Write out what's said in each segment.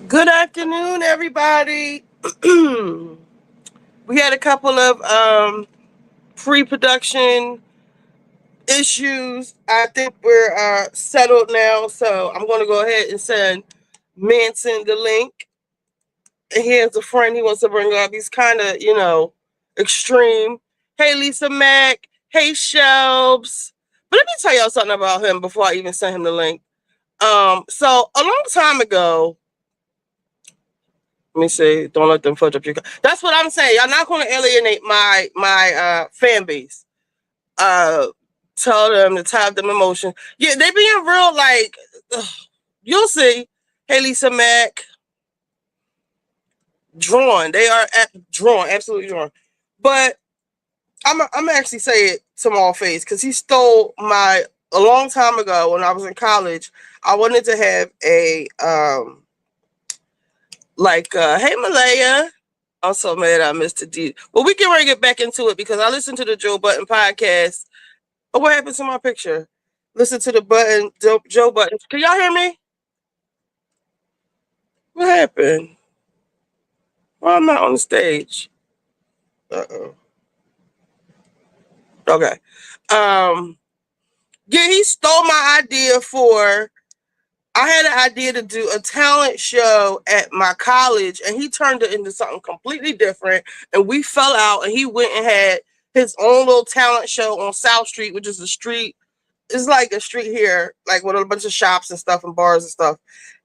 Good afternoon, everybody. We had a couple of pre-production issues. I think we're settled now, so I'm going to go ahead and send Manson the link. And he has a friend he wants to bring up. He's kind of, extreme. Hey, Lisa Mack. Hey, Shelbs. But let me tell y'all something about him before I even send him the link. So a long time ago, let me see. Don't let them fudge up your. That's what I'm saying. Y'all not going to alienate my fan base. Uh, Tell them to tap them emotion. Yeah, they being real like. Ugh, you'll see. Hey, Lisa Mack. Drawn. They are drawn. Absolutely drawn. But I'm actually say it to my face because he stole my a long time ago when I was in college. I wanted to have a hey Malaya. I'm so mad I missed the D. Well, we can get back into it because I listened to the Joe Button podcast. Oh, what happened to my picture? Listen to the Joe Button. Can y'all hear me? What happened? Why am I not on the stage? Uh-oh. Okay. Um, yeah, he stole my idea for I had an idea to do a talent show at my college, and he turned it into something completely different. And we fell out, and he went and had his own little talent show on South Street, which is a street. It's like a street here, like with a bunch of shops and stuff and bars and stuff.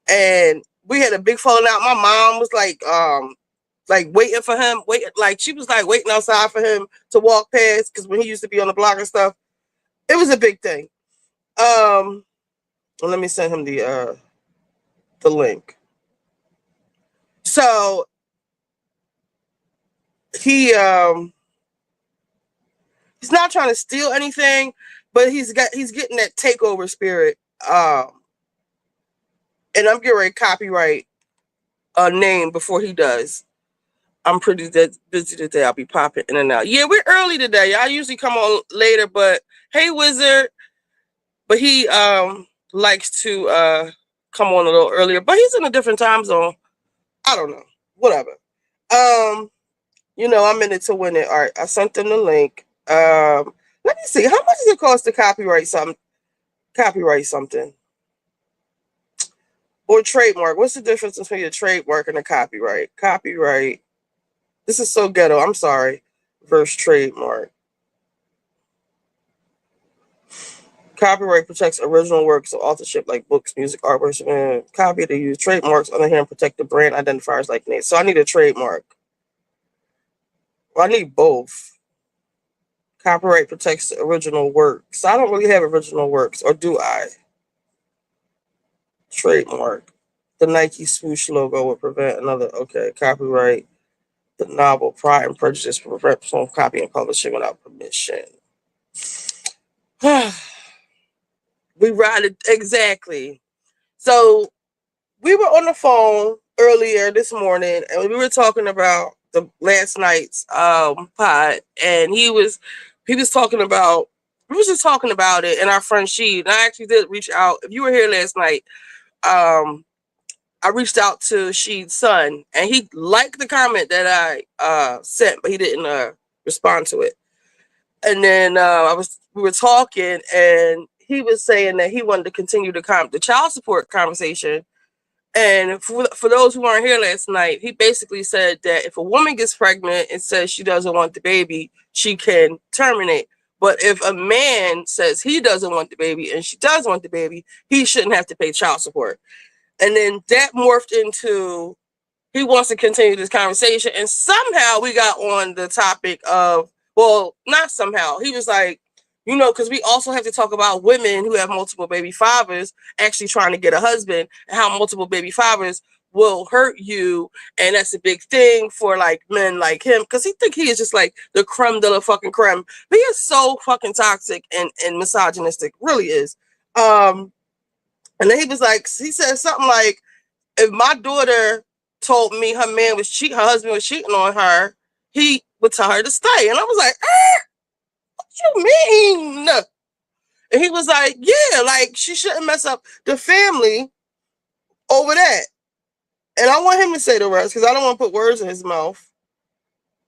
And we had a big falling out. My mom was like waiting for him, she was like waiting outside for him to walk past because when he used to be on the block and stuff, it was a big thing. Let me send him the link. So he's not trying to steal anything, but he's getting that takeover spirit. And I'm getting ready to copyright a name before he does. I'm pretty busy today. I'll be popping in and out. Yeah, we're early today. I usually come on later, but hey, Wizard. But he likes to come on a little earlier, but he's in a different time zone. I don't know. Whatever. I'm in it to win it. All right, I sent them the link. Let me see. How much does it cost to copyright something? Copyright something or trademark? What's the difference between a trademark and a copyright? Copyright. This is so ghetto. I'm sorry. Versus trademark. Copyright protects original works of authorship like books, music, artworks, and copy to use trademarks on the hand protect the brand identifiers like names. So I need a trademark. Well, I need both. Copyright protects the original works. I don't really have original works, or do I? Trademark. The Nike swoosh logo would prevent another. Okay, copyright. The novel Pride and Prejudice prevent from copying and publishing without permission. We ride it exactly. So we were on the phone earlier this morning, and we were talking about the last night's pod, and he was talking about. We was just talking about it, and our friend Sheed. And I actually did reach out. If you were here last night, I reached out to Sheed's son, and he liked the comment that I sent, but he didn't respond to it. And then we were talking, and he was saying that he wanted to continue the child support conversation. And for those who weren't here last night, he basically said that if a woman gets pregnant and says she doesn't want the baby, she can terminate. But if a man says he doesn't want the baby and she does want the baby, he shouldn't have to pay child support. And then that morphed into he wants to continue this conversation. And somehow we got on the topic of, well, not somehow. He was like, because we also have to talk about women who have multiple baby fathers actually trying to get a husband and how multiple baby fathers will hurt you. And that's a big thing for like men like him because he think he is just like the creme de la fucking creme. But he is so fucking toxic and misogynistic, really is. And then he said something like, if my daughter told me her husband was cheating on her, he would tell her to stay. And I was like, what you mean? And he was like, yeah, like she shouldn't mess up the family over that. And I want him to say the rest because I don't want to put words in his mouth.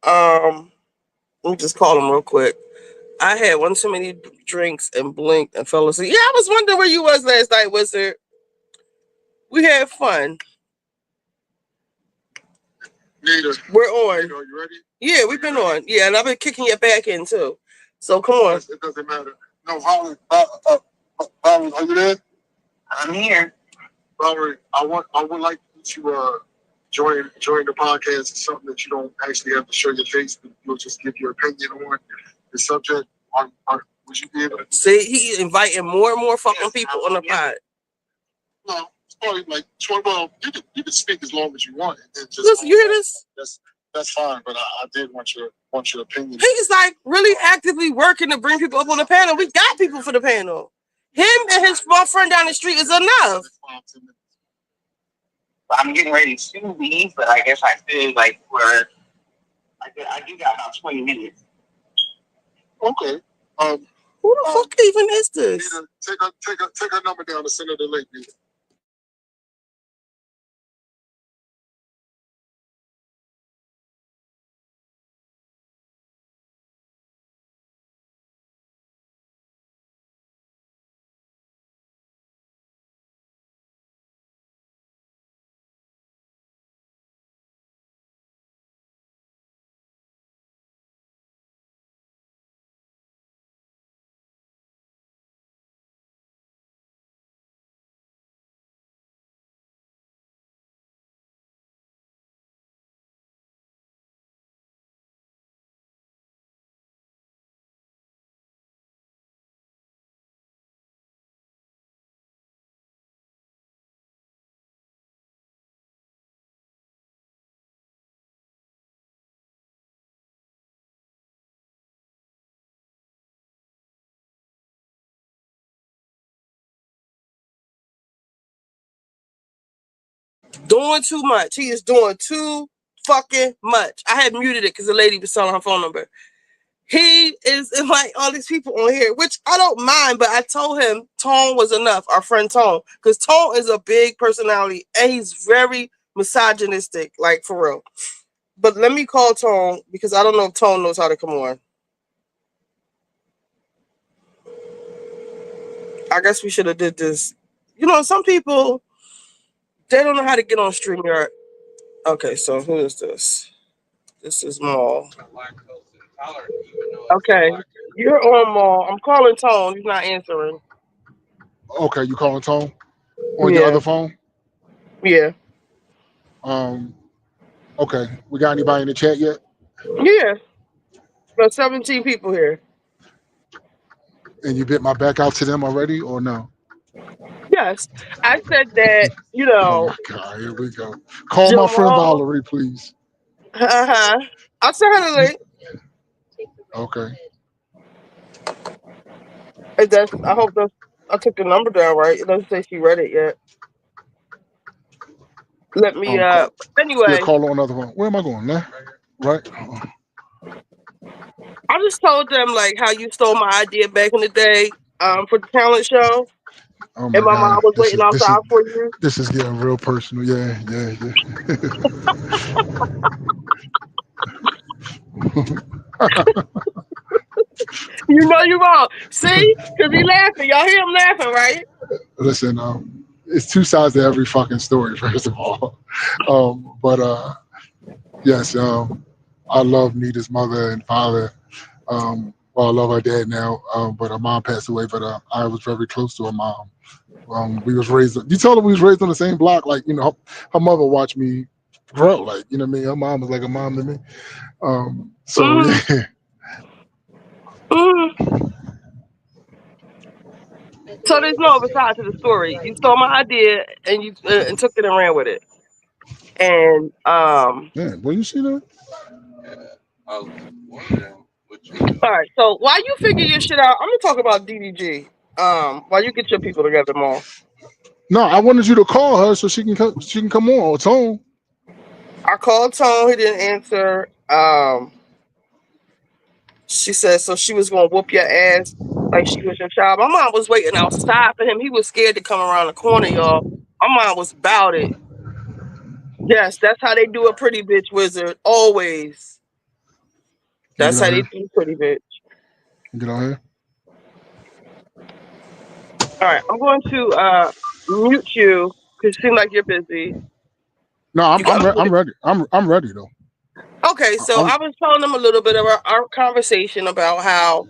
Let me just call him real quick. I had one too many drinks and blinked and fell asleep. Yeah, I was wondering where you was last night, Wizard. We had fun. Nita, we're on. Nita, are you ready? Yeah, we've been on. Yeah, and I've been kicking your back in too. So come on. It doesn't matter. No, Valerie, Valerie, are you there? I'm here. Valerie, I would like you to join the podcast. It's something that you don't actually have to show your face, but you'll just give your opinion on the subject. Would you be able to see? He inviting more and more fucking people on the pod. No, it's probably like 12. Well, you can speak as long as you want. And just listen, you hear this? That's fine, but I did want your opinion. He's like really actively working to bring people up on the panel. We got people for the panel. Him and his small friend down the street is enough. I'm getting ready to leave, but I guess I feel like I do got about 20 minutes. Okay. Who the fuck even is this? Nita, take her number down and send her the link, Nita. Doing too much. He is doing too fucking much. I had muted it because the lady was telling her phone number. He is like all these people on here, which I don't mind, but I told him Tone was enough, our friend Tone, because Tone is a big personality and he's very misogynistic, like for real. But let me call Tone because I don't know if Tone knows how to come on. I guess we should have did this. You know, some people, they don't know how to get on StreamYard. Okay, so who is this? This is Maul. Okay, you're on Maul. I'm calling Tone. He's not answering. Okay, you calling Tone on your other phone? Yeah. Okay. We got anybody in the chat yet? Yeah. There's 17 people here. And you bit my back out to them already, or no? Yes, I said that. You know. Oh my God! Here we go. Call Jamal. My friend Valerie, please. I'll send her the link. Okay. I hope that I took the number down right. It doesn't say she read it yet. Let me. Anyway. Yeah, call on another one. Where am I going? There? Right. I just told them like how you stole my idea back in the day for the talent show. Oh my and my God. mom was waiting outside for you. This is getting real personal. Yeah. You know you're wrong. See? Because he laughing. Y'all hear him laughing, right? Listen, it's two sides to every fucking story, first of all. Yes, I love Nita's mother and father. Well, I love her dad now, but her mom passed away, but I was very close to her mom. We was raised, you told her we was raised on the same block, like, you know, her mother watched me grow, like, you know what I mean? Her mom was like a mom to me. Yeah. So there's no other side to the story. You stole my idea and you and took it and ran with it. And yeah, well, you see that? I was wondering what you. All right. So while you figure your shit out, I'm gonna talk about DDG. While you get your people together more. No, I wanted you to call her so she can come on or Tone. I called Tone. He didn't answer. She said so she was gonna whoop your ass like she was your child. My mom was waiting outside for him. He was scared to come around the corner, y'all. My mom was about it. Yes, that's how they do a pretty bitch wizard. Always. Let me That's get how out they here. do pretty bitch. Get out here. All right, I'm going to mute you because it seems like you're busy. No, You got I'm ready. I'm ready though. okay. So I'm I was telling them a little bit of our conversation about how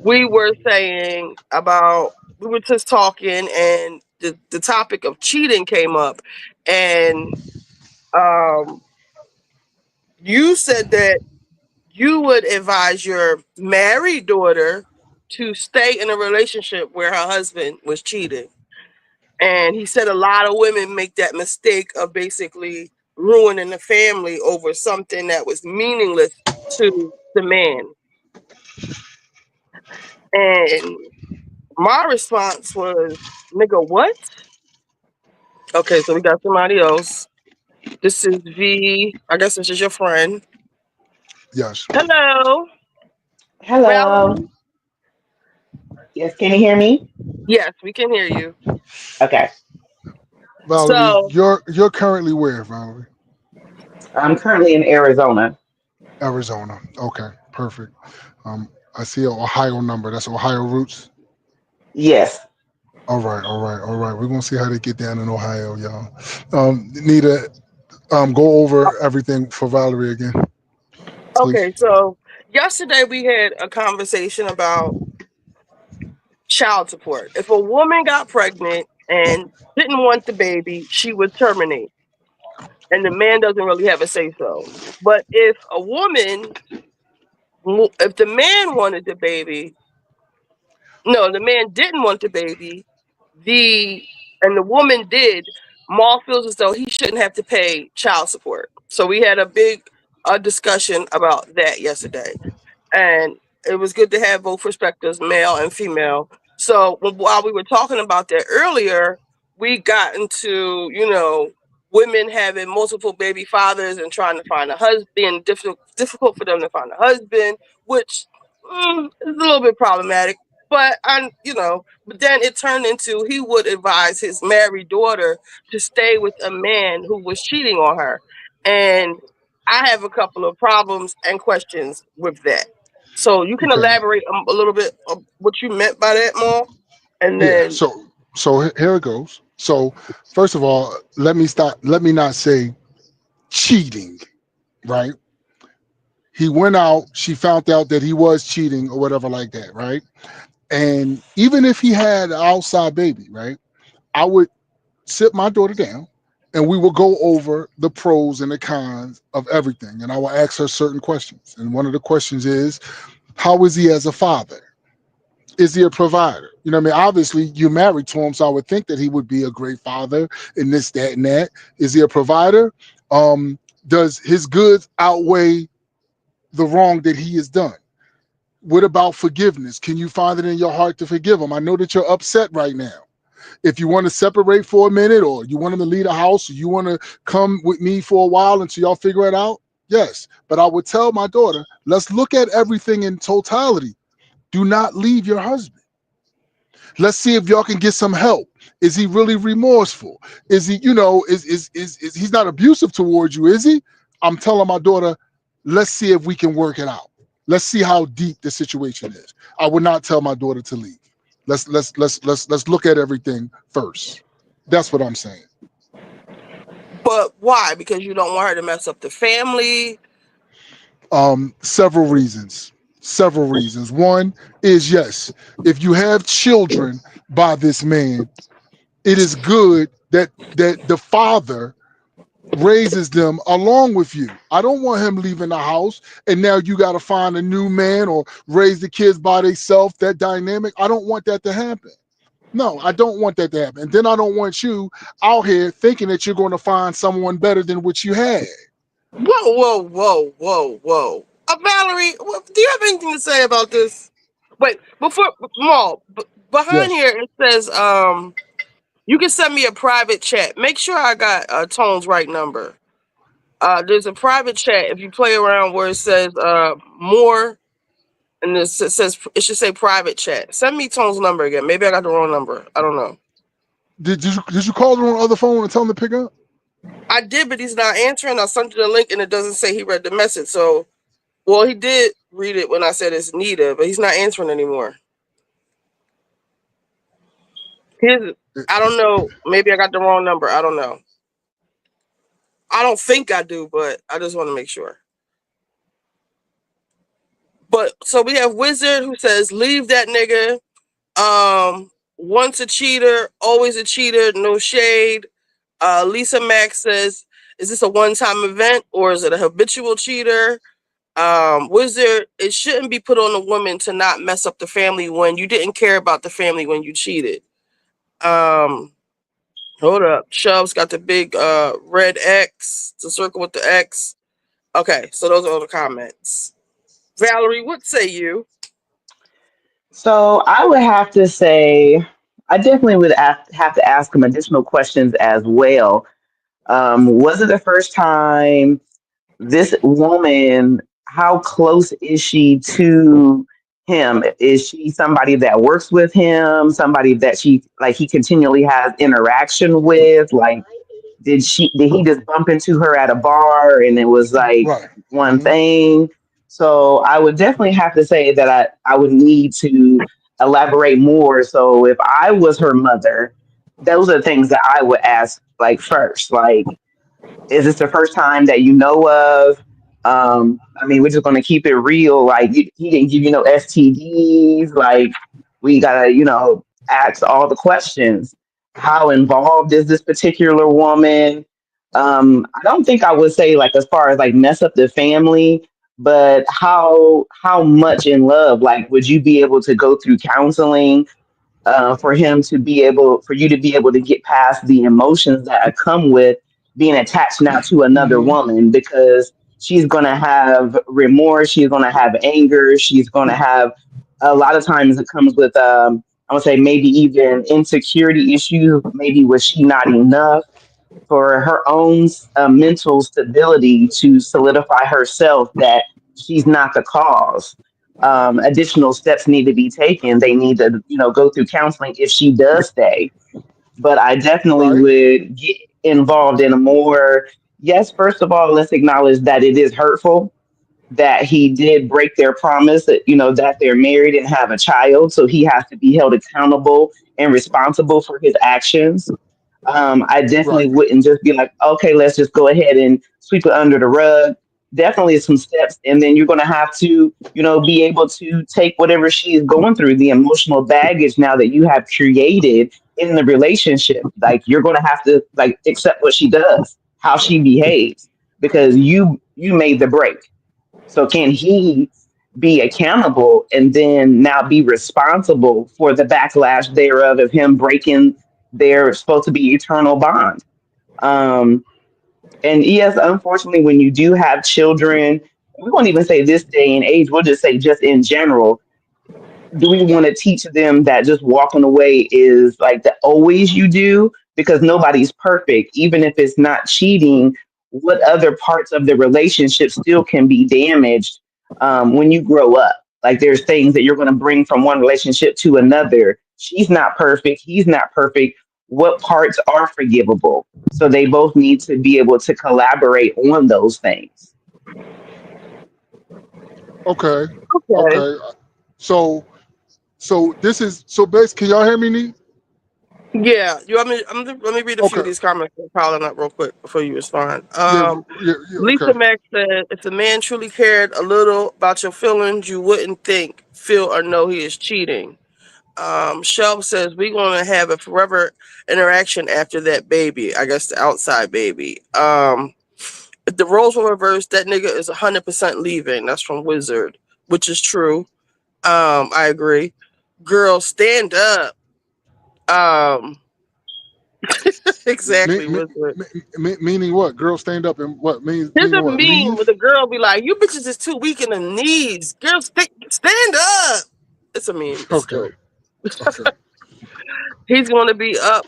we were saying about we were just talking and the topic of cheating came up, and um, you said that you would advise your married daughter to stay in a relationship where her husband was cheating. And he said a lot of women make that mistake of basically ruining the family over something that was meaningless to the man. And my response was, nigga, what? Okay, so we got somebody else. This is V. I guess this is your friend. yes, Hello, Hello. Valerie. Yes, can you hear me? Yes, we can hear you. Okay. Valerie. So, You're currently where, Valerie? I'm currently in Arizona. Arizona. Okay, perfect. I see an Ohio number. That's Ohio roots. Yes. All right, all right, all right. We're gonna see how they get down in Ohio, y'all. Nita, go over everything for Valerie again, please. okay, so yesterday we had a conversation about child support. If a woman got pregnant and didn't want the baby, she would terminate, and the man doesn't really have a say so. But if the man wanted the baby, no, the man didn't want the baby, the and the woman did, Maul feels as though he shouldn't have to pay child support. So we had a big discussion about that yesterday. And it was good to have both perspectives, male and female. So while we were talking about that earlier, we got into women having multiple baby fathers and trying to find a husband, being difficult for them to find a husband, which is a little bit problematic. But then it turned into he would advise his married daughter to stay with a man who was cheating on her, and I have a couple of problems and questions with that. So you can Okay. elaborate a little bit of what you meant by that, more, and Yeah. then Here it goes. So first of all, let me stop. Let me not say cheating. Right. He went out. She found out that he was cheating or whatever like that. Right. And even if he had an outside baby, right, I would sit my daughter down and we will go over the pros and the cons of everything. And I will ask her certain questions. And one of the questions is, how is he as a father? Is he a provider? You know what I mean? Obviously, you're married to him, so I would think that he would be a great father and this, that, and that. Is he a provider? Does his goods outweigh the wrong that he has done? What about forgiveness? Can you find it in your heart to forgive him? I know that you're upset right now. If you want to separate for a minute, or you want him to leave the house, or you want to come with me for a while until y'all figure it out, yes. But I would tell my daughter, let's look at everything in totality. Do not leave your husband. Let's see if y'all can get some help. Is he really remorseful? Is he, is he's not abusive towards you, is he? I'm telling my daughter, let's see if we can work it out. Let's see how deep the situation is. I would not tell my daughter to leave. Let's look at everything first. That's what I'm saying. but why? Because you don't want her to mess up the family. Several reasons. Several reasons. One is, yes, if you have children by this man, it is good that the father raises them along with you. I don't want him leaving the house and now you got to find a new man or raise the kids by themselves. That dynamic, I don't want that to happen. No, I don't want that to happen. And then I don't want you out here thinking that you're going to find someone better than what you had. Whoa, whoa, whoa, whoa, whoa. Valerie, do you have anything to say about this? Wait, before Maul, behind Yes. here it says you can send me a private chat. Make sure I got Tone's right number. There's a private chat if you play around where it says more, and it says it should say private chat. Send me Tone's number again. Maybe I got the wrong number. I don't know. Did you call her on the other phone and tell them to pick up? I did, but he's not answering. I sent you the link and it doesn't say he read the message. So, well, he did read it when I said it's Nita, but he's not answering anymore. His, I don't know. Maybe I got the wrong number. I don't know. I don't think I do, but I just want to make sure. But so we have Wizard who says, leave that nigga. Once a cheater, always a cheater, no shade. Lisa Max says, is this a one-time event or is it a habitual cheater? Wizard, it shouldn't be put on a woman to not mess up the family when you didn't care about the family when you cheated. Um, Hold up. Shelves got the big red X, the circle with the X. Okay, so those are all the comments. Valerie, what say you? So I would have to say, I definitely would have to ask him additional questions as well. Was it the first time this woman, how close is she to him? Is she somebody that works with him, somebody that she like he continually has interaction with? Like did he just bump into her at a bar and it was like Right. one thing? So I would definitely have to say that I would need to elaborate more. So if I was her mother, those are the things that I would ask like first. Like, is this the first time that you know of? I mean, we're just gonna keep it real. Like, he didn't give you no STDs. Like, we gotta, ask all the questions. How involved is this particular woman? I don't think I would say like as far as like mess up the family, but how much in love? Like, would you be able to go through counseling? For you to be able to get past the emotions that come with being attached now to another woman, because she's going to have remorse, she's going to have anger, she's going to have a lot of times it comes with I would say maybe even insecurity issues. Maybe was she not enough for her own mental stability to solidify herself that she's not the cause. Additional steps need to be taken. They need to, go through counseling if she does stay. But I definitely Right. would get involved in a more, yes, first of all, let's acknowledge that it is hurtful that he did break their promise that, that they're married and have a child. So he has to be held accountable and responsible for his actions. I definitely Right. wouldn't just be like, okay, let's just go ahead and sweep it under the rug. Definitely some steps, and then you're going to have to, be able to take whatever she's going through, the emotional baggage now that you have created in the relationship. Like you're going to have to like accept what she does, how she behaves, because you made the break. So can he be accountable and then now be responsible for the backlash thereof of him breaking their supposed to be eternal bond? Um, and yes, unfortunately, when you do have children, we won't even say this day and age, we'll just say just in general, do we want to teach them that just walking away is like the always you do? Because nobody's perfect. Even if it's not cheating, what other parts of the relationship still can be damaged when you grow up? Like there's things that you're going to bring from one relationship to another. She's not perfect. He's not perfect. What parts are forgivable? So they both need to be able to collaborate on those things. Okay. Okay. Okay. So this is so base. Can y'all hear me? Nee? Yeah, you want me? Let me read a few Okay. of these comments that are piling up real quick before you respond. Yeah. Yeah. Yeah. Lisa Okay. Mack said, "If the man truly cared a little about your feelings, you wouldn't think, feel, or know he is cheating." Shelf says, "We're gonna have a forever interaction after that baby. I guess the outside baby. If the roles were reversed, that nigga is 100% leaving." That's from Wizard, which is true. I agree. Girl, stand up. Um, Me, exactly, me, Wizard. meaning what? Girl, stand up and what means There's a meaning what? meme where Leave. the girl be like, "You bitches is too weak in the knees. Girl, stand up." It's a meme. It's Okay. dope. Okay. He's going to be up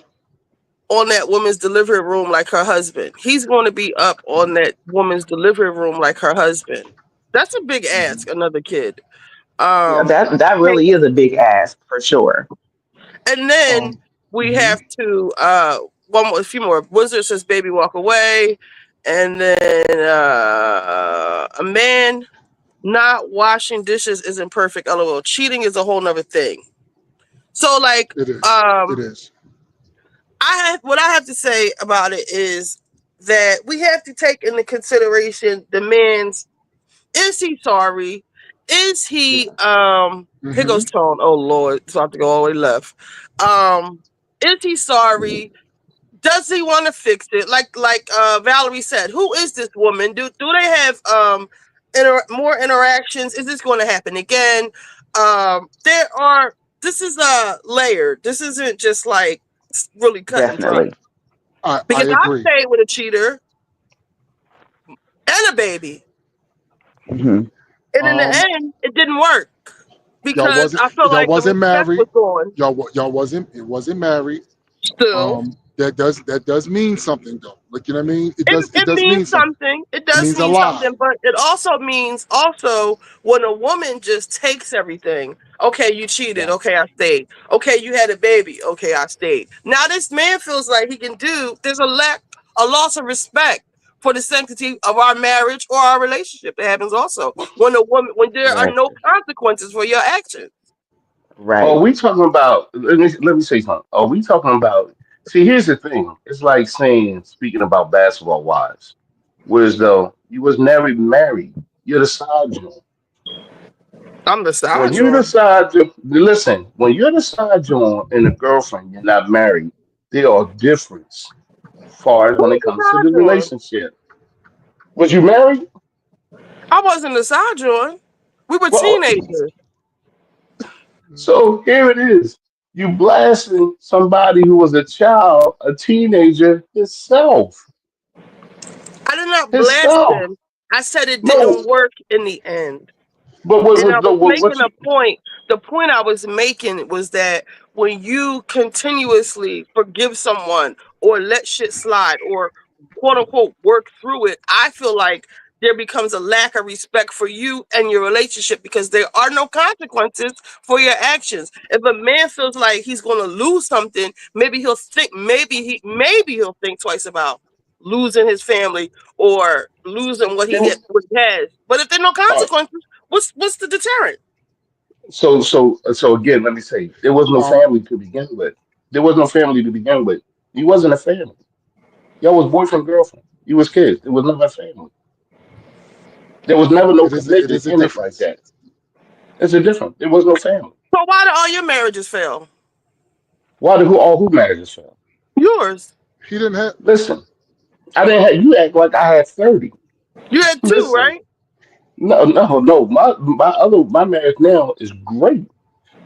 on that woman's delivery room like her husband. He's going to be up on that woman's delivery room like her husband. That's a big ask. Another kid. Yeah, Um, that hey, really is a big ask for sure. and then Um. we Mhm. have to. a few more. Wizard says, "Baby, walk away," and then a man not washing dishes isn't perfect. LOL. Cheating is a whole nother thing. So like, It is. It um, is. what I have to say about it is that we have to take into consideration the man's. Is he sorry? Is he here Mm-hmm. goes Tone. Oh Lord, so I have to go all the way left. Is he sorry? Does he want to fix it? Like Valerie said, who is this woman? Do they have more interactions? Is this going to happen again? There are. This is layered. This isn't just like really cut and dry. Definitely. I Because I agree. stayed with a cheater and a baby, Hmm. and in the Um, end, it didn't work y'all because wasn't I feel y'all like the wasn't respect married. was gone. Y'all wasn't it wasn't married. Still, That does mean something though. Like you know what I mean? It it does means mean something. something. It It does means a mean lot. something, but it also means when a woman just takes everything. Okay, you cheated. Yeah. Okay, I stayed. Okay, you had a baby. Okay, I stayed. Now this man feels like he can do. There's a loss of respect for the sanctity of our marriage or our relationship. It happens also when there are no Exactly. consequences for your actions. Are Right. we talking about? Let me say something. Are we talking about? See, here's the thing. It's like saying, speaking about basketball wives, whereas though you was never married, you're the side joint. I'm the When side you're the joint. side, listen. When you're the side joint and a girlfriend, you're not married. There are differences far as when Who's it the comes to side the joint? relationship. Was you married? I wasn't the side joint. We were Well, teenagers. so here it is. You blasting somebody who was a child, a teenager himself. I did not blast Himself. him. I said it No, didn't work in the end. but And I no, was what making a you point. The point I was making was that when you continuously forgive someone or let shit slide or quote unquote work through it, I feel like there becomes a lack of respect for you and your relationship because there are no consequences for your actions. If a man feels like he's going to lose something, maybe he'll think twice about losing his family or losing what he has. But if there are no uh, consequences, what's the deterrent? so again, let me say, there was no Um, family to begin with. There was no family to begin with. You wasn't a family. Y'all was boyfriend girlfriend. You was kids. There was never a family. There was never no it commitment is a in it like difference. that. It's a different. There was no family. So why do all your marriages fail? Why do all who marriages fail? Yours. He didn't have. Listen, I didn't have you act like I had 30. You had two, Listen, right? no. My marriage now is great.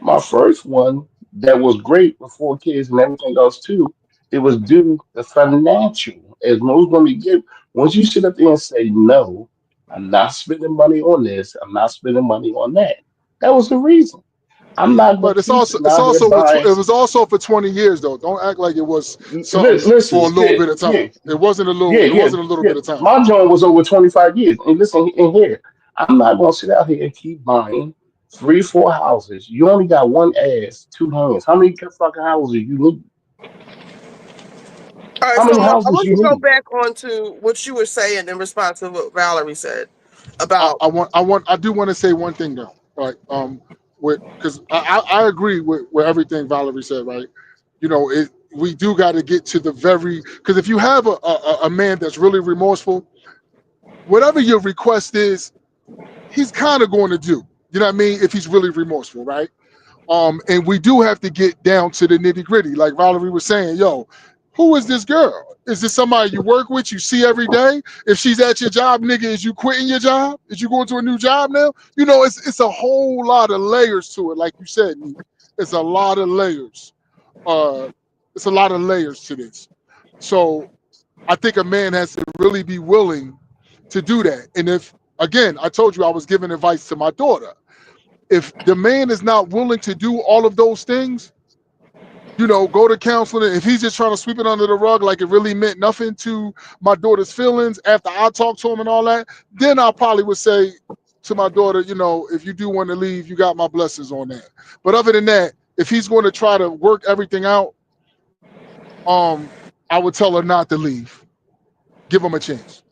My first one that was great with 4 kids and everything else too. It was due to financial. As most women get, once you sit up there and say no, I'm not spending money on this. I'm not spending money on that. That was the reason. I'm not gonna But it's keep also sitting out here it buying. was also for 20 years though. Don't act like it was something Listen, for a little yeah, bit of yeah, time. It wasn't a little. yeah, It yeah, wasn't a little yeah. bit of time. My joint was over 25 years. And listen in here, I'm not gonna sit out here and keep buying 3, 4 houses. You only got one ass, 2 hands. How many fucking houses you need? All right, How so many I houses want you to go need? back onto what you were saying in response to what Valerie said about. I do want to say one thing though, right? With because I agree with everything Valerie said, right? We do got to get to the very because if you have a man that's really remorseful, whatever your request is, he's kind of going to do. You know what I mean? If he's really remorseful, right? And we do have to get down to the nitty gritty. Like Valerie was saying, yo, who is this girl? Is this somebody you work with, you see every day? If she's at your job, nigga, is you quitting your job? Is you going to a new job now? It's a whole lot of layers to it. Like you said, Neek. It's a lot of layers. Uh, it's a lot of layers to this. So I think a man has to really be willing to do that. And if, again, I told you I was giving advice to my daughter, if the man is not willing to do all of those things, go to counseling. If he's just trying to sweep it under the rug like it really meant nothing to my daughter's feelings after I talked to him and all that, then I probably would say to my daughter, if you do want to leave, you got my blessings on that. But other than that, if he's going to try to work everything out, um, I would tell her not to leave. Give them a chance.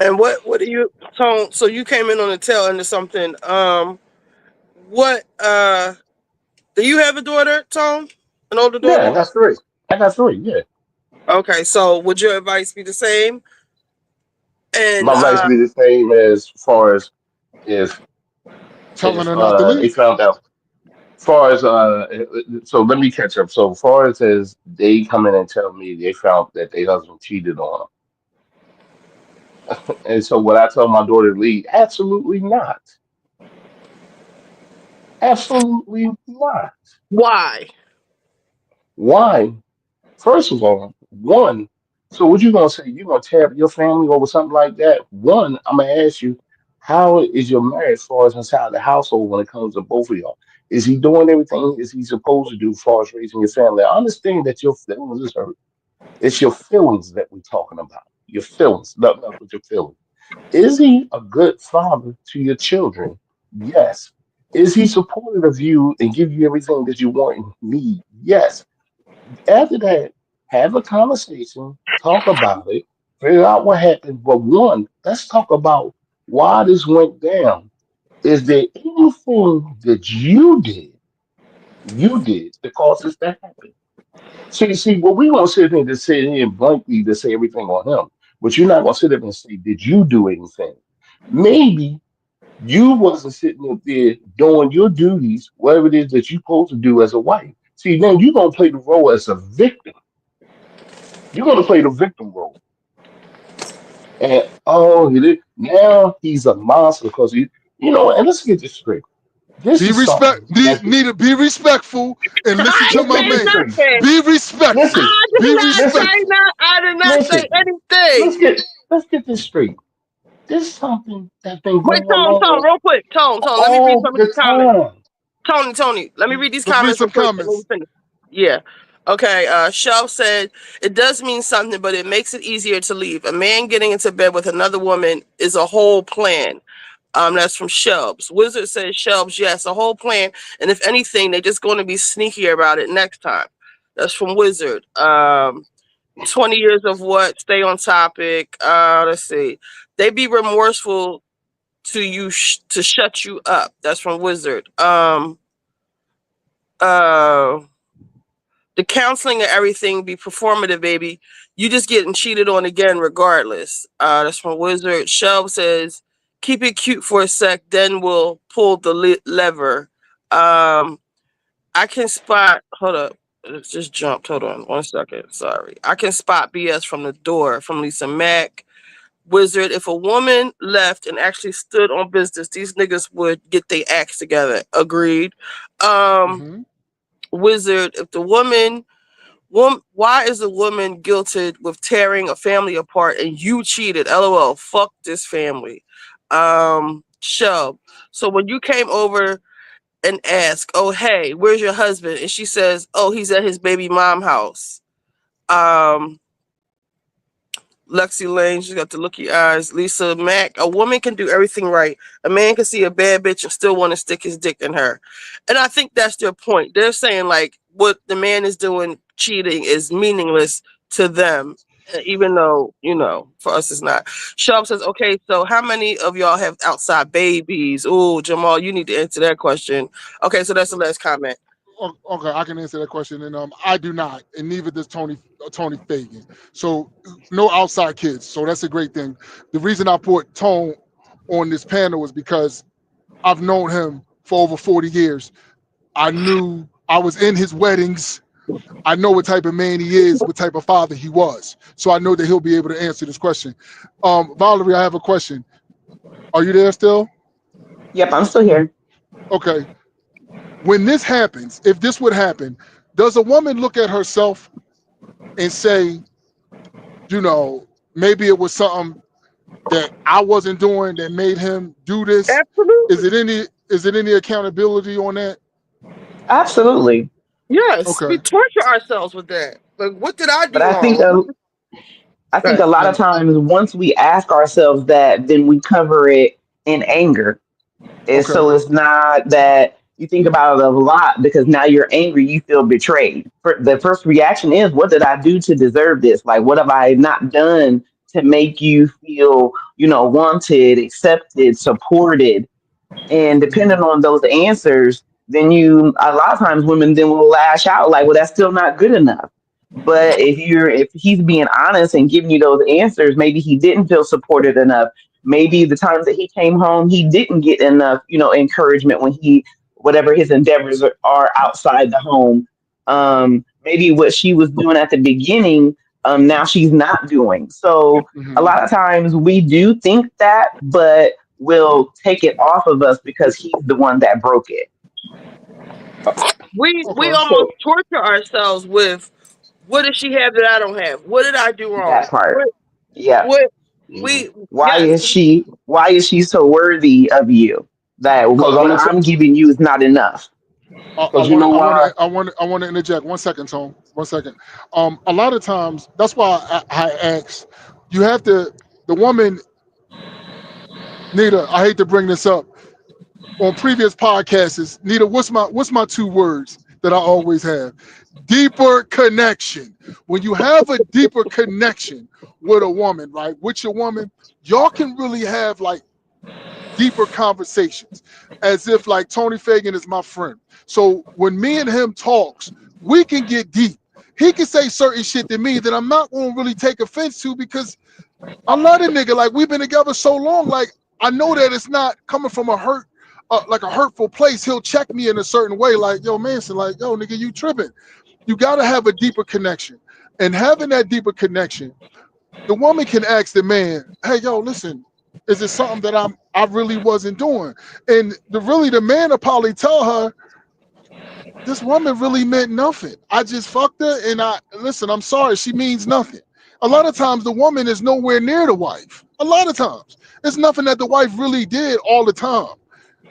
And what do you Tone? So you came in on the tail end of something. What do you have a daughter, Tone? An older Yeah, daughter? that's three. I got three. Yeah, Okay, so would your advice be the same? And my advice be the same as far as if Telling her not to they leave. found out. Far as so let me catch up. So far as they come in and tell me they found that their husband cheated on them, and so what I tell my daughter to leave? Absolutely not. Absolutely not. why? Why? First of all, one. So what you gonna say? You gonna tear up your family over something like that? One, I'm gonna ask you, how is your marriage as far as inside the household when it comes to both of y'all? Is he doing everything is he supposed to do as far as raising your family? I understand that your feelings is hurt. It's your feelings that we're talking about. Your feelings, nothing else but your feelings. Is he a good father to your children? Yes. Is he supportive of you and give you everything that you want and need? Yes. After that, have a conversation, talk about it, figure out what happened. But one, let's talk about why this went down. Is there anything that you did to cause this to happen? So you see, what we gonna sit here to sit here and blankly to say everything on him, but you're not gonna sit there and say, did you do anything? Maybe you wasn't sitting up there doing your duties, whatever it is that you're supposed to do as a wife. See, then you're gonna play the role as a victim. You're gonna play the victim role. And oh, now he's a monster because and let's get this straight. This Be is respect. something Need, that need to be respectful and listen I to ain't let's my get saying this man. straight. nothing. Be respectful. Listen, I did Be not listen, say respectful. not. I did not say listen. anything. Let's get this straight. This is something that's been Wait, going Tone, on real quick. Tone. Let me read all some of the these comments. time. Tony, let me read these Let's read comments real some quick and then we comments. finish. Yeah. Okay. Shelf said it does mean something, but it makes it easier to leave. A man getting into bed with another woman is a whole plan. That's from Shelves. Wizard says Shelves, yes, a whole plan. And if anything, they're just going to be sneakier about it next time. That's from Wizard. 20 years of what? Stay on topic. Let's see. They be remorseful to you to shut you up. That's from Wizard. Uh the counseling and everything be performative, baby. You just getting cheated on again, regardless. That's from Wizard. Shelb says, keep it cute for a sec, then we'll pull the lever. Um, I can spot. Hold up. It just jumped. Hold on 1 second. Sorry. I can spot BS from the door from Lisa Mack. Wizard, if a woman left and actually stood on business, these niggas would get their acts together. Agreed. Um, Hmm. Wizard, if the why is a woman guilted with tearing a family apart and you cheated? LOL. Fuck this family. Shub. So when you came over and asked, "Oh hey, where's your husband?" and she says, "Oh, he's at his baby mom house." Um, Lexi Lane, she's got the looky eyes. Lisa Mack, a woman can do everything right. A man can see a bad bitch and still want to stick his dick in her. And I think that's their point. They're saying like what the man is doing, cheating, is meaningless to them, even though, for us it's not. Sharp says, okay, so how many of y'all have outside babies? Oh, Jamal, you need to answer that question. Okay, so that's the last comment. Okay, I can answer that question, and I do not, and neither does Tony Fagan. So no outside kids. So that's a great thing. The reason I put Tone on this panel is because I've known him for over 40 years. I was in his weddings. I know what type of man he is, what type of father he was. So I know that he'll be able to answer this question. Valerie, I have a question. Are you there still? Yep, I'm still here. Okay. When this happens, if this would happen, does a woman look at herself and say, you know, maybe it was something that I wasn't doing that made him do this? Is Absolutely. it any accountability on that? Absolutely. Yes, we Okay. torture ourselves with that. Like, what did I But do I think wrong? I think a Right. lot of And times once we ask ourselves that, then we cover it in anger. okay. So it's not that You think about it a lot because now you're angry, you feel betrayed. The first reaction is, what did I do to deserve this? Like, what have I not done to make you feel, wanted, accepted, supported? And depending on those answers, then a lot of times women then will lash out like, well, that's still not good enough. But if he's being honest and giving you those answers, maybe he didn't feel supported enough. Maybe the times that he came home, he didn't get enough, encouragement when whatever his endeavors are outside the home. Maybe what she was doing at the beginning, now she's not doing. So a Hmm. lot of times we do think that, but will take it off of us because he's the one that broke it. We Okay. almost So torture ourselves with what did she have that I don't have? What did I do that wrong? part, yeah. What Mhm. we Why yes. is she? Why is she so worthy of you that Because I'm what gonna say, I'm giving you is not enough? I because you want know I want why? to I want I want to interject 1 second, Tom. 1 second. A lot of times that's why I ask. You have to the woman Nita. I hate to bring this up on previous podcasts. Nita, what's my 2 words that I always have? Deeper connection. When you have a deeper connection with a woman, right? With your woman, y'all can really have like deeper conversations as if like Tony Fagan is my friend. So when me and him talks, we can get deep. He can say certain shit to me that I'm not going to really take offense to because I love the nigga. Like we've been together so long. Like I know that it's not coming from a like a hurtful place. He'll check me in a certain way. Like yo, Manson. Like yo, nigga, you tripping. You got to have a deeper connection. And having that deeper connection, the woman can ask the man, "Hey, yo, listen, is it something that I really wasn't doing?" And the man will probably tell her, "This woman really meant nothing. I just fucked her, and I listen. I'm sorry, she means nothing." A lot of times, the woman is nowhere near the wife. A lot of times, it's nothing that the wife really did all the time.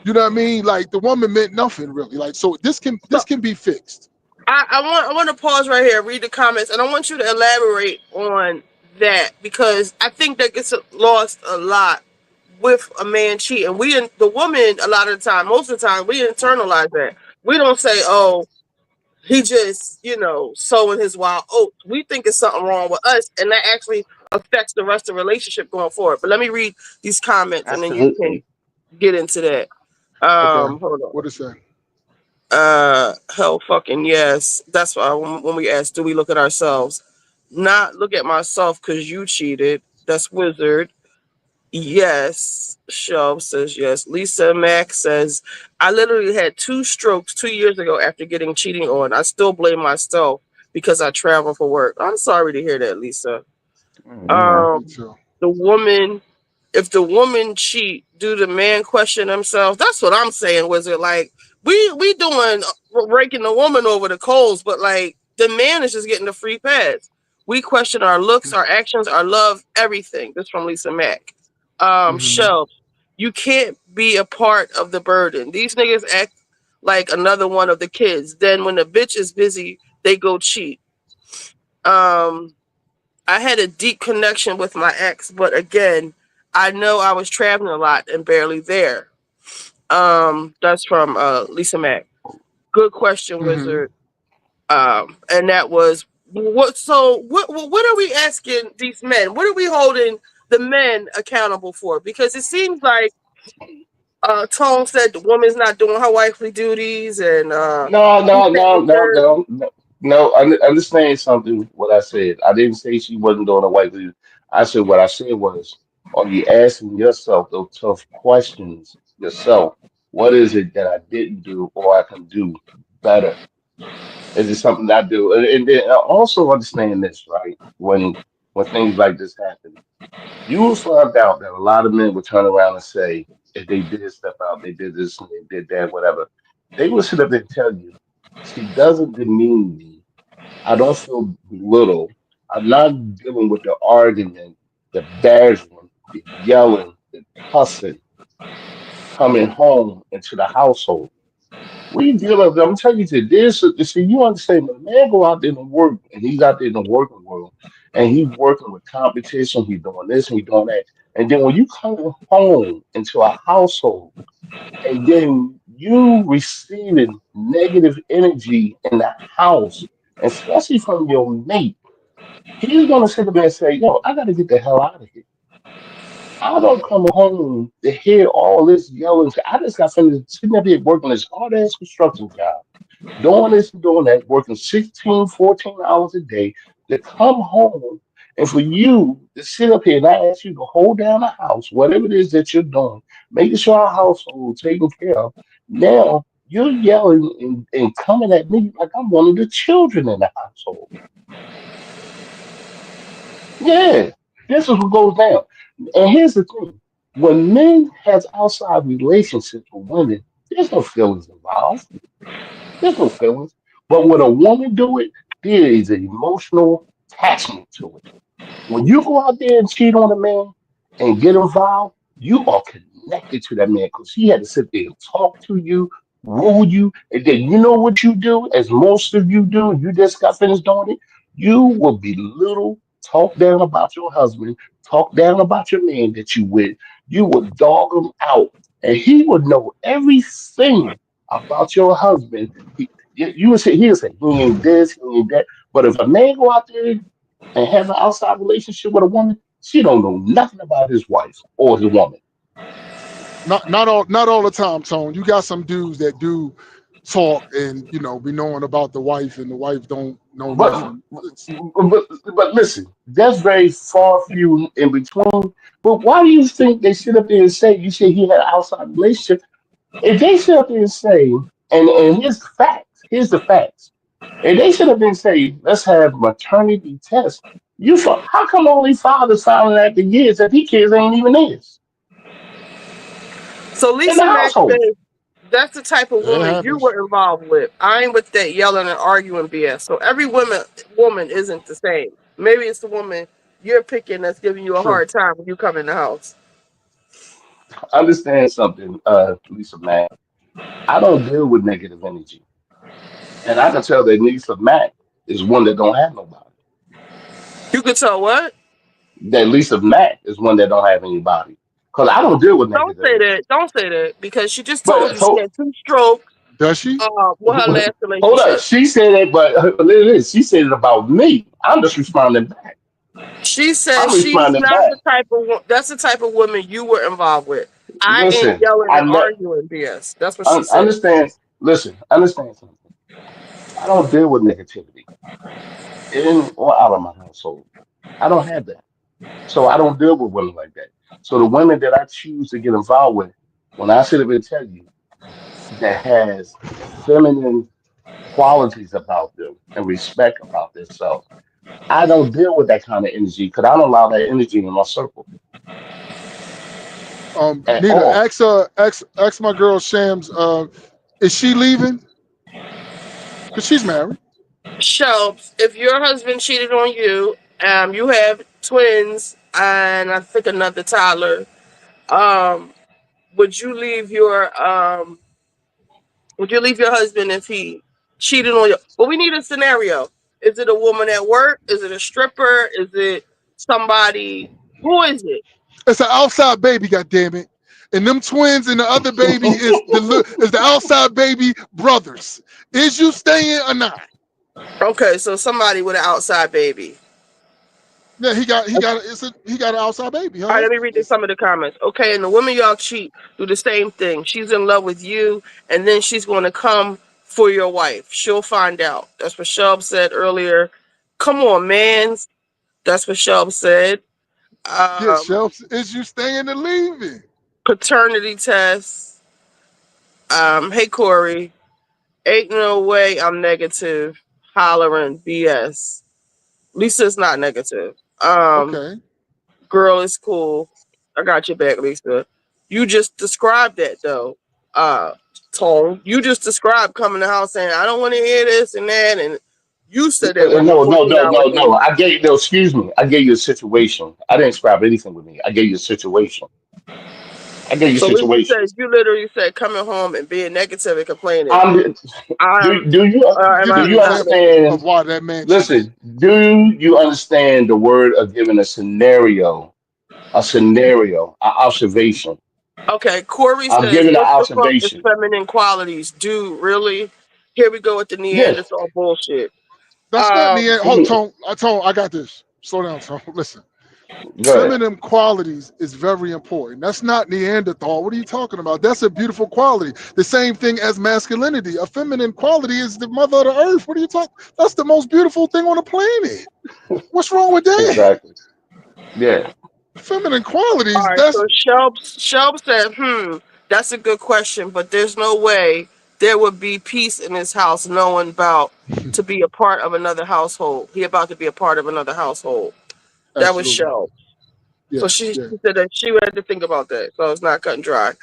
You know what I mean? Like the woman meant nothing really. Like so, So this can be fixed. I want to pause right here, read the comments, and I want you to elaborate on that because I think that gets lost a lot with a man cheating. The woman, a lot of the time, most of the time, we internalize that. We don't say, "Oh, he just, sowing his wild oats." We think it's something wrong with us, and that actually affects the rest of the relationship going forward. But let me read these comments, and then you can Absolutely. get into that. Okay, Hold on. what is that? Hell fucking yes. That's why when we ask, do we look at ourselves? Not look at myself because you cheated. That's wizard. Yes. Shelf says yes. Lisa Mack says, I literally had 2 strokes 2 years ago after getting cheating on. I still blame myself because I travel for work. I'm sorry to hear that, Lisa. Yeah. Me Um, too. the woman, if the woman cheat, do the man question themselves? That's what I'm saying, Wizard. Like we doing raking the woman over the coals, but like the man is just getting the free pass. We question our looks, our actions, our love, everything. This from Lisa Mack. Hmm. Shelf, you can't be a part of the burden. These niggas act like another one of the kids. Then when the bitch is busy, they go cheat. Um, I had a deep connection with my ex, but again, I know I was traveling a lot and barely there. That's from Lisa Mack. Good question, Hmm. Wizard. And that was what. So what are we asking these men? What are we holding the men accountable for? Because it seems like Tone said the woman's not doing her wifely duties, and No, he no, said no, the no, third. no, no. No, understand something. What I said, I didn't say she wasn't doing a white lady. I said what I said was, are you asking yourself those tough questions yourself? What is it that I didn't do or I can do better? Is it something I do? And then I also understand this, right? When things like this happen, you will find out that a lot of men will turn around and say, if they did step out, they did this and they did that, whatever. They will sit up there and tell you, she doesn't demean me. I don't feel belittled. I'm not dealing with the argument, the badgering, the yelling, the cussing, coming home into the household. We deal with, I'm telling you this, see, you understand, when a man go out there and work, and he's out there in the working world, and he's working with competition, he's doing this and he's doing that. And then when you come home into a household, and then you receiving negative energy in the house, especially from your mate, he's gonna sit there and say, "Yo, I gotta get the hell out of here. I don't come home to hear all this yelling. I just got finished sitting up here working this hard ass construction job, doing this and doing that, working 16, 14 hours a day to come home and for you to sit up here and I ask you to hold down the house, whatever it is that you're doing, making sure our household is taken care of. Now you're yelling and coming at me like I'm one of the children in the household. Yeah, this is what goes down. And here's the thing. When men has outside relationships with women, there's no feelings involved. There's no feelings. But when a woman do it, there is an emotional attachment to it. When you go out there and cheat on a man and get involved, you are connected to that man because he had to sit there and talk to you, rule you, and then you know what you do, as most of you do, you just got finished doing it, you will belittle, talk down about your husband, talk down about your man that you with, you would dog him out, and he would know everything about your husband. You would say, he'll say, he ain't this, he ain't that. But if a man go out there and have an outside relationship with a woman, she don't know nothing about his wife or his woman. Not all the time, Tone. You got some dudes that do talk and be knowing about the wife, and the wife don't know But nothing. but listen, that's very far few in between. But why do you think they sit up there and say you say he had an outside relationship? If they sit up there and say, and here's the facts, here's the facts. If they sit up there and say, let's have maternity tests, how come only fathers filing after years that these kids ain't even theirs So in the Lisa Mack household? said that's the type of It woman you happens. were involved with. I ain't with that yelling and arguing BS. So every woman isn't the same. Maybe it's the woman you're picking that's giving you a True. hard time when you come in the house. Understand something, Lisa Mack. I don't deal with negative energy. And I can tell that Lisa Mack is one that don't have nobody. You could tell what? That Lisa Mack is one that don't have anybody. Because I don't deal with Don't negative say energy. that. Don't say that because she just But told you she had 2 strokes. Does she? With her last hold up, relationship. she said it, but look at this. She said it about me. I'm just responding back. She said I'm she's responding not back. the type of that's the type of woman you were involved with. I ain't Listen, yelling and arguing BS. That's what she said. understand. Listen, understand something. I don't deal with negativity in or out of my household. I don't have that. So I don't deal with women like that. So the women that I choose to get involved with, when I sit up and tell you that has feminine qualities about them and respect about themselves, I don't deal with that kind of energy because I don't allow that energy in my circle at Nita, all. ask my girl Shams. Is she leaving? Cause she's married. Shelps, if your husband cheated on you, you have twins and I think another toddler, um, would you leave your husband if he cheated on you? But we need a scenario. Is it a woman at work? Is it a stripper? Is it somebody? Who is it? It's an outside baby. God damn it! And them twins and the other baby is the outside baby brothers. Is you staying or not? Okay, so somebody with an outside baby. Yeah, he got an outside baby. Her All right, let me husband. read you some of the comments. Okay, and the women y'all cheat do the same thing. She's in love with you, and then she's going to come for your wife. She'll find out. That's what Shelb said earlier. Come on, man. That's what Shelb said. Yeah, Um, Shelps. Is you staying or leaving? Paternity test. Hey Corey, ain't no way I'm negative. Hollering BS. Lisa's not negative. Okay. Girl is cool. I got your back, Lisa. You just described that though. Uh Tone. You just described coming to the house saying, I don't want to hear this and that, and you said that within No, 14 hours no. later. I gave no. Excuse me. I gave you a situation. I didn't describe anything with me. I gave you a situation. I gave you a So Lisa situation. said you literally said coming home and being negative and complaining. I'm. I'm She's am Do I giving you not examples making of understand? why that man cheated. Listen. Do you understand the word of giving a scenario, an observation? Okay, Corey I'm says, giving an "What's the fuck is observation. feminine qualities? Dude, really? Here we go with the Yes. Neanderthal bullshit." That's not Um, Neanderthal. Hold, Mhm. Tone, I got this. Slow down, Tone. Listen. Go ahead. Feminine qualities is very important. That's not Neanderthal. What are you talking about? That's a beautiful quality. The same thing as masculinity. A feminine quality is the mother of the earth. What are you talking? That's the most beautiful thing on the planet. What's wrong with that? Exactly. Yeah. Feminine all qualities. right, That's so Shelb said, that's a good question, but there's no way there would be peace in this house knowing about to be a part of another household. He about to be a part of another household. That was absolutely. Shelb. So Yeah, she yeah. said that she would have to think about that. So it's not cut and dry.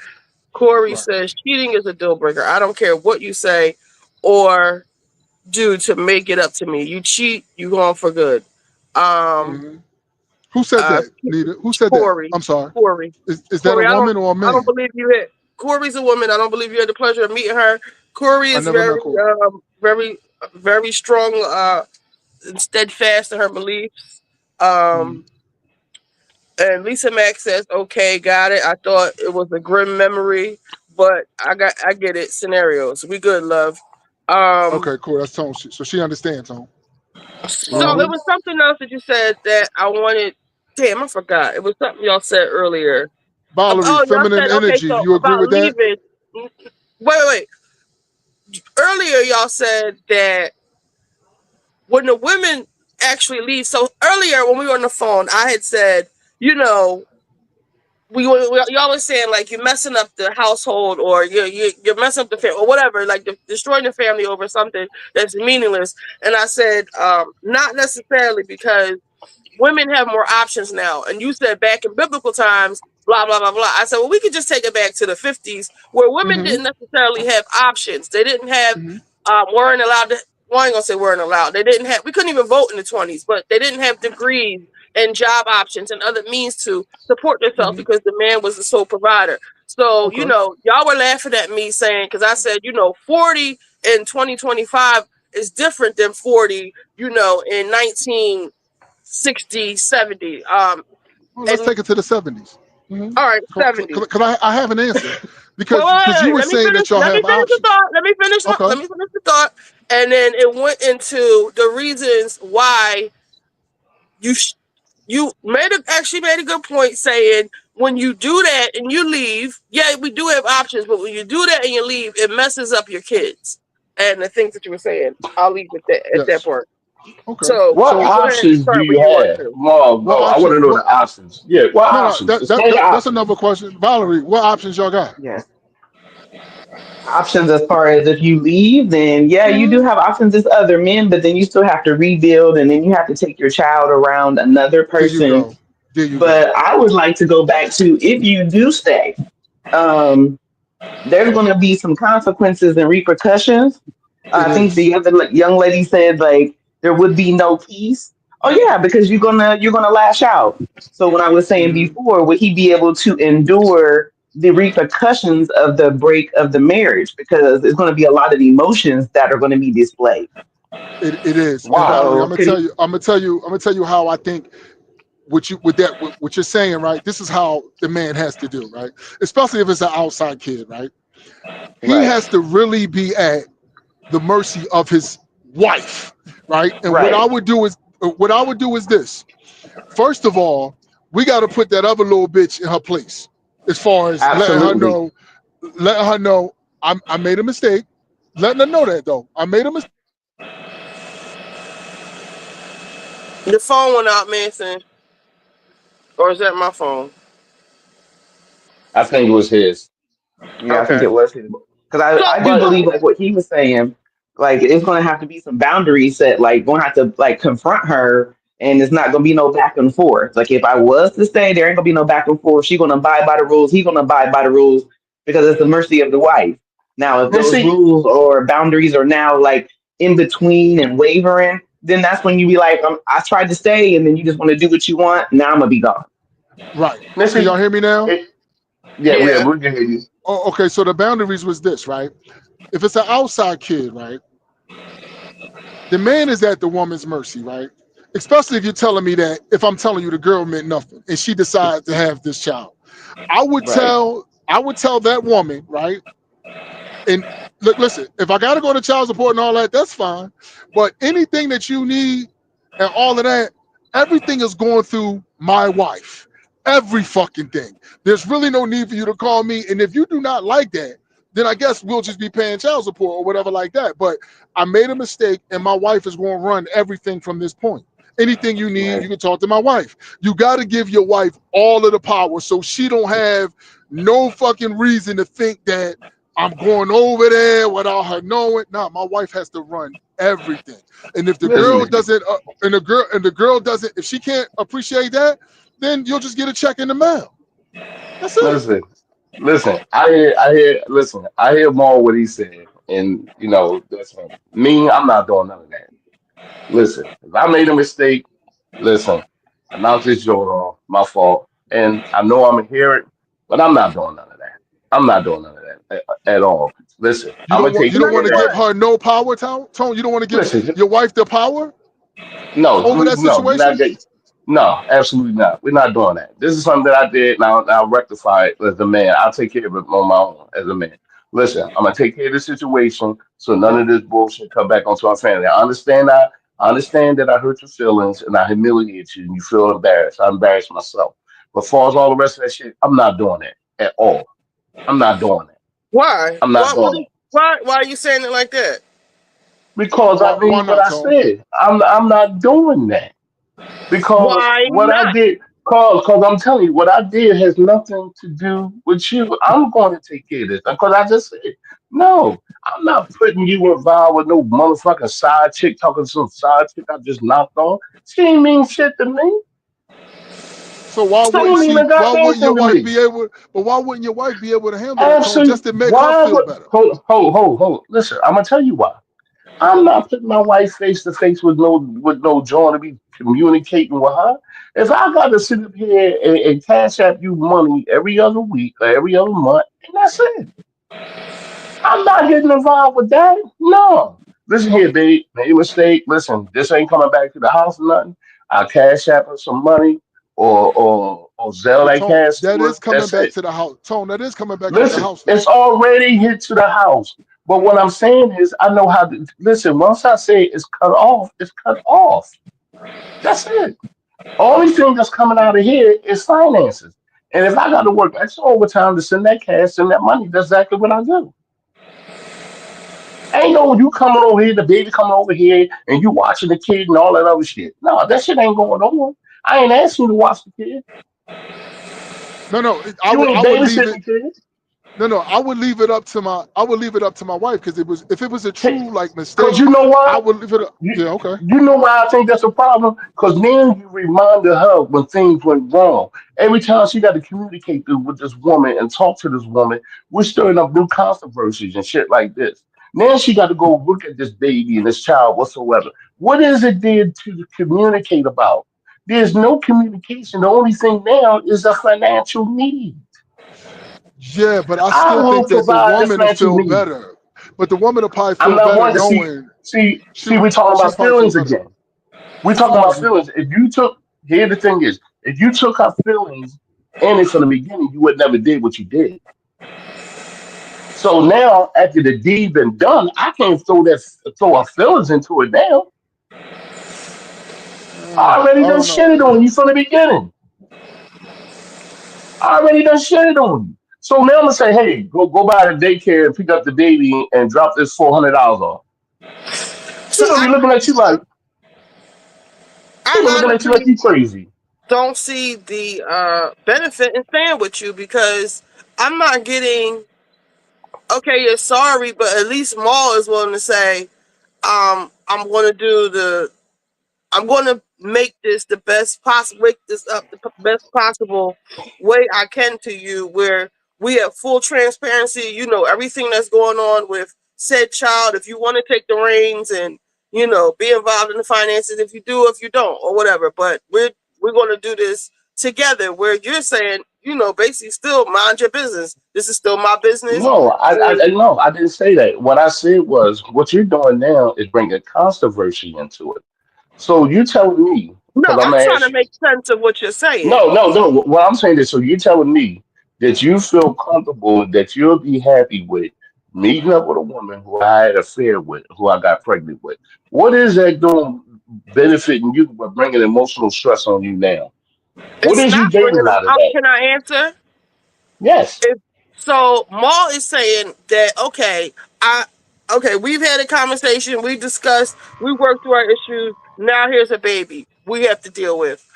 Corey Right. says cheating is a deal breaker. I don't care what you say or do to make it up to me. You cheat, you going for good. Um, hmm Who said uh, that, Nita? Who said that? Corey, I'm sorry. Corey, Is that a Corey. woman or a I don't man? believe you had. Corey's a woman. I don't believe you had the pleasure of meeting her. Corey I is never met very, Corey. very, very strong, and steadfast in her beliefs. hmm Um, and Lisa Mack says, "Okay, got it. I thought it was a grim memory, but I get it. Scenarios. We good, love." Um, Okay, cool. That's Tone. So she understands, Tone. so it Hmm. was something else that you said that I wanted. Damn, I forgot. It was something y'all said earlier. Valerie, Oh, y'all feminine said okay. energy. So You agree about with that? leaving. Wait. Earlier, y'all said that when the women actually leave. So earlier, when we were on the phone, I had said, you know, y'all was saying like you're messing up the household or you're messing up the family or whatever, like destroying the family over something that's meaningless. And I said, not necessarily because women have more options now. And you said back in biblical times, blah, blah, blah, blah. I said, well, we could just take it back to the 50s where women hmm didn't necessarily have options. They didn't have, hmm weren't allowed to, well, I ain't gonna say weren't allowed. They didn't have, we couldn't even vote in the 20s, but they didn't have degrees and job options and other means to support themselves hmm because the man was the sole provider. So, Okay. y'all were laughing at me saying, because I said, 40 in 2025 is different than 40, in 1960, 70. Well, let's And take it to the 70s. Mm-hmm. all right, Cause 70. I have an answer Well, because you were let me saying finish. that y'all Let me have finish the options. thought. Okay. Let me finish the thought. And then it went into the reasons why you sh- you actually made a good point saying when you do that and you leave, yeah, we do have options, but when you do that and you leave, it messes up your kids and the things that you were saying. I'll leave it there at that Yes. part. Okay. So What So go ahead and options do start where you you want have? to. Well, what no, I want option? to know What? the options. Yeah, what No, options? Explain the that's options. another question, Valerie. What options y'all got? Yes. Options as far as if you leave, then yeah, you do hmm have options as other men, but then you still have to rebuild and then you have to take your child around another There you person. go. There you go. But I would like to go back to if you do stay. Um, there's going to be some consequences and repercussions. It I think is. the other young lady said like there would be no peace. Oh yeah, because you're gonna lash out. So when I was saying hmm before, would he be able to endure the repercussions of the break of the marriage? Because there's going to be a lot of emotions that are going to be displayed. It is. And Why? Valerie, So could he? I'm gonna tell you how I think what you're saying, right? This is how the man has to do, right? Especially if it's an outside kid, right? He Right, has to really be at the mercy of his wife, right? And right, what I would do is this. First of all, we got to put that other little bitch in her place, as far as absolutely. letting her know I made a mistake. Letting her know that though, I made a mistake. The phone went out, Manson. Or is that my phone? I think it was his. Yeah, I think Okay. it was his. Because So, I do But believe like what he was saying, like it's gonna have to be some boundaries set, like gonna have to like confront her and it's not gonna be no back and forth. Like if I was to stay, there ain't gonna be no back and forth. She gonna abide by the rules, he gonna abide by the rules because it's the mercy of the wife. Now if but those see, rules or boundaries are now like in between and wavering, then that's when you be like, I tried to stay and then you just want to do what you want. Now I'm gonna be gone. Right. let's Can y'all see. hear me now? It, yeah, yeah. we can hear you. Oh, okay. So the boundaries was this, right? If it's an outside kid, right? The man is at the woman's mercy, right? Especially if you're telling me that if I'm telling you the girl meant nothing and she decides to have this child. I would Right. tell I would tell that woman, right? And look, listen, if I gotta go to child support and all that, that's fine. But anything that you need and all of that, everything is going through my wife. Every fucking thing. There's really no need for you to call me. And if you do not like that, then I guess we'll just be paying child support or whatever like that. But I made a mistake, and my wife is going to run everything from this point. Anything you need, you Man, can talk to my wife. You got to give your wife all of the power so she don't have no fucking reason to think that I'm going over there without her knowing. Nah, my wife has to run everything. And if the girl listen, doesn't, and the girl doesn't, if she can't appreciate that, then you'll just get a check in the mail. That's it. listen, listen. I hear more what he said, and listen. Me, I'm not doing none of that. Listen, if I made a mistake, listen, I knocked this joint off, my fault, and I know I'm gonna hear it, but I'm not doing none of that. I'm not doing none of that at all. Listen, You I'm don't gonna want take you You know don't care want of to that. give what? her no power, Tone. You don't want to give Listen, your wife the power no, over that no, you're not situation. getting. No, absolutely not. We're not doing that. This is something that I did. Now, I'll rectify it as a man. I'll take care of it on my own as a man. Listen, I'm gonna take care of the situation so none of this bullshit come back onto our family. I understand that I hurt your feelings and I humiliate you and you feel embarrassed. I embarrassed myself. But as far as all the rest of that shit, I'm not doing that at all. I'm not doing that. Why? I'm not Why? doing it Why are you saying it like that? because I Why mean what not, I Tone? said. I'm not doing that. Because Why what I not? did, cause I'm telling you, what I did has nothing to do with you. I'm going to take care of this because I just said no. I'm not putting you involved with no motherfucking side chick talking to some side chick I just knocked on. She ain't mean shit to me. So why She wouldn't ain't mean she? a Why goddamn wouldn't your thing to wife me. be able? But why wouldn't your wife be able to handle that, Tone, just Absolutely. to make her Why feel would better? hold? Listen, I'm gonna tell you why. I'm not putting my wife face to face with no joy to be communicating with her. If I got to sit up here and cash out you money every other week or every other month, and that's it. I'm not getting involved with that. No. Listen here, babe. Made a mistake. Listen, this ain't coming back to the house or nothing. I'll cash out her some money or sell But that Tone, cash to that her. is coming That's back it. to the house. Tone, that is coming back into the Listen, house, it's though. already hit to the house. But what I'm saying is, I know how to listen. Once I say it's cut off, it's cut off. That's it. Only thing that's coming out of here is finances. And if I got to work extra overtime to send that cash and that money, that's exactly what I do. Ain't no you coming over here, the baby coming over here, and you watching the kid and all that other shit. No, that shit ain't going on. I ain't asking you to watch the kid. No, no, I You would ain't I would leave babysitting it. the kid. No, no, I would leave it up to my wife because if it was a true like Because mistake, you know I what? would leave it up. You, Yeah, okay. you know why I think that's a problem? Because then you reminded her when things went wrong. Every time she got to communicate with this woman and talk to this woman, we're stirring up new controversies and shit like this. Now she got to go look at this baby and this child whatsoever. What is it there to communicate about? There's no communication. The only thing now is a financial need. Yeah, but I I still will think that the provide the woman will financial feel need. better. But the woman will probably I'm feel not better going to see. knowing We're talking she'll about probably feel feelings better. again. We're talking about feelings. If you took, here the thing is, if you took her feelings in it from the beginning, you would never did what you did. So now, after the deed been done, I can't throw her feelings into it now. I already I done don't shitted know. on you from the beginning. I already done shitted on you. So now I'm gonna say, hey, go by the daycare and pick up the baby and drop this $400 off. So She gonna be looking at you like she gonna be I looking at you like honestly you crazy. don't see the benefit in staying with you because I'm not getting okay. You're sorry, but at least Maul is willing to say, I'm going to do the I'm going to make this the best possible, wake this up the best possible way I can to you, where we have full transparency. You know everything that's going on with said child. If you want to take the reins and be involved in the finances, if you do, if you don't, or whatever. But we're going to do this together. Where you're saying, basically, still mind your business. This is still my business. No, no, I didn't say that. What I said was, what you're doing now is bringing controversy into it. So you telling me, No, because I'm I'm gonna trying ask to you. make sense of what you're saying. No, no, no. What I'm saying is, so you're telling me that you feel comfortable that you'll be happy with meeting up with a woman who I had an affair with, who I got pregnant with? What is that doing benefiting you but bringing emotional stress on you now? What It's is you not bringing gaining them out of out. that? Can I answer? Yes. If, so Maul is saying that I we've had a conversation, we discussed, we worked through our issues. Now here's a baby we have to deal with.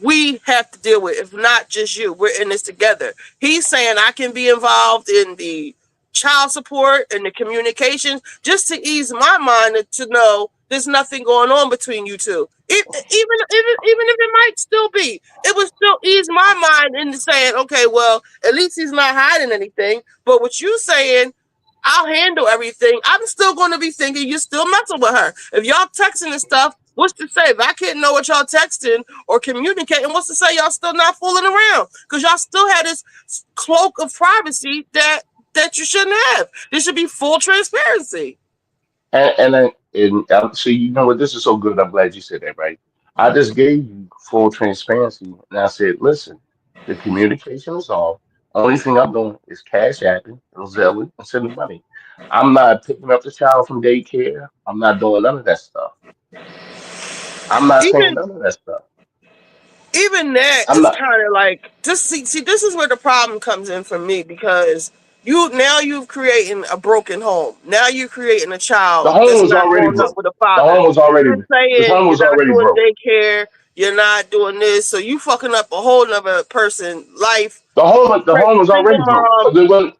We have to deal with. If not just you, we're in this together. He's saying I can be involved in the child support and the communication just to ease my mind to know there's nothing going on between you two. Even if it might still be, it would still ease my mind into saying, okay, well, at least he's not hiding anything. But what you saying, I'll handle everything. I'm still going to be thinking you're still messing with her. If y'all texting and stuff, what's to say? If I can't know what y'all texting or communicating, what's to say y'all still not fooling around? Because y'all still had this cloak of privacy that you shouldn't have. There should be full transparency. And see, you know what? This is so good. I'm glad you said that, right? I just gave you full transparency, and I said, listen, the communication is off. Only thing I'm doing is cash apping, and Zelle, and sending money. I'm not picking up the child from daycare. I'm not doing none of that stuff. I'm not saying Even none of that stuff. even that I'm is not. kind of like just see this is where the problem comes in for me because you've creating a broken home. Now you're creating a The child home that's was not already growing up broke. with a The father. home was already. You're This saying home you're was not already doing broke. daycare, you're not doing this, so you fucking up a whole nother person life. The home was Single already broke. mom. There was,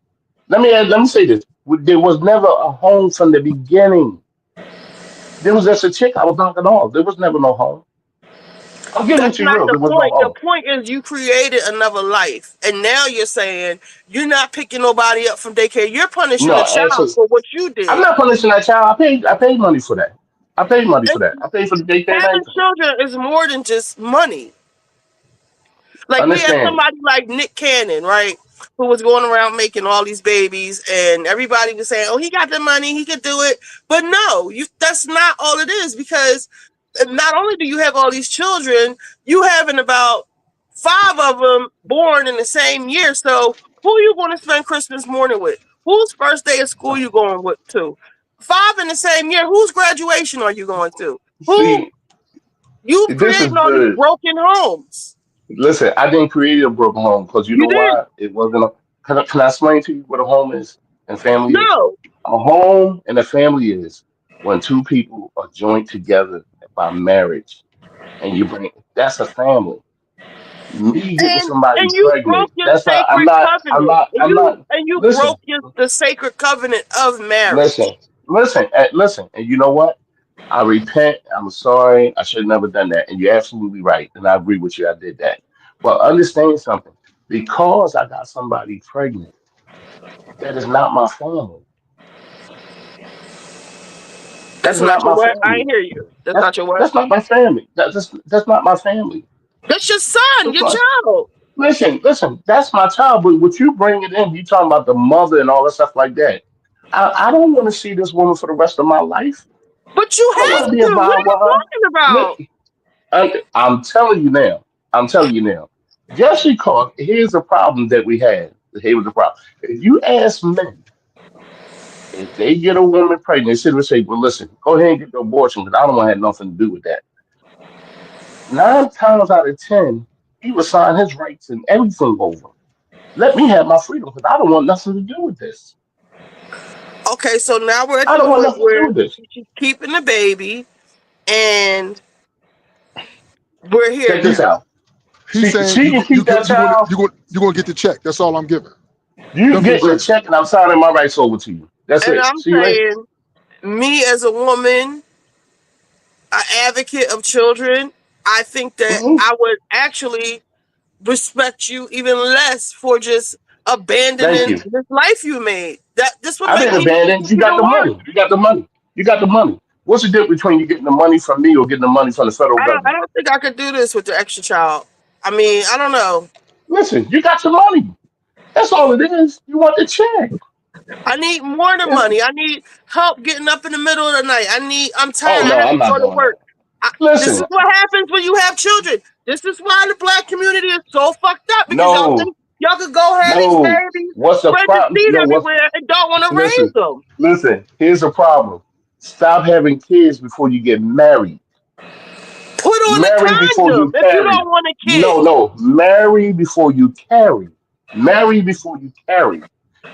let me say this. There was never a home from the beginning. There was just a chick I was knocking off. There was never no home. I'm giving it That's to you not real. the There was no point. The home. point is you created another life, and now you're saying you're not picking nobody up from daycare. You're punishing No, the and child so for what you I'm did. not punishing that child. I paid money for that. I paid money for And that. I paid for the daycare and having everything. children is more than just money. Like we had Understand? somebody like Nick Cannon, right? Who was going around making all these babies, and everybody was saying, "Oh, he got the money, he could do it." But no, that's not all it is because not only do you have all these children, you having about five of them born in the same year. So who are you going to spend Christmas morning with? Whose first day of school you going with to? Five in the same year. Whose graduation are you going to? Who See, you've this is created all these good. broken homes. Listen, I didn't create a broken home because you You know did. why? It wasn't a. Can I explain to you what a home is and family is? No. A home and a family is when two people are joined together by marriage and you bring that's a family. Me getting And somebody you broke pregnant, your that's not I'm sacred not I'm covenant. not And I'm you not and you listen, broke the sacred covenant of listen, marriage. listen, and you know what? I repent, I'm sorry, I should have never done that. And you're absolutely right. And I agree with you, I did that. But understand something. Because I got somebody pregnant, that is not my family. That That's is not not your my what? I family. ain't hear you. That's That's not your what? that's not my family. That's not my family. That's your son, That's your my child. listen. That's my child. But what you bring it in, you talking about the mother and all that stuff like that. I don't want to see this woman for the rest of my life. But you I don't want have to be to. What are involved you with her. talking about? Look, I'm telling you now. I'm telling you now. Just because here's the problem that we had. Here was the problem. If you ask men, if they get a woman pregnant, they sit and say, "Well, listen, go ahead and get the abortion because I don't want to have nothing to do with that." 9 times out of 10, he would sign his rights and everything over. Let me have my freedom because I don't want nothing to do with this. Okay, so now we're at I the don't want point nothing to do where with this. she's keeping the baby and we're Check here this now. out. He's saying She can keep that child. you're gonna get the check. That's all I'm giving. You Simple get as the that. check and I'm signing my rights over to you. That's And it. I'm See you later. saying, me as a woman, an advocate of children, I think that Mhm. I would actually respect you even less for just Thank abandoning you. this life you made. That this would I make didn't me abandon. You even got the worse. money. You got the money. You got the money. What's the difference between you getting the money from me or getting the money from the federal I government? don't think I could do this with the extra child. I mean, I don't know. Listen, you got your money. That's all it is. You want the check. I need more than It's, money. I need help getting up in the middle of the night. I'm oh tired. I no, have I'm to not go to doing work. that. This is Listen, what happens when you have children. This is why the black community is so fucked up because no, Y'all could go have these No. babies, What's the spread the problem? seed No. What's everywhere, and don't want to raise listen? them. Listen. Here's the problem. Stop having kids before you get married. Put on the Marry before condom you if you carry. don't want a No, kid. no. Marry before you carry. Marry before you carry.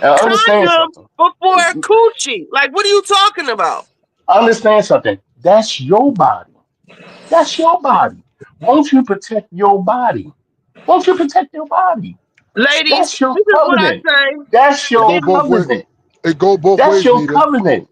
And understand Condom something. before coochie. Like, what are you talking about? Understand something. That's your body. That's your body. Won't you protect your body? Won't you protect your body? Ladies, That's your this is what I covenant. say. That's It your go both ways. covenant. It go both That's ways, your Nita. covenant.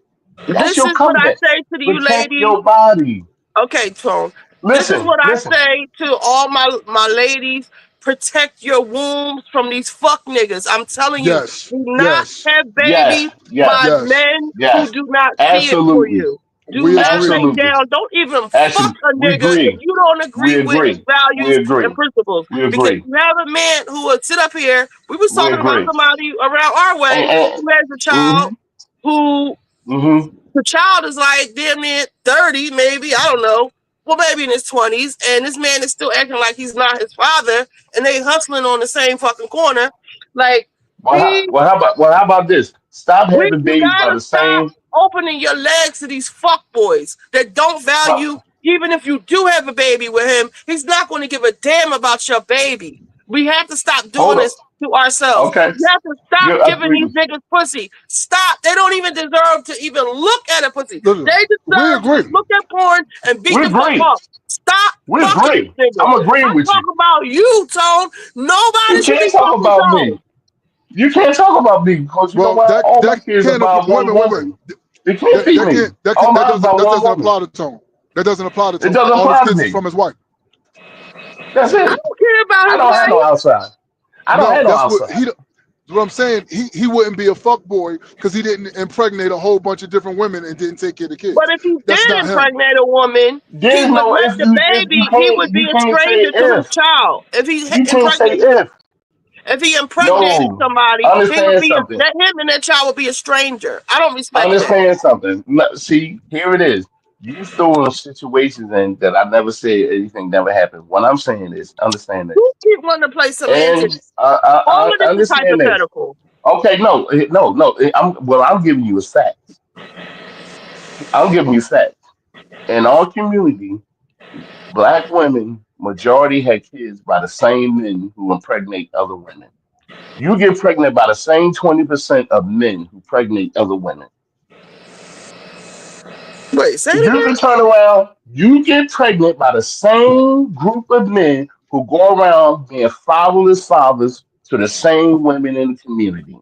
That's This your is what I covenant. say to you Protect ladies. your body. Okay, Tone. This is Listen, what I listen. say to all my ladies. Protect your wombs from these fuck niggas. I'm telling you, Yes, do not yes, have Yes, babies by yes, yes. men who yes. do not see it for Absolutely. you. Do We not agree. lay Absolutely. down. Don't even fuck Absolutely. a We nigga if agree. you don't We agree with his agree. We values and agree. principles. We Because agree. you have a man who would sit up here. We was We talking about agree. somebody around our way And, who has a child mm-hmm, who mm-hmm. the child is like damn near 30, maybe, I don't know. Well, maybe in his 20s, and this man is still acting like he's not his father, and they hustling on the same fucking corner. Like, we How about this? Stop having you babies by gotta the stop same. opening your legs to these fuck boys that don't value. Even if you do have a baby with him, he's not going to give a damn about your baby. We have to stop doing Hold this up. to ourselves. Okay. We have to stop You giving agree these with niggas pussy. Stop. They don't even deserve to even look at a pussy. Listen, They we deserve to just agree. look at porn and beat we the fuck agree. up. Stop We fucking these agree. niggas. I'm agreeing I'm with you. talking about you, Tone. You Nobody should can't be talk fucking about Tone. me. You can't talk about me because you know Well, what? that All my that kids are can't about apply. Wait a one minute, wait a minute. woman. It can't be That me. can't that All can't, mine about that one doesn't woman. apply to Tone. That doesn't apply to It Tone. doesn't All his apply to kids is me. from his wife. That's I it. don't care about I his don't have wife. no outside. I don't No, have no that's what outside. what I'm saying. He wouldn't be a fuck boy because he didn't impregnate a whole bunch of different women and didn't take care of the But kids. if he That's did not him. impregnate a woman, he There's would no let if the you baby. He would can't be you a can't say stranger to his if. child. If he You can't say impregnated, if. if he impregnated No. somebody, he would Understand be something. that him and that child would be a stranger. I don't respect that. Understand something. See, here it is. You throwing situations in that I never said anything never happened. What I'm saying is, understand You this, keep wanting to play semantics. and All of I this is understand this. hypothetical. Okay, no, no. I'm giving you a facts. I'm giving you facts. In our community, black women majority had kids by the same men who impregnate other women. You get pregnant by the same 20% of men who pregnate other women. Wait, say it You can again. turn around, you get pregnant by the same group of men who go around being fatherless fathers to the same women in the community.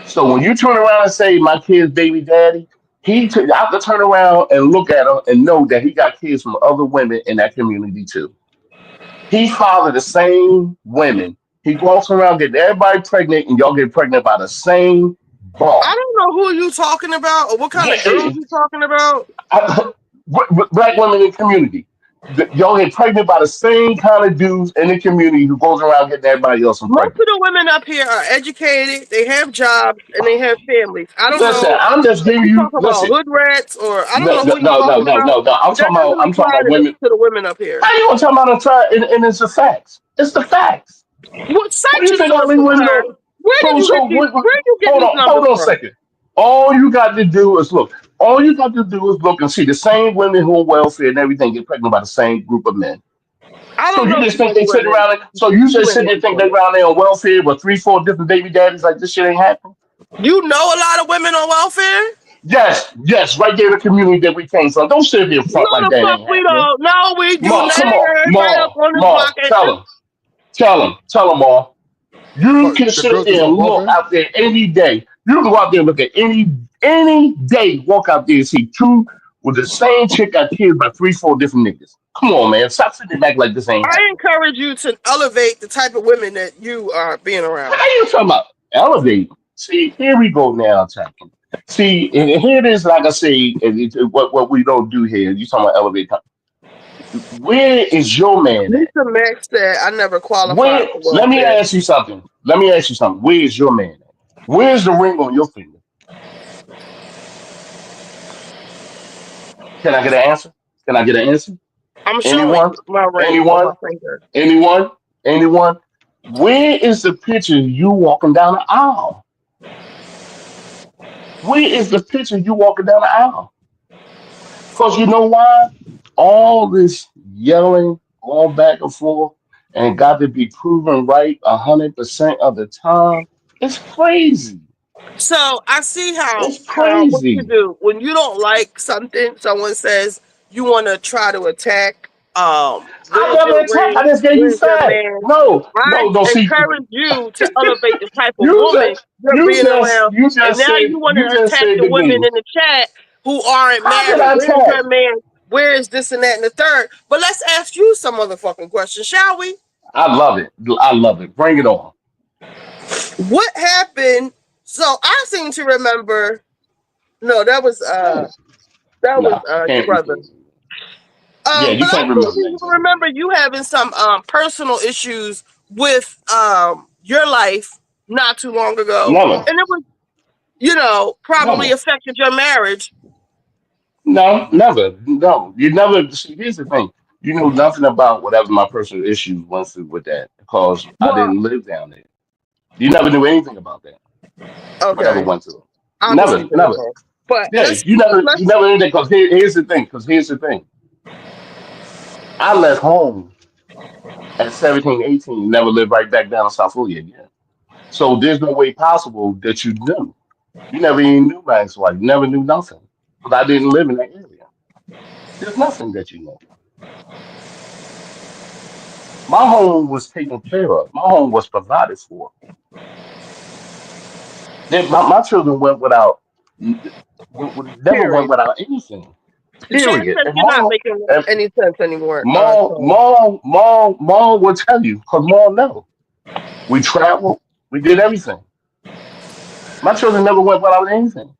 So when you turn around and say, my kid's baby daddy, I have to turn around and look at him and know that he got kids from other women in that community too. He fathered the same women. He walks around getting everybody pregnant, and y'all get pregnant by the same I bum. don't know who you talking about or what kind Yeah, of girls you talking about. I, black women in the community. Y'all get pregnant by the same kind of dudes in the community who goes around getting everybody else Most pregnant. of the women up here are educated, they have jobs, and they have families. I don't Listen, know I'm just if giving you you. talking about Listen, hood rats or I don't no, know no, who you no, no, talking no, about, no, no. but that doesn't I'm talking apply about women. to the women up here. How you gonna talk about a try? And it's the facts. It's the facts. What What do site you you think doing all these this women on? know? Where did you get these? Where you getting these Hold numbers on a from? second. All you got to do is look. All you got to do is look and see the same women who are welfare and everything get pregnant by the same group of men. I So don't you know just too think many they sit women. around? So you You just ain't sit there and think they educated. around there on welfare with 3, 4 different baby daddies like this shit ain't happening? You know a lot of women on welfare. Yes, yes, right there in the community that we came from. Don't sit here in No, front like the that fuck ain't we happening. don't. No, we do. Ma, come on, Neighbors right up Ma, on this Ma, block. And tell them, tell them all. You But can the sit girls that's there on and look welfare. out there any day. You can go out there and look at any day, walk out there and see two with the same chick got kids by 3, 4 different niggas. Come on, man. Stop sitting back like this ain't I happening. encourage you to elevate the type of women that you are being How around. you talking about elevate? See, here we go now, attacking. See, and here it is, like I say, and what we don't do here. You talking about elevate? Where is your man at? Lisa Max said, I never qualified Where? for Let me welfare. ask you something. Let me ask you something. Where is your man at? Where's the ring on your finger? Can I get an answer? Can I get an answer? I'm showing Anyone? you my ring on my Anyone? finger. Anyone? Anyone? Where is the picture you walking down the aisle? Where is the picture you walking down the aisle? Because you know why? All this yelling, going back and forth, and got to be proven right 100% of the time. It's crazy. So I see how It's what you crazy. do when you don't like something. Someone says you want to try to attack. I never attacked. I just gave you Where's your fact. man? No, I no, no. See, encourage you to elevate the type of you woman just, you're being around, and now you want you to just attack said the to women me, in the chat who aren't how can married. I Where's attack? your man? Where is this and that and the third? But let's ask you some motherfucking questions, shall we? I love it. I love it. Bring it on. What happened? So I seem to remember. No, Say it. that was No, I your can't. You brother. can't. Yeah, you But I can't seem remember to anything. remember you having some personal issues with your life not too long ago, Never. and it was probably Never. affected your marriage. No, never. No, you never. See, here's the thing. You know nothing about whatever my personal issues went through with that because I Well, didn't live down there. You never knew anything about that. Whatever okay, went through. obviously Never, you didn't never. know. But Yeah, you let's never knew that because here's the thing. Because here's the thing. I left home at 17, 18, never lived right back down in South Philly again. So there's no way possible that you knew. You never even knew my ex-wife. You never knew nothing because I didn't live in that area. There's nothing that you know. My home was taken care of. My home was provided for. My children went without, never went period. without anything. Chad Period. says you're not making And any sense anymore. So mom will tell you because mom know. We traveled. We did everything. My children never went without anything.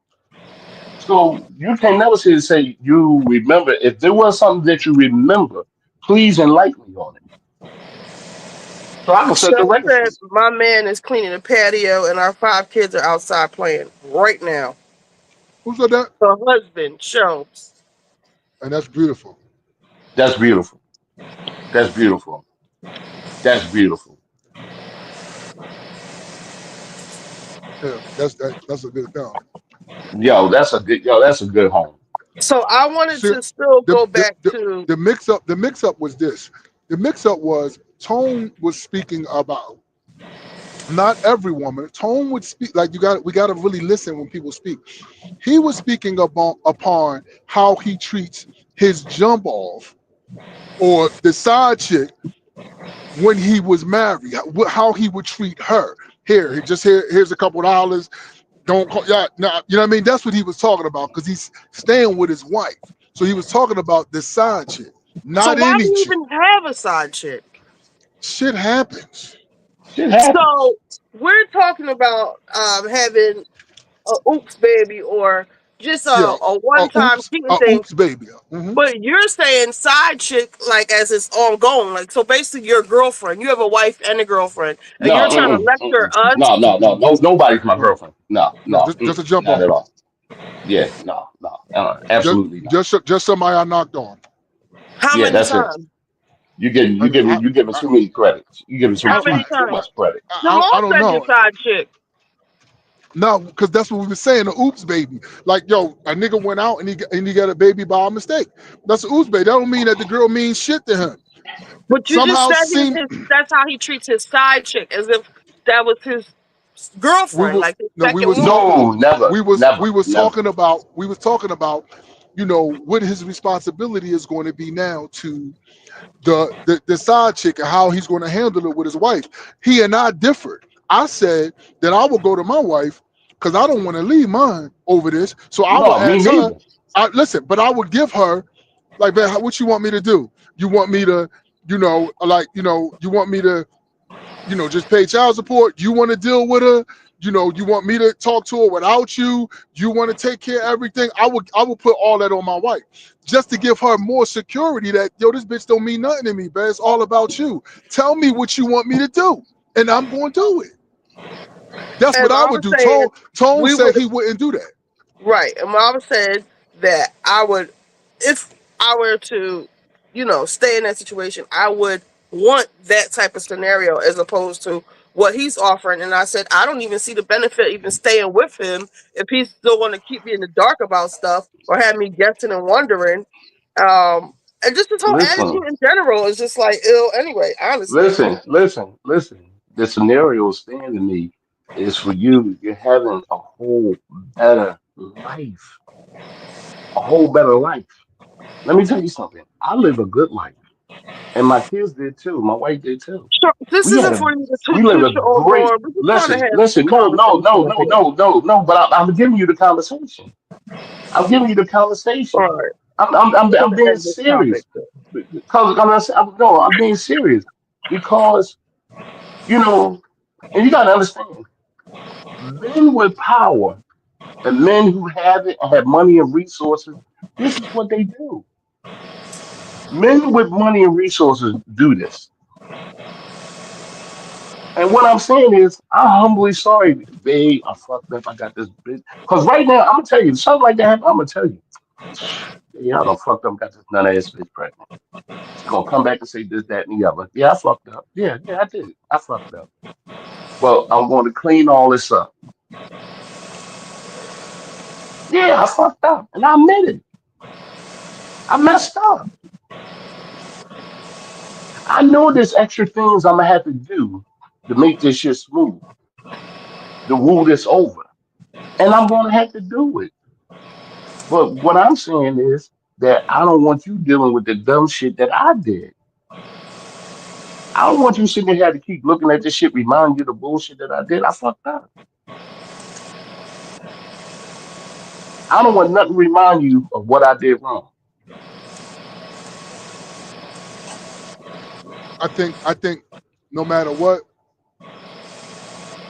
So you can never say you remember. If there was something that you remember, please enlighten me on it. So I can set the Show record said straight. my man is cleaning the patio and our 5 kids are outside playing right now. Who said that? Her husband shows. And that's beautiful. That's beautiful. That's beautiful. That's beautiful. Yeah, that's a good thing. That's a good home. So I wanted See, to still the go the back the, to the mix up was this. The mix up was Tone was speaking about not every woman. Tone would speak like we got to really listen when people speak. He was speaking upon how he treats his jump off or the side chick when he was married, how he would treat her. Here's a couple dollars. Don't call, yeah, nah, you know what I mean? That's what he was talking about because he's staying with his wife. So he was talking about the side chick, so not why do any you chick. even have a side chick? Shit happens. Shit happens. So we're talking about having a oops baby or just Yeah, a one time cheating thing. oops, baby. Hmm. But you're saying side chick like as it's ongoing. Like so basically your girlfriend. You have a wife and a girlfriend and No, you're trying to lecture us. no. Nobody's my girlfriend. No, No, no, just a jump not off. at all. Yeah, no, no, Just, absolutely not. just somebody I knocked on. How Yeah, many that's it. times? I mean, You giving too many credits. You giving How too many too times? much credit. I Jamal don't said your know. side chick. No, because that's what we were saying. The oops baby, like yo, a nigga went out and he got a baby by mistake. That's the oops baby. That don't mean that the girl means shit to him. But you just Somehow said seem that's how he treats his side chick, as if that was his we girlfriend, were like his no, we second was woman. talking. No, never, We never, was never. talking about, what his responsibility is going to be now to the side chick and how he's going to handle it with his wife. He and I differed. I said that I will go to my wife because I don't want to leave mine over this. So I would No, me ask her. neither. Listen, but I would give her like, man, what you want me to do? You want me to, you want me to, just pay child support. You want to deal with her. You want me to talk to her without you. You want to take care of everything. I would put all that on my wife just to give her more security that, yo, this bitch don't mean nothing to me, but it's all about you. Tell me what you want me to do, and I'm going to do it. That's And what I Mama would do. saying Tone we said would he wouldn't do that. right, and Mama said that I would, if I were to, stay in that situation, I would want that type of scenario as opposed to what he's offering. And I said, I don't even see the benefit even staying with him if he's still want to keep me in the dark about stuff or have me guessing and wondering. And just his whole Listen, attitude in general is just like ill anyway, honestly. listen. The scenario stand to me is for you. You're having a whole better life, a whole better life. Let me tell you something. I live a good life, and my kids did too. My wife did too. Sure, this We had isn't a for you to we lived toot a your own great. horn. We're just trying to Listen, have listen. No, no, conversation no, up no, here. no, no, no. But I'm giving you the conversation. I'm giving you the All conversation. right, we're I'm gonna being end this topic. serious because no, I'm being serious because you know, and you got to understand, men with power and men who have it and have money and resources, this is what they do. Men with money and resources do this. And what I'm saying is, I'm humbly sorry, babe. I fucked up. I got this bitch. Because right now, I'm gonna tell you something like that happened. I'm gonna tell you, yeah, I done fucked up. Got this none ass bitch pregnant. She's gonna come back and say this, that, and the other. Yeah, I fucked up. Yeah, yeah, I did. I fucked up. Well, I'm going to clean all this up. Yeah, I fucked up, and I admit it. I messed up. I know there's extra things I'm gonna have to do to make this shit smooth, to woo this over, and I'm gonna have to do it. But what I'm saying is that I don't want you dealing with the dumb shit that I did. I don't want you sitting here to keep looking at this shit, remind you of the bullshit that I did. I fucked up. I don't want nothing to remind you of what I did wrong. I think no matter what,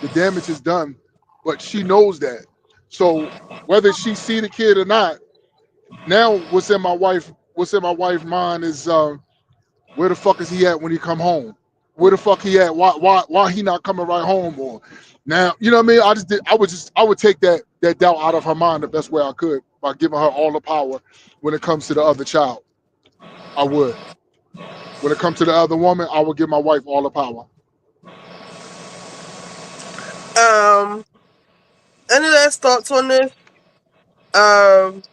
the damage is done, but she knows that. So whether she see the kid or not, now what's in my wife mind is where the fuck is he at when he come home? Where the fuck he at? Why he not coming right home? Or now, you know what I mean? I would take that doubt out of her mind the best way I could by giving her all the power when it comes to the other child. I would. When it comes to the other woman, I would give my wife all the power. Um, any last thoughts on this? Um,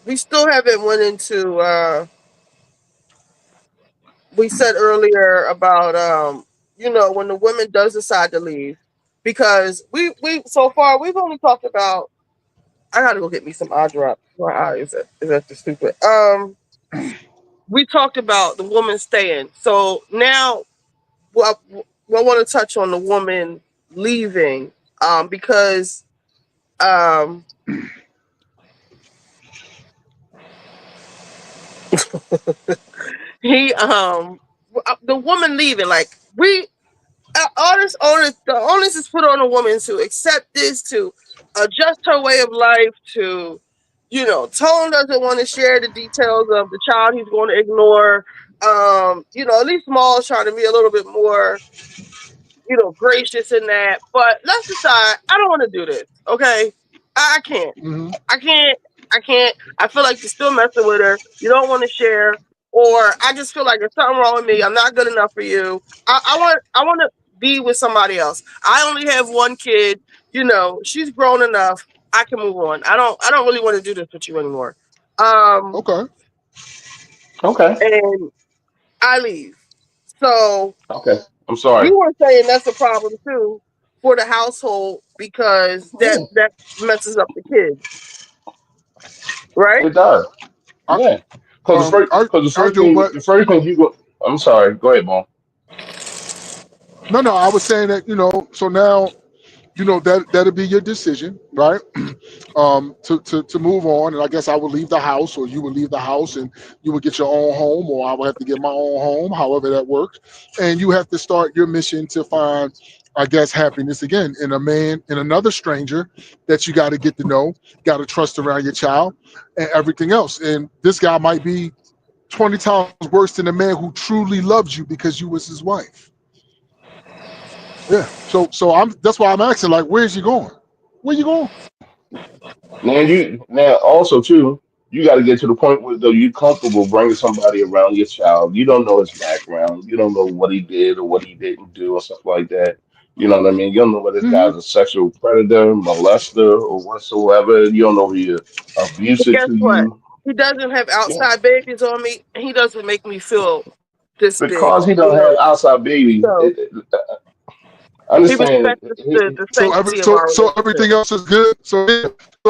we still haven't went into. We said earlier about when the woman does decide to leave, because we so far we've only talked about. I gotta go get me some eye drops. My eye is that the stupid. We talked about the woman staying. So now, well, I want to touch on the woman leaving, because um, he the woman leaving, like we the onus is put on a woman to accept this, to adjust her way of life, to Tone doesn't want to share the details of the child he's going to ignore. At least Maul's trying to be a little bit more gracious in that. But let's decide. I don't want to do this. Okay, I can't. Hmm. I can't. I can't. I feel like you're still messing with her. You don't want to share, or I just feel like there's something wrong with me. I'm not good enough for you. I want to be with somebody else. I only have one kid. She's grown enough. I can move on. I don't really want to do this with you anymore. Um, Okay. Okay, and I leave. So okay. I'm sorry. you were saying that's a problem too for the household because that Yeah, that messes up the kids, right? it does. I Yeah, I do, but the first thing you go. I'm sorry. Go ahead, Mom. no, I was saying that so now that'll be your decision, right? To move on, and I guess I would leave the house, or you would leave the house, and you would get your own home, or I would have to get my own home, however that works. And you have to start your mission to find, I guess, happiness again in a man, in another stranger that you got to get to know, got to trust around your child, and everything else. And this guy might be 20 times worse than the man who truly loves you because you was his wife. Yeah. So I'm that's why I'm asking, like, where's you going? Where you going? Now also too, you got to get to the point where though you're comfortable bringing somebody around your child. You don't know his background. You don't know what he did or what he didn't do or stuff like that. You know what I mean? You don't know whether this Hmm. guy's a sexual predator, molester, or whatsoever. You don't know if he's But abusive guess to what? you. He doesn't have Yeah. outside babies on me. He doesn't make me feel this big, Because he don't have outside baby, So I he understand. respects the sanctity of our So relationship. everything else is good. So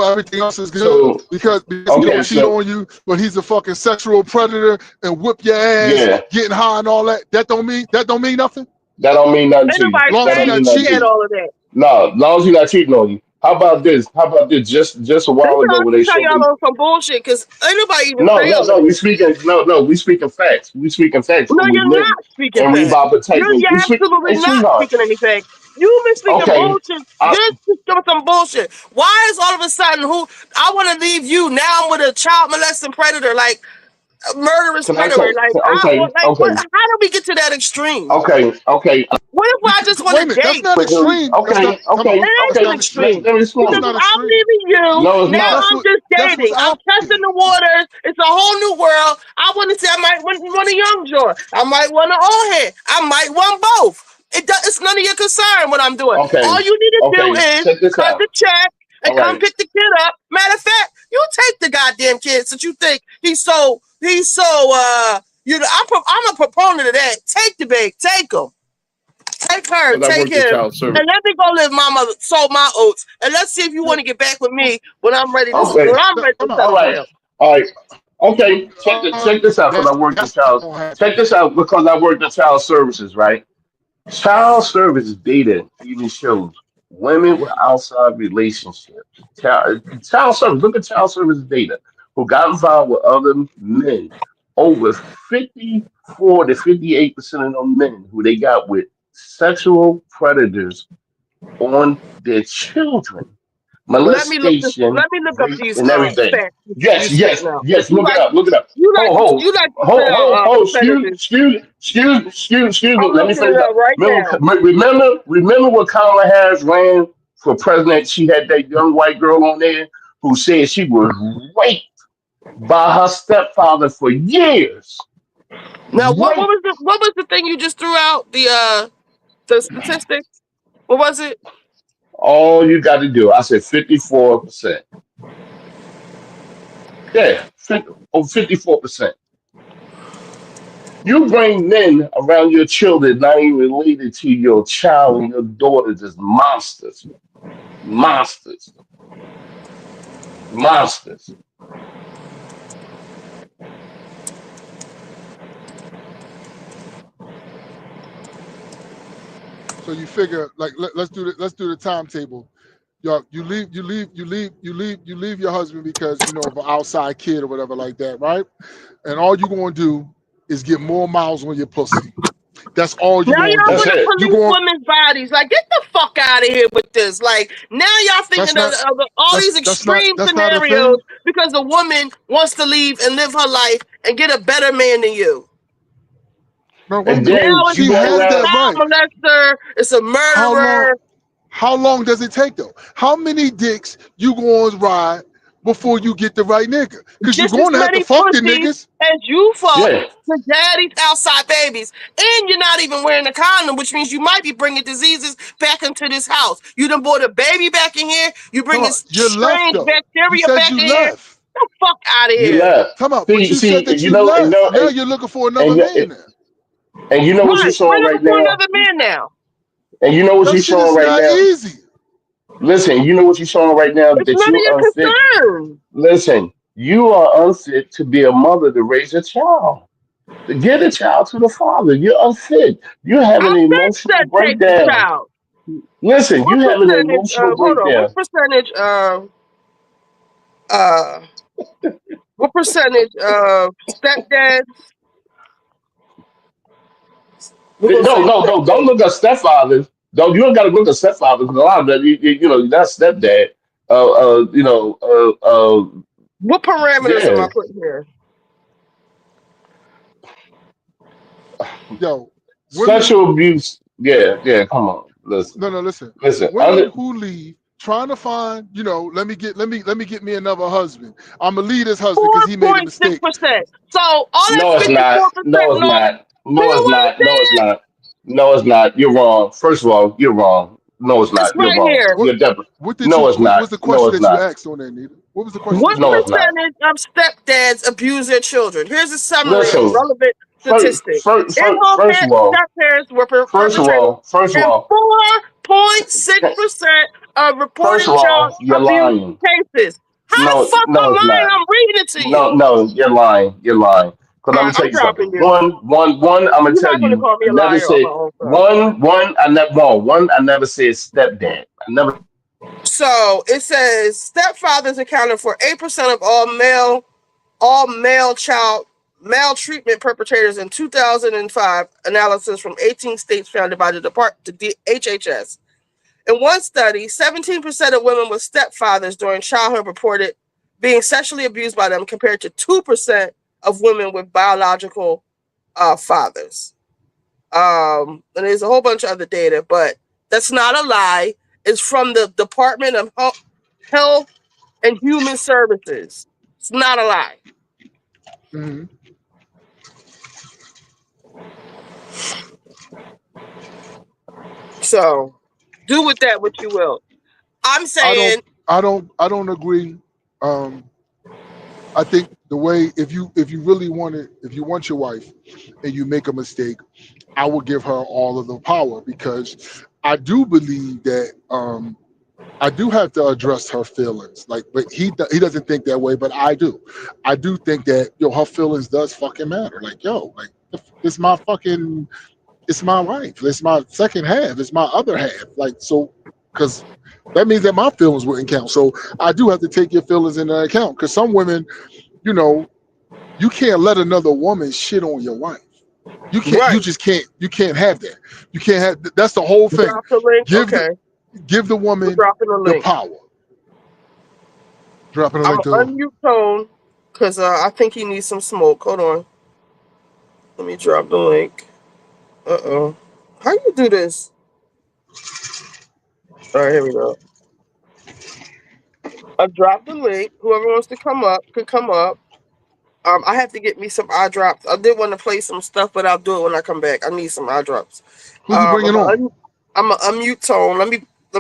everything else is good So, because he okay, don't Yeah. cheat so, on you, but he's a fucking sexual predator and whip your ass, yeah, getting high and all that. That don't mean nothing. that don't mean nothing Ain't to you. nobody As long That as he don't said not mean nothing he to had cheating. you. all of that. No, as long as he's not cheating on you. How about this? How about this? Just a This while ago, y'all where can they tell showed y'all me. on some bullshit because ain't nobody even No, say no, all of no. that. We speaking facts. We speaking facts, No, and we you're live not speaking and we facts. about to take it. You're We speak. absolutely Hey, not sweetheart. speaking any facts. You've been speaking Okay. bullshit. I, You're speaking some bullshit. Why is all of a sudden who I want to leave you now? I'm with a child molesting predator, like a murderous can I predator. say? Like Okay, like what? okay, How did we get to that extreme? okay, okay. What if I just want Wait a to minute. That's date? not But extreme. That's not. okay, Time out. It okay, is That's okay. not Let, extreme. extreme let me That's because explain. not I'm extreme. leaving you. No, it's Now not. I'm just That's what's dating. I'm testing happening. the waters. It's a whole new world. I want to say I might want a young joy. I might want an old head. I might want both. It's none of your concern what I'm doing. All Okay, you need to do okay. is Check this cut out. the check and All come right. pick the kid up. Matter of fact, you take the goddamn kid since you think he's so I'm a proponent of that. Take the baby, take him. Take her, Because I take worked in him, child service. and let me go live my mother, sow my oats, and let's see if you want Yeah, to get back with me when I'm ready to Okay. when I'm ready to Time out. All settle right. down. All right. Okay. Check this out. Because I worked in That's not child. gonna happen. Check this out. Because I worked in child services, right? Child services data even shows women with outside relationships. Child service, look at child service data who got involved with other men. Over 54 to 58% of those men who they got with sexual predators on their children, Well, let me look this. molestation, Let me look up rape, these and everything. facts you Yes, spitting yes, out because yes. Look it up. Look it up. you like to Hold, sell hold, hold. percentages. Excuse me. I'm Let me looking finish it up up. right now. Remember when Kamala Harris ran for president? She had that young white girl on there who said she was raped by her stepfather for years. Now, Raped. what was the thing you just threw out the statistics? What was it? All you got to do, I said 54%. Yeah, 54%. You bring men around your children not even related to your child and your daughters as monsters, monsters, monsters. So you figure like let's do the timetable. You leave your husband because of an outside kid or whatever like that, right? And all you gonna do is get more miles on your pussy. That's all you Now gonna y'all do. That's want to it. You police going women's bodies. Like, get the fuck out of here with this. Like, now y'all that's thinking not of all that's these that's not extreme that's not a scenarios thing. because a woman wants to leave and live her life and get a better man than you. No, wait a And minute. then Now it's you She go has a that around. child right. molester. It's a How long murderer. how long does it take though? How many dicks you gonna ride before you get the right nigga? Cause you're Just as gonna have to many fuck the pussies niggas. as you fuck Yeah. to daddy's outside babies. And you're not even wearing a condom, which means you might be bringing diseases back into this house. You done brought a baby back in here. You Come bringing on, you left strange though. You bacteria said back you in here. Get left. the fuck out of You here. left. Come on, but you said See, that you left. Now you're looking for another and man now. you know what you're Right. We're showing looking right for now. another man now. And you know what That you're shit showing is right not now. easy. Listen, you know what you're showing right now It's that none of you're your unfit. concern. Listen, you are unfit to be a mother to raise a child. To get a child to the father, you're unfit. You're having I an bet emotional that take the breakdown. child. Listen, What you having an percentage emotional hold on, breakdown. uh what percentage of stepdads we're gonna No, say no, no. Don't stepdads. look at stepfathers. Don't you don't got to look at stepfathers because a lot of that, that's stepdad. Uh, you know, uh, uh, What parameters am yeah. I putting here? Yo, women Sexual abuse. Yeah, yeah. Come on, listen, no, listen. listen. Women who leave trying to find, let me get me another husband. I'm gonna leave this husband Four because he made a point six mistake. percent. So all that No, it's not. 54% No, it's no. not. You No, know it's what I'm not. No, it's saying? not. No, it's not. You're wrong. First of all, you're wrong. No, it's It's not. You're right wrong. here. What You're definitely. what did No, you it's what was not. the No, question it's that you not. asked on that, Nita? What was the question What that you No, it's asked? not. percentage of stepdads abuse their children? Here's a summary of Listen. relevant First, statistics. first, In-home first of all, step parents were first of perpetrators all, first of in all, 4.6% of first reported of child all, you're abuse lying. cases. How the No, fuck no, I'm it's lying? not. I'm reading it to No, you. no, you're lying. You're lying. Because All I'm right, gonna tell I'm you dropping something. you. One. I'm gonna You're tell not going to you. call me I a never liar on my said own son. one. I never one. I never said stepdad. I never. So it says stepfathers accounted for 8% of all male child maltreatment perpetrators in 2005 analysis from 18 states founded by the HHS. In one study, 17% of women with stepfathers during childhood reported being sexually abused by them, compared to 2% of women with biological fathers. And there's a whole bunch of other data, but that's not a lie. It's from the Department of Health and Human Services. It's not a lie. Hmm. So do with that what you will. I'm I don't saying, I don't agree. Um, I think the way if you really want it, if you want your wife and you make a mistake, I will give her all of the power because I do believe that I do have to address her feelings. Like, but he doesn't think that way, but I do. I do think that her feelings does fucking matter. Like like it's my fucking it's my wife. It's my second half. It's my other half. Like so, because that means that my feelings wouldn't count. So I do have to take your feelings into account. Because some women, you know, you can't let another woman shit on your wife. You can't. You right, just can't. You can't have that. You can't have. That's the whole thing. drop the link. Give the Okay, give the we're woman dropping the the link. power. Dropping a I'm link gonna to. unmute Tone because I think he needs some smoke. Hold on, let me drop the link. Uh-oh. How you do this? All right, here we go. I dropped the link. Whoever wants to come up could come up. I have to get me some eye drops. I did want to play some stuff, but I'll do it when I come back. I need some eye drops. Who you bringing on? I'm gonna unmute Tone. Let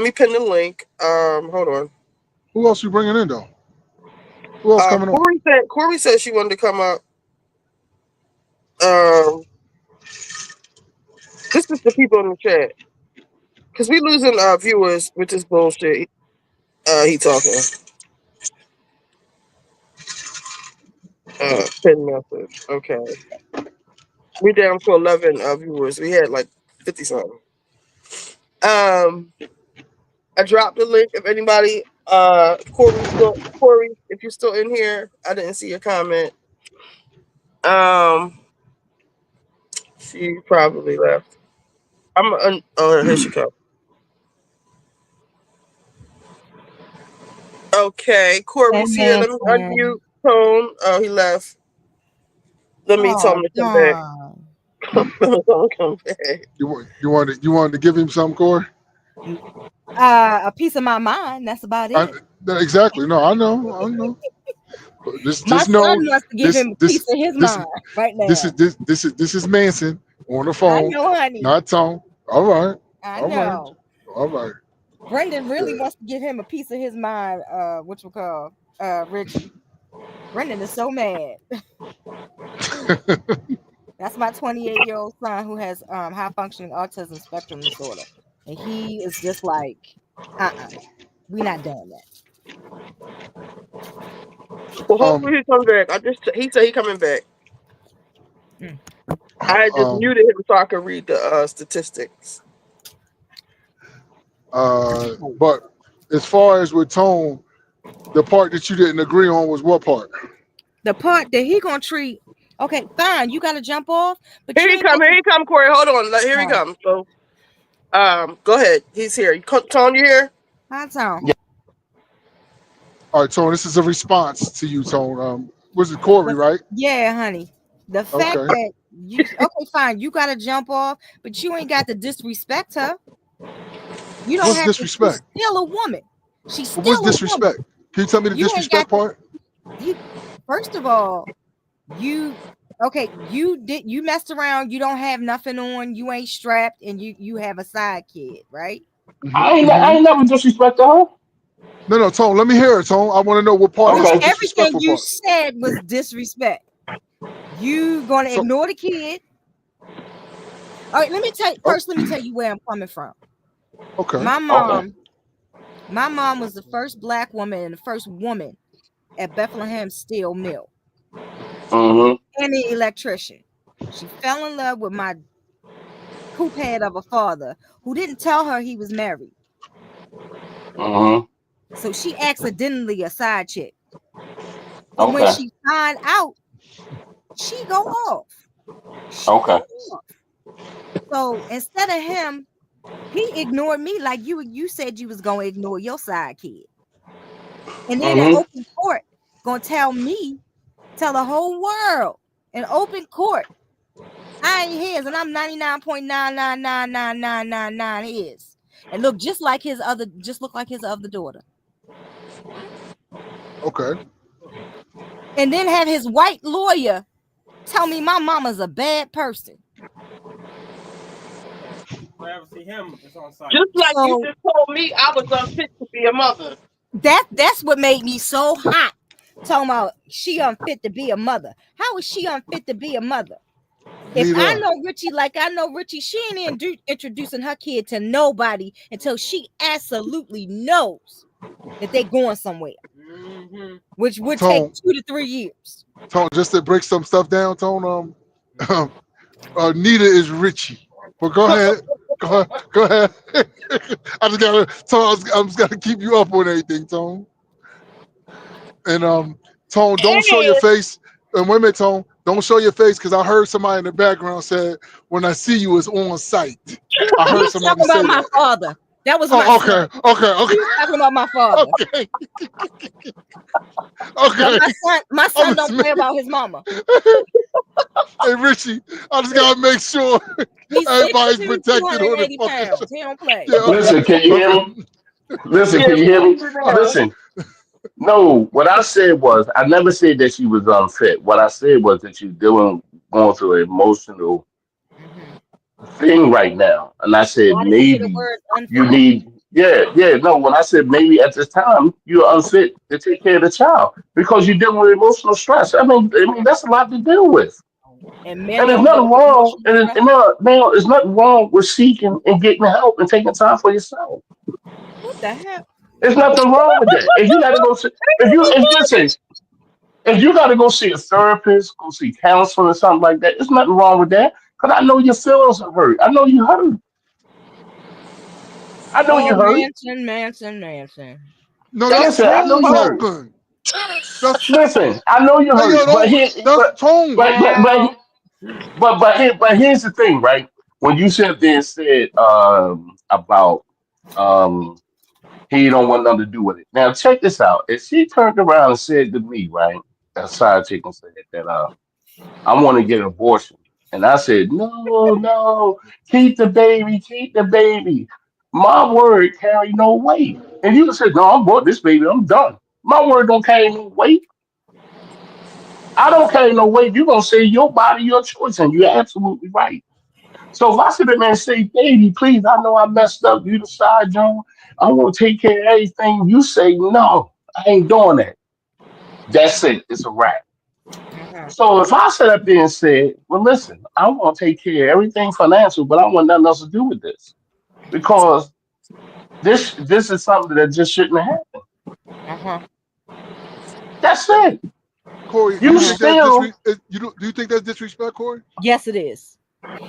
me pin the link. Hold on. Who else you bringing in though? Who else coming on? Corey said she wanted to come up. Um, this is the people in the chat because we losing viewers with this bullshit. He talking. Pin message. Okay, we down to 11 viewers. We had like 50 something. Um, I dropped the link. If anybody, Corey, if you're still in here, I didn't see your comment. Um, she probably left. Oh, here she comes. Okay, Hey, Corey's here. Let me unmute Manson. Tone. Oh, he left. Let me tell Oh, him to come back. darn. Let me tell him to come back. You wanted to give him some, Corey? Mm, a piece of my mind. That's about I, it. exactly. No, I know. But My just son know wants to give this him a piece this of his this mind right this is now. this is Manson on the I phone, know, honey. not Tone. All right, I all right, know. all right. Brendan really Yeah. wants to give him a piece of his mind. What you call Richie. Brendan is so mad. That's my 28-year-old son who has high functioning autism spectrum disorder, and he is just like, we not doing that. Well, um hopefully he comes back. He said he coming back. Mm. I just um muted him so I could read the statistics. but as far as with Tone, the part that you didn't agree on was what part? The part that he gonna treat, okay, fine, you gotta jump off, but Here you he ain't come. got Here to. he come, Corey. Hold on. Here he Oh, comes. So, go ahead. He's here. Tone, you here? high tone. All right, Tone. This is a response to you, Tone. Was it Corey, The, right? yeah, honey. The fact Okay. that you, okay, fine, you gotta jump off, but you ain't got to disrespect her. You don't What's have to. She's disrespect? still a woman. She's But what's still a woman. disrespect? Can you tell me the You ain't got disrespect to. part? You first of all, you okay? You messed around. You don't have nothing on. You ain't strapped, and you have a side kid, right? I Mm-hmm. ain't never disrespected her. No, Tone. Let me hear it, Tone. I want to know what part is Because the Okay. everything disrespectful you part. said was disrespect. You gonna So, ignore the kid? All right. Let me tell you oh, first. Let me tell you where I'm coming from. okay. My Okay. mom. My mom was the first black woman and the first woman at Bethlehem Steel Mill Mm-hmm. and the electrician. She fell in love with my poop head of a father who didn't tell her he was married. Mm-hmm. So she accidentally a side chick. But when Okay. she find out, she go off. She Okay. go off. So instead of him, he ignored me like you said you was gonna ignore your side kid. And then in Mm-hmm. open court, gonna tell the whole world in open court, I ain't his, and I'm 99.9999999 his. And look just look like his other daughter. Okay. And then have his white lawyer tell me my mama's a bad person. Just like you So just told me I was unfit to be a mother. that's what made me so hot. Talking about she unfit to be a mother. How is she unfit to be a mother? If I Neither. know Richie like I know Richie, she ain't introducing her kid to nobody until she absolutely knows that they going somewhere, which would take Tone. 2 to 3 years. Tone. Just to break some stuff down, Tone. Nita is Richie. But go ahead. Go ahead. I just gotta, Tone. I'm just gotta keep you up on everything, Tone. And Tone, don't show your And face. And wait a minute, Tone, don't show your face because I heard somebody in the background said, "When I see you, it's on sight." I heard He's somebody talking about say my that. father. That was my Oh, son. okay, okay, He's talking about my father. okay, Now okay. my I'm son just don't play making. about his mama. Hey, Richie, I just gotta make sure He's everybody's 6'2", protected on the 280 fucking show. pounds. He don't play. Yeah, okay, Listen, can you hear okay. me? Listen, yeah, can you hear me? now. Listen. No, what I said was I never said that she was unfit. What I said was that she's going through an emotional Mm-hmm. thing right now. And I said Why did you say the maybe word you unfit? need yeah. No, when I said maybe at this time you're unfit to take care of the child because you're dealing with emotional stress. I mean that's a lot to deal with. And men And there's don't deal nothing with wrong, emotional and, stress. and now there's nothing wrong with seeking and getting help and taking time for yourself. What the hell? There's nothing wrong with that. If you gotta go see, if listen, if you got to go see a therapist, go see counseling or something like that, there's nothing wrong with that. Because I know your feelings are hurt. I know you hurt. I know Oh, you hurt. Manson. No, that's Listen, I know Tone you hurt. talking. That's Listen, I know you hey yo, hurt. But don't. here, That's Tone. here's the thing, right? When you said this said about um he don't want nothing to do with it. Now check this out. If she turned around and said to me, right, that side chick and said that I want to get an abortion. And I said, no, no, keep the baby, keep the baby. My word carry no weight. And you said, no, I'm bought this baby, I'm done. My word don't carry no weight. I don't carry no weight. You're going to say your body, your choice. And you're absolutely right. So if I sit there and say, baby, please, I know I messed up. You decide, John, I want to take care of everything. You say, no, I ain't doing that. That's it. It's a wrap. Uh-huh. So if I sit up there and said, well, listen, I want to take care of everything financial, but I want nothing else to do with this because this is something that just shouldn't happen. Uh-huh. That's it. Corey, do You you Uh-huh. think that's still, do you think that's disrespect, Corey? Yes, it is.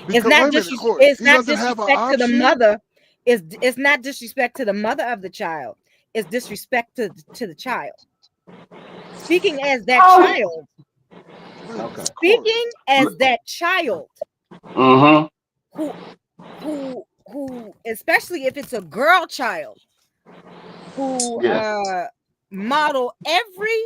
Because wait a minute, Corey, It's he not doesn't have an disrespect to the option. mother. It's not disrespect to the mother of the child. It's disrespect to the child. Speaking as that oh, child, Wait a okay. minute, Corey. speaking as that child Mm-hmm. who who especially if it's a girl child who Yeah. model every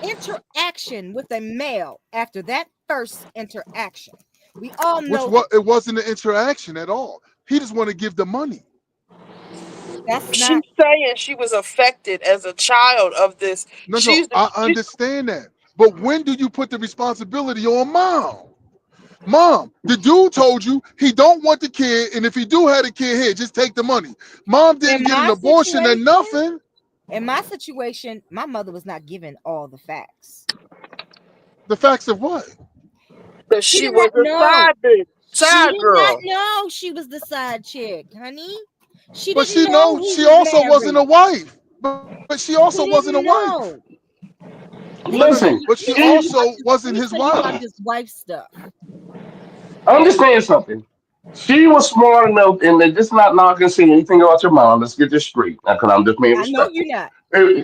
interaction with a male after that first interaction. We all Which know what it wasn't an interaction at all. He just want to give the money. That's She's not. saying she was affected as a child of this. No, I She's understand that. But when do you put the responsibility on mom? Mom, the dude told you he don't want the kid, and if he do have a kid, here, just take the money. Mom In didn't get an my abortion or situation, nothing. my mother was not given all the facts. The facts of what? that She she did was not a know. She side did not girl. know she was the side chick, honey. She But didn't she know know he she was also wasn't a married. wife. But she also She wasn't a didn't wife. know. No. Let Listen, But me, she let me tell you she about also this. Let wasn't me his tell you about wife. this wife stuff. understand something. She was smart enough, and this is not knocking saying anything about your mom. Let's get this straight, because I'm just being I know you're respectful. not. Eh,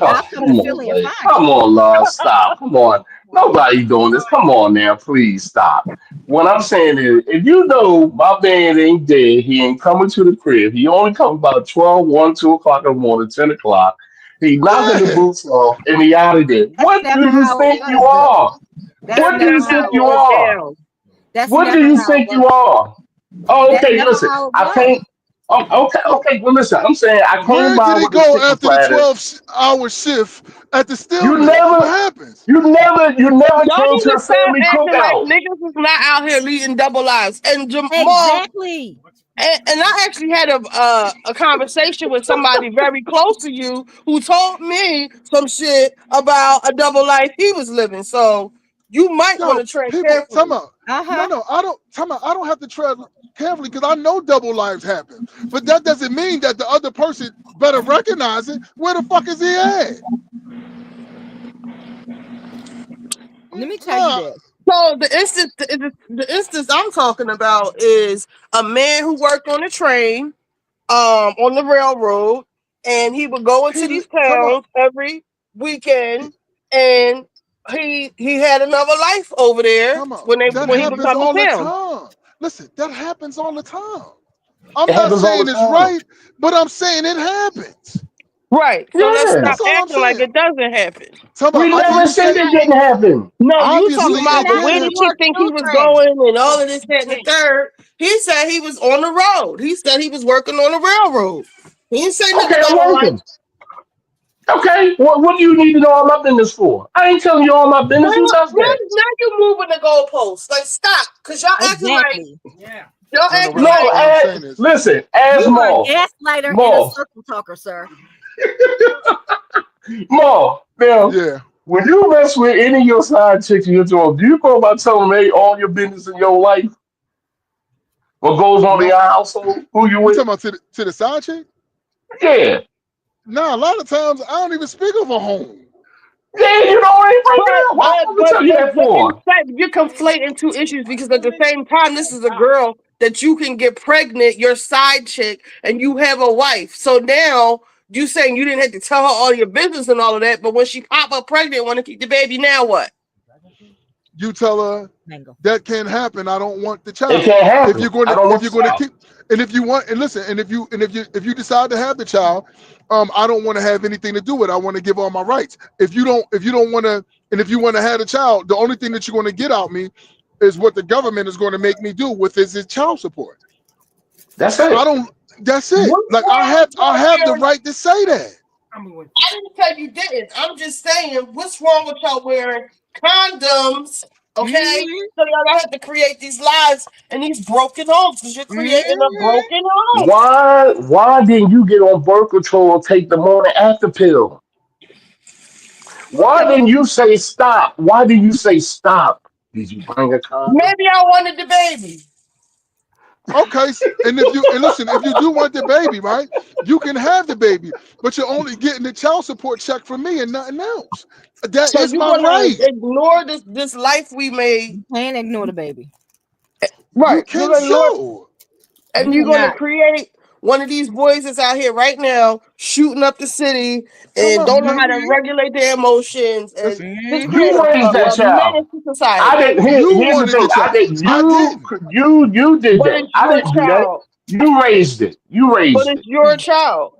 I'll Oh, come to come on, Philly and buddy. find Come you. on, love. Stop. Come on. Nobody doing this. Come on now. Please stop. What I'm saying is, if you know my man ain't dead, he ain't coming to the crib. He only comes about 12, 1, 2 o'clock in the morning, 10 o'clock. He knocking the Yeah. boots off and he out of there. That's What do never you how it think you was, though. are? That's That's What do never you not how how think it it you was. went are? down. That's What do never you how it think you was. are? Oh, That's okay, never listen. how it I was. can't. Oh, okay, okay. Well, listen. I'm saying I came Where by did he with a go chicken after the platter. 12-hour shift at the steel You mill? What never, happens? you never Y'all came need to to the stop family acting like cookout. niggas is not out here leading double lives. And Jamal, Exactly. and I actually had a conversation with somebody very close to you who told me some shit about a double life he was living. So you might want Yo, to tread people, time carefully. out. Uh No, huh. no, I don't. Time out. I don't have to tread carefully because I know double lives happen. But that doesn't mean that the other person better recognize it. Where the fuck is he at? Let me tell you Nah, this. So the instance I'm talking about is a man who worked on a train, on the railroad, and he would go into these time out. towns every weekend, and he had another life over there Time out. That when he would happens come to all the town. time. Listen, that happens all the time. I'm It not happens all saying the it's time. right, but I'm saying it happens. Right. So let's Yeah. stop That's all I'm acting like saying. it doesn't happen. Time out. We I can never even said say it didn't happen. No, you obviously talking He about, it but did where said he did happen. she worked think he two was trains. going and all of this, that, and the third? He said he was on the road. He said he was working on the railroad. He didn't say nothing Okay, I'm about a life. working. Okay, what do you need to know all my business for? I ain't telling you all my business. Who does that? Now you moving the goalposts. Like stop, cause Exactly. y'all No, no. acting What I'm No, like what I'm saying is, listen, You ask are a Maul. gaslighter and a Maul. circle talker, sir. Maul. Now, yeah. when you mess with any of your side chicks in your job, do you go about telling them all your business in your life? What goes on in No, your household? Who you you with? talking about to the side chick? Yeah. Nah, a lot of times I don't even speak of a home. Yeah, you know it right But now. Why but would I but tell you but that but for? instead you're conflating two issues because at the same time this is a girl that you can get pregnant, your side chick, and you have a wife. So now you saying you didn't have to tell her all your business and all of that, but when she pop up pregnant, want to keep the baby, now what? You tell her Mango. that can't happen. I don't want the It child. can't If happen. you're going I to don't if want you're the going to child. keep and if you want and listen and if you decide to have the child, I don't want to have anything to do with it. I want to give all my rights. If you don't want to and if you want to have a child, the only thing that you're going to get out me is what the government is going to make me do with is child support. That's I it. don't. That's it. What's Like I wrong have with I y'all have the wearing? right to say that. I didn't say you didn't. I'm just saying, what's wrong with y'all wearing condoms? Okay, Mm-hmm. so y'all don't have to create these lives and these broken homes because you're creating a Mm-hmm. broken home. Why didn't you get on birth control and take the morning after pill? Why Okay, didn't you say stop? Why did you say stop? Did you bring a condom? maybe I wanted the baby. Okay, and if you and listen, if you do want the baby, right, you can have the baby, but you're only getting the child support check from me and nothing else. That So is you're my gonna right. ignore this life we made, You can't ignore the baby. You right? You're can gonna ignore, so. You and you're gonna cannot. create one of these boys that's out here right now shooting up the city Time and out. don't know how to Mm-hmm. regulate their emotions and Listen, just create Mm-hmm. You raised that a child. menace to I society. didn't. you Here's the wanted the thing. I child. did. I You didn't, you did But that. it's I your didn't do that. child. You raised it. You But raised it's it. your child.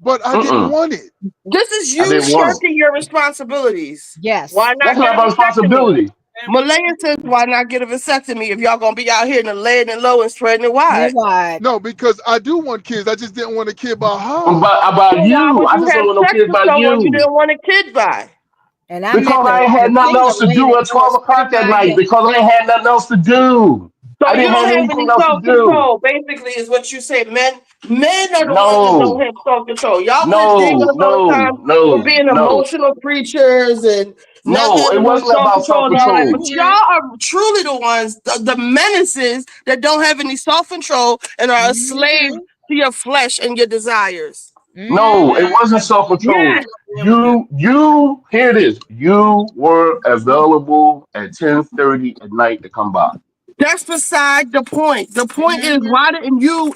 but I didn't Mm-mm. want it. This is I you didn't want it. shirking your responsibilities. Yes. Why That's not not have my a second one? responsibility. Malaya says, why not get a vasectomy if y'all gonna be out here in the laying it low and spreading it You're wide? wide. No, because I do want kids. I just didn't want a kid by her. So About why you. would I you just have don't want no sex kids with about someone you you. didn't want a kid by? And I meant Because I ain't had the nothing thing else of to laying do it at low and 12 o'clock spreading that mine. night. Yes. Because I ain't had nothing else to do. So I you didn't have don't have anything any else to self do. control. Basically, is what you say. Men are the ones that don't No, have self control. Y'all women dig no, us all the no, time for no, being no, emotional creatures and not no. It having no wasn't self about control self and all that. control. But y'all are truly the ones, the menaces that don't have any self control and are a slave Mm-hmm. to your flesh and your desires. No, Mm-hmm. it wasn't self control. Yes, You, here it is. You were available at 10:30 at night to come by. that's beside the point. The point is, Mm-hmm. why didn't you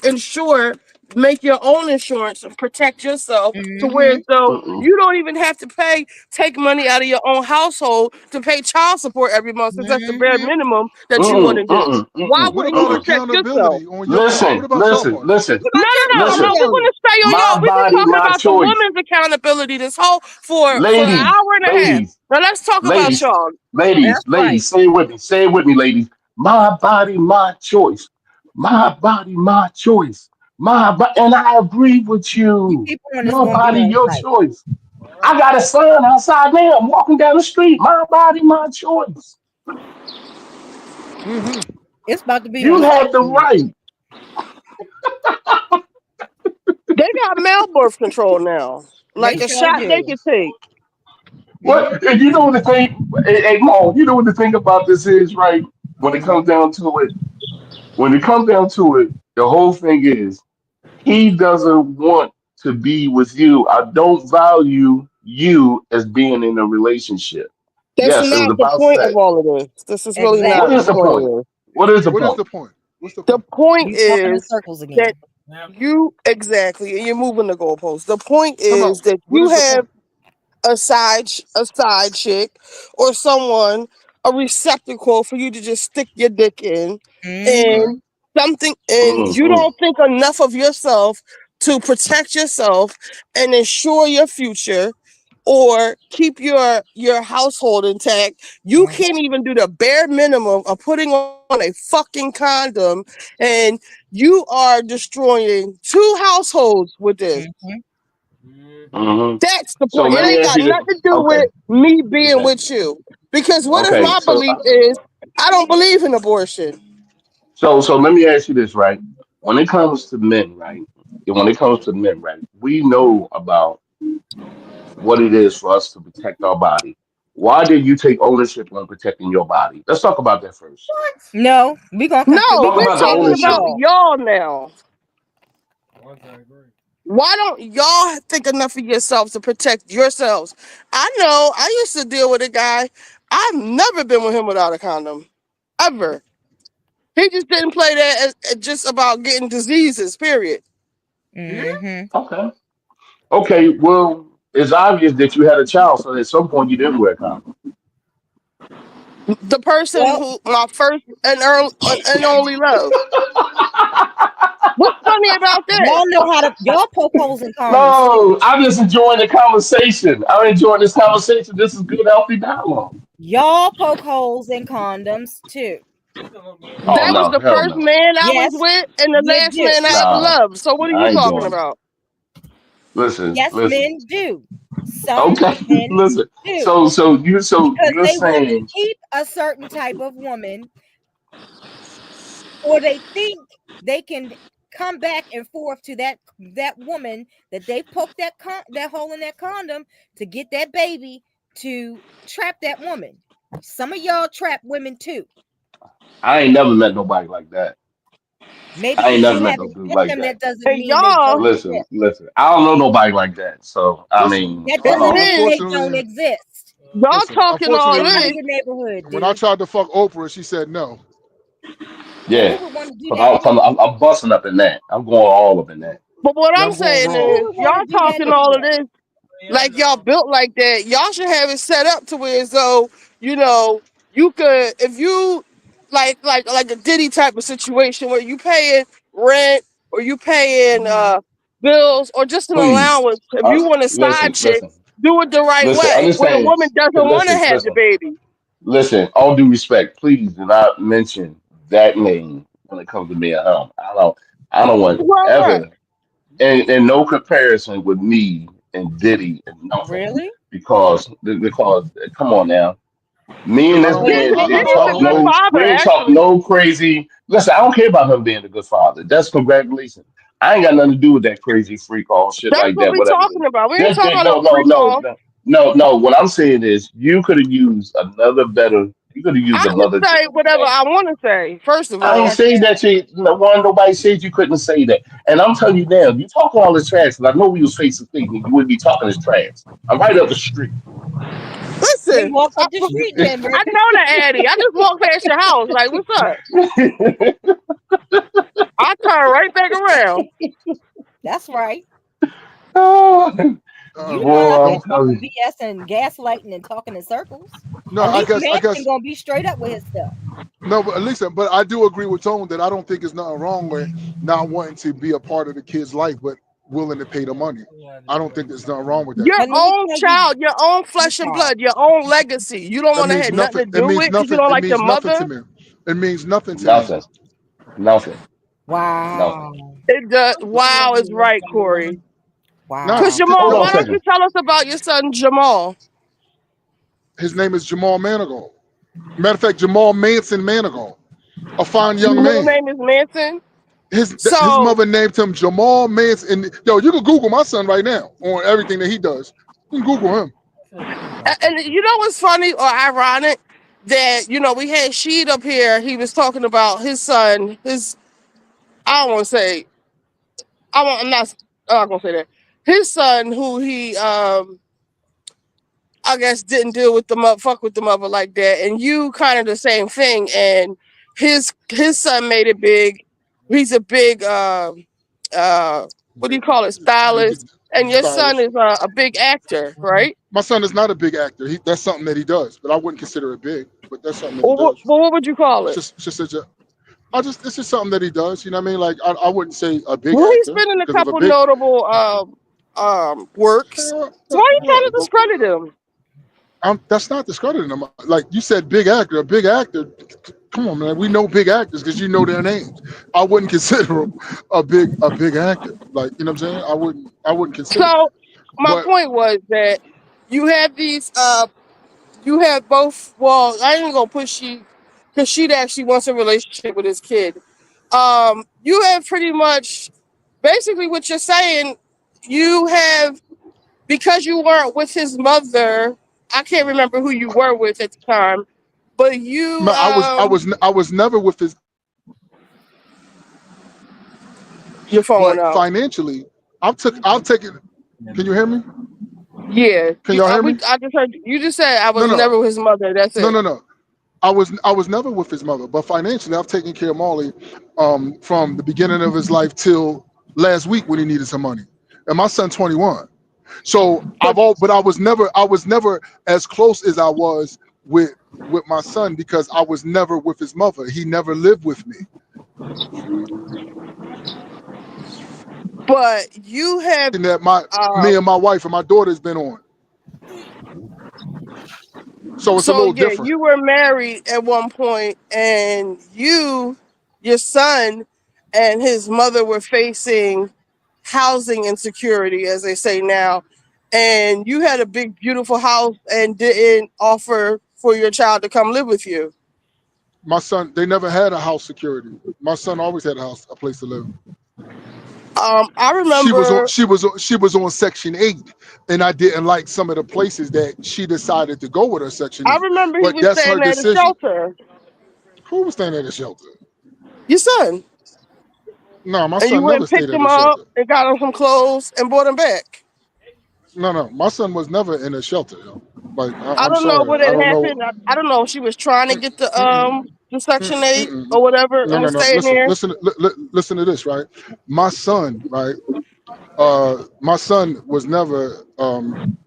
make your own insurance and protect yourself to where Mm-hmm. so Mm-mm, you don't even have to take money out of your own household to pay child support every month because that's the bare Mm-hmm. minimum that you want mm-mm, to do. mm-mm, Why mm-mm, What wouldn't you about mm-mm. protect yourself? accountability on your part? What Listen, about your listen, part? listen, No, no, no. I'm listen. not. We're Accountability. gonna stay on My y'all. We've been body, talking my about the choice. women's accountability this whole for an Ladies, hour and a half. ladies, Now let's talk about ladies, y'all. ladies, That's right. ladies. Say it with me. Say it with me, ladies. My body, my choice. My body, my choice. And I agree with You you. keep on, it's Your gonna be body, on your site. choice. I got a son outside now. I'm walking down the street. My body, my choice. Mm-hmm. It's about to be You on site have the tonight. right. They got male birth control now, They like a sure shot they do. can take. What? And you know what the thing? Hey, Mo, you know what the thing about this is, right? When it comes down to it, when it comes down to it, the whole thing is he doesn't want to be with you. I don't value you as being in a relationship. That's Yes, it was not the about point of sex. all of this. This is really What not Exactly. the is the point of point? this. What is the What is point? the point? What's the The point? point You talking in is circles that again. you exactly, and you're moving the goalposts. The point Come is out. that What you is the have point? a side chick or someone, a receptacle for you to just stick your dick in, Mm-hmm. and something, and you Mm-mm. don't think enough of yourself to protect yourself and ensure your future or keep your household intact. You can't even do the bare minimum of putting on a fucking condom, and you are destroying two households with this. Mm-hmm. Hmm. That's the So point. It let me ain't ask got you this. nothing to do Okay. with me being Okay. with you. Because what if Okay. my belief is I don't believe in abortion? So let me ask you this, right? When it comes to men, right? When it comes to men, right? We know about what it is for us to protect our body. Why did you take ownership on protecting your body? Let's talk about that first. No, we No, Talk gonna we're about the stay talking on ownership. about y'all. y'all now. Why don't y'all think enough of yourselves to protect yourselves? I know I used to deal with a guy. I've never been with him without a condom. Ever. He just didn't play that as just about getting diseases, period. Mm-hmm. Okay. Okay. Well, it's obvious that you had a child, so at some point you didn't wear a condom. The person Well, who my first and only love. What's funny about that? y'all know how to y'all poke holes in condoms too. No, I'm just enjoying the conversation. I'm enjoying this conversation. This is good, healthy dialogue. Y'all poke holes in condoms too. Oh That was no, the hell first no. man I was Yes, with and the you last do. man I ever Nah, loved. So what are you I ain't talking doing it. about? Listen, Yes, listen. men do. Some Okay, men listen. do So because you're they want to saying keep a certain type of woman, or they think they can come back and forth to that woman that they poked that hole in that condom to get that baby to trap that woman. Some of y'all trap women too. I ain't never met nobody like that. Maybe I ain't because never you met no haven't dude met like them, that. that doesn't And mean they y'all, don't Listen, exist. listen. I don't know nobody like that. So I Listen, mean, That I doesn't don't. mean they don't unfortunately, exist. y'all listen, talking all Somebody unfortunately, this. in your neighborhood when I do. tried to fuck Oprah, she said no. Now Yeah, who would want to do cause that I'm, anyway? I'm busting up in that. I'm going all up in that. But what Yeah, I'm I'm going saying Who raw. is, would want to y'all do that talking all of anyway? this like y'all built like that. Y'all should have it set up to where as though you know you could if you like a Diddy type of situation where you paying rent or you paying bills or just an Please, allowance. If you want a side listen, chick, do it the right listen. way where the Understand? woman doesn't want to Listen, have the listen. baby. Listen, all due respect, please do not mention that name when it comes to me at home. I don't want Why not? ever, and no comparison with me and Diddy and nothing, Really? because come on now, me and Because this man didn't Diddy's a talk good no, we father, ain't talk actually. no crazy. Listen, I don't care about him being a good father. That's congratulations. I ain't got nothing to do with that crazy freak all shit That's like what that. we Whatever. talking about. We ain't Just talking that, about no no, no, freak no, off. no, no, no. What I'm saying is, you could have used another better. You could have used I can another say gentleman whatever name. I want to say. First of I ain't all, saying that you. No one, nobody said you couldn't say that. And I'm telling you now, you talking all this trash, and I know we was face to face, and you wouldn't be talking this trash. I'm right up the street. He listen, walked up the street then, I baby. know the Addy. I just walked past your house. Like, what's up? I turn right back around. That's right. Oh, You know not boy, to I'm don't talk telling BS and gaslighting and talking in circles. no. At I least guess I Manson guess gonna be straight up with his stuff. no. But listen, but I do agree with Tone that I don't think there's nothing wrong with not wanting to be a part of the kid's life, but willing to pay the money. I don't think there's nothing wrong with that. Your But let me own tell you child, your own this flesh and part. blood, your own legacy. You don't That want to means have nothing nothing. to It do means with because you nothing. don't It like the means nothing to mother. me. It means nothing to me. nothing, nothing, nothing. Wow. It does. Wow is right, Corey. Nah, Because Wow. Hold Jamal, on a why don't you second. tell us about your son Jamal? his name is Jamal Manigault. Matter of fact, Jamal Manson Manigault, a fine His young middle man. name is Manson. His So, mother named him Jamal Manson. And yo, you can Google my son right now on everything that he does. You can Google him. and you know what's funny or ironic? That, we had Sheed up here. He was talking about his son, I don't want to say, I'm not going to say that. His son, who he, I guess, didn't deal with the mother, fuck with the mother like that. And you kind of the same thing. And his son made it big. He's a big, what do you call it, stylist. And your son Stylist. is a big actor, right? My son is not a big actor. That's something that he does, but I wouldn't consider it big. But that's something that he does. What would you call It's it? it's just something that he does. You know what I mean? Like I wouldn't say a big Well, he's actor been in a because of a couple big. notable works. So why are you trying to But discredit him? that's not discrediting him. Like you said, big actor. A big actor. Come on, man. We know big actors because you know their names. I wouldn't consider him a big actor. Like you know what I'm saying? I wouldn't consider So that. my But point was that you have these you have both. Well, I ain't gonna push she because she actually wants a relationship with his kid. You have pretty much basically what you're saying. You have, because you weren't with his mother. I can't remember who you were with at the time, but you man, I was never with his. your phone went But out. financially, I'll take it. Can you hear me? Yeah, Can y'all hear me? I just heard you just said I No, was no, never with his mother. That's no, it. no, no. I was never with his mother, but financially, I've taken care of Molly from the beginning of his life till last week when he needed some money, and my son 21. So But but I was never as close as I was with my son because I was never with his mother. He never lived with me. you have And that my me and um my wife and my daughter's been on. So it's a so little yeah, different. you were married at one point, and your son and his mother were facing housing insecurity, as they say now, and you had a big beautiful house and didn't offer for your child to come live with you. My son, they never had a house security. My son always had a place to live. I She was on remember she was on, she was on Section 8, and I didn't like some of the places that she decided to go with her Section I 8. remember he But was that's her staying at a decision. shelter. Who was staying at a shelter? Your son. No, my And you son went never and stayed picked at him a up shelter. and got him some clothes and brought him back. No, my son was never in a shelter. Yo. Like I I'm don't know sorry, what I had don't know. happened. I don't know if she was trying to get Mm-mm, the Section 8 mm-mm. or whatever No, and no, was no. staying Listen, there. listen, listen to this, right? My son, right? My son was never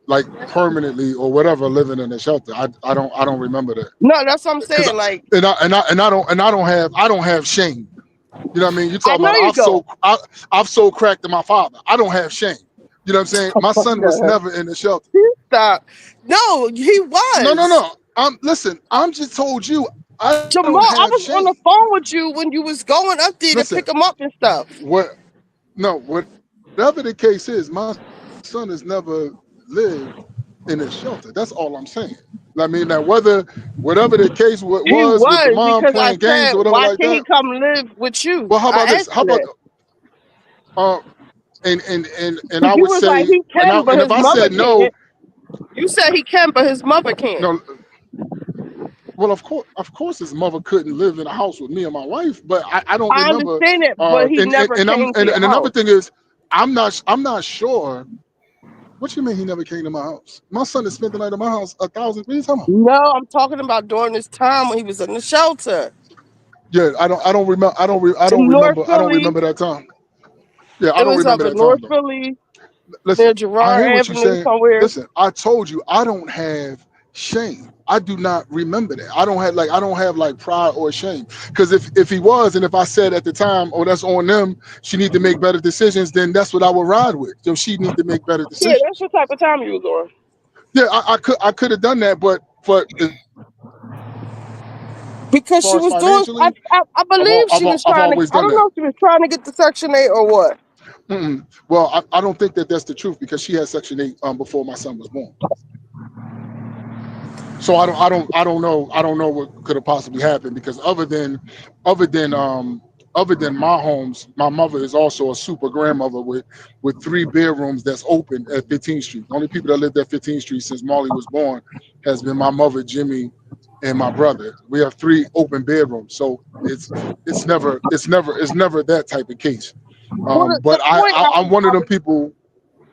like permanently or whatever living in a shelter. I don't remember that No, that's what I'm because saying. Like, I don't have shame. You know what I mean? You I talking know about you don't. I've sold crack to my father. I don't have shame. You know what I'm saying? My What son was the never in a shelter. hell? Stop. No, he No, no, was. no. Listen. I'm just told you I don't Jamal, have I shame. was on the phone with you when you was going up there to Listen, pick him up and stuff. what? No, whatever the case is, my son has never lived in a shelter. That's all I'm saying. I mean, now whatever the case was with the He mom was playing because games or I whatever like said, that. why can't he come live with Well, you? how about I this? asked How you about that uh, and I because would you was like say, he can, and but if his I mother said no, can't. You said he can, but his mother can't. no, well, of course, his mother couldn't live in a house with me and my wife, but I don't I remember. understand it, but he never And I'm came to your and another house. thing is, I'm not sure. What you mean he never came to my house? My son has spent the night at my house 1,000. What are you talking about? No, I'm talking about during this time when he was in the shelter Yeah, I don't remember. in North I don't Philly. remember that time. Yeah, I It don't was up remember in that North time though. Philly near Listen, I Gerard hear what you're Avenue saying. somewhere. Listen, I told you I don't have shame. I do not remember that. I don't have like pride or shame. Because if he was, and if I said at the time, oh, that's on them, she need to make better decisions, then that's what I would ride with. So she need to make better Yeah, that's decisions. the type of time you was on. Yeah, I could have done that, but as far as financially, Because she was I've doing, I believe always she done was that. trying to, I don't know if she was trying to get the Section 8 or what. Well, I don't think that that's the truth because she had Section 8 before my son was born. So I don't know what could have possibly happened because other than other than my homes, my mother is also a super grandmother with 3 bedrooms that's open at 15th Street. The only people that lived at 15th Street since Molly was born has been my mother, Jimmy, and my brother. We have 3 open bedrooms, so it's never that type of case. Well, the But point I'm one of them people.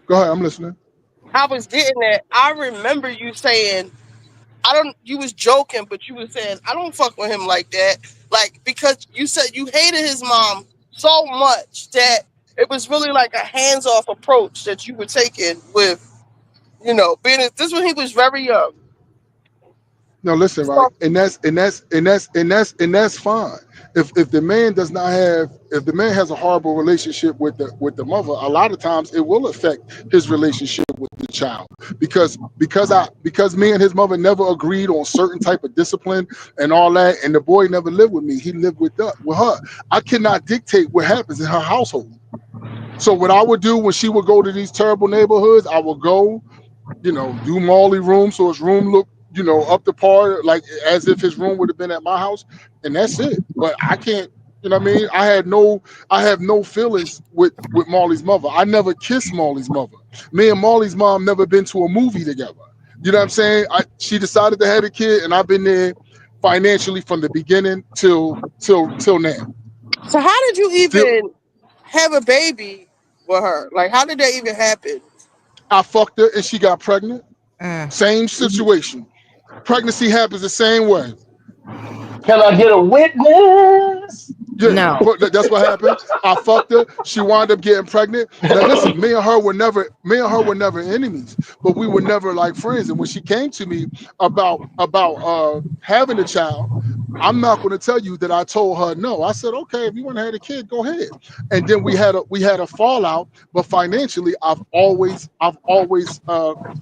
Go ahead, I'm listening. I was getting at, I remember you saying, I don't, you was joking, but you was saying, I don't fuck with him like that. Like, because you said you hated his mom so much that it was really like a hands off approach that you were taking with, being, this when he was very young. No, listen, right, So, and that's fine. If the man does not have, if the man has a horrible relationship with the mother, a lot of times it will affect his relationship with the child because me and his mother never agreed on certain type of discipline and all that, and the boy never lived with me. He lived with her. I cannot dictate what happens in her household. So what I would do when she would go to these terrible neighborhoods, I would go, do Marley room so his room looked, up to par, like as if his room would have been at my house, and that's it. But I can't, what I mean? I have no feelings with Marley's mother. I never kissed Marley's mother. Me and Marley's mom never been to a movie together. You know what I'm saying? She decided to have a kid, and I've been there financially from the beginning till now. so how did you Still, even have a baby with her? Like, how did that even happen? I fucked her and she got pregnant. Mm. Same situation. Pregnancy happens the same way. Can I get a witness? Yeah, No. that's what happened. I fucked her. She wound up getting pregnant. Now listen, me and her were never enemies, but we were never like friends. And when she came to me about having a child, I'm not going to tell you that I told her no. I said, okay, if you want to have a kid, go ahead. And then we had a fallout. But financially, I've always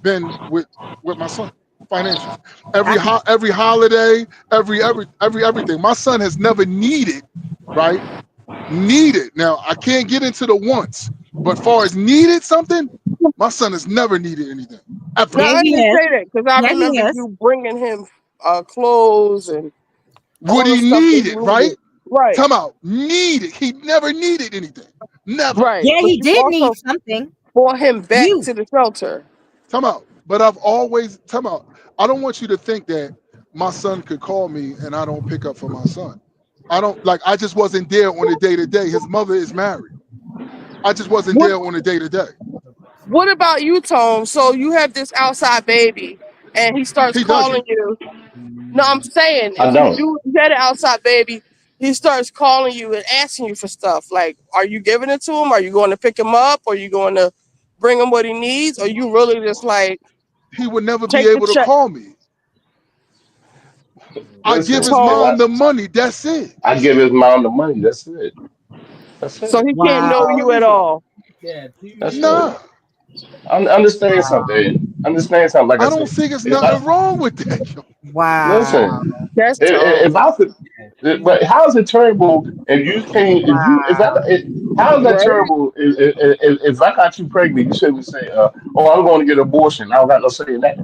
been with my son financially. I, Every holiday, everything. My son has never needed, right? Needed. Now I can't get into the wants, but far as needed something, my son has never needed anything No, ever. yeah, I he didn't has. say that because I Yeah, he remember has. you bringing him clothes and Would all the he stuff that need he it, right? needed. Right, Come out. Needed. He never needed anything. Never. right. Yeah, But he you did need also something. brought him back You. to the shelter. Come out. But I've always come out. I don't want you to think that my son could call me and I don't pick up for my son. I don't like I just wasn't there on the day to day. His mother is married. I just wasn't What there on the day to day. What about you, Tone? So you have this outside baby, and he starts He calling doesn't. you. No, I'm saying I if you don't. do you had an outside baby, he starts calling you and asking you for stuff. Like, are you giving it to him? Are you going to pick him up? Are you going to bring him what he needs? Or you really just like He would never be take the able to check? call me. I give Listen, his if Tone, mom I the money. That's it. I give his mom the money, that's it. That's so it. What he are can't you know Wow. calling you me at for? all. That's it. Nah. Understand something. understand something. Like I I don't said, think it's if I nothing wrong with that. Yo. Wow. listen, That's if tone. I could, but how is it terrible if you can't? If you if that, Wow. how is that Right? terrible? If I got you pregnant, you shouldn't say, "Oh, I'm going to get an abortion." I don't got no say in that.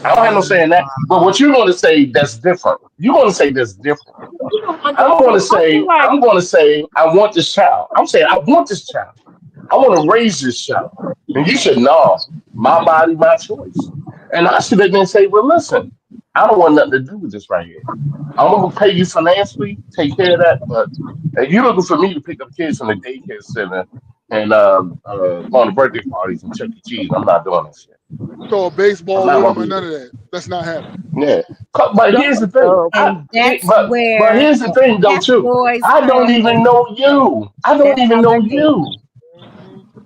I don't have no say in that. But what you're going to say that's different. You're going to say that's different. I'm going to I feel say, like I want this child. I'm saying, I want this child. I want to raise this child. And you should know, my body, my choice. And I should have been say, well, listen, I don't want nothing to do with this right here. I'm gonna pay you financially, take care of that. But if you're looking for me to pick up kids from the daycare center and going to birthday parties and Chuck E. Cheese, I'm not doing that shit. Throw a I'm baseball not with gonna him or do none that. of that. That's not happening. Yeah. But here's the thing. And that's But where here's the thing though F too. boys I don't even hormones know go. you. I don't That's even how know they're made. you.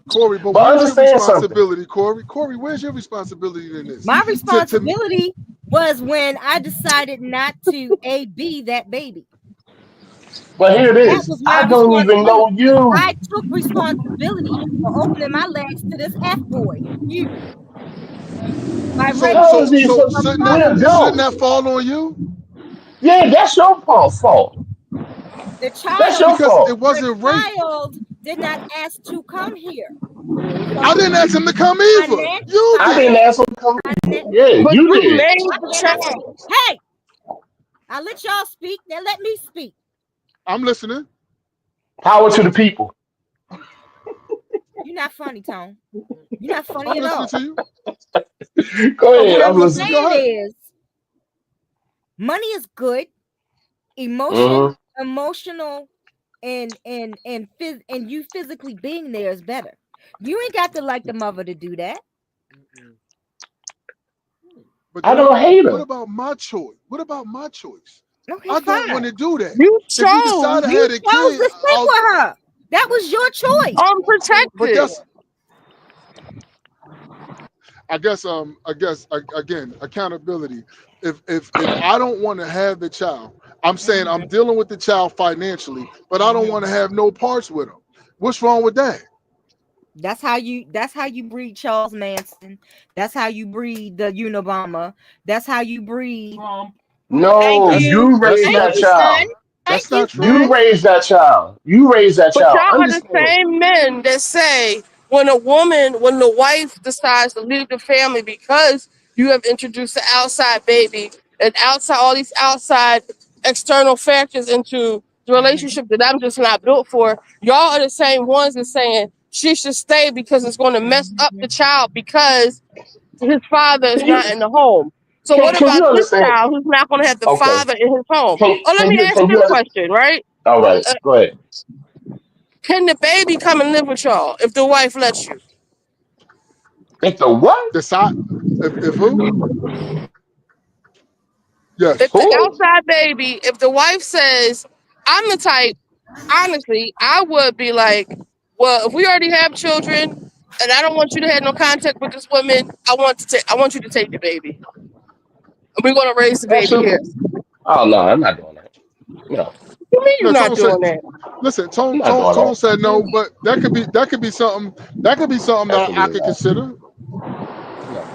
Corey, but But where's your understand something. responsibility, Corey? Corey, where's your responsibility in this? My To responsibility was when I decided not to be that baby. But here it That is. was my I don't even responsibility. know you. I took responsibility for opening my legs to this F boy, you, by so How so is he regulating so so from shouldn't that we're birth. shouldn't adults? that fall on you? Yeah, that's your fault. The That's child, your Because it fault. the wasn't rape. child did not ask to come here. I didn't ask him to come either. Finan- You I did. didn't ask him to come. finan- Yeah, but you you did. made Why the can't I speak? child. Hey, I let y'all speak. Now let me speak. I'm listening. Power to the people. You're not funny, Tone. You're not funny I'm at listening all. to you. Go I'm, ahead. What I'm I'm I'm listening. listening. Go ahead. saying is, money is good. Emotion, Hmm. emotional, and you physically being there is better. You ain't got to like the mother to do that. But I then don't hate what her. about my choice? What about my choice? Okay, I don't want fine. to do that. You If you decide chose to You have a chose kid, to sleep I'll. with her. That was your choice. But unprotected. again, accountability. If I don't want to have the child, I'm saying I'm dealing with the child financially, but I don't want to have no parts with him. What's wrong with that? That's how you breed Charles Manson. That's how you breed the Unabomber. That's how you breed. Thank No, That's you. you that's raised Thank not that you, son. child. Thank that's you, not son. You true. raised that child. You raised that But child. y'all are the Understand? same men that say when the wife decides to leave the family because you have introduced the outside baby and outside all these outside external factors into the relationship that I'm just not built for. Y'all are the same ones that saying she should stay because it's going to mess up the child because his father is Can not you in the home. So what can about you this understand? child who's not going to have the Okay. father in his home? Oh, let Can me you ask can you you a under- question, right? all right, go ahead. Can the baby come and live with y'all if the wife lets you? If the what? Decide if who? Yes. If the Who? outside baby, if the wife says, I'm the type, honestly, I would be like, well, if we already have children and I don't want you to have no contact with this woman, I want you to take the baby. And we're gonna raise the baby Absolutely. here. Oh no, I'm not doing that. No, What do you mean you're No, not Tone said. doing that? Listen, I'm not doing Tone that. said no, but that could be something that I Absolutely could not. consider. No,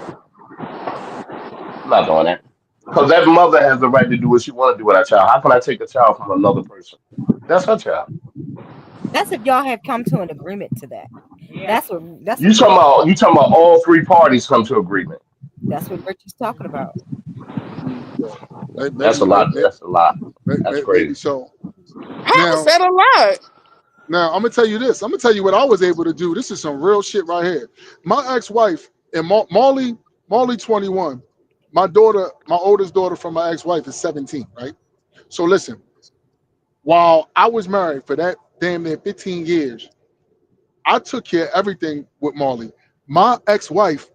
I'm not doing that. Because that mother has the right to do what she want to do with that child. How can I take a child from another person? That's her child. That's if y'all have come to an agreement to that. That's You what talking about all three parties come to agreement. that's what Rich is talking about. Yeah. That's a lot. That's a lot. That's Maybe crazy. so. How is Now, that allowed? now I'm gonna tell you this. I'm gonna tell you what I was able to do. This is some real shit right here. My ex-wife and Molly 21. My daughter, my oldest daughter from my ex-wife is 17, right? So listen, while I was married for that damn near 15 years, I took care of everything with Molly. My ex-wife,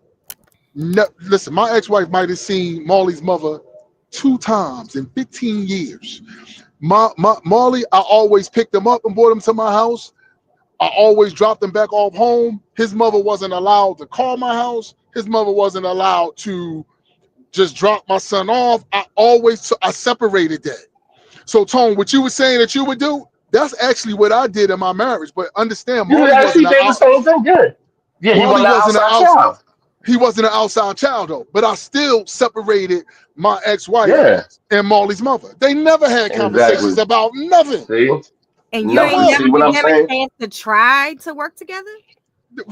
no, listen, my ex-wife might have seen Molly's mother 2 times in 15 years. My Molly, I always picked him up and brought him to my house. I always dropped him back off home. His mother wasn't allowed to call my house. His mother wasn't allowed to just drop my son off. I separated that. So Tone, what you were saying that you would do, that's actually what I did in my marriage. But understand, You Molly actually wasn't did the out. same thing. Good. Yeah, he Molly wasn't an wasn't an outside outside. child. He wasn't an outside child though, but I still separated my ex-wife Yeah, and Molly's mother. They never had conversations exactly. about nothing. See, And you ain't nothing. What? never See what give I'm them a saying? chance to try to work together?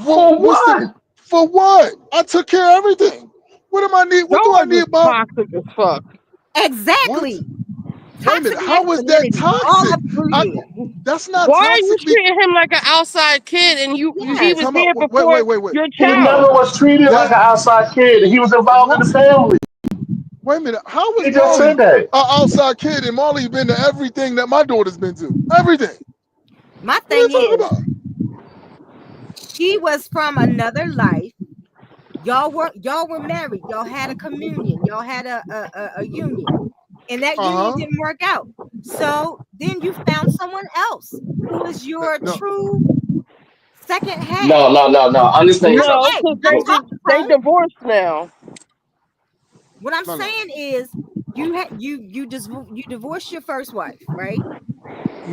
For What's the what? for what? I took care of everything. What am I need? What do I Y'all need is about toxic as fuck. what? Exactly. Wait a minute. Toxic How was that masculinity all toxic? up through I here. that's not Why are you toxic. treating him like an outside kid and he Yes. was Time there out. before Wait. your He child? never was treated like That an outside kid. He was involved in what? the family. Wait a minute. How was He just Molly said that. an outside kid and Molly been to everything that my daughter's been to? Everything. My What are you thing talking is, about? she was from another life. Y'all were married. Y'all had a communion. Y'all had a union. And that union Uh huh. didn't work out. So then you found someone else who is your No. true second half. No. Understand I mean, something. No, hey, because not Well, talking they wrong. divorced now. What I'm No. saying is you divorced your first wife, right?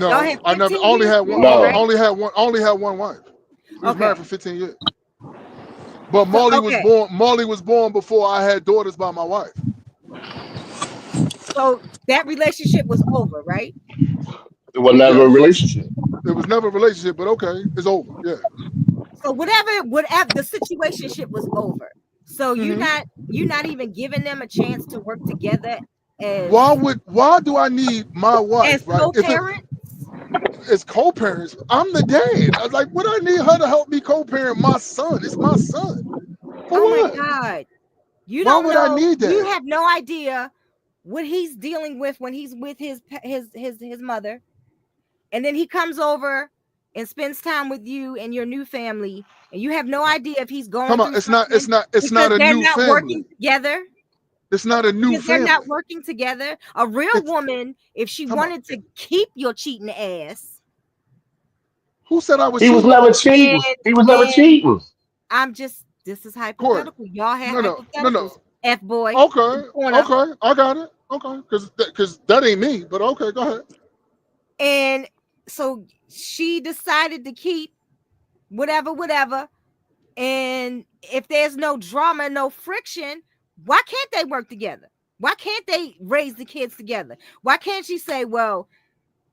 Y'all No. had I never 15 only years had one. together, no. right? Only had one wife. We was married Okay. for 15 years. But So Molly was okay. born. Molly was born before I had daughters by my wife. So that relationship was over, right? It was never a Yes. relationship. It was never a relationship, but okay, it's over. Yeah. So whatever the situationship was over. So Hmm. you're not even giving them a chance to work together Why would why do I need my as wife, right? If it co-parent. is co-parents, I'm the dad. I was like, what I need her to help me co-parent my son? It's my son. For Oh my what? God. You Why don't would I know. need You that? have no idea what he's dealing with when he's with his mother. And then he comes over and spends time with you and your new family. And you have no idea if he's going Come on, through something it's because not a they're new not working family. together. It's not a new Because they're not family. working together. A real It's woman, if she come on. wanted to keep your cheating ass, Who said I was He was cheating? never cheating. and He was never and cheating. this is Corey. hypothetical. Y'all had No. hypotheticals. F boy in Okay, the corner. okay, I got it. Okay, because that ain't me. But okay, go ahead. And so she decided to keep whatever. And if there's no drama, no friction, why can't they work together? Why can't they raise the kids together? Why can't she say, well,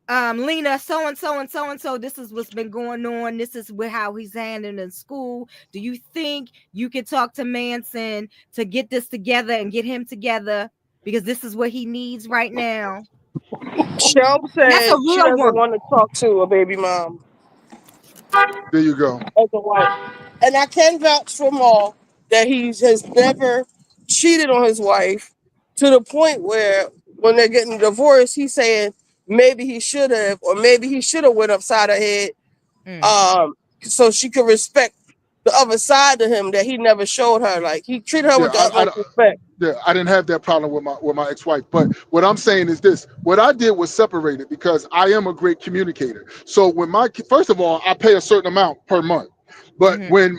Lena, so and so, this is what's been going on. This is how he's handling in school. Do you think you could talk to Manson to get this together and get him together? Because this is what he needs right now. Shelb That's a said she real doesn't woman. want to talk to a baby mom There you go. as a wife. And I can vouch for Maul that he has never cheated on his wife to the point where when they're getting divorced, he's saying maybe he should have, or maybe he should have went upside her head, Mm. so she could respect the other side of him that he never showed her. Like he treated her Yeah, with the utmost respect. yeah, I didn't have that problem with my ex-wife. But what I'm saying is this: what I did was separated because I am a great communicator. So when first of all, I pay a certain amount per month. But Mhm. when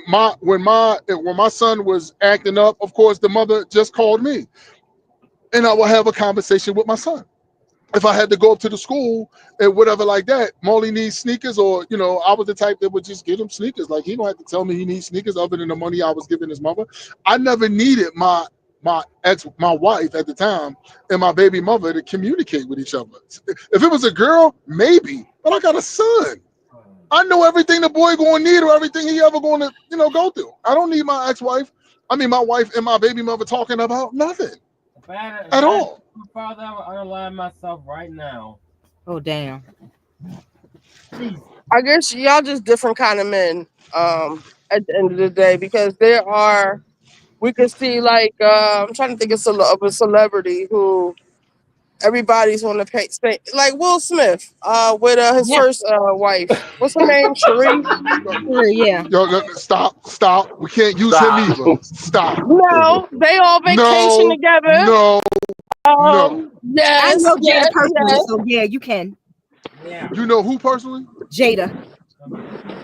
my son was acting up, of course, the mother just called me, and I will have a conversation with my son. If I had to go up to the school and whatever like that, Molly needs sneakers, or I was the type that would just get him sneakers. Like he don't have to tell me he needs sneakers other than the money I was giving his mother. I never needed my wife at the time and my baby mother to communicate with each other. If it was a girl, maybe, but I got a son. I know everything the boy gonna need or everything he ever gonna go through. I don't need my ex-wife. I mean my wife and my baby mother talking about nothing at all. Father, I would underline myself right now. Oh damn. Jesus. I guess y'all just different kind of men. At the end of the day, because there are we could see like I'm trying to think of a celebrity who everybody's on the page, like Will Smith, with his Yeah. first wife. What's her name? Cherie. Yeah. Yo, stop. We can't use him Stop. either. Stop. No, they all vacation No, together. no, no. I Yes, know Jada yes, personally, yes. so yeah, you can. Yeah. You know who personally? Jada.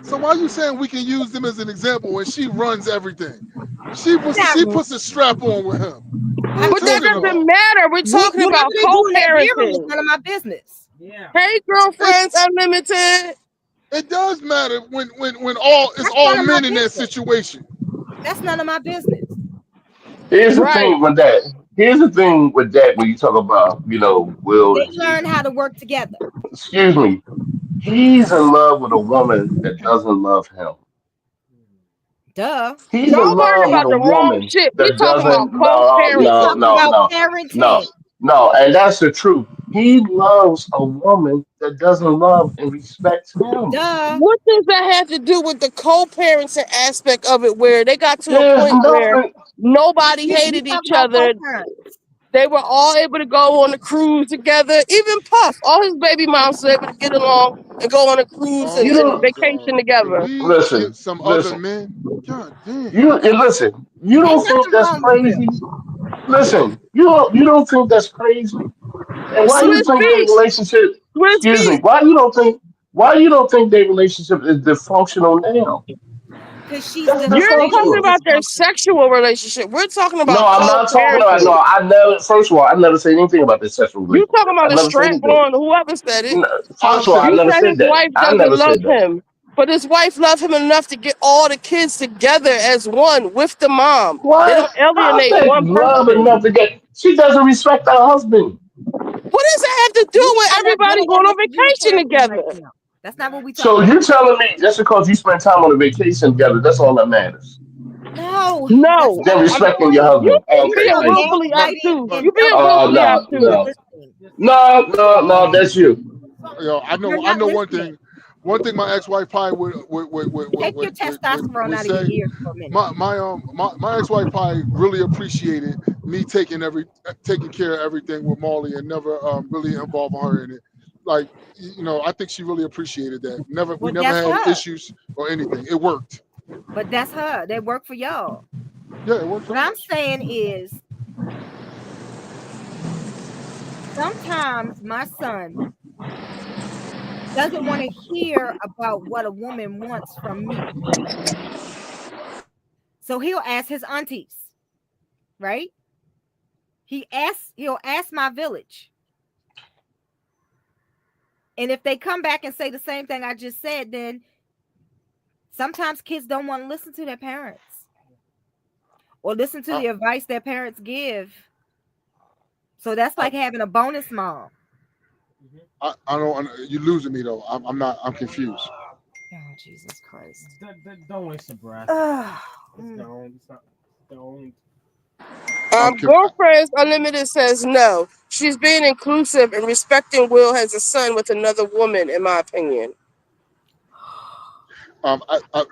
So why are you saying we can use them as an example when she runs everything? She Not, puts a strap on with him. What are I you But that listen. talking doesn't about? matter. We're talking Whatever about they do in that bedroom is co-parenting. none of my business. Yeah. Hey, It girlfriends, unlimited. it does matter when all it's That's all none of my men in that business. situation. That's none of my business. Here's the Right. thing with that. Here's the thing with that when you talk about, Will They and learn Jada. how to work together. Excuse me. He's in love with a woman that doesn't love him. Duh. He's in Y'all worried love with about a the wrong woman shit. We that talking about doesn't We co-parenting. talking about no parenting. no, and that's the truth. He loves a woman that doesn't love and respects him. Duh. What does that have to do with the co-parenting aspect of it, where they got to a There's point where nothing. nobody We hated talking each about other? co-parents. They were all able to go on a cruise together. Even Puff, all his baby moms were able to get along and go on a cruise You Oh and my don't God. vacation Can together. we get listen. some other Listen. men? God damn. You and listen. You Ain't don't think nothing that's wrong with Will. crazy? Listen. You don't think that's crazy? And why you Swiss think their Beats, relationship? Swiss Excuse me. Beats. Why you don't think their relationship is dysfunctional now? Because she's That's You're talking dysfunctional. about their dysfunctional. sexual relationship. We're talking No, about I'm not talking about. No, co-parenting. I never. First of all, I never said anything about this sexual You talking relationship. about I a never said strap anything. on, whoever said it. No, I first of all, I said You it. never said said his that. wife I doesn't never love said that. him, but his wife loved him enough to get all the kids together as one with the mom. They What? don't How's alienate that one love person. enough to get? She doesn't respect her husband. What does that have to do We with know that, but everybody that going on has to do with vacation parenting right together? now. That's not what we talking So about. you telling me just because you spend time on a vacation together, that's all that matters? No, that's No. Than not the I'm, respecting your point. you husband. you You Okay, being are thank you. willfully But gaslighting obtuse. but and You being don't Oh willfully no, you're not obtuse. no, listening. no, that's you. I You're know not one listening. thing. One thing my ex-wife probably Take your testosterone would out of your say. ears for a minute. My ex-wife probably really appreciated me taking care of everything with Molly and never really involving her in it. Like I think she really appreciated that. We Well, never that's had her. issues or anything. It worked. But that's her. That worked for y'all. Yeah, it worked What for I'm us. saying is sometimes my son doesn't want to hear about what a woman wants from me. So he'll ask his aunties, right? He'll ask my village. And if they come back and say the same thing I just said, then sometimes kids don't want to listen to their parents or listen to I, the advice their parents give. So that's I, like having a bonus mom. I don't. You're losing me though. I'm not. I'm confused. Oh, Jesus Christ. Don't waste your breath. Ugh. It's gone. It's not. Don't. I'm conf- Girlfriends Unlimited says no. She's being inclusive and respecting Will has a son with another woman, in my opinion.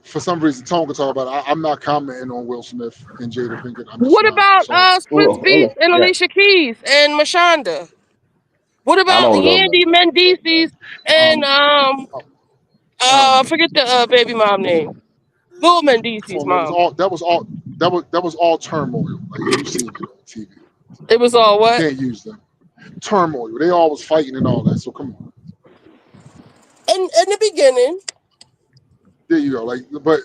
For some reason, Tone can talk about it. I'm not commenting on Will Smith and Jada Pinkett. I'm just What not. about So Swiss Beats and Yeah, Alicia Keys and Mashonda? What I about don't know Yandy nothing. Mendices and um, I um, forget the baby mom name. Lil Mendices Tone, that was mom. all. That was all turmoil. Like you've seen it on TV. It was all You what? can't use them. Turmoil. They all was fighting and all that. So come on. In the beginning. There you go. But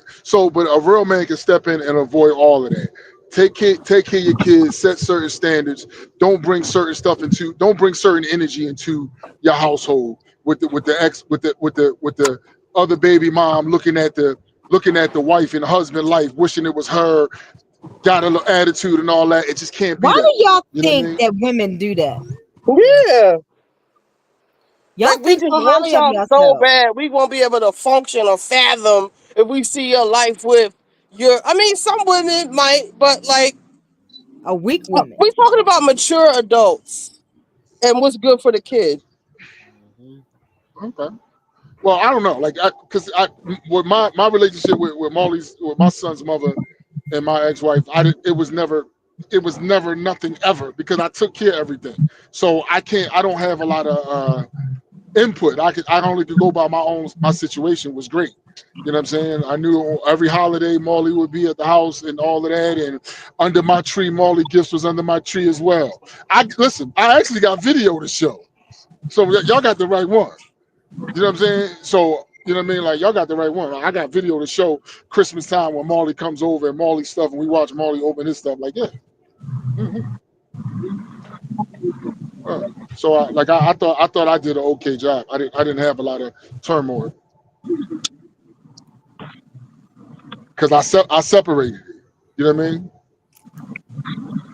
a real man can step in and avoid all of that. Take care of your kids. Set certain standards. Don't bring certain energy into your household with the other baby mom looking at the wife and husband life, wishing it was her. Got a little attitude and all that. It just can't be Why that do way. y'all You know what I think mean? that women do that? Yeah. Y'all Like we think just so want highly of y'all so yourself. bad. We won't be able to function or fathom if we see your life with your I mean some women might, but like A weak woman. we talking about mature adults and what's good for the kid. Okay. Well, I don't know. Because with my relationship with my son's mother and my ex-wife, it was never nothing ever because I took care of everything. So I don't have a lot of input. I only could go by my situation was great. You know what I'm saying? I knew every holiday Molly would be at the house and all of that, and under my tree, Molly gifts was under my tree as well. I actually got video to show, so y'all got the right one. You know what I'm saying? So you know what I mean? Like y'all got the right one. I got video to show Christmas time when Molly comes over and Molly stuff, and we watch Molly open his stuff. Like yeah. hmm So I thought I did an okay job. I didn't have a lot of turmoil because I separated it. You know what I mean?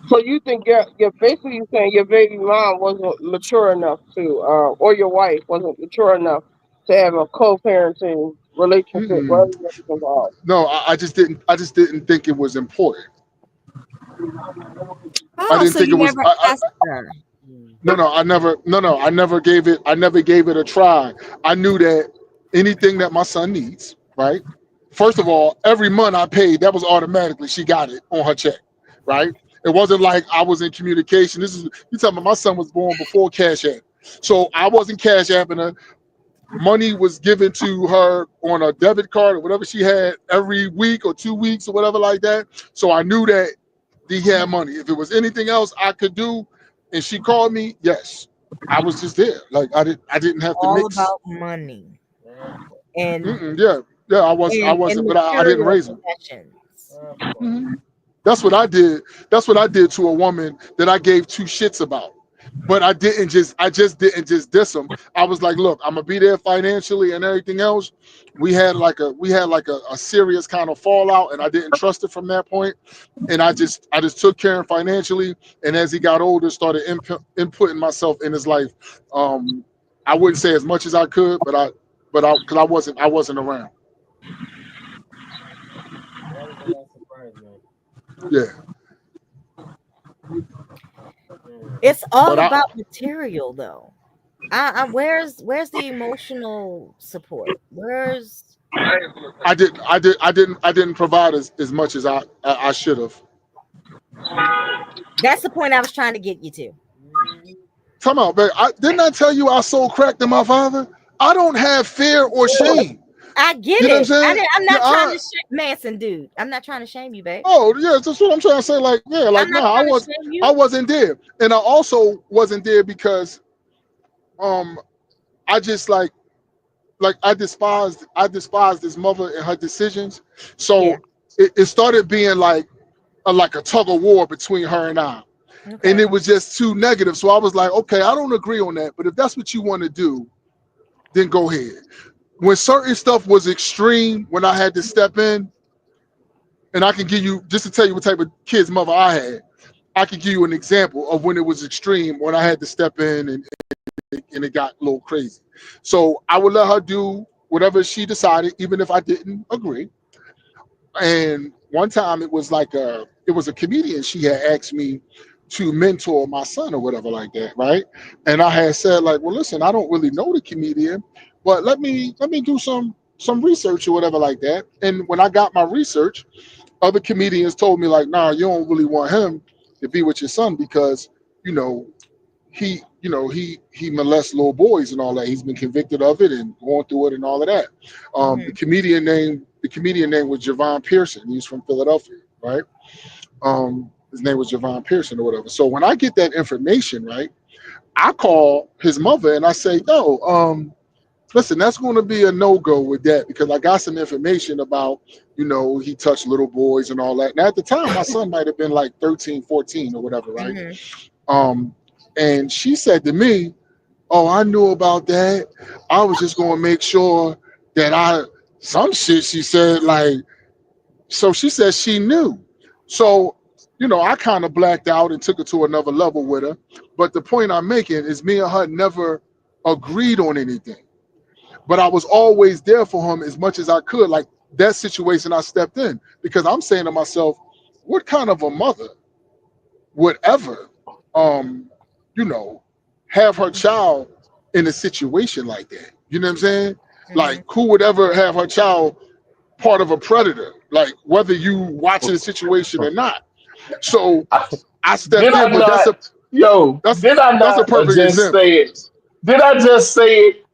So you think you're basically saying your baby mom wasn't mature enough to, or your wife wasn't mature enough to have a co-parenting relationship where Mm-mm. everybody's involved. No, I just didn't. I just didn't think it was important. I Oh, didn't so think you it was. never asked her. Mm. No, no, I never. No, no, I never gave it. I never gave it a try. I knew that anything that my son needs, right? First of all, every month I paid, that was automatically she got it on her check, right? It wasn't like I was in communication. This is you talking about my son was born before Cash App, so I wasn't Cash Apping her. Money was given to her on a debit card or whatever she had every week or 2 weeks or whatever like that. So I knew that he had money. If it was anything else I could do, and she called me, yes, I was just there. Like I didn't have to All mix. about money Of course. and Mm-mm, yeah, yeah, I and wasn't, but I didn't material raise him. possessions. Of course. Mhm. That's what I did. That's what I did to a woman that I gave two shits about. But I just didn't just diss them. I was like, look, I'm gonna be there financially and everything else. We had like a serious kind of fallout, and I didn't trust it from that point. And I just took care of him financially. And as he got older, started inputting myself in his life. I wouldn't say as much as I could, but I because I wasn't around. Why does that surprise me? Yeah, Mm. It's but all about material, though. Where's the emotional support? Where's I didn't provide as much as I should have. That's the point I was trying to get you to. Mm. Come on, babe. Didn't I tell you I sold crack to my father? I don't have fear or shame. I get You know what I'm it. saying? I'm Yeah, not trying to Manson, dude. I'm not trying to shame you, babe. oh yeah, that's what I'm trying to say. Like, yeah, I'm like no, not trying to shame I you. wasn't there. And I also wasn't there because um I just like I despised his mother and her decisions. Yeah. So it started being like a tug of war between her and I. And Okay. it was just too negative. So I was like, okay, I don't agree on that. But if that's what you want to do, then go ahead. When certain stuff was extreme, when I had to step in, and I can give you just to tell you what type of kid's mother I had, I can give you an example of when it was extreme, when I had to step in and it got a little crazy. So I would let her do whatever she decided, even if I didn't agree. And one time it was a comedian she had asked me to mentor my son or whatever like that, right? And I had said like, well, listen, I don't really know the comedian, but let me do some research or whatever like that. And when I got my research, other comedians told me like, nah, you don't really want him to be with your son because you know he molests little boys and all that. He's been convicted of it and going through it and all of that. Hmm. The comedian name was Javon Pearson. He's from Philadelphia, right? His name was Javon Pearson or whatever. So when I get that information, right, I call his mother and I say, yo, listen, that's going to be a no go with that because I got some information about, he touched little boys and all that. And at the time, my son might have been like 13, 14 or whatever, right? Hmm. Um, and she said to me, oh, I knew about that. I was just going to make sure that some shit she said, like, so she said she knew. So, I kind of blacked out and took it to another level with her. But the point I'm making is me and her never agreed on anything, but I was always there for him as much as I could. Like that situation I stepped in because I'm saying to myself, what kind of a mother would ever, um, you know, have her child in a situation like that? You know what I'm saying? Hmm. Like who would ever have her child part of a predator? Like whether you watching the situation or not. So I Did stepped I in, but not, yo, that's did I that's a not perfect just example. say it? Did I just say it?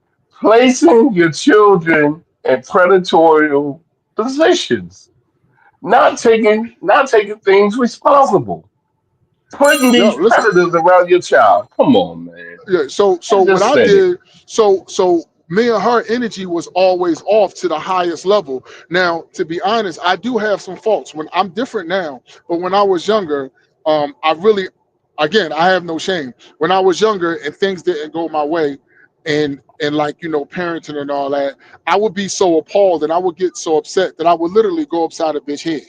Placing your children in predatory positions, not taking things responsible, putting Yo, these listen. predators around your child. Come on, man. Yeah, I so what just I said it. did, so me and her energy was always off to the highest level. Now, to be honest, I do have some faults. When I'm different now, but when I was younger, I really, again, I have no shame. When I was younger and things didn't go my way, and like parenting and all that, I would be so appalled and I would get so upset that I would literally go upside a bitch head.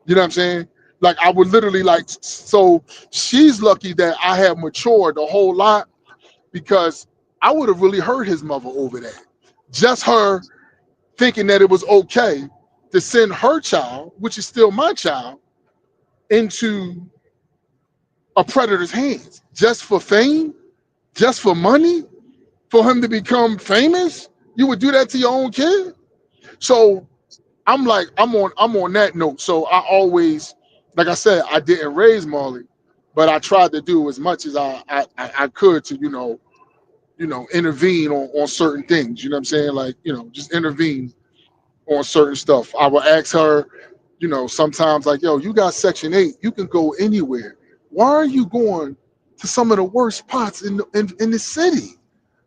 You know what I'm saying? Like I would literally like so she's lucky that I have matured a whole lot because I would have really hurt his mother over that. Just her thinking that it was okay to send her child, which is still my child, into a predator's hands just for fame, just for money, for him to become famous. You would do that to your own kid. So I'm like, I'm on that note. So I always, like I said, I didn't raise Marley, but I tried to do as much as I could to, intervene on certain things. You know what I'm saying? Like, just intervene on certain stuff. I will ask her, sometimes like, yo, you got Section 8, you can go anywhere. Why are you going to some of the worst spots in the city?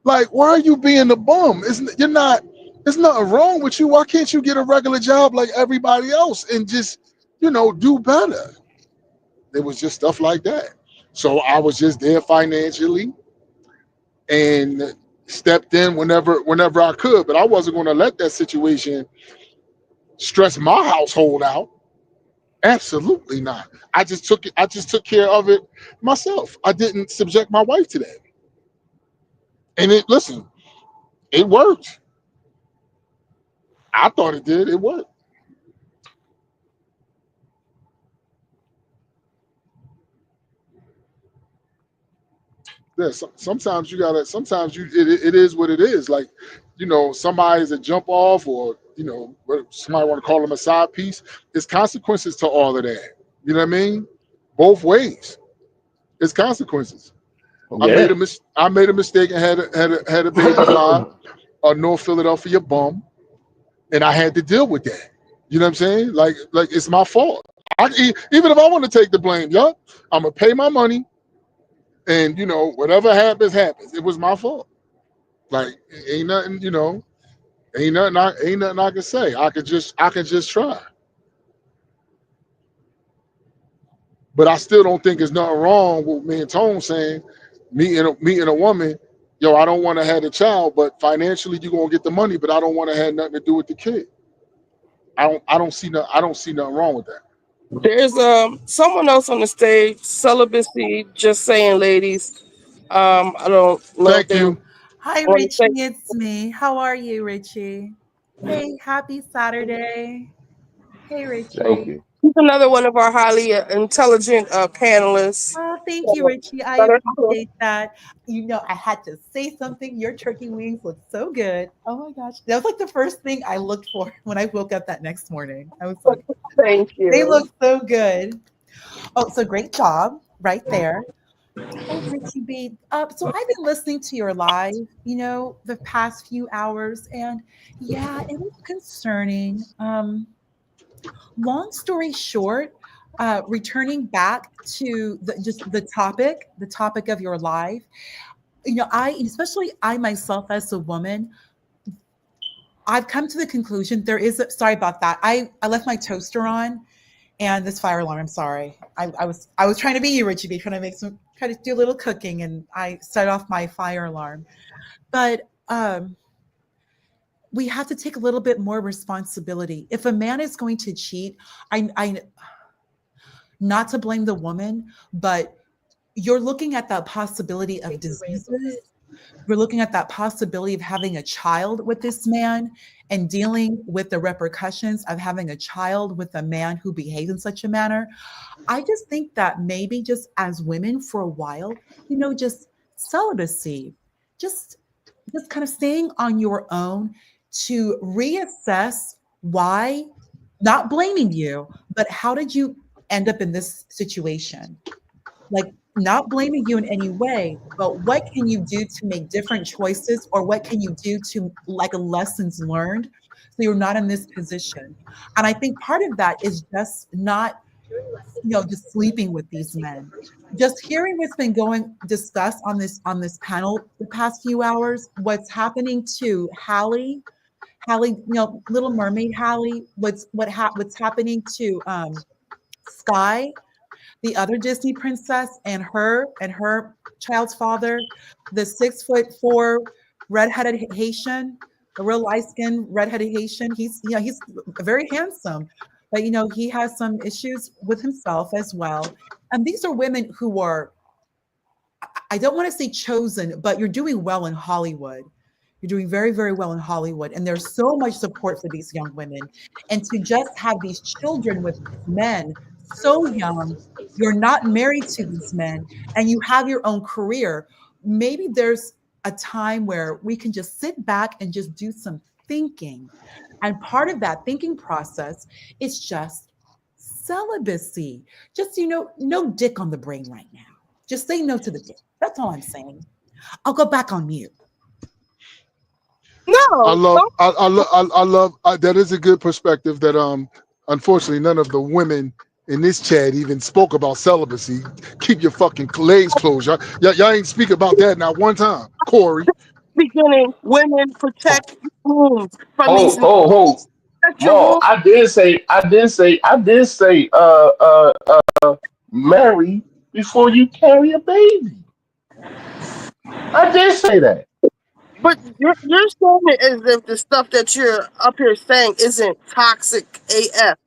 Like, why are you being a bum? You're not. There's nothing wrong with you. Why can't you get a regular job like everybody else and just, do better? It was just stuff like that. So I was just there financially and stepped in whenever I could. But I wasn't going to let that situation stress my household out. Absolutely not. I just took it. I just took care of it myself. I didn't subject my wife to that. And listen, it worked. I thought it did. It worked. Yeah, sometimes you gotta. Sometimes it is what it is. Like, somebody's a jump off, or somebody want to call them a side piece. There's consequences to all of that. You know what I mean? Both ways. It's consequences. Yeah. I made a mistake and had a baby by a North Philadelphia bum, and I had to deal with that. You know what I'm saying? Like it's my fault. Even if I want to take the blame, yup, I'm gonna pay my money, and whatever happens, happens. It was my fault. Like ain't nothing, ain't nothing I can say. I can just try. But I still don't think there's nothing wrong with me and Tone saying, meeting a woman, yo, I don't want to have a child, but financially you're gonna get the money, but I don't want to have nothing to do with the kid. I don't see nothing wrong with that. There's someone else on the stage, celibacy. Just saying, ladies. I don't know if Thank they you. Hi, want to Richie. say. It's me. How are you, Richie? Hey, happy Saturday. Hey, Thank Richie. you. He's another one of our highly intelligent panelists. Oh, thank you, So, Richie. I appreciate that. I had to say something. Your turkey wings look so good. Oh my gosh. That was like the first thing I looked for when I woke up that next morning. I was like, thank they you. look so good. Oh, so great job right there. Oh, Richie B. So I've been listening to your live, the past few hours, and yeah, it was concerning. Long story short, returning back to just the topic of your life, especially I myself as a woman, I've come to the conclusion sorry about that. I left my toaster on and this fire alarm. I'm sorry. I was trying to be you, Richie B, try to do a little cooking, and I set off my fire alarm. But we have to take a little bit more responsibility. If a man is going to cheat, I not to blame the woman, but you're looking at that possibility of diseases. You're looking at that possibility of having a child with this man and dealing with the repercussions of having a child with a man who behaves in such a manner. I just think that maybe just as women for a while, just celibacy, just just kind of staying on your own to reassess why, not blaming you, but how did you end up in this situation? Like, not blaming you in any way, but what can you do to make different choices, or what can you do to, like, lessons learned, so you're not in this position? And I think part of that is just not, just sleeping with these men. Just hearing what's been going discussed on this panel the past few hours, what's happening to Hallie, Little Mermaid Hallie, what's happening to Sky, the other Disney princess, and her child's father, the 6'4" redheaded Haitian, the real light skinned redheaded Haitian. He's very handsome, but he has some issues with himself as well. And these are women who are, I don't want to say chosen, but you're doing well in Hollywood. You're doing very, very well in Hollywood. And there's so much support for these young women. And to just have these children with these men so young, you're not married to these men, and you have your own career. Maybe there's a time where we can just sit back and just do some thinking. And part of that thinking process is just celibacy. Just, no dick on the brain right now. Just say no to the dick. That's all I'm saying. I'll go back on mute. I No, love, don't. I love. That is a good perspective. That unfortunately, none of the women in this chat even spoke about celibacy. Keep your fucking legs closed. Y'all ain't speak about that not one time, Corey. Beginning, women protect your wombs from these Oh, men. oh, oh, Protect your Mo, womb. I did say, marry before you carry a baby. I did say that. But you're saying it as if the stuff that you're up here saying isn't toxic AF.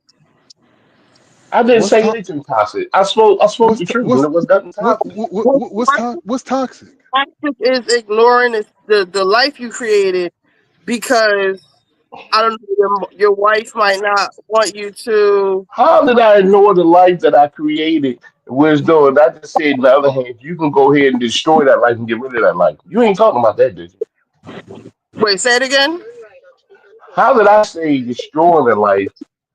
I didn't What's say to, anything toxic. I spoke what's the to, truth, and what's it was nothing toxic. what's toxic? Toxic is ignoring the life you created because I don't know your wife might not want you to. How did I ignore the life that I created? Wisdom, and I just said, on the other hand, you can go ahead and destroy that life and get rid of that life. You ain't talking about that, did you? Wait, say it again. How did I say destroy the life?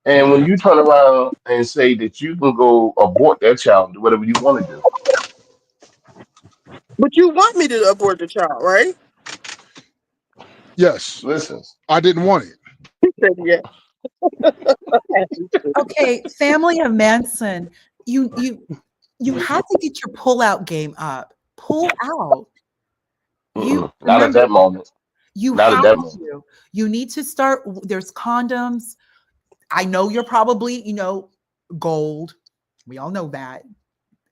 And when you turn around and say that you can go abort that child and do whatever you want to do, But you want me to abort the child, right? Yes, listen. I didn't want it. He said yes. Okay, family of Manson, you had to get your pull-out game up. Pull out. You Not at remember, that moment. you Not at have that moment. to. You need to start. There's condoms. I know you're probably, gold. We all know that.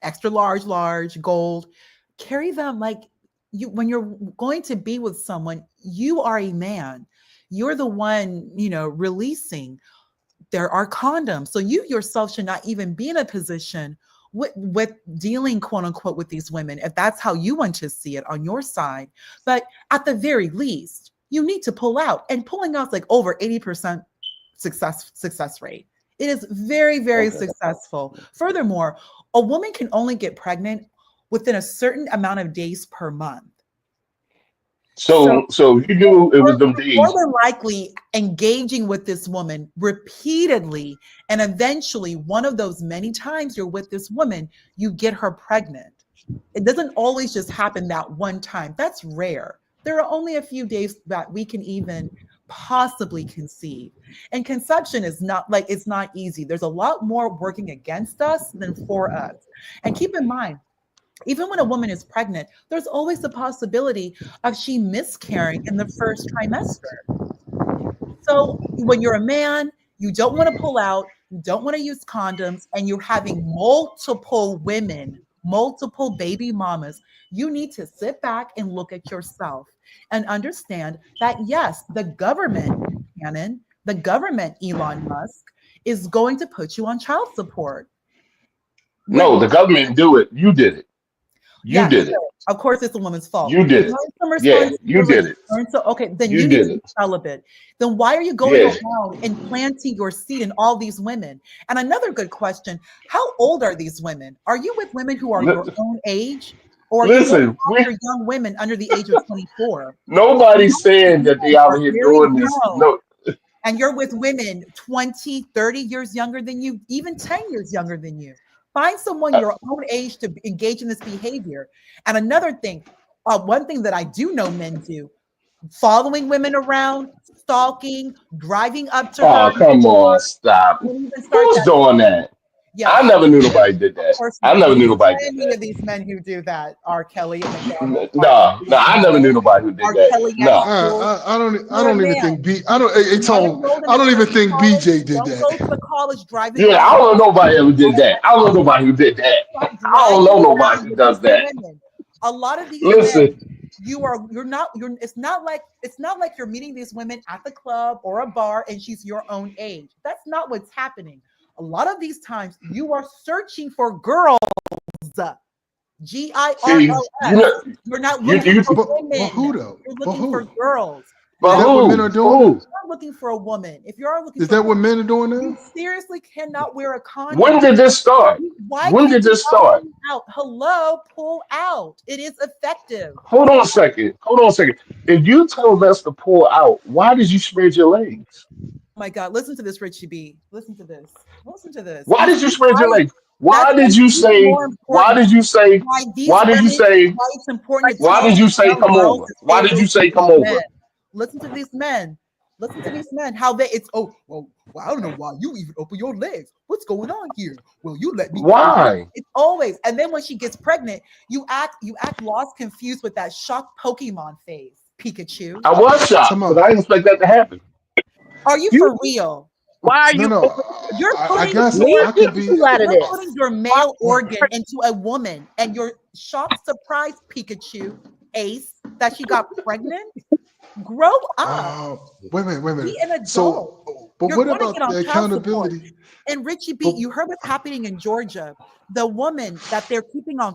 Extra large, large, gold. Carry them like you when you're going to be with someone, you are a man. You're the one, releasing. There are condoms. So you yourself should not even be in a position with dealing quote unquote with these women if that's how you want to see it on your side. But at the very least, you need to pull out. And pulling out's like over 80% success rate. It is very, very Okay. successful. Furthermore, a woman can only get pregnant within a certain amount of days per month. So So you knew it you're was them more days. than likely engaging with this woman repeatedly, and eventually, one of those many times you're with this woman, you get her pregnant. It doesn't always just happen that one time. That's rare. There are only a few days that we can even possibly conceive. And conception is not like it's not easy. There's a lot more working against us than for us. And keep in mind, even when a woman is pregnant, there's always the possibility of she miscarrying in the first trimester. So when you're a man, you don't want to pull out, you don't want to use condoms, and you're having multiple women, multiple baby mamas, you need to sit back and look at yourself and understand that yes, the government, Shannon, the government, Elon Musk, is going to put you on child support. With No, the government didn't do it. You did it. You Yes, did it. of course it's a woman's fault. You did Learn it. some Yeah, you did responsibility. it. Okay, then You you need did to be it. celibate. Then why are you going Yeah. around and planting your seed in all these women? And another good question, how old are these women? Are you with women who are your Li- own age? Or are you going Listen, after young women under the age of 24? nobody's Most saying that they men out are here very doing this. young, No, and you're with women 20, 30 years younger than you, even 10 years younger than you. Find someone uh, your own age to engage in this behavior. And another thing, one thing that I do know men do, following women around, stalking, driving up to her oh, in the come car. on, stop. Don't even start Who's that. doing that? I Yes, never knew nobody did of that. course I not. never There's knew nobody did plenty that. of these men who do that. R. Kelly and McDonald, No, no, I never knew no. nobody who did R. that. Kelly at No. school. I You're a don't even think man. B. I don't. Hey, Not Tone. enrolled in I a don't even Christian think college. BJ did Don't that. go to the college driving Yeah, I around. don't know nobody ever did Don't that. I don't know nobody who did that. start I don't dragging know around nobody who with these does that. women. A lot of these men, Listen. you're it's not like you're meeting these women at the club or a bar and she's your own age. That's not what's happening. A lot of these times you are searching for girls. See, you GIRLS. know, You're not you looking you. for But women. who though? You're But looking for who? girls. But Is Now, that what men who? are doing now? Who? you're not looking for a woman. If you are looking Is for a that what woman, men are doing you now? seriously cannot wear a When condom. did this start? Why When can't did you this start? pull out? Hello, pull out. It is effective. Hold on a second. Hold on a second. If you told us to pull out, why did you spread your legs? Oh my God, listen to this, Richie B. Listen to this. Listen to this. Why You did you see spread your why? legs? That's Why why did you it's say? more Why important. did you say? Why these Why did you women, say? why it's important to Why tell did you say tell come girls over? to Why stay did away you from say these come men. over? Listen to these men. Listen to these men. How they it's well, I don't know why you even open your legs. What's going on here? Well, you let me. Why? It's always, and then when she gets pregnant, you act lost, confused with that shocked Pokemon face, Pikachu. I was shocked Come because on. I didn't expect that to happen. Are you You for real? why are No, you no. open? You're I putting guess your I could be. You out of you're this. putting your Why male What? organ into a woman, and you're shocked, surprised, Pikachu, Ace, that she got pregnant. Grow up. Wait a minute. Wait a Be minute. an adult. So, but You're what going to get about on the child support. accountability? And Richie But B, you heard what's happening in Georgia. The woman that they're keeping on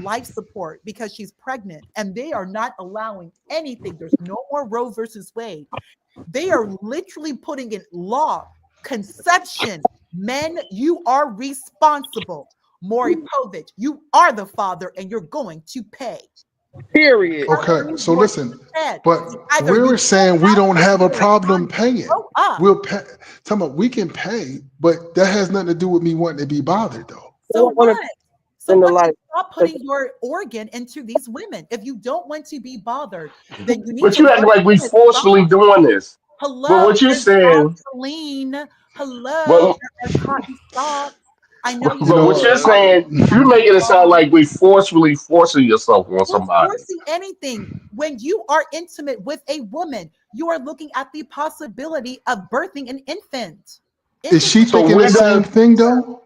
life support because she's pregnant, and they are not allowing anything. There's no more Roe versus Wade. They are literally putting in law conception. Men, you are responsible. Maury Povich, you are the father, and you're going to pay. period. okay, Telling so your listen. head. But It's either you we're pull saying we out don't or you have a wear a problem condom. paying. Grow up. We'll pay. Tell me, we can pay, but that has nothing to do with me wanting to be bothered, though. They So don't want to what? So spend a what? lot Then of stop time. putting your organ into these women. If you don't want to be bothered, then you need But to you act learn like we how to forcefully stop. doing this. But Hello, what you're there's saying, Vaseline. Hello, but there are cotton socks. I know but you You don't know what want you're what? to saying, you're after making it sound all. like we forcefully forcing yourself on Who's somebody. forcing anything? When you are intimate with a woman, you are looking at the possibility of birthing an infant. Is Infants she are So thinking born the where out same does of thing, nature. though?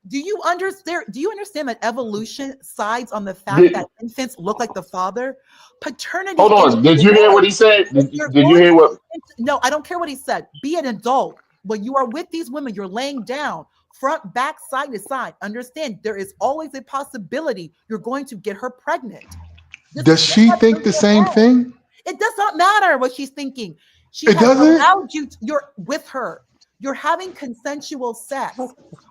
Do you understand that evolution sides on the fact did, that infants look like the father? Paternity hold in on? Did you hear what he itself, said? if Did, you're did you going hear to what? no, I don't care what he said. Be an adult. When you are with these women, you're laying down, front, back, side to side. Understand there is always a possibility you're going to get her pregnant. This is Does just she like think building the a same home. thing? It does not matter what she's thinking. She It has doesn't. allowed you, you're with her. You're having consensual sex.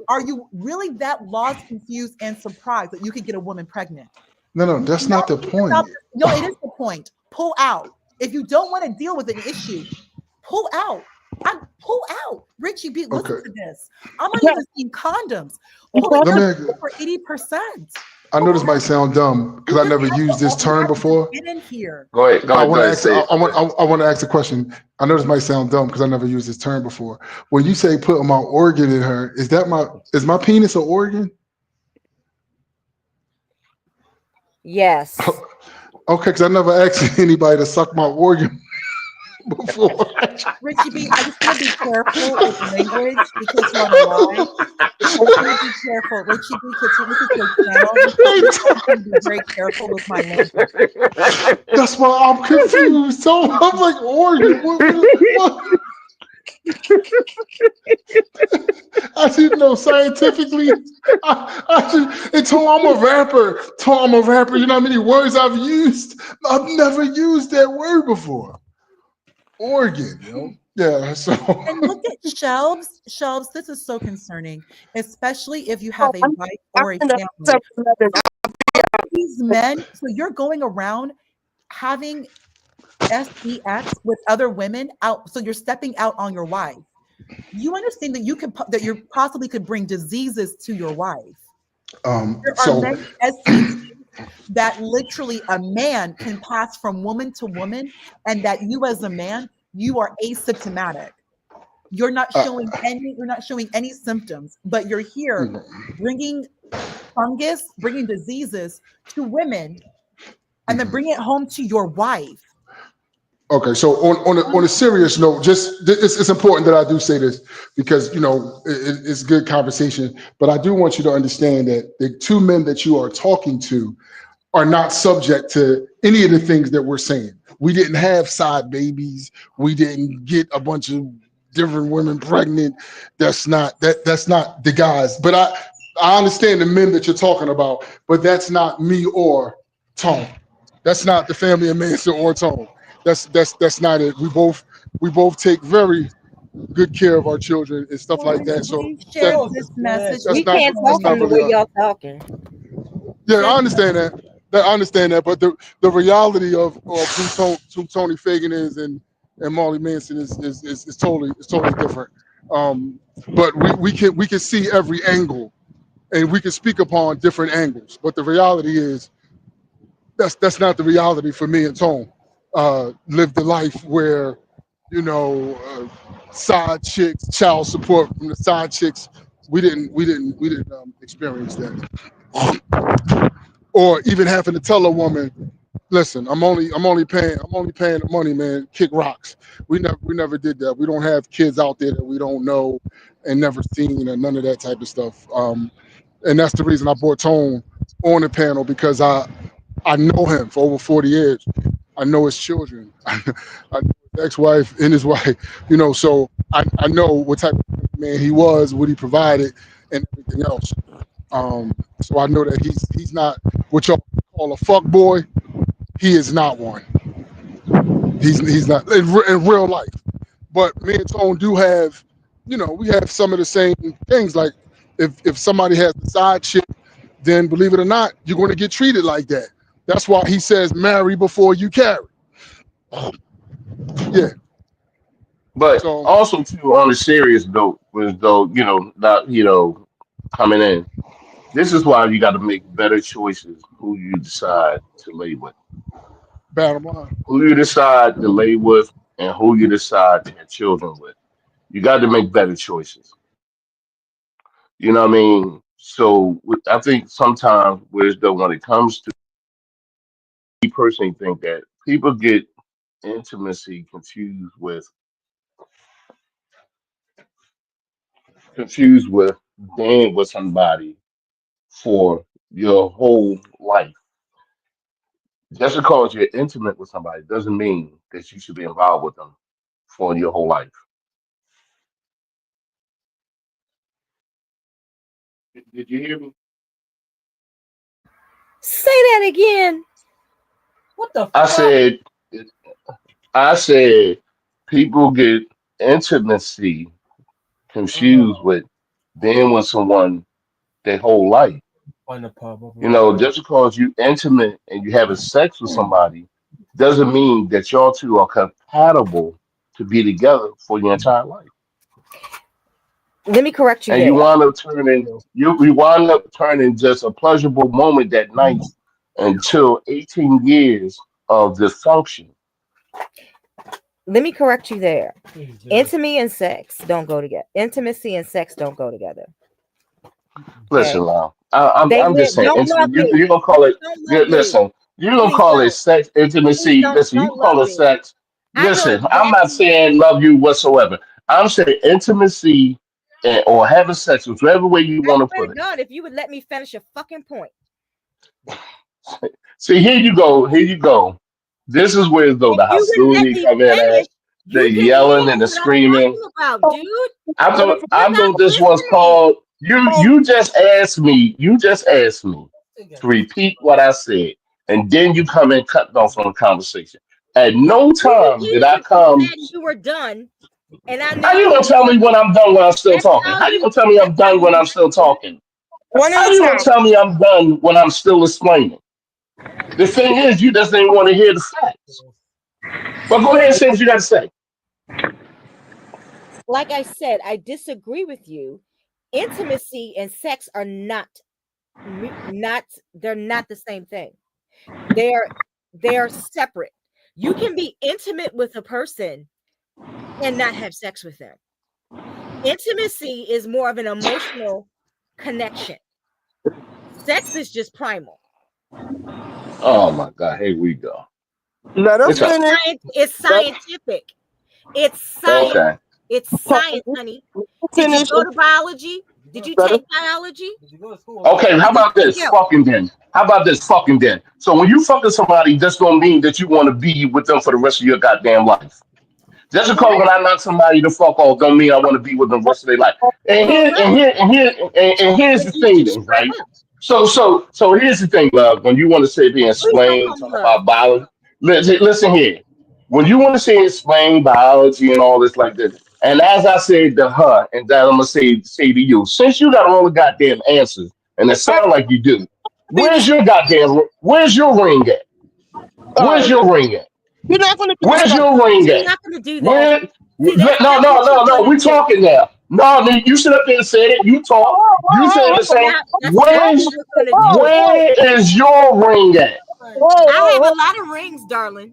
Are you really that lost, confused, and surprised that you could get a woman pregnant? No, no, Do that's not not the think about point. this. No, it is the point. Pull out. If you don't want to deal with an issue, pull out. I'm pull out. Richie B, listen Okay, to this. I'm not Yeah, even seeing condoms. you Pulling have let to out me. is over 80%. I Pull know this might out. sound dumb because You I just never have to used this you term have to just before. get in here. Go I ahead, want go to ahead. ask. Say it. I Go want. ahead. I want to ask a question. I know this might sound dumb because I never used this term before. When you say put my organ in her, is my penis an organ? Yes. Okay, because I never asked anybody to suck my organ before. Richie B, I just want to be careful with language because you're on a live. I just want to be careful. Richie B, because this is your channel, Richie B. I just want to be very careful with my language. That's why I'm confused. So I'm like organ. What? I didn't know scientifically. It's how I'm a rapper. Told I'm a rapper. You know how many words I've used? I've never used that word before. Organ, Yeah. So And look at shelves. Shelves, this is so concerning, especially if you know, have a wife I'm or a in the family. 7-Eleven. These men, so you're going around having sex with other women out. So you're stepping out on your wife. You understand that that you possibly could bring diseases to your wife. There are so many STDs that literally a man can pass from woman to woman, and that you as a man, you are asymptomatic. You're not showing any symptoms, but you're here bringing fungus, bringing diseases to women, and then bring it home to your wife. okay, so on a serious note, it's important that I do say this because it's good conversation, but I do want you to understand that the two men that you are talking to are not subject to any of the things that we're saying. We didn't have side babies. We didn't get a bunch of different women pregnant. That's not the guys. But I understand the men that you're talking about, but that's not me or Tone. That's not the family of Manson or Tone. That's not it. We both take very good care of our children and stuff like Children, that. So please share that Oh, this man. message that's We with not can't your that's talk not from the really way children. y'all talking. yeah, Send I the understand that. I understand that, but the reality of who Tony Fagan is and Marley Manson is totally different. Um, but we can see every angle and we can speak upon different angles. But the reality is that's not the reality for me and Tone. Lived a life where side chicks, child support from the side chicks. We didn't experience that, or even having to tell a woman, listen, I'm only paying the money, man. Kick rocks. We never did that. We don't have kids out there that we don't know and never seen and none of that type of stuff. And that's the reason I brought Tone on the panel, because I know him for over 40 years. I know his children. I know his ex-wife and his wife. So I know what type of man he was, what he provided, and everything else. So I know that he's not what y'all call a fuck boy. He is not one. He's not in real life. But me and Tone do have, we have some of the same things. Like if somebody has a side chick, then believe it or not, you're going to get treated like that. That's why he says marry before you carry. Yeah. But So also too on a serious note, was though not coming in. This is why you got to make better choices who you decide to lay with, bottom line, who you decide to lay with, and who you decide to have children with. You got to make better choices. You know what I mean? So I think sometimes wisdom when it comes to me personally think that people get intimacy confused with being with somebody for your whole life. Just because you're intimate with somebody doesn't mean that you should be involved with them for your whole life. Did you hear me? Say that again. What the I fuck? said, I said, people get intimacy confused Oh, with being with someone their whole life. on the pub. I'll be right back. Just because you intimate and you having sex with somebody doesn't mean that y'all two are compatible to be together for your entire life. Let me correct you And you there. wind up turning you wind up turning just a pleasurable moment that night until 18 years of dysfunction. Let me correct you there. Jesus. Intimacy and sex don't go together. Intimacy and sex don't go together. Listen, Okay. Lau, I'm just saying Don't love intimate. You me. you don't call Please it. don't love me. Listen, you don't Please call it don't. sex Please intimacy. Listen, you don't can love call it me. sex. I know Listen, I'm not exactly. saying love you whatsoever. I'm saying intimacy or having sex, whichever way you I want to swear put to it. God, if you would let me finish a fucking point. See, here you go. Here you go. This is where though If the you would let hostility me come in finish, at, the you can yelling hear and the what I'm screaming. talking about, dude. I You're not thought this was listening. called you just asked me to repeat what I said, and then you come in cutting off on the conversation. At no You time did I repeated what you come. said and you were done, and I knew How you you gonna were tell me done. when I'm done when I'm still That's talking? how How you you. gonna tell me I'm That's how done when you I'm still do. talking? one at How a you gonna time. tell me I'm done when I'm still explaining? The thing is, you just didn't want to hear the facts. But go ahead and say what you got to say. Like I said, I disagree with you. Intimacy and sex are not they're not the same thing. They're they're separate. You can be intimate with a person and not have sex with them. Intimacy is more of an emotional connection. Sex is just primal. Oh my God, here we go. Let her It's a finish. It's Let scientific. It's science. okay. It's her science, honey. Did you finish. go to biology? Did you Let us take biology? Did you go to school? Okay, how about Anything this? else? Fucking then. How about this? Fucking then. So when you fucking somebody, that's gonna mean that you want to be with them for the rest of your goddamn life. Just because when Correct. I knock somebody the fuck off, don't mean I want to be with them the rest of their life. And here, Correct. and here, and here, and here's Then the you thing, should then, strap right? up. So here's the thing, love. When you want to sit here and Please don't explain, call me talk love. about biology, listen here. When you want to say explain biology and all this like this, and as I said to her, and that I'm gonna say to you, since you got all the goddamn answers, and it all sounds like you do, right, where's your ring at? all Where's right. your ring at? You're not going to Where's discuss. your ring She's at? not going to do that. Where? See, No, that's no, what no, you're no. gonna We do. talking now. No, nigga, you sit up there and said it. You talk. You said the See, same. now that's exactly Where's what you're gonna do. where is your ring at? I have a lot of rings, darling.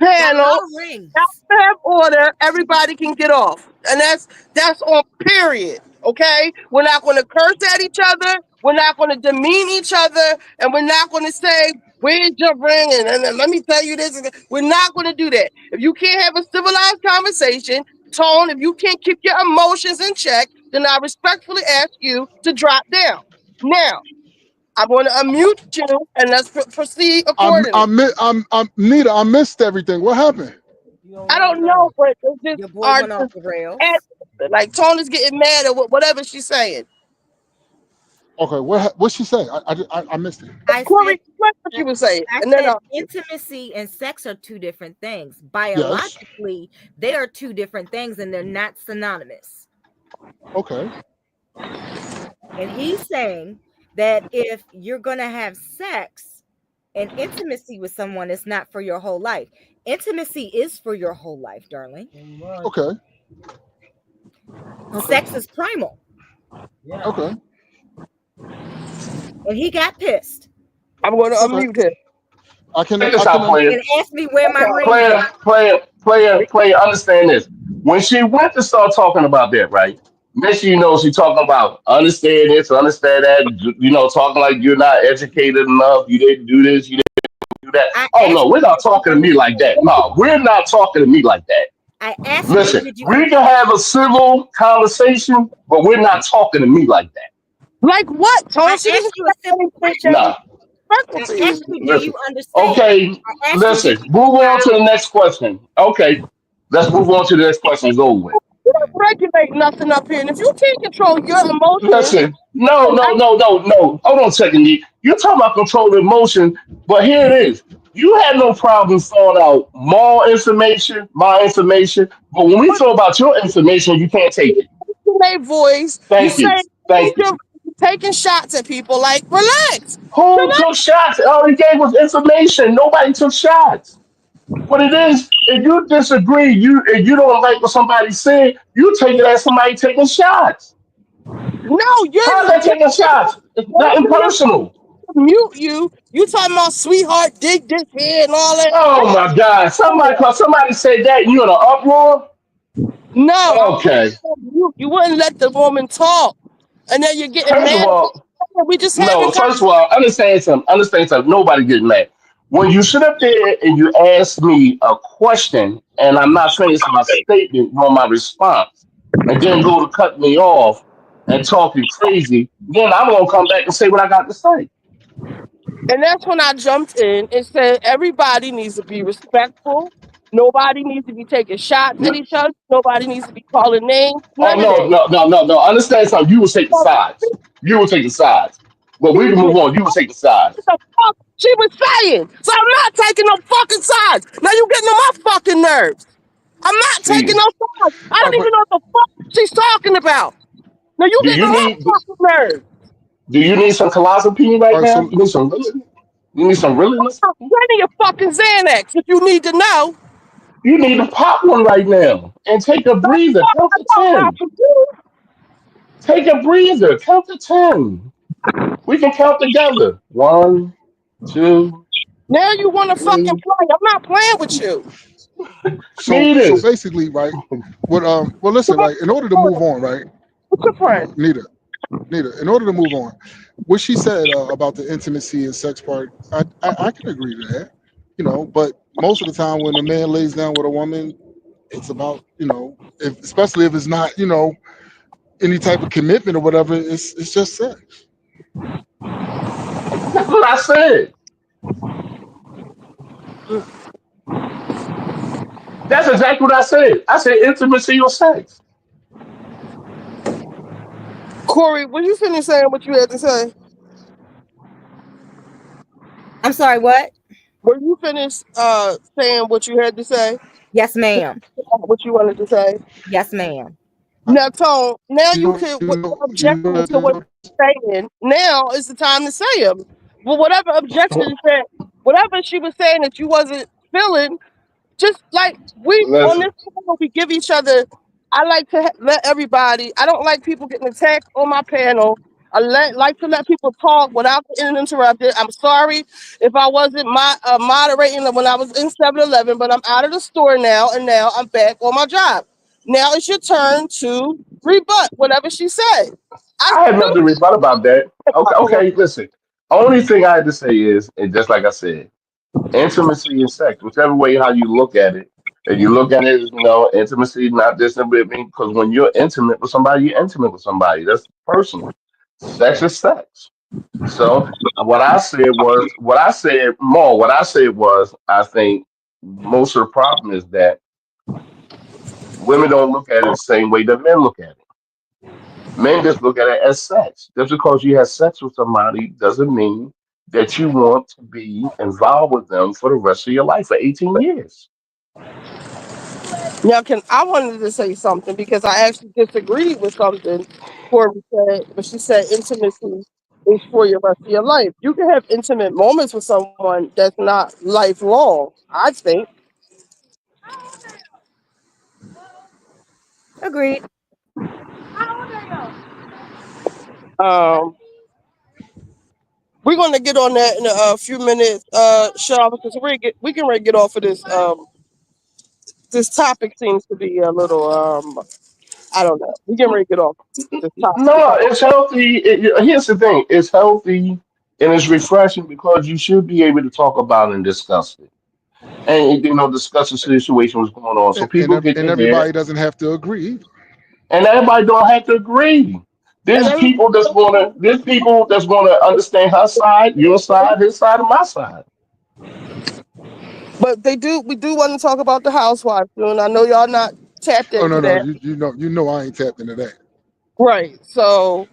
Got a Panel. lot of rings. After have order, everybody can get off, and that's on period. Okay, we're not going to curse at each other. We're not going to demean each other, and we're not going to say where's your ring and let me tell you this. We're not going to do that. If you can't have a civilized conversation, tone. If you can't keep your emotions in check, then I respectfully ask you to drop down. Now, I'm going to unmute you, and let's proceed accordingly. I'm Nita. I missed everything. What happened? You know I what? don't know, but it's Your just boy are went off just the rails. like Tony's getting mad at whatever she's saying. Okay, what she say? I missed it. I Corey, said what she was saying, I and then said intimacy and sex are two different things. Yes. Biologically, they are two different things and they're not synonymous. Okay. And he's saying that if you're going to have sex and intimacy with someone, it's not for your whole life. Intimacy is for your whole life, darling. Pretty much. Okay. Okay. Sex is primal. Yeah. Okay. And he got pissed I'm going to Okay. unmute him. I can. Check this I out, can. player. and asked me where my Okay. rings Player, at. player. Understand this. When she went to start talking about that, right? Next thing you know, she talking about understand this, understand that. Talking like you're not educated enough. You didn't do this. You didn't do that. I Oh asked no, we're you, not did you talking to me like understand? that. No, we're not talking to me like that. I asked you, Listen, did you we can understand? have a civil conversation, but we're not talking to me like that. Like what, I Tony? She asked didn't you a say simple anything that question. No, was respectful I to asked you. you, do listen. you understand? Okay, I asked you, did listen. you Move take on to the biology? next question. Okay, let's move on to the next question. It's over with. You don't regulate nothing up here, and if you can't control your emotions, Listen, no. Hold on a second, D. You're talking about controlling emotion, but here it is. You had no problem throwing out more information, my information, but when we talk about your information, you can't take it. in their voice, you Thank say you. Thank you. you're taking shots at people. Like, relax. Who took shots? All he gave was information. Nobody took shots. What it is, if you disagree, if you don't like what somebody said, you take it as somebody taking shots. No, How's that taking shots? It's nothing personal. mute you. You talking about sweetheart, dig this here and all that. Oh my God! Somebody said that and you in an uproar. No, I Okay. you. You wouldn't let the woman talk, and then you're getting First of mad. all, We just having no. First of all, understand something. Understand something. Nobody getting mad. When you sit up there and you ask me a question and I'm not finished my statement or my response, and then go to cut me off and talking crazy, then I'm gonna come back and say what I got to say. and that's when I jumped in and said everybody needs to be respectful. Nobody needs to be taking shots at each other. Nobody needs to be calling names. Oh None of no, that. no, no, no, no. Understand something. You will take the sides. You will take the sides. But we can Excuse me. move on. You will take the What sides. the fuck she was saying? So I'm not taking no fucking sides. Now you getting on my fucking nerves. I'm not taking See, no sides. I All don't right, but even know what the fuck she's talking about. Now you do getting you on my need fucking nerves. do you need some colostomy right all right. now? So You need some really? You need some realness? Plenty of fucking Xanax if you need to know. You need to pop one right now and take a breather. Count I to know how 10. to do. Take a breather. Count to 10. We can count together. One, two, Now you want to fucking three. play. I'm not playing with you. so Meters. basically, right? What well, listen, like in order to move on, right? What's your friend? Nita, in order to move on, what she said about the intimacy and sex part, I can agree to that, but most of the time when a man lays down with a woman, it's about, if, especially if it's not, any type of commitment or whatever. It's just sex. That's what I said. That's exactly what I said. I said intimacy or sex. Corey, were you finished saying what you had to say? I'm sorry, what? Were you finished saying what you had to say? Yes, ma'am. What you wanted to say? Yes, ma'am. Now, Tone, now You you know, could, you what know, you're you objecting know. to what you're saying, now is the time to say them. Well, whatever objections that, whatever she was saying that you wasn't feeling, just like we on this Listen, panel, we give each other. I like to let everybody. I don't like people getting attacked on my panel. Like to let people talk without getting interrupted. I'm sorry if I wasn't moderating when I was in 7-Eleven, but I'm out of the store now, and now I'm back on my job. Now it's your turn to rebut whatever she said. I I had still nothing to rebut about that. Okay, my okay, listen. Only thing I had to say is, and just like I said, intimacy and sex, whichever way how you look at it, and you look at it as intimacy is not just simply because when you're intimate with somebody, you're intimate with somebody. That's personal. Sex is sex. So what I said was, I think most of the problem is that women don't look at it the same way that men look at it. Men just look at it as sex. Just because you have sex with somebody doesn't mean that you want to be involved with them for the rest of your life for 18 years. Now, can I wanted to say something because I actually disagreed with something Corey said, but she said intimacy is for your rest of your life. You can have intimate moments with someone that's not lifelong, I think. Agreed. Um, we're going to get on that in a few minutes, Sean, because we can ready to get off of this. This topic seems to be a little, I don't know. We can ready to get off this topic. No, it's healthy. Here's the thing: it's healthy and it's refreshing because you should be able to talk about and discuss it, and discuss the situation what's going on, so people get And to hear everybody it, doesn't have to agree either. and everybody don't have to agree. And everybody, There's people that's gonna understand her side, your side, his side, and my side. but we do want to talk about the housewives soon. I know y'all not tapped Oh no, into no, that. you know I ain't tapped into that. Right. So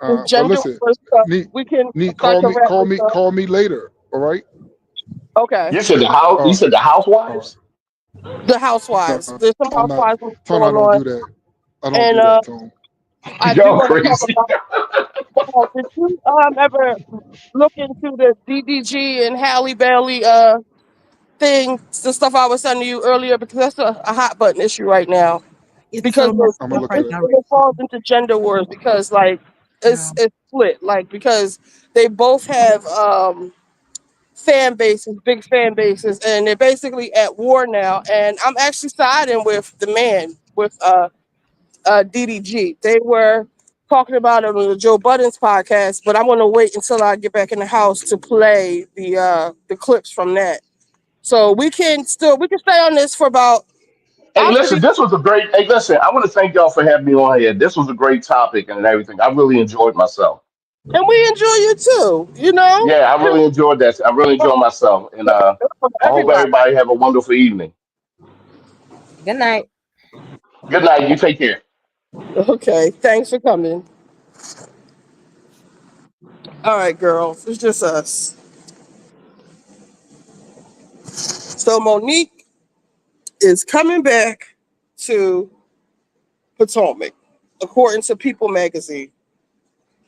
the But gender listen, war stuff, Neat, we can Neat, start to wrap this up. call me later. All right. Okay. You said the house. All You right. said the All right. housewives. The No, housewives. There's some I'm not. housewives Tone, I going don't on. do that. I don't And do that, Tone. I do Y'all want to talk crazy. about did you ever look into the DDG and Halle Bailey thing, the stuff I was sending you earlier, because that's a hot button issue right now. It's Because so messed I'm gonna up look right at it. now. it falls into gender wars because like Yeah. it's split. Like because they both have fan bases, big fan bases, and they're basically at war now. And I'm actually siding with the man, with DDG. They were talking about it on the Joe Budden's podcast, but I'm gonna wait until I get back in the house to play the clips from that. So we can stay on this for about Hey, I'll listen, speak this was a great. Hey, listen, I want to thank y'all for having me on here. This was a great topic and everything. I really enjoyed myself. and we enjoy you too, you know? Yeah, I really enjoyed that. I really enjoyed myself, and I hope Everybody. everybody have a wonderful evening. Good night. Good night. You take care. Okay, thanks for coming. All right, girls, it's just us. So Monique is coming back to Potomac, according to People magazine.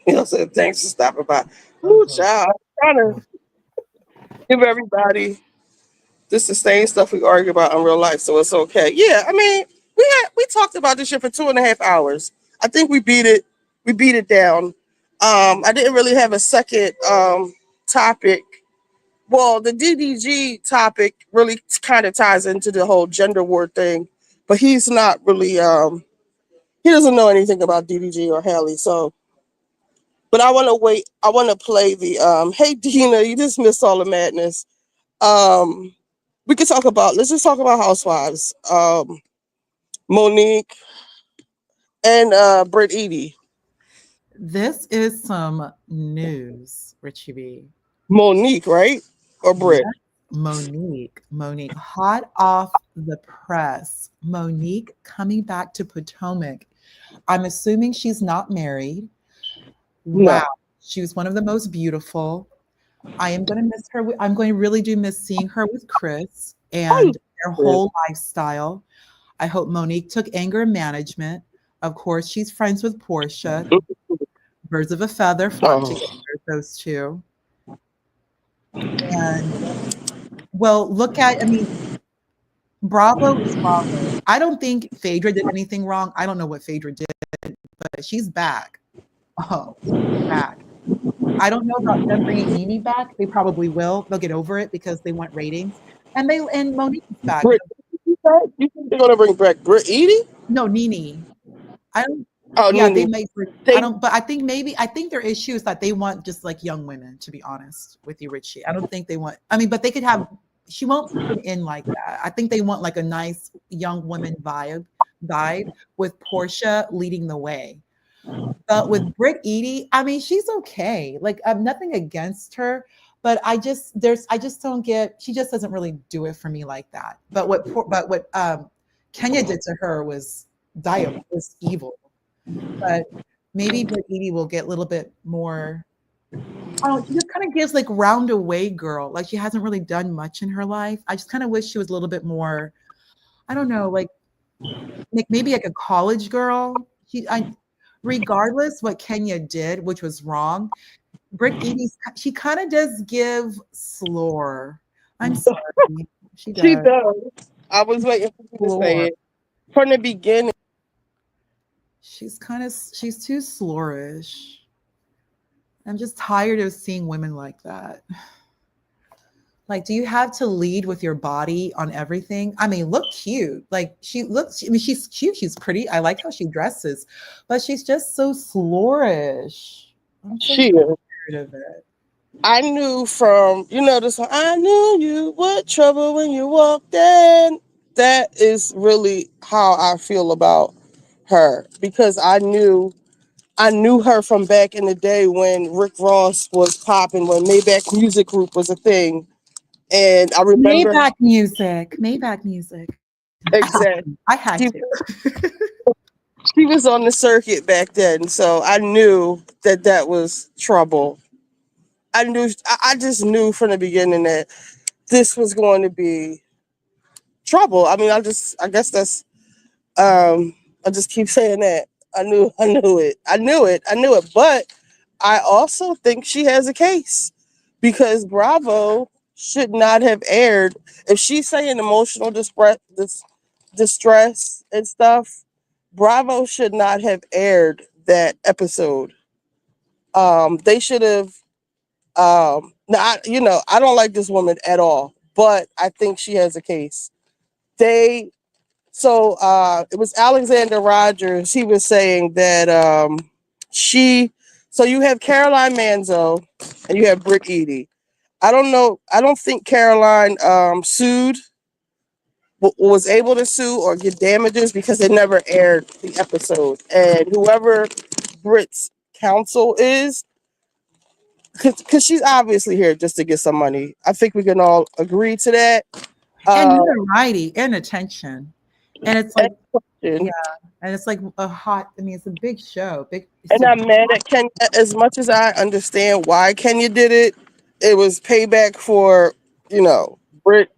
You know, said thanks for stopping by. Ooh, child, I'm trying to give everybody this the same stuff we argue about in real life, so it's okay. Yeah, I mean, we talked about this shit for 2.5 hours. I think we beat it. We beat it down. I didn't really have a second topic. Well, the DDG topic really kind of ties into the whole gender war thing, but he's not really he doesn't know anything about DDG or Hallie, so but I want to wait. I want to play the hey Dina, you just missed all the madness. Um we could talk about let's just talk about housewives. Monique and Britt Eady. This is some news, Richie B. Monique, right? Or Britt? Yes, Monique. Monique, hot off the press. Monique coming back to Potomac. I'm assuming she's not married. Wow. No. She was one of the most beautiful. I am going to miss her. I'm going to really do miss seeing her with Chris I and their Britt. whole lifestyle. I hope Monique took anger management. Of course, she's friends with Portia. Birds of a feather flock together, Oh. those two. And well, look at, I mean, Bravo is Bravo. I don't think Phaedra did anything wrong. I don't know what Phaedra did, but she's back. Oh, she's back. I don't know about them bringing Mimi back. They probably will. They'll get over it because they want ratings. And Monique is back. Britt. You think they're gonna bring back Britt Eady? No, Nene. I don't. Oh, Yeah, they Nene. may. I They don't. But I think their issue is that they want just like young women. To be honest with you, Richie, I don't think they want. I mean, but they could have. She won't fit in like that. I think they want like a nice young woman vibe with Portia leading the way. But with Britt Eady, I mean, she's okay. Like I'm nothing against her, but I just don't get. She just doesn't really do it for me like that. But what Kenya did to her was was evil. But maybe Britt Eady will get a little bit more. Oh, she just kind of gives like round away girl. Like she hasn't really done much in her life. I just kind of wish she was a little bit more. I don't know, like maybe like a college girl. Regardless what Kenya did, which was wrong, Britt Eady, she kind of does give slore. I'm sorry, she she does does. I was waiting for you to say slore. it from the beginning. She's too slorish. I'm just tired of seeing women like that. Like, do you have to lead with your body on everything? I mean, look cute. Like she looks, I mean, she's cute, she's pretty. I like how she dresses, but she's just so slorish. I'm so She is. tired of it. I knew from the song. I knew you were trouble when you walked in. That is really how I feel about her because I knew her from back in the day when Rick Ross was popping, when Maybach Music Group was a thing, and I remember Maybach music. Maybach music. exactly. I had She, to. she was on the circuit back then, so I knew that was trouble. I just knew from the beginning that this was going to be trouble. I mean, I guess that's I just keep saying that. I knew it. But I also think she has a case because Bravo should not have aired if she's saying emotional distress and stuff. Bravo should not have aired that episode. They should have. I don't like this woman at all, but I think she has a case. They it was Alexander Rogers. He was saying that she so you have Caroline Manzo and you have Britt Eady. I don't know. I don't think Caroline was able to sue or get damages because they never aired the episode. And whoever Britt's counsel is, because she's obviously here just to get some money. I think we can all agree to that. And Uh, notoriety and attention. And it's like, yeah. and And it's like a hot, I mean, it's a big show. It's And a I'm mad at Kenya. As much as I understand why Kenya did it, it was payback for, Brit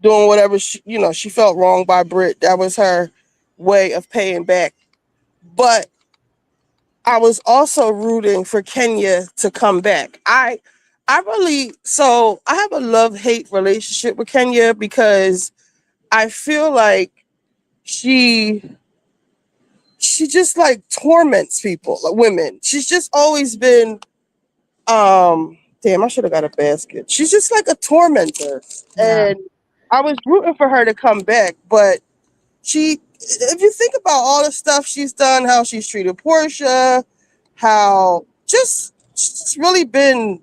doing whatever she felt wrong by Brit. That was her way of paying back. But I was also rooting for Kenya to come back. I have a love-hate relationship with Kenya because I feel like she she just like torments people, like women. She's just always been damn, I should have got a basket. She's just like a tormentor. yeah. And I was rooting for her to come back, but if you think about all the stuff she's done, how she's treated Portia, how she's really been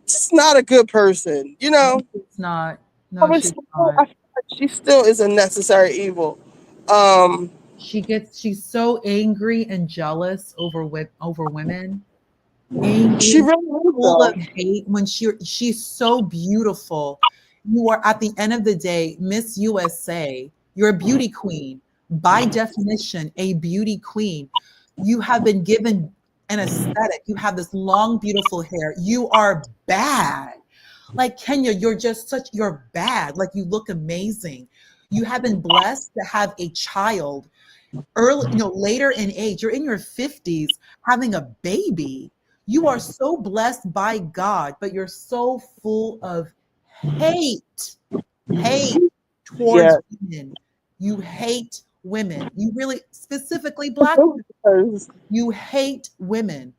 just not a good person, No, she's not. I No, was she's not. I feel like she still is a necessary evil. Um she's so angry and jealous over women, angry, She really is full of though. hate when she's so beautiful. You are at the end of the day Miss USA. You're a beauty queen. By definition, a beauty queen. You have been given an aesthetic. You have this long, beautiful hair. You are bad. Like Kenya, you're bad. Like you look amazing. You have been blessed to have a child early, later in age. You're in your 50s having a baby. You are so blessed by God, but you're so full of hate, hate towards Yeah. women. You hate women. You really, specifically Black women, you hate women.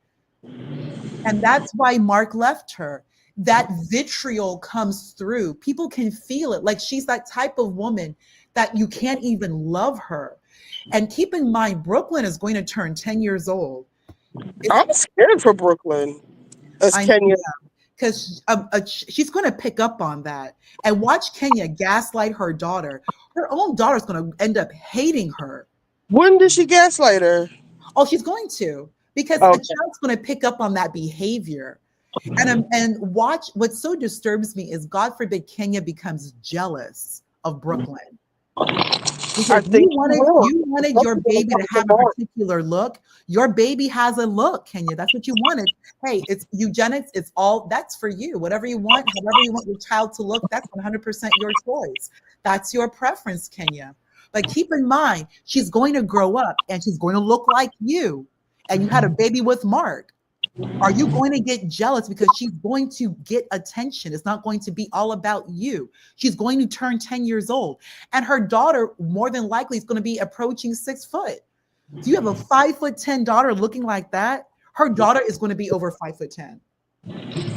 And that's why Mark left her. That vitriol comes through. People can feel it. Like she's that type of woman that you can't even love her. And keep in mind, Brooklyn is going to turn 10 years old. It's, I'm scared for Brooklyn as I Kenya. because she's going to pick up on that and watch Kenya gaslight her daughter. Her own daughter's going to end up hating her. When did she gaslight her? Oh, she's going to, because a Okay. child's going to pick up on that behavior. And watch, what so disturbs me is, God forbid Kenya becomes jealous of Brooklyn, I because you think she wanted will. you wanted your Especially when it baby to comes to have a Mark. particular look. Your baby has a look, Kenya. That's what you wanted. Hey, it's eugenics. It's all that's for you. Whatever you want, however you want your child to look, that's 100% your choice. That's your preference, Kenya. But keep in mind, she's going to grow up and she's going to look like you. And you had a baby with Mark. Are you going to get jealous because she's going to get attention? It's not going to be all about you. She's going to turn 10 years old. And her daughter, more than likely, is going to be approaching 6 foot. Do you have a 5'10" daughter looking like that? Her daughter is going to be over 5'10".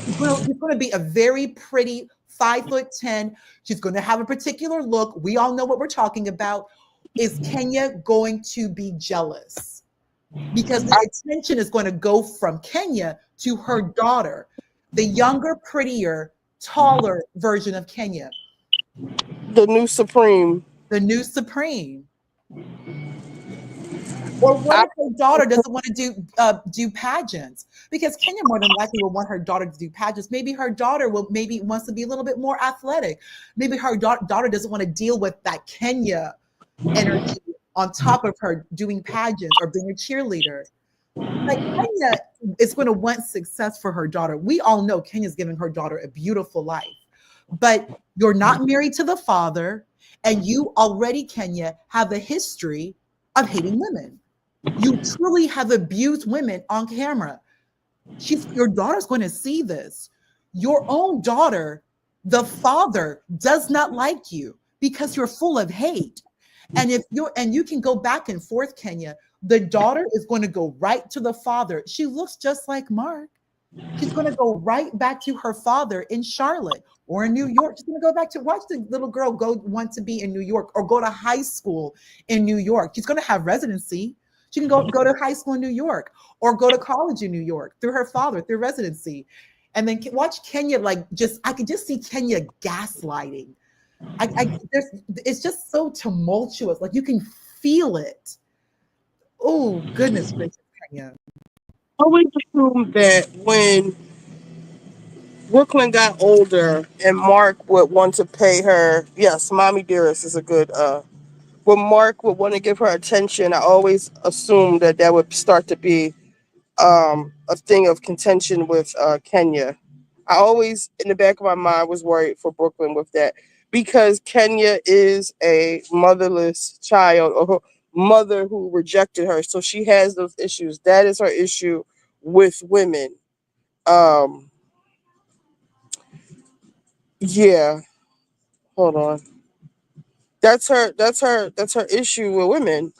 She's going to be a very pretty 5'10". She's going to have a particular look. We all know what we're talking about. Is Kenya going to be jealous? Because the attention is going to go from Kenya to her daughter, the younger, prettier, taller version of Kenya, The new Supreme. the new Supreme. Or what I, if her daughter doesn't want to do pageants? Because Kenya more than likely will want her daughter to do pageants. Maybe her daughter maybe wants to be a little bit more athletic. Maybe her daughter doesn't want to deal with that Kenya energy on top of her doing pageants or being a cheerleader. Like Kenya is going to want success for her daughter. We all know Kenya's giving her daughter a beautiful life, but you're not married to the father, and you already, Kenya, have a history of hating women. You truly have abused women on camera. Your daughter's going to see this. Your own daughter, the father does not like you because you're full of hate. And you can go back and forth, Kenya. The daughter is going to go right to the father. She looks just like Mark. She's going to go right back to her father in Charlotte or in New York. She's going to go back to watch the little girl go want to be in New York or go to high school in New York. She's going to have residency. She can go to high school in New York or go to college in New York through her father, through residency. And then watch Kenya, I could just see Kenya gaslighting. It's just so tumultuous. Like you can feel it. Oh, goodness gracious, Kenya. always assumed that when Brooklyn got older and Mark would want to pay her, yes, Mommy Dearest is a good, when Mark would want to give her attention, I always assumed that that would start to be a thing of contention with Kenya. I always, in the back of my mind, was worried for Brooklyn with that because Kenya is a motherless child or her mother who rejected her. So she has those issues. That is her issue with women. Um, yeah, hold on. That's her issue with women.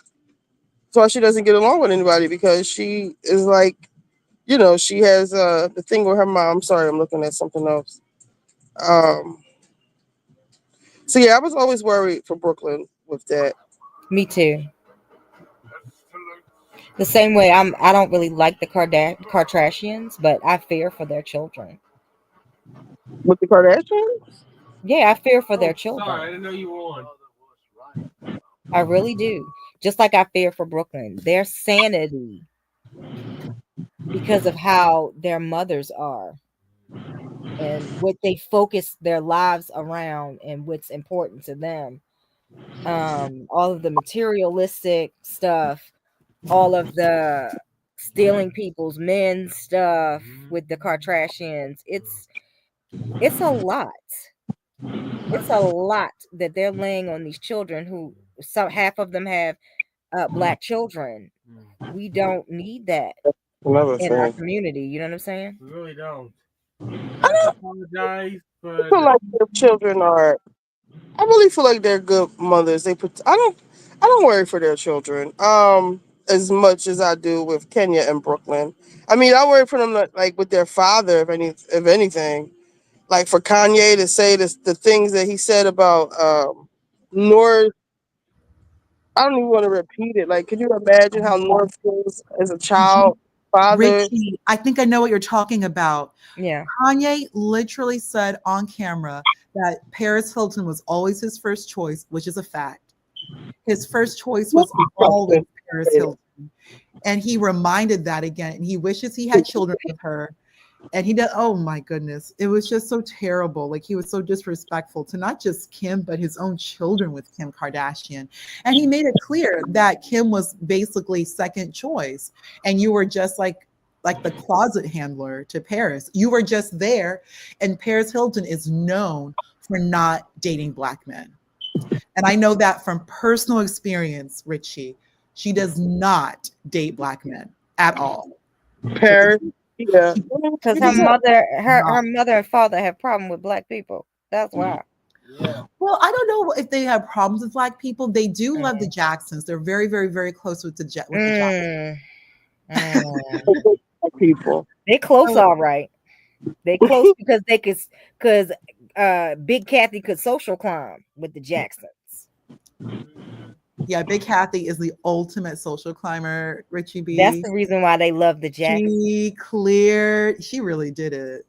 That's why she doesn't get along with anybody because she is like, she has the thing with her mom. Sorry, I'm looking at something else. Um, so yeah, I was always worried for Brooklyn with that. Me too. The same way I don't really like the Kardashians, but I fear for their children. With the Kardashians? Yeah, I fear for their Sorry, I children. didn't know you were on. I really do. Just like I fear for Brooklyn, their sanity because of how their mothers are and what they focus their lives around and what's important to them. All of the materialistic stuff, all of the stealing people's men stuff with the Kardashians. It's a lot. It's a lot that they're laying on these children who some half of them have black children. We don't need that Another in our thing. community. You know what I'm saying? We really don't. I Not to apologize for feel the like their children are. I really feel like they're good mothers. They put. I don't. I don't worry for their children. As much as I do with Kenya and Brooklyn. I mean, I worry for them like with their father, if anything. Like for Kanye to say this, the things that he said about North. I don't even want to repeat it. Like, could you imagine how North feels as a child, father? Richie, I think I know what you're talking about. Yeah. Kanye literally said on camera that Paris Hilton was always his first choice, which is a fact. His first choice was always Paris Hilton. And he reminded that again. And he wishes he had children with her. And he did, oh my goodness. It was just so terrible. Like he was so disrespectful to not just Kim, but his own children with Kim Kardashian. And he made it clear that Kim was basically second choice. And you were just like the closet handler to Paris. You were just there. And Paris Hilton is known for not dating black men. And I know that from personal experience, Richie. She does not date black men at all. Paris. Yeah. Because She her doesn't. mother, Not. her mother and father have problem with black people. That's why. yeah. Well, I don't know if they have problems with black people. They do love the Mm. Jacksons. They're very, very, very close with with the Jacksons. Mm. Mm. People. They close, So all right. They close because they could, because Big Kathy could social climb with the Jacksons. yeah, Big Kathy is the ultimate social climber, Richie That's B. the reason why they love the Jacksons. She really did it.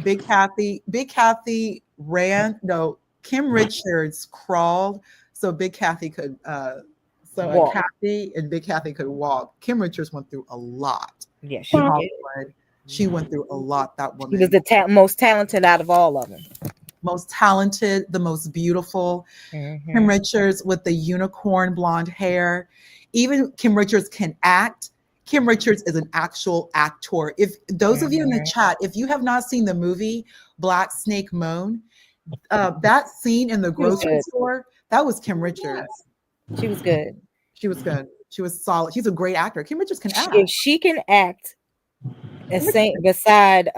Big Kathy ran, no, Kim Richards crawled so Big Kathy could Walk. Kathy and Big Kathy could walk. Kim Richards went through a lot Yeah, in she did. Hollywood. She went through a lot, that She was woman. the most talented out of all of them. Most talented, the most beautiful. Kim Hmm. Richards with the unicorn blonde hair. Even Kim Richards can act. Kim Richards is an actual actor. If those of you in the Hmm. chat, if you have not seen the movie Black Snake Moan, that scene in the She was grocery good. store, that was Kim Richards. She was good. She was good. She was solid. She's a great actor. Kim Richards can If act. she can act, Kim Richards beside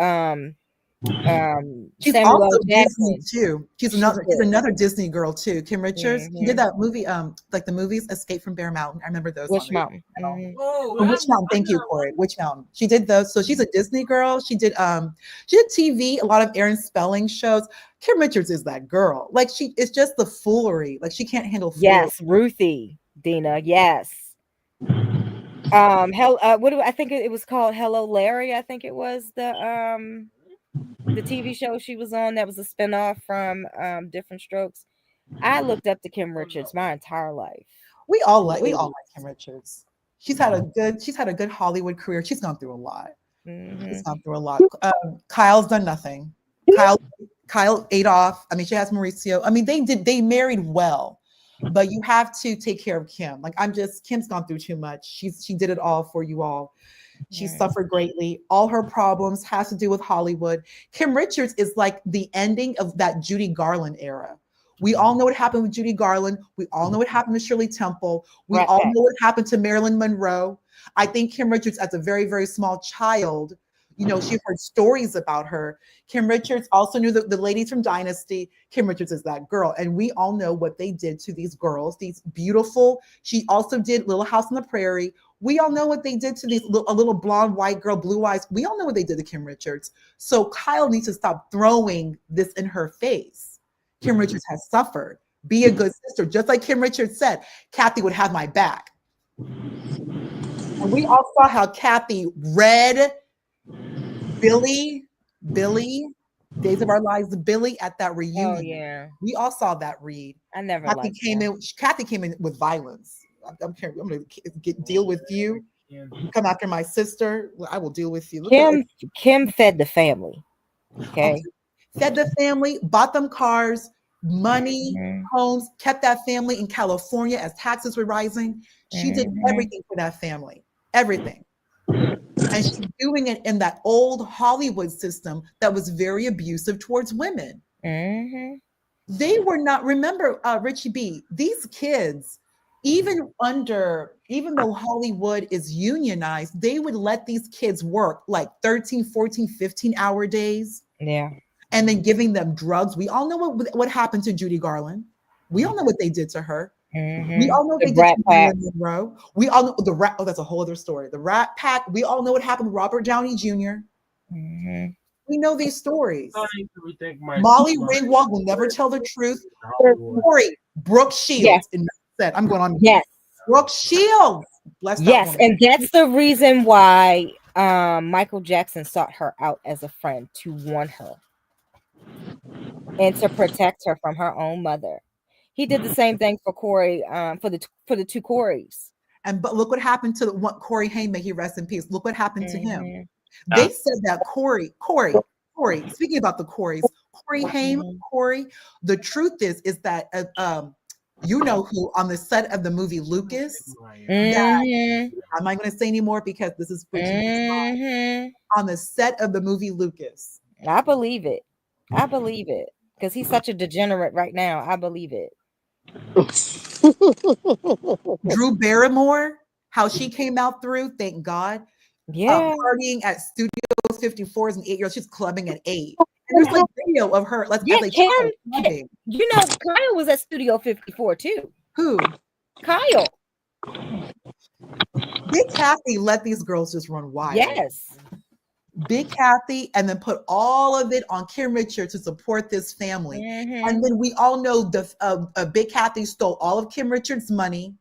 She's Samuel L. also Disney Jackson, too. she's She's good. another Disney girl too. Kim Richards. She did Hmm. that movie, like the movies Escape from Bear Mountain. I remember those on Witch the Mountain. channel. Hmm. Oh, Or Witch Mountain. I Thank you, got Corey. Witch Mountain. She did those. So she's a Disney girl. She did TV, a lot of Aaron Spelling shows. Kim Richards is that girl. Like it's just the foolery. Like she can't handle foolery. Yes, Ruthie, Dina. Yes. What do I think it was called? Hello, Larry. I think it was the TV show she was on that was a spinoff from Different Strokes. I looked up to Kim Richards my entire life. We all like Kim Richards. She's had a good Hollywood career. She's gone through a lot. She's Hmm. gone through a lot. Kyle's done nothing. Kyle Kyle Adolf. I mean, she has Mauricio. I mean, they married well, but you have to take care of Kim. Like Kim's gone through too much. She did it all for you all. She suffered greatly. All her problems has to do with Hollywood. Kim Richards is like the ending of that Judy Garland era. We all know what happened with Judy Garland. We all know what happened to Shirley Temple. We Rat all Pack. know what happened to Marilyn Monroe. I think Kim Richards, as a very, very small child, she heard stories about her. Kim Richards also knew the ladies from Dynasty. Kim Richards is that girl. And we all know what they did to these girls, these beautiful. She also did Little House on the Prairie. We all know what they did to a little blonde white girl, blue eyes. We all know what they did to Kim Richards. So Kyle needs to stop throwing this in her face. Kim Richards has suffered. Be a good sister. Just like Kim Richards said, Kathy would have my back. And we all saw how Kathy read Billy, Days of Our Lives, Billy at that reunion. Oh yeah, We all saw that read. I never Kathy liked came her. in. Kathy came in with violence. I'm going to deal with you. Come after my sister. I will deal with you. Look at Kim fed the family. okay. Okay. Fed the family, bought them cars, money, Mhm. homes, kept that family in California as taxes were rising. She did Mhm. everything for that family, everything. And she's doing it in that old Hollywood system that was very abusive towards women. Mhm. They were not, remember, Richie B, these kids, even though Hollywood is unionized, they would let these kids work like 13, 14, 15-hour days Yeah. and then giving them drugs. We all know what happened to Judy Garland. We all know what they did to her. We Mhm. all know what The they did Brat to Pack. Marilyn Monroe. We all know the rat. Oh, that's a whole other story. The Rat Pack. We all know what happened to Robert Downey Jr. Mhm. We know these stories. Starting to rethink Molly my Ringwald will never tell the truth. Hollywood. Corey, Brooke Yes. Shields. And said, I'm going on. Yes. Brooke Shields. Bless that Yes. woman. And that's the reason why Michael Jackson sought her out as a friend, to warn her and to protect her from her own mother. He did the same thing for Corey, for the two Coreys. But look what happened to what Corey Haim, may he rest in peace. Look what happened to him. Mhm. They said that Corey, speaking about the Corys, Corey Haim, Mhm. Corey, the truth is that, you know who on the set of the movie Lucas, that Mhm. I'm not going to say anymore because this is Richie B's Mhm. on the set of the movie Lucas. I believe it. I believe it because he's such a degenerate right now. I believe it. Drew Barrymore, how she came out through, thank God, Yeah. partying at Studios 54s and 8 years. She's clubbing at 8. And there's like video of her as Yeah, a Kim, child clubbing. you know, Kyle was at Studio 54 too. Who? Kyle. Big Kathy let these girls just run wild. Yes. Big Kathy, and then put all of it on Kim Richards to support this family. Mhm. And then we all know Big Kathy stole all of Kim Richards' money.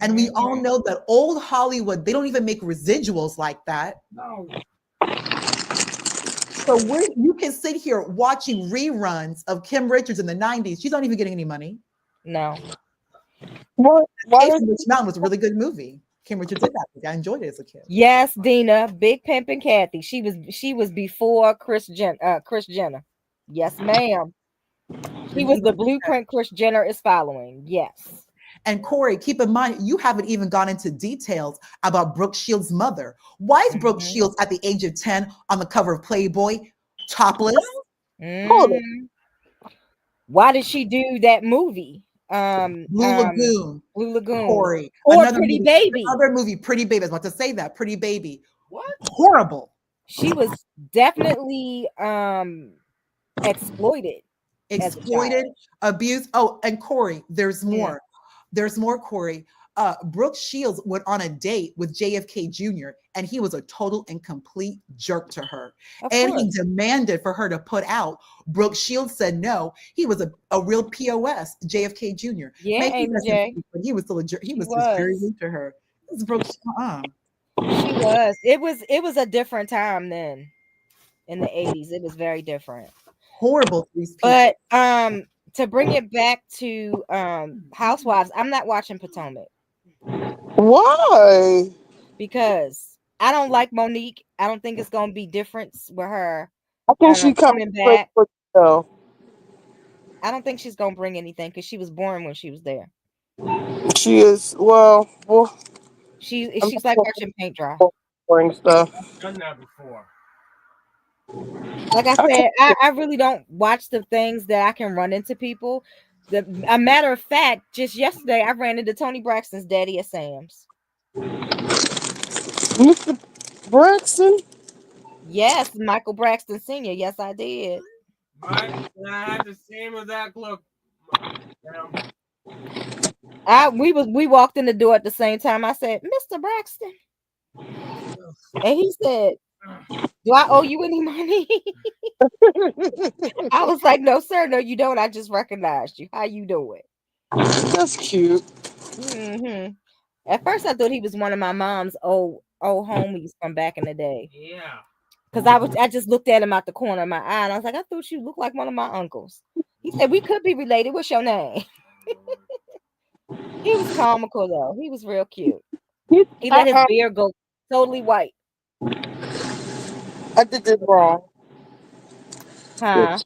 And we all Mhm. know that old Hollywood, they don't even make residuals like that. No. So you can sit here watching reruns of Kim Richards in the 90s. She's not even getting any money. No. What? Why Escape is from Rich Mountain was a really good movie. Kim Richards did that. I enjoyed it as a kid. Yes, Dina, Big Pimp and Kathy. She was before Chris Jenner. Yes, ma'am. She was the blueprint Chris Jenner is following. Yes. And Corey, keep in mind, you haven't even gone into details about Brooke Shields' mother. Why is Brooke Mhm. Shields at the age of 10 on the cover of Playboy, topless? Mhm. Why did she do that movie? Blue Lagoon, Blue Lagoon Corey. or Pretty Baby. Another movie, Pretty Baby. I was about to say that, Pretty Baby. What? Horrible. She was definitely exploited as a Exploited, child. abused. Oh, and Corey, there's Mm, more. There's more, Corey. Brooke Shields went on a date with JFK Jr., and he was a total and complete jerk to her. of And he course. demanded for her to put out. Brooke Shields said no. He was a real POS, JFK Jr. Yeah, Maybe Amy that's J. but he was still a jerk. He She was just very was. rude to her. This is Brooke. She was. It was a different time then in the 80s. It was very different. Horrible to these people. But to bring it back to Housewives, I'm not watching Potomac why? because I don't like Monique. I don't think it's gonna be different with her I think she coming coming straight back. for herself. I don't think she's gonna bring anything because she was boring when she was there. She is well. I'm She's not like gonna watching paint dry. do boring stuff. I've done that before. Like I I said, can't. I really don't watch the things that I can run into people. A matter of fact, just yesterday I ran into Tony Braxton's daddy at Sam's. Mr. Braxton. Yes, Michael Braxton Sr. Yes, I did. I had the same exact look. Damn. We walked in the door at the same time. I said, Mr. Braxton. And he said, do I owe you any money? I was like, no, sir, no, you don't. I just recognized you. How you doing? That's cute. At first I thought he was one of my mom's old homies from back in the day. Yeah. Because I just looked at him out the corner of my eye and I was like, I thought you looked like one of my uncles. He said, we could be related. What's your name? He was comical though. He was real cute. He, He let his I, beard go totally white. I did this wrong. Huh? Oops.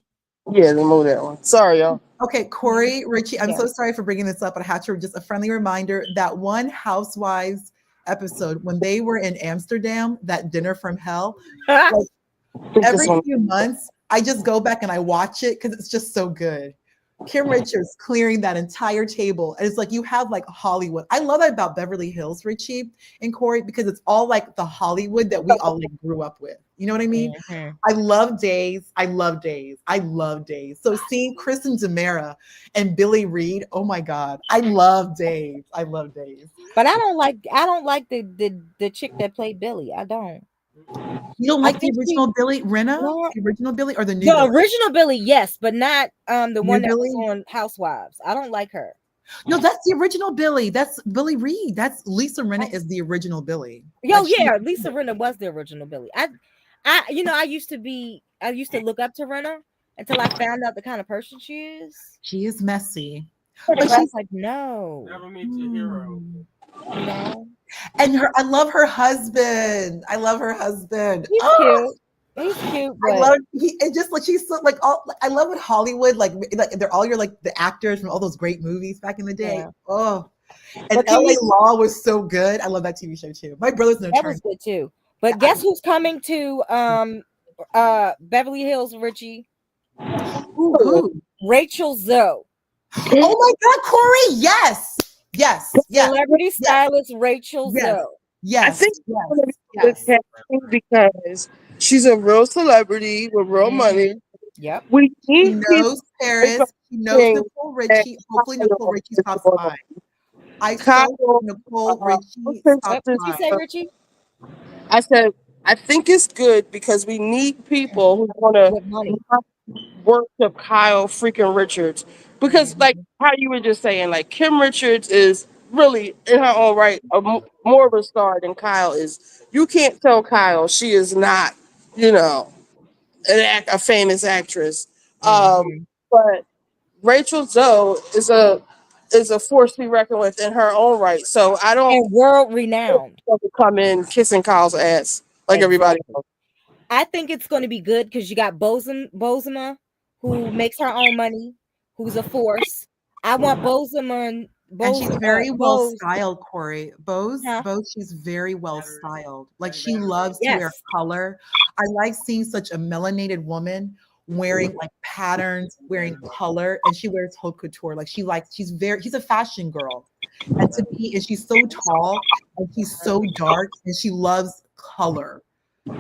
Yeah, remove that one. Sorry, y'all. Okay, Corey, Richie, I'm Yeah. so sorry for bringing this up, but I had to just a friendly reminder that one Housewives episode when they were in Amsterdam, that dinner from hell, like I think this every one. few months, I just go back and I watch it because it's just so good. Kim Richards clearing that entire table. And it's like you have like Hollywood. I love that about Beverly Hills, Richie and Corey, because it's all like the Hollywood that we all like grew up with. You know what I mean? Mhm. I love Days. I love Days. I love Days. So seeing Kristen Demera and Billy Reed, oh my God. I love Days. I love Days. But I don't like the chick that played Billy. I don't. You don't I like the think she original Billy Renna? no The original Billy or the new the Billy? original Billy, yes, but not the New one that was Billy? on Housewives. I don't like her. No, that's the original Billy. That's Billy Reed. That's Lisa Renna Oh, is the original Billy. yo, Like she yeah, Lisa Rinna was the original Billy. I used to look up to Rinna until I found out the kind of person she is. she is messy. And But I was she's like, no, Never meet your hero. hmm. you know, And her I love her husband. I love her husband. he's Oh, cute. He's cute, I but love he and just like she's so like all I love what Hollywood like they're all your like the actors from all those great movies back in the day. yeah. Oh, and But can LA you? Law was so good. I love that TV show too. My brother's an That attorney. was good too. But I, guess who's coming to Beverly Hills, Richie? who? Rachel Zoe. Oh my God, Corey! Yes, yes, yes, Celebrity yes, stylist Rachel yes, Zoe. I yes, think it's yes, gonna be a good yes. casting because she's a real celebrity with real money. Hmm. Yep. We She need people knows Paris. She knows thing Nicole that Richie. Hopefully, Nicole Kyle Richie is stops doing. by. I so hope Kyle, Nicole Richie since stops What this, you by. say, Richie? I said I think it's good because we need people who want to With money. worship Kyle freaking Richards. Because like Hmm. how you were just saying, like Kim Richards is really in her own right more of a star than Kyle is. You can't tell Kyle she is not, you know, a famous actress. Hmm. But Rachel Zoe is a force to be reckoned with in her own right. So I don't And world renowned. come in kissing Kyle's ass like everybody Exactly. else. I think it's going to be good because you got Bozema, who makes her own money, who's a force. I want Bozema and And she's very well Bose. styled, Corey. Huh? Bose, she's very well styled. Like she loves to wear Yes. color. I like seeing such a melanated woman wearing like patterns, wearing color, and she wears haute couture. Like she's a fashion girl. And to me, and she's so tall and she's so dark and she loves color.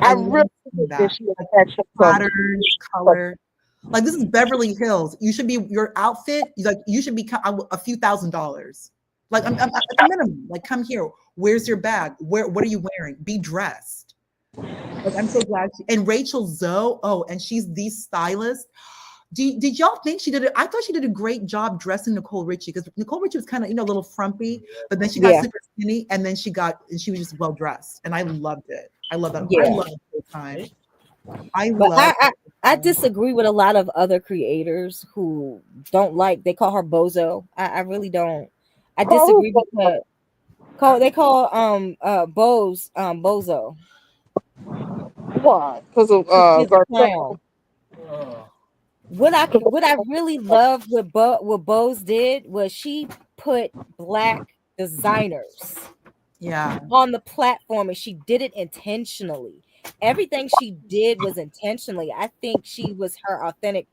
I I really love seeing think that that. she Like attached herself. patterns, color. Like this is Beverly Hills. You should be your outfit. Like you should be a few $1,000s. Like I'm at the minimum. Like come here. Where's your bag? Where? What are you wearing? Be dressed. Like I'm so glad. And Rachel Zoe. Oh, and she's the stylist. Did y'all think she did it? I thought she did a great job dressing Nicole Richie because Nicole Richie was kind of a little frumpy, but then she got Yeah. super skinny, and then she was just well dressed, and I loved it. I love that. I Yeah. love it full time. I But love I disagree with a lot of other creators who don't like. They call her Bozo. I really don't. I Oh, disagree because they call Bose Bozo why? Because of because he's a Garcelle. clown. What I really love what Bose did was she put black designers yeah. on the platform and she did it intentionally. Everything she did was intentionally. I think she was her authentic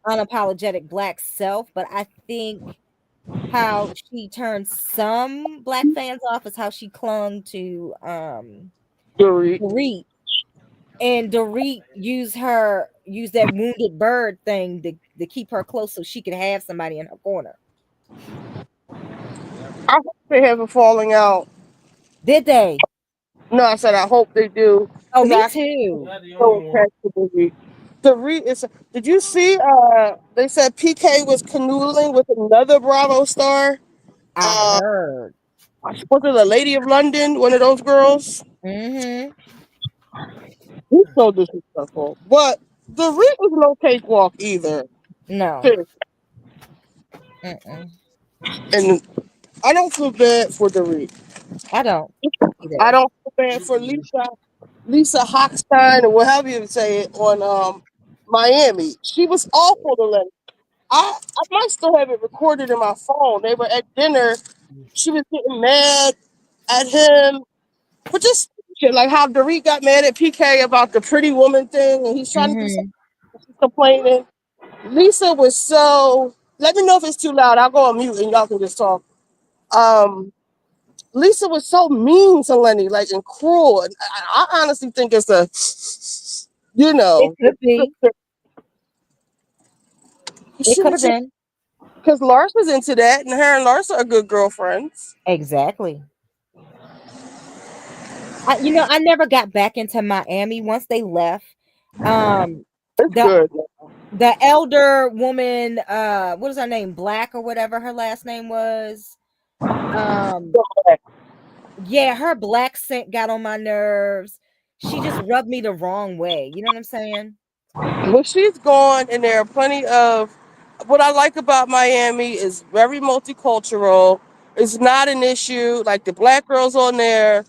unapologetic black self, but I think how she turned some black fans off is how she clung to Dorit. Dorit. And Dorit used that wounded bird thing to keep her close so she could have somebody in her corner. I hope they have a falling out. Did they? No, I said I hope they do. Oh, Because me I too. Not the so only one. attached to Dorit. Dorit is. Did you see? They said PK was canoodling with another Bravo star. I Uh, heard. was it a Lady of London? One of those girls. Mm-hmm. He's so disrespectful. But Dorit was no cakewalk either. No. Seriously. Mm-mm. And I don't feel bad for Dorit. I don't I either. don't feel bad for Lisa Hochstein, or whatever you say it, on Miami. She was awful to Lenny. I might still have it recorded in my phone. They were at dinner. She was getting mad at him for just shit, like how Dorit got mad at PK about the pretty woman thing, and he's trying to do something. Mm-hmm. She's complaining. Lisa was so. Let me know if it's too loud. I'll go on mute and y'all can just talk. Um, Lisa was so mean to Lenny, like, and cruel. And I honestly think it's a, you It know, could be. It she could was have just been. because Lars was into that, and her and Lars are good girlfriends. Exactly. I never got back into Miami once they left. Um, It's the good. the elder woman, what is her name? Black or whatever her last name was. Um, yeah, her black scent got on my nerves. She just rubbed me the wrong way. You know what I'm saying? When she's gone, and there are plenty of. What I like about Miami is very multicultural. It's not an issue. Like the black girls on there,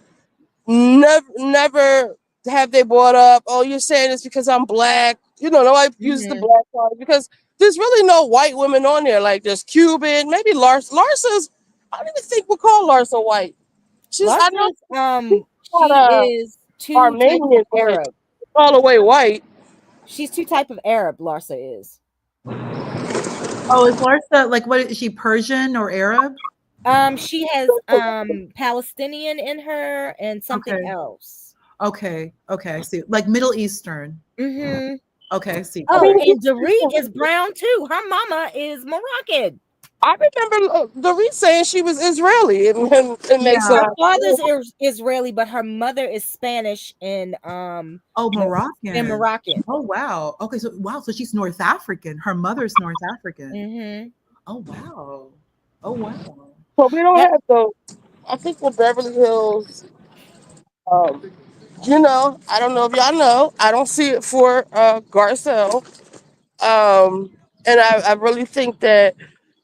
never have they brought up, oh, you're saying it's because I'm black. Nobody uses the Hmm. black card because there's really no white women on there. Like there's Cuban, maybe Larsa's. I don't even think we'll call Larsa white. I know Larsa's she's she not is two types of Armenian, but Arab. all the way white. She's two type of Arab, Larsa is. Oh, is Larsa like what is she Persian or Arab? She has Palestinian in her and something Okay. else. Okay. Okay. I see. Like Middle Eastern. Mm-hmm. Okay. I see. I Oh, mean, Okay. and Dorit is brown too. Her mama is Moroccan. I remember the saying she was Israeli. It makes a Yeah. Her lot. father's Israeli, but her mother is Spanish Oh, and Moroccan. Moroccan. Oh, wow. Okay. So, wow. So she's North African. Her mother's North African. Mm-hmm. Oh, wow. Oh, wow. So we don't Yep. have the. I think with Beverly Hills, um, I don't know if y'all know. I don't see it for Garcelle. And I really think that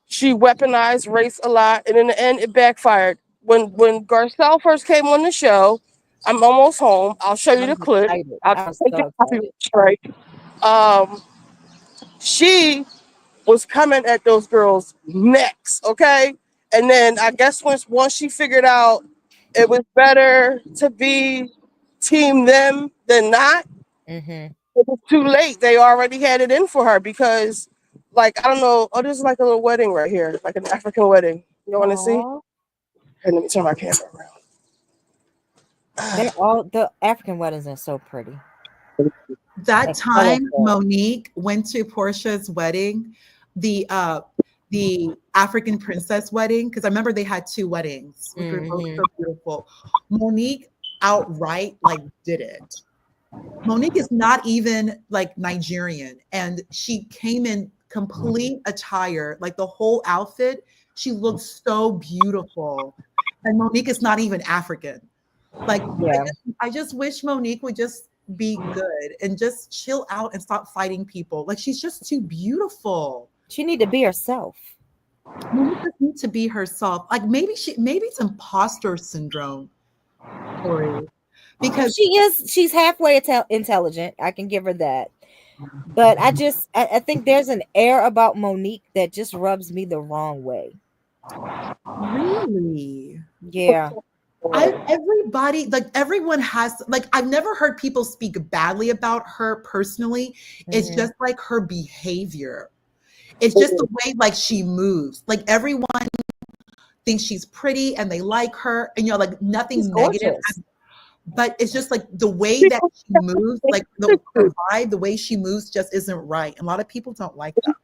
she weaponized race a lot, and in the end, it backfired. When Garcelle first came on the show, I'm almost home. I'll show I you the was clip. excited. I'll I was take so your copy, excited. right? Um, she was coming at those girls' necks, okay? And then I guess once she figured out it was better to be team them than not, Mm-hmm. it was too late. They already had it in for her because, like, I don't know. Oh, there's like a little wedding right here, like an African wedding. You want to see? Oh, Here, let me turn my camera they're all the African weddings are so pretty That and time colorful. Monique went to Portia's wedding, the uh the African princess wedding, because I remember they had two weddings, which were both Mm-hmm. so beautiful. Monique outright like did it. Monique is not even like Nigerian, and she came in complete attire, like the whole outfit. She looked so beautiful. And Monique is not even African. Like Yeah, I just wish Monique would just be good and just chill out and stop fighting people. Like she's just too beautiful. she need to be herself. Monique just needs to be herself. Like maybe it's imposter syndrome, Tori. Well, Because she's halfway intelligent. I can give her that. But I think there's an air about Monique that just rubs me the wrong way. really, Yeah. around. everybody, like everyone has, like I've never heard people speak badly about her personally. It's Hmm. just like her behavior. It's just the way like she moves. Like everyone thinks she's pretty and they like her, and like She's nothing negative. gorgeous. But it's just like the way that she moves, like her vibe, the way she moves just isn't right. And a lot of people don't like that.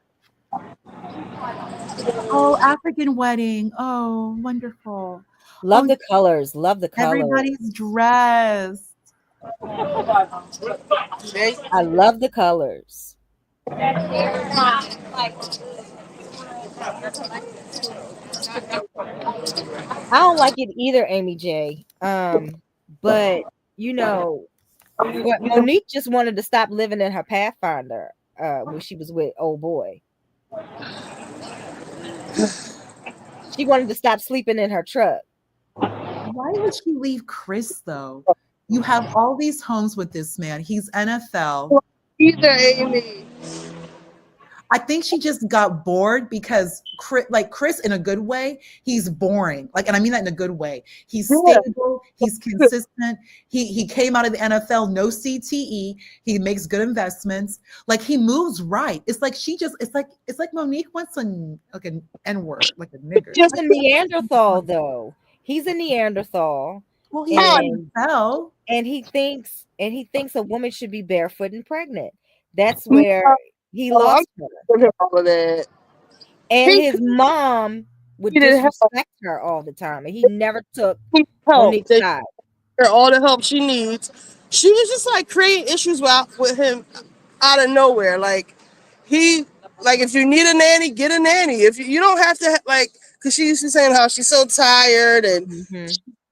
Oh, African wedding. Oh, wonderful. Love Oh, the colors. Love the colors. everybody's dressed. I love the colors. I don't like it either, Amy J. But you know what? Monique just wanted to stop living in her Pathfinder. When she was with old boy. She wanted to stop sleeping in her truck. Why would she leave Chris though? You have all these homes with this man. He's NFL. Either Amy. I think she just got bored because Chris in a good way, he's boring. Like, and I mean that in a good way. He's Yeah. stable, he's consistent. He came out of the NFL, no CTE. He makes good investments. Like he moves right. It's like it's like Monique wants like an N word, like a nigger. He's Like, a Neanderthal, though. He's a Neanderthal, well, he's Oh, and NFL. he thinks a woman should be barefoot and pregnant. That's no, where he I'm lost her. giving him all of that. And He his mom would needed help. disrespect her all the time, and he never took He needed help. Monique's They side. her all the help she needs. She was just like creating issues with him out of nowhere. Like he, like if you need a nanny, get a nanny. If you don't have to, like, because she used to saying how she's so tired and Hmm.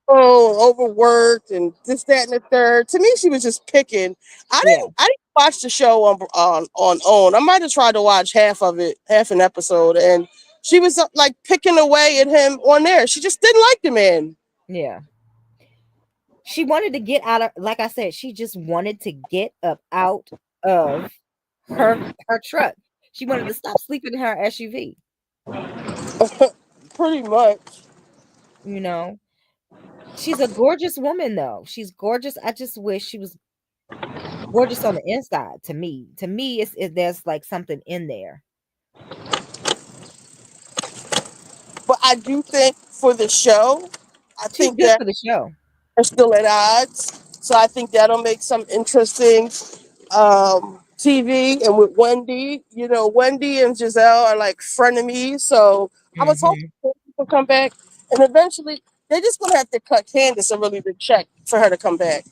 so overworked and this, that, and the third. To me, she was just picking. Yeah, I didn't watch the show on OWN. I might have tried to watch half of it, half an episode, and she was like picking away at him on there. She just didn't like the man. yeah. She wanted to get out of, like I said, she just wanted to get up out of her truck. She wanted to stop sleeping in her SUV. Pretty much. You know, she's a gorgeous woman, though. She's gorgeous. I just wish she was gorgeous on the inside. To me, there's like something in there. But I do think for the show, I She's think good that for the show. are still at odds. So I think that'll make some interesting TV. And with Wendy, Wendy and Giselle are like frenemies. So I was hoping Hmm. to come back. And eventually, they're just going to have to cut Candace a really big check for her to come back.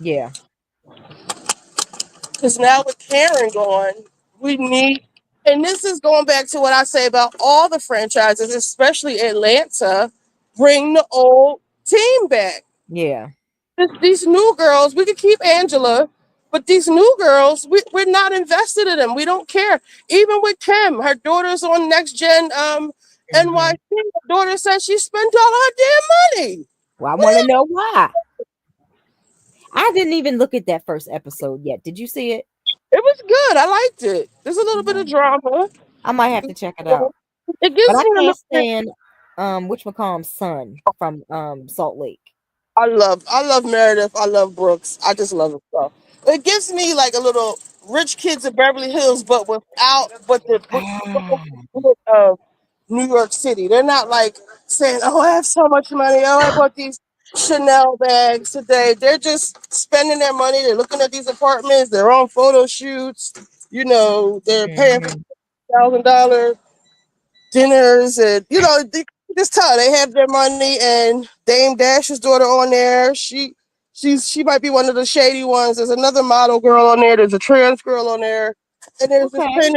Yeah, Because now with Karen gone, we need, and this is going back to what I say about all the franchises, especially Atlanta, bring the old team back. yeah. These new girls, we could keep Angela, but these new girls, we're not invested in them. We don't care. Even with Kim, her daughter's on Next Gen Hmm. NYC. Her daughter says she spent all her damn money. Well, I want to know why. I didn't even look at that first episode yet. Did you see it? It was good. I liked it. There's a little bit of drama. I might have to check it out. It But gives I me a can't little. stand whatchamacallum's son from Salt Lake. I love Meredith. I love Brooks. I just love it stuff. It gives me like a little rich kids of Beverly Hills, but Ah, of New York City. They're not like saying, "Oh, I have so much money. Oh, I bought these Chanel bags today." They're just spending their money. They're looking at these apartments. They're on photo shoots. They're paying for mhm. $1,000 dinners, and just tell they have their money. And Dame Dash's daughter on there, she might be one of the shady ones. There's another model girl on there. There's a trans girl on there, and Okay.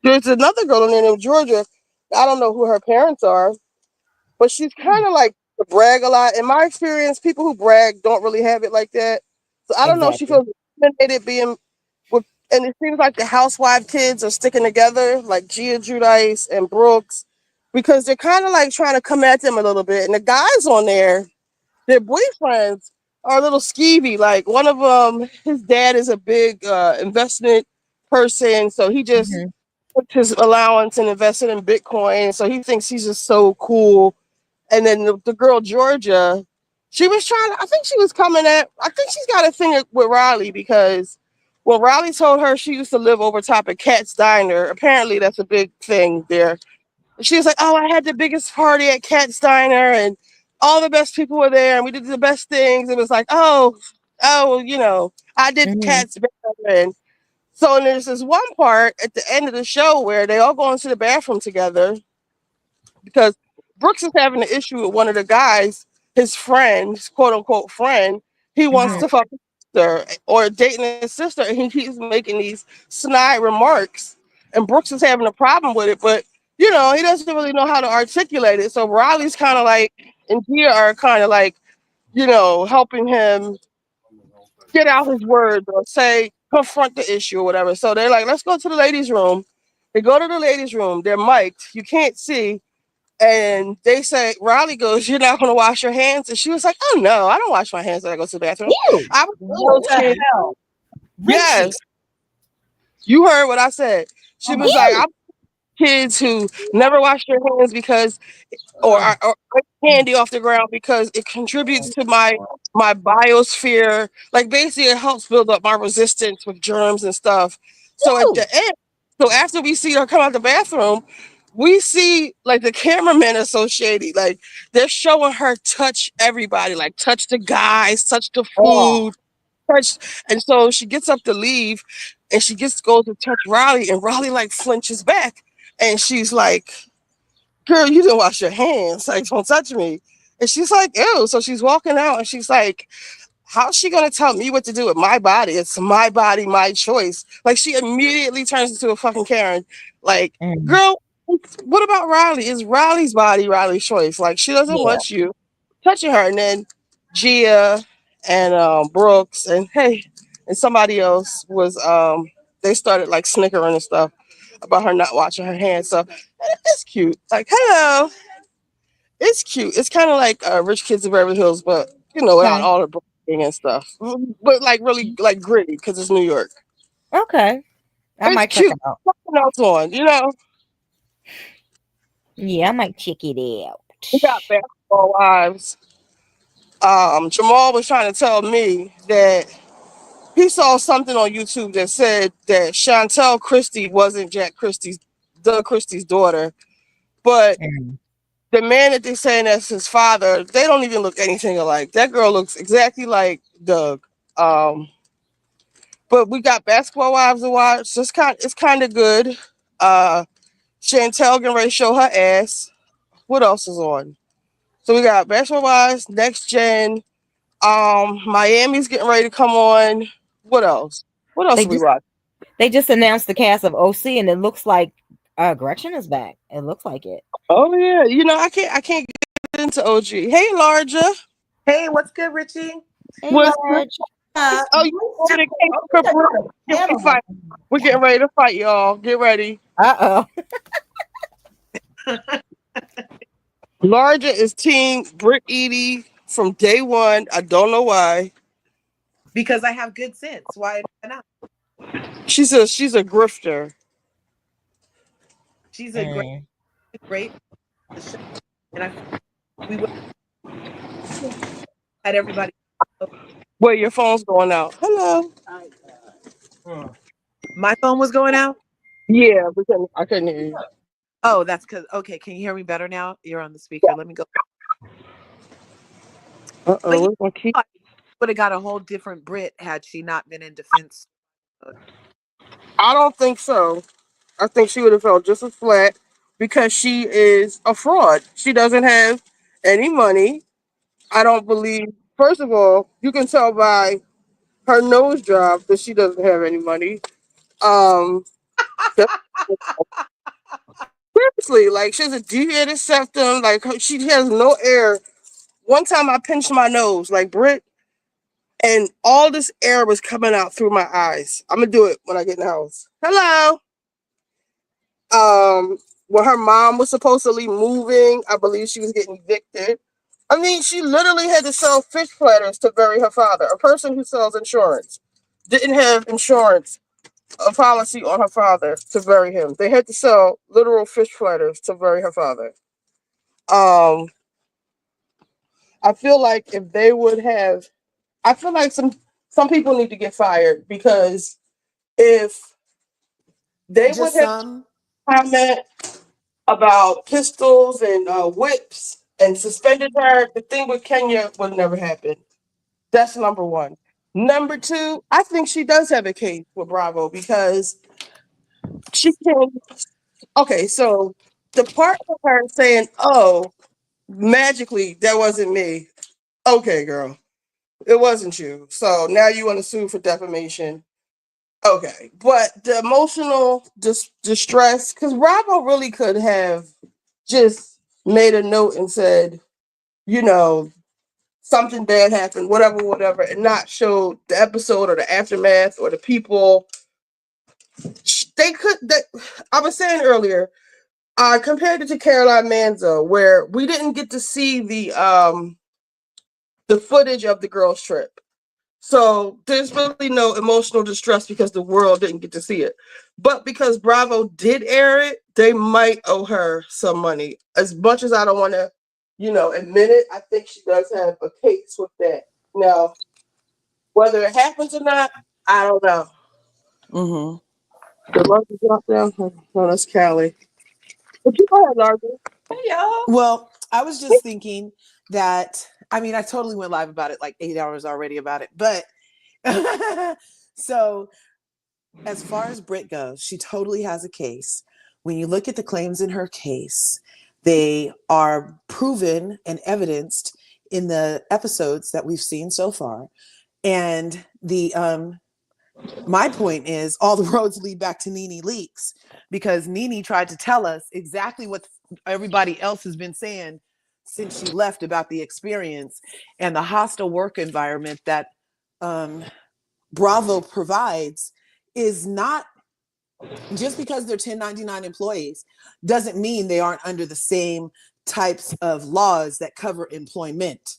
there's another girl on there named Georgia. I don't know who her parents are, but she's kind of like to brag a lot. In my experience, people who brag don't really have it like that. So I don't know if she Exactly. feels intimidated being with, and it seems like the housewife kids are sticking together, like Gia Judice and Brooks, because they're kind of like trying to come at them a little bit. And the guys on there, their boyfriends are a little skeevy. Like one of them, his dad is a big investment person, so he just Hmm. took his allowance and invested in Bitcoin. So he thinks he's just so cool. And then the girl Georgia, she was trying to, I think she was coming at, I think she's got a thing with Riley because well, Riley told her she used to live over top of Cat's Diner. Apparently, that's a big thing there. She was like, "Oh, I had the biggest party at Cat's Diner, and all the best people were there, and we did the best things." It was like, "Oh, I did Hmm. Cat's better." And so there's this one part at the end of the show where they all go into the bathroom together, because Brooks is having an issue with one of the guys, his friend, his quote unquote friend. He wants Hmm. to fuck his sister or dating his sister, and he keeps making these snide remarks. And Brooks is having a problem with it, but he doesn't really know how to articulate it. So Riley's kind of like, and Gia are kind of like, helping him get out his words or say confront the issue or whatever. So they're like, let's go to the ladies' room. They go to the ladies' room. They're mic'd. You can't see. And they say, Riley goes, "You're not going to wash your hands?" And she was like, "Oh, no, I don't wash my hands when I go to the bathroom." Ew. I was one What of those the kids. hell? Richie. Yes, you heard what I said. She Oh my was like, God. Ew. "I'm kids who never wash their hands because Ugh. or break candy off the ground because it contributes to my biosphere. Like basically, it helps build up my resistance with germs and stuff." So at Ew. the end, so after we see her come out the bathroom, we see like the cameramen associated, like they're showing her touch everybody, like touch the guys, touch the Oh. food, touch. And so she gets up to leave, and she gets goes to touch Riley, and Riley like flinches back, and she's like, "Girl, you didn't wash your hands. Like, don't touch me." And she's like, "Ew." So she's walking out and she's like, "How's she gonna tell me what to do with my body? It's my body, my choice." Like she immediately turns into a fucking Karen. Like, Mm. girl, what about Riley? It's Riley's body, Riley's choice. Like she doesn't Yeah. want you touching her. And then Gia and Brooks and hey, and somebody else was they started like snickering and stuff about her not washing her hands. So it's cute. Like, hello. It's cute. It's kind of like Rich Kids of Beverly Hills, but without Okay. all the bragging and stuff. But like really like gritty because it's New York. Okay. I It's might check cute. it out. Something else on. Yeah, I might check it out. We got basketball wives. Jamal was trying to tell me that he saw something on YouTube that said that Chantel Christie wasn't Doug Christie's daughter, but Mm. the man that they're saying that's his father, they don't even look anything alike. That girl looks exactly like Doug. Um, but we got basketball wives to watch. It's kind of good. Uh, Chantel getting ready to show her ass. What else is on? So we got basketball wives, next gen. Miami's getting ready to come on. What else? What else They do we just watch? they just announced the cast of OC, and it looks like Gretchen is back. It looks like it. Oh yeah, I can't get into OG. Hey, Larja, Hey, what's good, Richie? Hey, what's good? Large. Oh, you over the case Oh, for I Brooke? got a Get ready to panel fight. going. We're getting ready to fight, y'all. Get ready. Uh oh. Larja is team Britt Edie from day one. I don't know why. Because I have good sense. Why not? She's a grifter. She's a great, Mm. great the show, and we would had everybody. Wait, your phone's going out. Hello. My phone was going out. Yeah, I couldn't hear you. Oh, that's because okay. Can you hear me better now? You're on the speaker. Let me go. Uh But oh, yeah, where's my key? I would have got a whole different Brit had she not been in defense. I don't think so. I think she would have felt just as flat because she is a fraud. She doesn't have any money. I don't believe. First of all, you can tell by her nose job that she doesn't have any money. Um, seriously, like she has a deviated septum. Like she has no air. One time I pinched my nose, like Brit, and all this air was coming out through my eyes. I'm gonna do it when I get in the house. Hello. When her mom was supposedly moving, I believe she was getting evicted. I mean, she literally had to sell fish platters to bury her father. A person who sells insurance didn't have insurance, a policy on her father to bury him. They had to sell literal fish platters to bury her father. Um, I feel like if they would have, I feel like some people need to get fired because if they would Just have some. comment about pistols and whips and suspended her, the thing with Kenya would never happen. That's number one. Number two, I think she does have a case with Bravo because she can. Okay, so the part of her saying, "Oh, magically, that wasn't me." Okay, girl, it wasn't you. So now you want to sue for defamation. Okay, but the emotional distress, because Bravo really could have just made a note and said, you know, something bad happened, whatever, whatever, and not show the episode or the aftermath or the people. They could. I was saying earlier, I compared it to Caroline Manzo, where we didn't get to see the footage of the girls' trip. So there's really no emotional distress because the world didn't get to see it. But because Bravo did air it, they might owe her some money. As much as I don't want to, admit it, I think she does have a case with that. Now, whether it happens or not, I don't know. The Larger drop down. No, that's Callie. But you go ahead, Larger. Hey, y'all. Well, I was just thinking that, I mean, I totally went live about it like 8 hours already about it. But so as far as Britt goes, she totally has a case. When you look at the claims in her case, they are proven and evidenced in the episodes that we've seen so far. And my point is all the roads lead back to Nene Leakes, because Nene tried to tell us exactly what everybody else has been saying since she left about the experience and the hostile work environment that Bravo provides is not just because they're 1099 employees doesn't mean they aren't under the same types of laws that cover employment.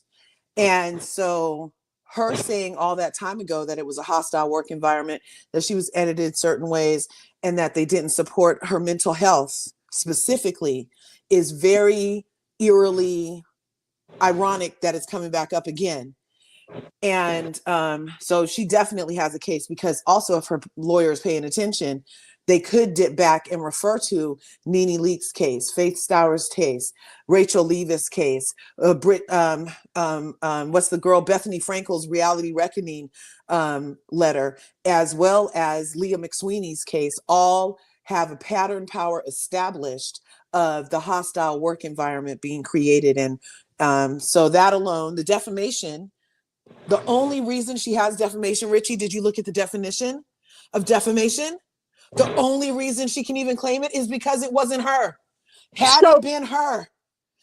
And so her saying all that time ago that it was a hostile work environment, that she was edited certain ways, and that they didn't support her mental health specifically is very eerily ironic that it's coming back up again. And so she definitely has a case, because also if her lawyer is paying attention, they could dip back and refer to Nene Leakes' case, Faith Stowers' case, Rachel Levis' case, what's the girl, Bethany Frankel's Reality Reckoning letter, as well as Leah McSweeney's case, all have a pattern power established of the hostile work environment being created. And so that alone, the defamation, the only reason she has defamation, Richie, did you look at the definition of defamation? The only reason she can even claim it is because it wasn't her. Had it been her,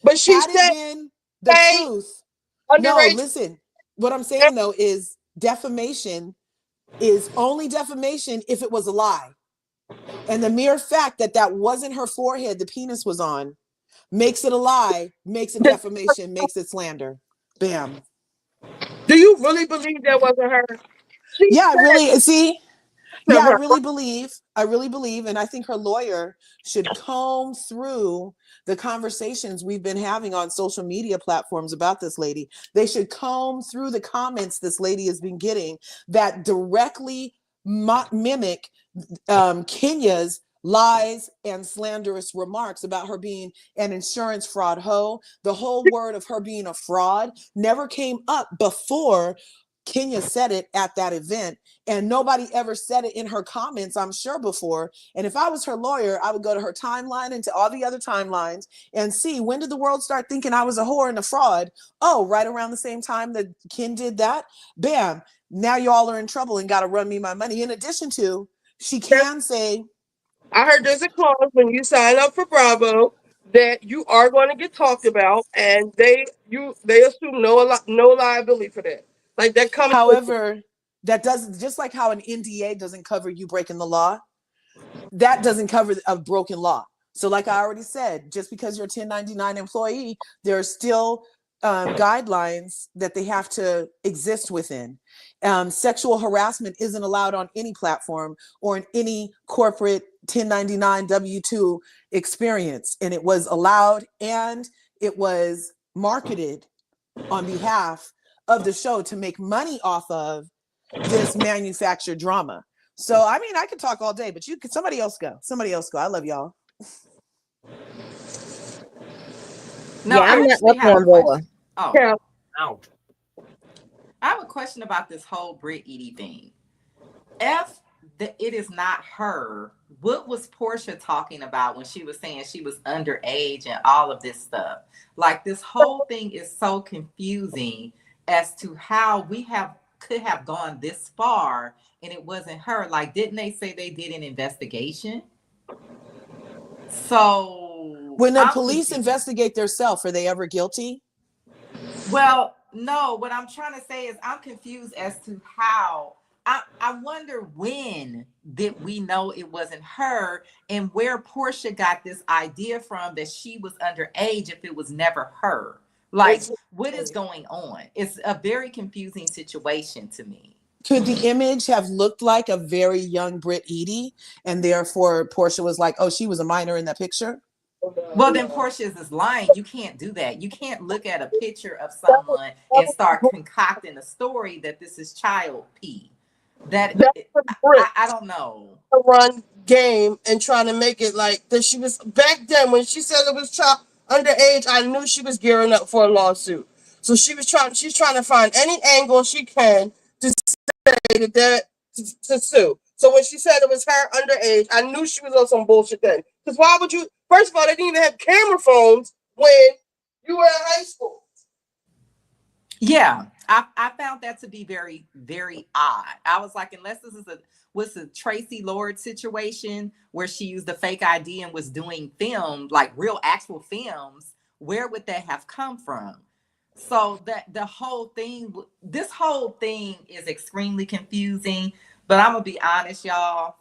but she had said, it been the hey, truth. No, underage. listen, what I'm saying though is defamation is only defamation if it was a lie. And the mere fact that that wasn't her forehead the penis was on makes it a lie, makes it defamation, makes it slander. Bam. Do you really believe that wasn't her? She Yeah, I really said see. to Yeah, her. I really believe, and I think her lawyer should comb through the conversations we've been having on social media platforms about this lady. They should comb through the comments this lady has been getting that directly mimic Kenya's lies and slanderous remarks about her being an insurance fraud hoe. The whole word of her being a fraud never came up before Kenya said it at that event, and nobody ever said it in her comments, I'm sure, before. And if I was her lawyer, I would go to her timeline and to all the other timelines and see, when did the world start thinking I was a whore and a fraud? Oh, right around the same time that Ken did that. Bam. Now y'all are in trouble and got to run me my money. In addition to, she can say, I heard there's a clause when you sign up for Bravo that you are going to get talked about, and they assume no liability for that. Like that comes with it. however, that doesn't, just like how an NDA doesn't cover you breaking the law, that doesn't cover a broken law. So like I already said, just because you're a 1099 employee, there are still guidelines that they have to exist within. Sexual harassment isn't allowed on any platform or in any corporate 1099 W-2 experience. And it was allowed, and it was marketed on behalf of the show to make money off of this manufactured drama. So, I mean, I could talk all day, but you could, somebody else go. Somebody else go. I love y'all. No, Yeah, I'm I not actually up have a on Boa. question. Oh, Yeah. Ouch. I have a question about this whole Brit Edie thing. If it is not her, what was Portia talking about when she was saying she was underage and all of this stuff? Like, this whole thing is so confusing as to how could have gone this far and it wasn't her. Like, didn't they say they did an investigation? So When the I'm police confused. investigate themselves, are they ever guilty? Well, no, what I'm trying to say is I'm confused as to how I wonder when did we know it wasn't her, and where Portia got this idea from that she was underage if it was never her. Like, what is going on? It's a very confusing situation to me. Could the image have looked like a very young Britt Edie, and therefore Portia was like, "Oh, she was a minor in that picture"? Well, then Portia is lying. You can't do that. You can't look at a picture of someone and start concocting a story that this is child P. That I don't know. Run game and trying to make it like that. She was back then when she said it was child underage. I knew she was gearing up for a lawsuit. So she's trying to find any angle she can to say that to sue. So when she said it was her underage, I knew she was on some bullshit then. Because why would you? First of all, they didn't even have camera phones when you were in high school. Yeah, I found that to be very, very odd. I was like, unless this is a Tracy Lord situation where she used a fake ID and was doing film, like real actual films, where would that have come from? So that this whole thing is extremely confusing. But I'm gonna be honest, y'all.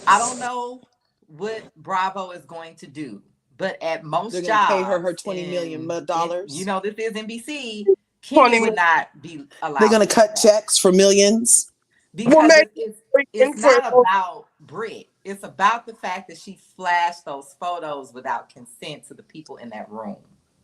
I don't know what Bravo is going to do. But at most They're jobs, gonna pay her $20 million. You know, this is NBC. Kenya would not be allowed. They're gonna cut checks for millions. Because it's not about Brit. It's about the fact that she flashed those photos without consent to the people in that room.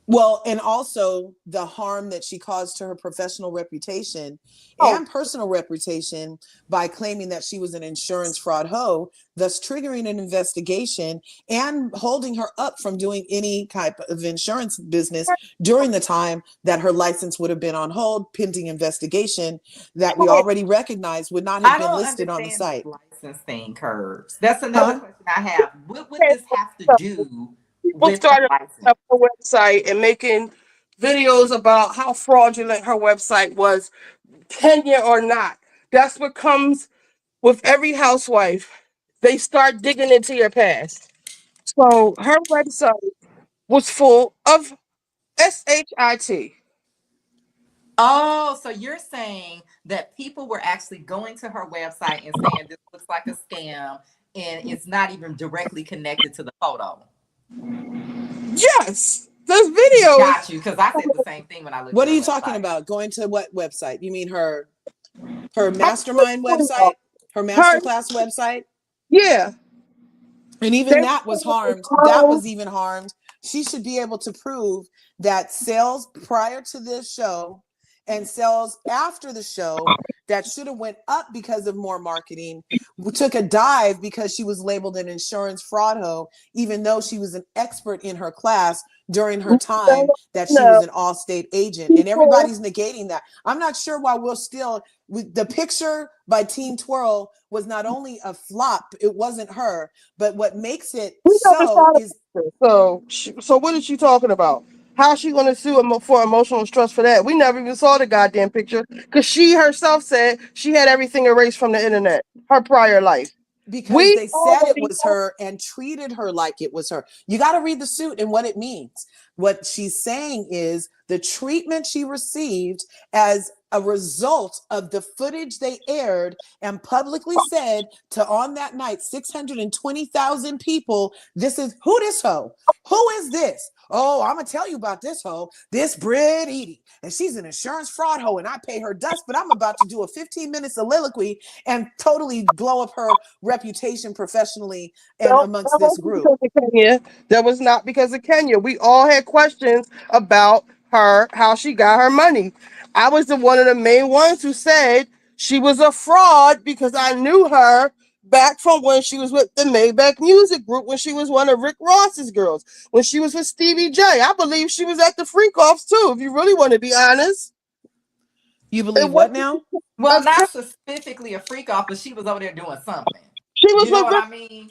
Well, and also the harm that she caused to her professional reputation and personal reputation by claiming that she was an insurance fraud hoe, thus triggering an investigation and holding her up from doing any type of insurance business during the time that her license would have been on hold, pending investigation that we already recognized would not have been listed on the site. License thing curves. That's another question I have. What would this have to do? People started up her website and making videos about how fraudulent her website was, Kenya or not. That's what comes with every housewife. They start digging into your past. So her website was full of SHIT. Oh, so you're saying that people were actually going to her website and saying this looks like a scam and it's not even directly connected to the photo? Yes, there's videos. Got you, because I said the same thing when I looked. What are you talking about? Going to what website? You mean her mastermind website? Her masterclass website? Yeah. And even that was harmed. That was even harmed. She should be able to prove that sales prior to this show and sales after the show that should have went up because of more marketing took a dive because she was labeled an insurance fraud hoe, even though she was an expert in her class during her time that she was an all-state agent. And everybody's negating that. I'm not sure why we're still with the picture by Team Twirl was not only a flop, it wasn't her, but what makes it so is so what is she talking about? How's she going to sue for emotional stress for that? We never even saw the goddamn picture because she herself said she had everything erased from the internet, her prior life. Because they said it was her and treated her like it was her. You got to read the suit and what it means. What she's saying is the treatment she received as a result of the footage they aired and publicly said to on that night 620,000 people, this is who this hoe? Who is this? Oh, I'm gonna tell you about this hoe, this Britt Edie, and she's an insurance fraud hoe, and I pay her dust, but I'm about to do a 15-minute soliloquy and totally blow up her reputation professionally and amongst this group. That was not because of Kenya. We all had questions about her, how she got her money. I was one of the main ones who said she was a fraud because I knew her back from when she was with the Maybach Music Group, when she was one of Rick Ross's girls, when she was with Stevie J. I believe she was at the Freak Offs too, if you really want to be honest. You believe what now? Well, not specifically a freak off, but she was over there doing something. She was, you know what I mean?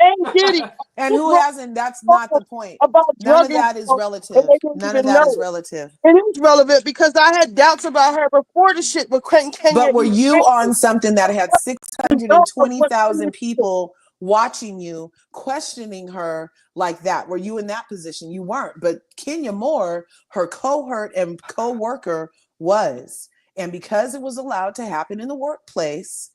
And who hasn't? That's not the point. None of that is relative. None of that is relative. It is relevant because I had doubts about her before the shit with Kenya. But were you on something that had 620,000 people watching you, questioning her like that? Were you in that position? You weren't. But Kenya Moore, her cohort and co-worker, was. And because it was allowed to happen in the workplace,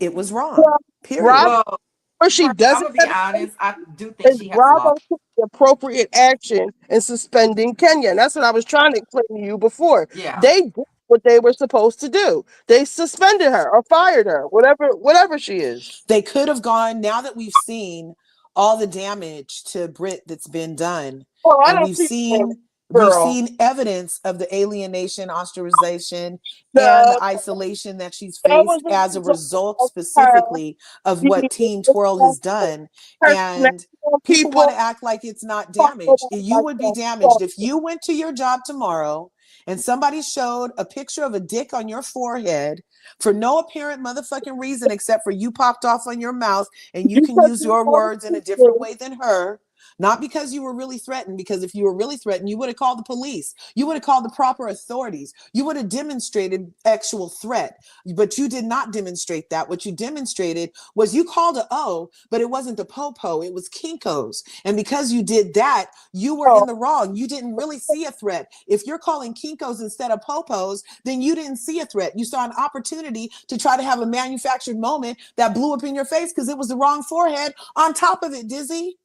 it was wrong. Well, Period. Rob, Well, or she I'm doesn't gonna be honest. I do think is she has lost. Bravo took the appropriate action in suspending Kenya. And that's what I was trying to explain to you before. Yeah. They did what they were supposed to do. They suspended her or fired her, whatever she is. They could have gone, now that we've seen all the damage to Brit that's been done, Oh, I and don't see that, we've girl. seen evidence of the alienation, ostracization, and No, the isolation that she's that faced was the as a result result of her specifically of what being Team Twirl has done. And people want to people act like it's not talk about damaged. You like would be that. damaged if you went to your job tomorrow and somebody showed a picture of a dick on your forehead for no apparent motherfucking reason except for you popped off on your mouth and you You can said use you your wanted words in a different to way than her. Not because you were really threatened, because if you were really threatened, you would have called the police. You would have called the proper authorities. You would have demonstrated actual threat, but you did not demonstrate that. What you demonstrated was you called a O, but it wasn't the popo, it was Kinko's. And because you did that, you were in the wrong. You didn't really see a threat. If you're calling Kinko's instead of popos, then you didn't see a threat. You saw an opportunity to try to have a manufactured moment that blew up in your face because it was the wrong forehead on top of it, Dizzy.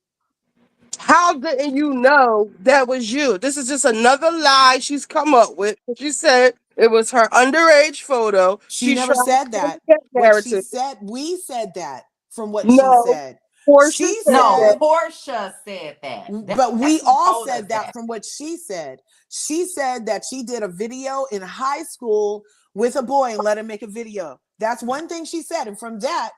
How didn't you know that was you? This is just another lie she's come up with. She said it was her underage photo. She She's never trying said to that. get What she narrative. said, we said that from what she No, said. Portia She said No, that. said, Portia said that. but That's we who all told us said that that. from what she said. She said that she did a video in high school with a boy and let him make a video. That's one thing she said. And from that,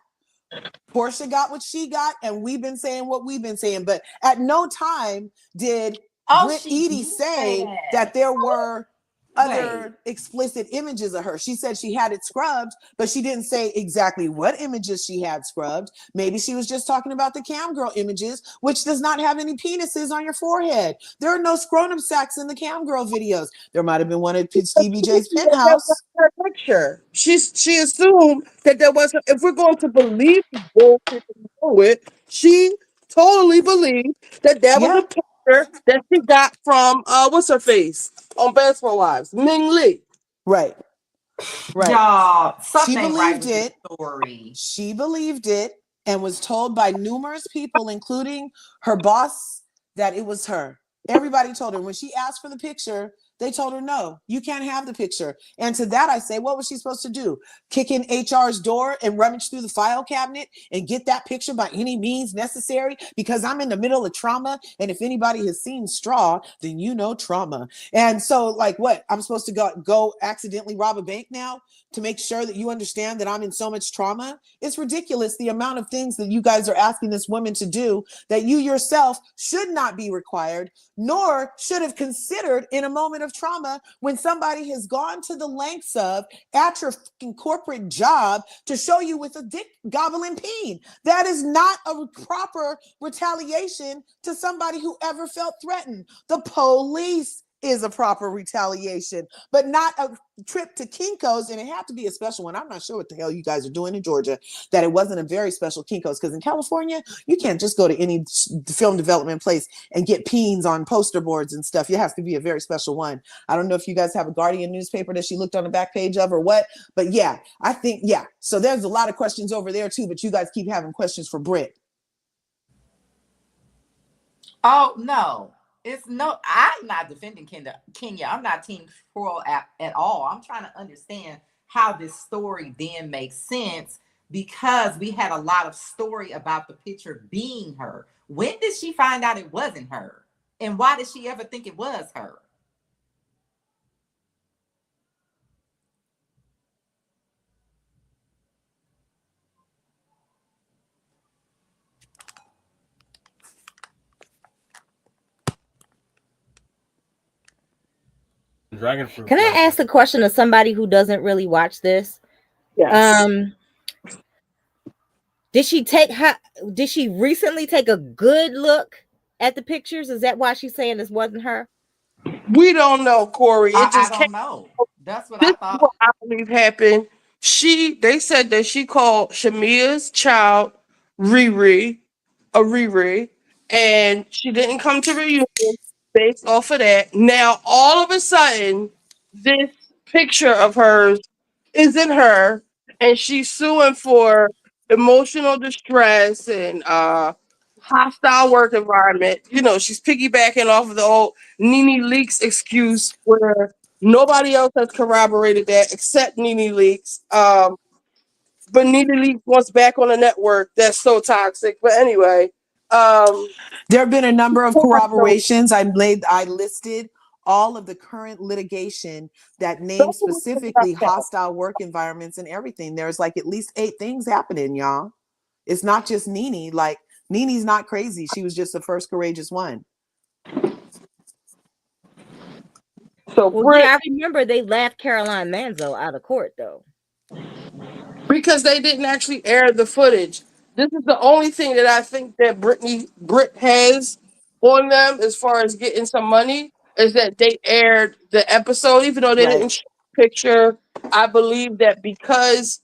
Portia got what she got, and we've been saying what we've been saying. But at no time did Oh, Britt she Eady did say say that. that there were Wait. other explicit images of her. She said she had it scrubbed, but she didn't say exactly what images she had scrubbed. Maybe she was just talking about the cam girl images, which does not have any penises on your forehead. There are no scrotum sacks in the cam girl videos. There might have been one at Stevie J's That was penthouse. her picture. She assumed that there was. If we're going to believe the bullshit that we go with, she totally believed that that was Yeah, a picture that she got from what's her face on Basketball Wives, Ming Lee. right, right. Y'all, She something ain't right believed with this it. story. She believed it and was told by numerous people, including her boss, that it was her. Everybody told her. When she asked for the picture, they told her, no, you can't have the picture. And to that, I say, what was she supposed to do? Kick in HR's door and rummage through the file cabinet and get that picture by any means necessary? Because I'm in the middle of trauma. And if anybody has seen Straw, then you know trauma. And so, like, what? I'm supposed to go accidentally rob a bank now to make sure that you understand that I'm in so much trauma? It's ridiculous the amount of things that you guys are asking this woman to do that you yourself should not be required, nor should have considered in a moment of trauma when somebody has gone to the lengths of at your fucking corporate job to show you with a dick gobbling peen. That is not a proper retaliation to somebody who ever felt threatened. The police is a proper retaliation, but not a trip to Kinko's, and it had to be a special one. I'm not sure what the hell you guys are doing in Georgia, that it wasn't a very special Kinko's, because in California, you can't just go to any film development place and get peens on poster boards and stuff. It has to be a very special one. I don't know if you guys have a Guardian newspaper that she looked on the back page of or what, but yeah, I think, yeah. So there's a lot of questions over there too, but you guys keep having questions for Britt. Oh no, it's no. I'm not defending Kenya. I'm not Team Troll at all. I'm trying to understand how this story then makes sense because we had a lot of story about the picture being her. When did she find out it wasn't her? And why did she ever think it was her? Dragon fruit Can I flavor. ask a question of somebody who doesn't really watch this? Yes. Um, did she take her? Did she recently take a good look at the pictures? Is that why she's saying this wasn't her? We don't know, Corey. It I just came. don't know. That's what This I is what thought. I believe happened. They said that she called Shamia's child Riri, a Riri, and she didn't come to reunion based off of that. Now all of a sudden, this picture of hers isn't her, and she's suing for emotional distress and hostile work environment. You know, she's piggybacking off of the old Nene Leaks excuse where nobody else has corroborated that except Nene Leaks. But Nene Leaks wants back on the network. That's so toxic. But anyway, um, There have been a number of corroborations. I listed all of the current litigation that names specifically hostile work environments and everything. There's like at least 8 things happening, y'all. It's not just Nene. Like Nene's not crazy. She was just the first courageous one. so Well, Brit, yeah, I remember they laughed Caroline Manzo out of court though. because they didn't actually air the footage. This is the only thing that I think that Brit has on them as far as getting some money is that they aired the episode, even though they Right. didn't show a picture. I believe that because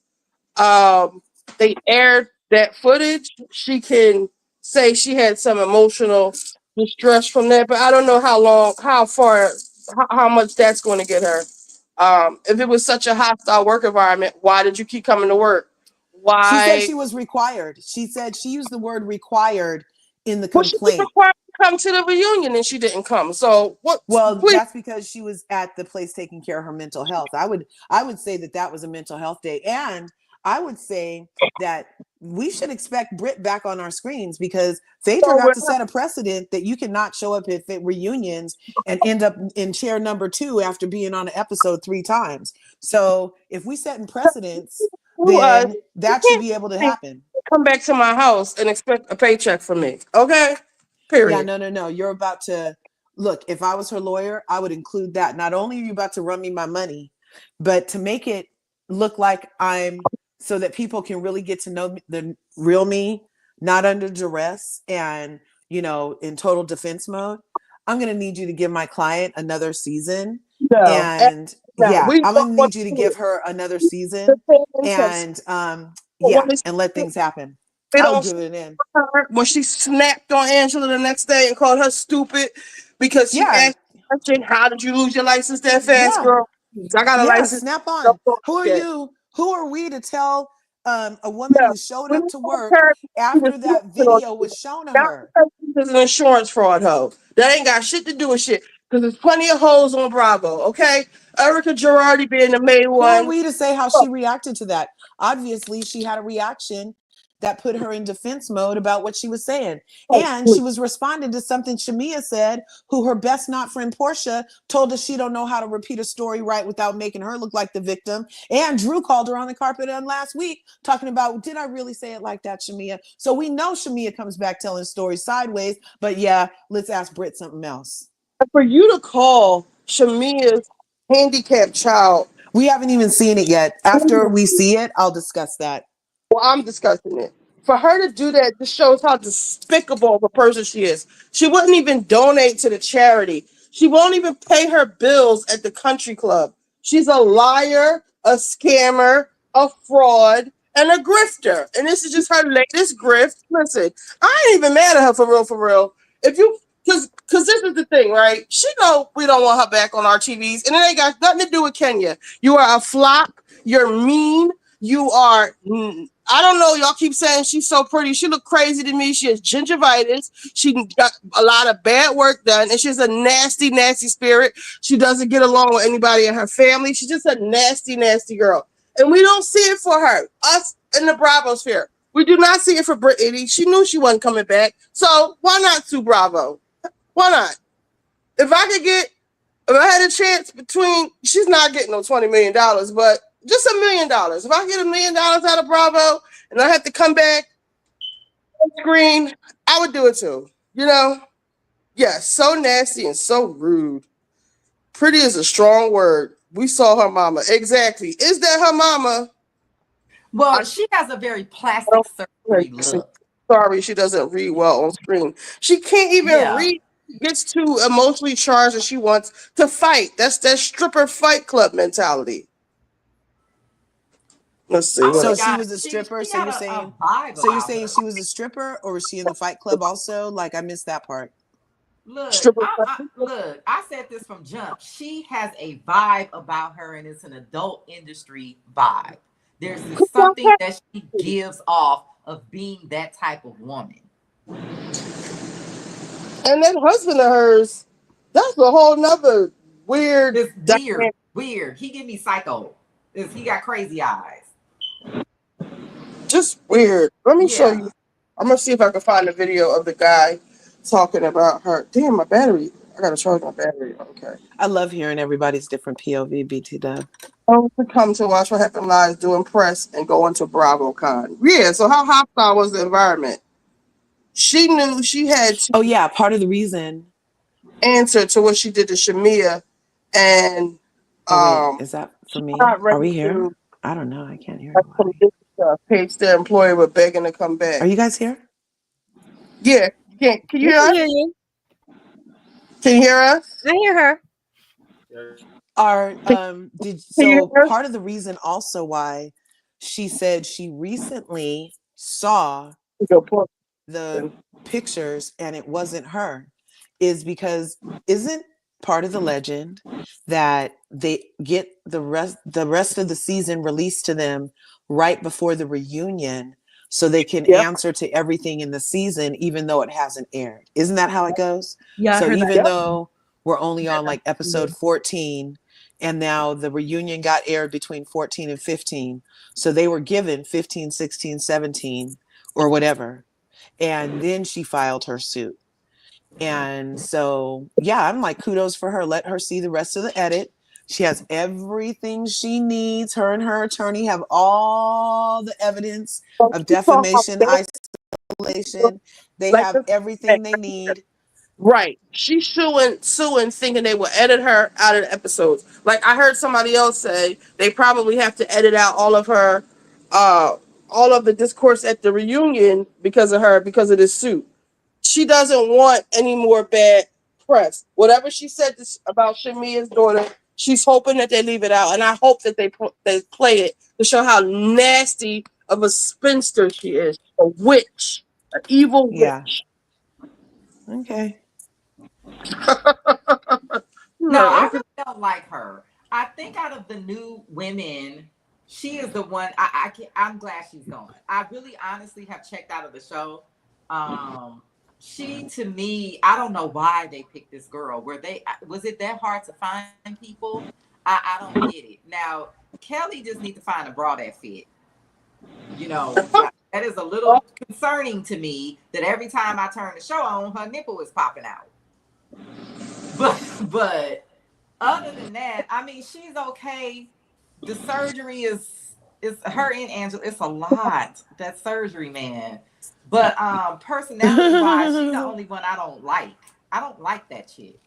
um, they aired that footage, she can say she had some emotional distress from that. But I don't know how long, how far, how much that's going to get her. If it was such a hostile work environment, why did you keep coming to work? She said Why? she was required. She said she used the word required in the Well, she was complaint. required to come to the reunion and she didn't come. So what? Well, Please, that's because she was at the place taking care of her mental health. I would say that that was a mental health day, and I would say that we should expect Brit back on our screens because Phaedra so got we're to set a precedent that you cannot show up at reunions and end up in chair number 2 after being on an episode 3 times. So if we set in precedents, then you that should can't be able to happen. come back to my house and expect a paycheck from me. Okay, Yeah, period. no. You're about to look. If I was her lawyer, I would include that. Not only are you about to run me my money, but to make it look like I'm so that people can really get to know the real me, not under duress and, in total defense mode. I'm going to need you to give my client another season. No, And no, yeah, we I'm don't going to want need you to to do give it. her another The season fans have and want yeah, to see and let it. things happen. They I would don't give it in. her when she snapped on Angela the next day and called her stupid because she Yeah, asked the question, "How did you lose your license that fast, yeah. girl?" I got a Yeah, license. snap No, on. don't Who are get. you? Who are we to tell a woman No, who showed we up need to to work compare to the after that stupid on video was shown to now her? because she's an insurance fraud hoe. That ain't got shit to do with shit. Because there's plenty of hoes on Bravo. Okay, Erica Girardi being the main Who are one. we to say how Oh, she reacted to that? Obviously, she had a reaction that put her in defense mode about what she was saying. oh, And please. she was responding to something Shamia said, who her best not friend Portia told us she don't know how to repeat a story right without making her look like the victim. And Drew called her on the carpet on last week talking about, did I really say it like that, Shamia? So we know Shamia comes back telling stories sideways, but yeah, let's ask Britt something else. For you to call Shamia's handicapped child. We haven't even seen it yet. After we see it, I'll discuss that. Well, I'm discussing it. For her to do that just shows how despicable of a person she is. She wouldn't even donate to the charity. She won't even pay her bills at the country club. She's a liar, a scammer, a fraud, and a grifter. And this is just her latest grift. Listen, I ain't even mad at her for real, for real. If you because this is the thing, right? She know we don't want her back on our TVs, and it ain't got nothing to do with Kenya. You are a flop. You're mean. You are. I don't know. Y'all keep saying she's so pretty. She look crazy to me. She has gingivitis. She got a lot of bad work done, and she's a nasty, nasty spirit. She doesn't get along with anybody in her family. She's just a nasty, nasty girl, and we don't see it for her. Us in the Bravo sphere, we do not see it for Brittany. She knew she wasn't coming back, so why not sue Bravo? Why not? If I could get, if I had a chance between, she's not getting no $20 million, but just $1 million. If I get $1 million out of Bravo and I have to come back on screen, I would do it too. You know? Yes, so nasty and so rude. Pretty is a strong word. We saw her mama. Exactly. Is that her mama? I Well, she has a very plastic don't surgery look. sorry, she doesn't read well on screen. She can't even Yeah. read. Gets too emotionally charged and she wants to fight. That's that stripper fight club mentality. Let's see Oh what my So else. she God. was a She stripper. So got you're a saying, vibe so you're about saying her. she was a stripper, or was she in the Fight Club also? Like I missed that part. Look, Stripper. look. I said this from jump. She has a vibe about her, and it's an adult industry vibe. There's this something that she gives off of being that type of woman. And that husband of hers, that's a whole nother weird It's weird, dynamic. weird. He give me psycho. He got crazy eyes. Just weird. Let me show you. Yeah. I'm gonna see if I can find a video of the guy talking about her. Damn, my battery. I gotta charge my battery. Okay. I love hearing everybody's different POV, BT Dub. Oh, to come to watch what happened live, doing press and going to BravoCon. Yeah. So how hostile was the environment? She knew she had to Oh yeah, part of the reason. answer to what she did to Shamia, and Oh wait, um, is that for she's me? not Are ready we here? to I don't know. I can't hear like some nobody. big stuff. Page their employer with begging to come Are back. you guys here? Yeah. Can you We hear can us? hear you. Can you hear us? I hear her. Are Can, did can you so hear us? part of the reason also why she said she recently saw Go pause. the pictures and it wasn't her is because isn't part of the legend that they get the rest of the season released to them right before the reunion so they can Yep. answer to everything in the season even though it hasn't aired. Isn't that how it goes? Yeah, I So heard that. even Yep. though we're only on like episode 14 and now the reunion got aired between 14 and 15, so they were given 15, 16, 17 or whatever, and then she filed her suit. And so, yeah, I'm like, kudos for her. Let her see the rest of the edit. She has everything she needs. Her and her attorney have all the evidence So of she talking about defamation, that, isolation. They like have this. everything they need. Right. She's suing, thinking they will edit her out of the episodes. Like I heard somebody else say they probably have to edit out uh, all of the discourse at the reunion because of her, because of this suit. She doesn't want any more bad press. Whatever she said about Shamia's daughter, she's hoping that they leave it out, and I hope that they play it to show how nasty of a spinster she is, a witch, an evil Yeah. witch. Okay. No, Like, I okay. really don't like her. I think out of the new women, she is the one. I'm glad she's gone. I really, honestly have checked out of the show. Um, she to me, I don't know why they picked this girl. Was it that hard to find people? I don't get it. Now Kelly just need to find a bra that fit. That is a little concerning to me. That every time I turn the show on, her nipple is popping out. But other than that, I mean, she's okay. The surgery is her and Angela. It's a lot, that surgery, man. But personality wise, she's the only one I don't like. I don't like that chick.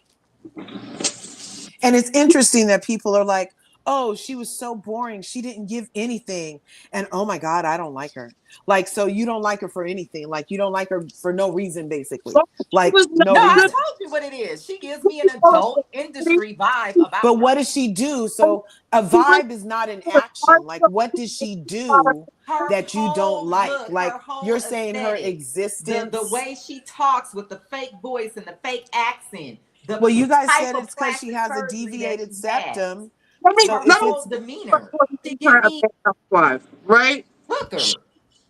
And it's interesting that people are like, oh, she was so boring. She didn't give anything. And oh my God, I don't like her. Like, so you don't like her for anything. Like, you don't like her for no reason, basically. She Like, was no No, not I good. reason. told you what it is. She gives me an adult industry vibe But about what her. does she do? So a vibe is not an action. Like, what does she do Her that you don't whole like? look, Like, her whole you're saying her aesthetic, the existence. way she talks with the fake voice and the fake accent, the Well, you guys type said of it's because she plastic has a surgery that deviated she has, septum. Let me So her if let me whole it's, demeanor, she her give a me bad housewife, right? She hooker.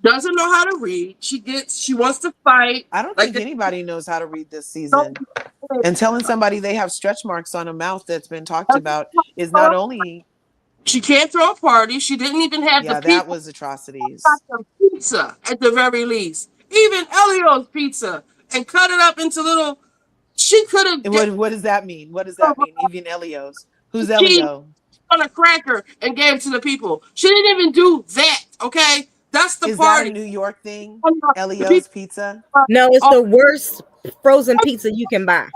doesn't know how to read. She wants to fight. I don't Like think the anybody knows how to read this season. And telling somebody they have stretch marks on a mouth that's been talked about is not only, she can't throw a party. She didn't even have the yeah, that people was atrocities. some pizza at the very least. Even Elio's pizza and cut it up into little. She could have And get what does that mean? What does that mean? Even Elio's. Who's cheese Elio? on a cracker and gave it to the people. She didn't even do that. Okay, that's the Is that a party. New York thing? The people Elio's pizza? No, it's are the worst frozen pizza you can buy.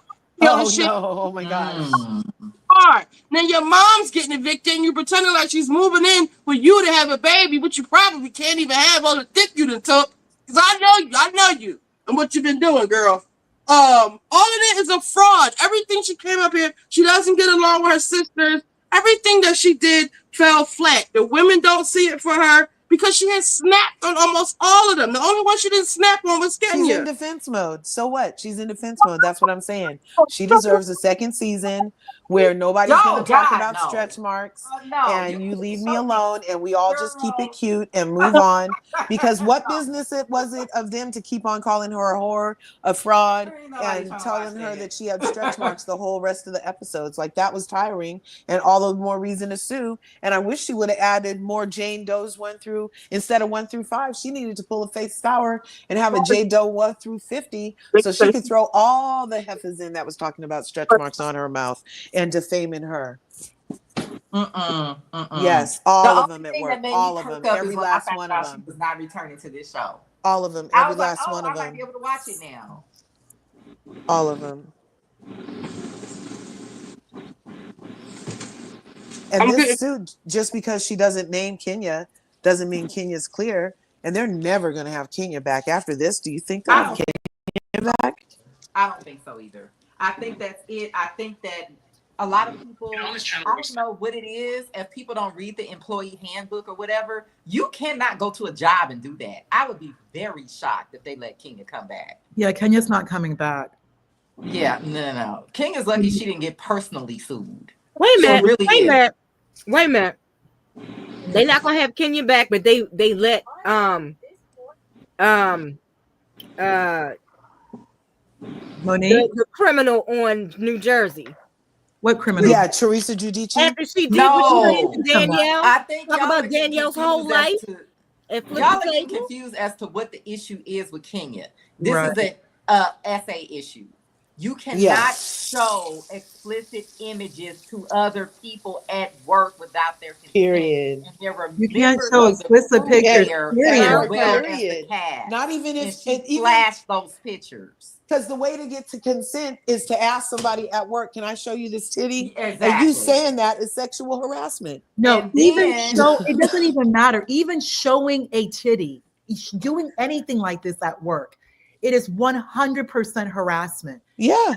Elio Oh shit no. Oh my gosh. Mm. hard. Now your mom's getting evicted and you pretending like she's moving in for you to have a baby, but you probably can't even have all the dick you done took. Cause I know you and what you've been doing, girl. All of it is a fraud. Everything she came up here, she doesn't get along with her sisters. Everything that she did fell flat. The women don't see it for her because she had snapped on almost all of them. The only one she didn't snap on was She's in Kenya. defense mode. So what? She's in defense mode. That's what I'm saying. She deserves a second season where nobody's going to talk about stretch marks, and you leave me alone, and we all just keep it cute and move on. Because what business was it of them to keep on calling her a whore, a fraud, and telling her that she had stretch marks the whole rest of the episodes? Like, that was tiring, and all the more reason to sue. And I wish she would have added more Jane Doe's 1 through instead of 1 through 5. She needed to pull a Faith Stour and have a J Doe 1 through 50 so she could throw all the heifers in that was talking about stretch marks on her mouth and defaming her. Yes, all of them at work. All of them. Every last one of them. She was not returning to this show. All of them. Every last one of I them. might be able to watch it now. All of them. And this suit, just because she doesn't name Kenya, doesn't mean Kenya's clear. And they're never going to have Kenya back after this. Do you think they'll have Kenya back? I don't think so either. I think that's it. I think that a lot of people, I don't know what it is. If people don't read the employee handbook or whatever, you cannot go to a job and do that. I would be very shocked if they let Kenya come back. Yeah, Kenya's not coming back. Yeah, no. Kenya's lucky she didn't get personally sued. Wait a minute. Wait a minute. They're not gonna have Kenya back, but they let Monique, the criminal on New Jersey. What criminal? Yeah, Teresa Giudice. After she did what she did to Danielle. I think talk about Danielle's whole life. Y'all are getting confused as to what the issue is with Kenya. This is an SA issue. You cannot show explicit images to other people at work without their consent. Period. And there were You can't show explicit pictures. Period. Not even if she flashed those pictures. Because the way to get to consent is to ask somebody at work, "Can I show you this titty?" Exactly. And you saying that is sexual harassment. No, it doesn't even matter. Even showing a titty, doing anything like this at work, it is 100% harassment. Yeah.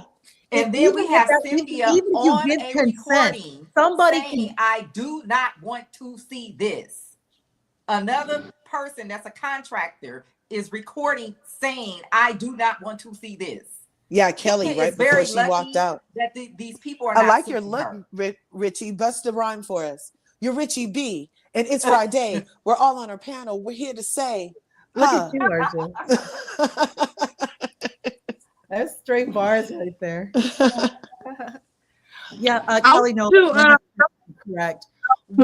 And then we have Cynthia on a recording somebody saying, "I do not want to see this." Another person that's a contractor is recording saying, "I do not want to see this." Yeah, Kelly, right before she walked out. That these people are not. I like your look, Richie. Bust a rhyme for us. You're Richie B, and it's Friday. We're all on our panel. We're here to say, look at you, Arjun. That's straight bars right there. Yeah, Kelly, no, correct. I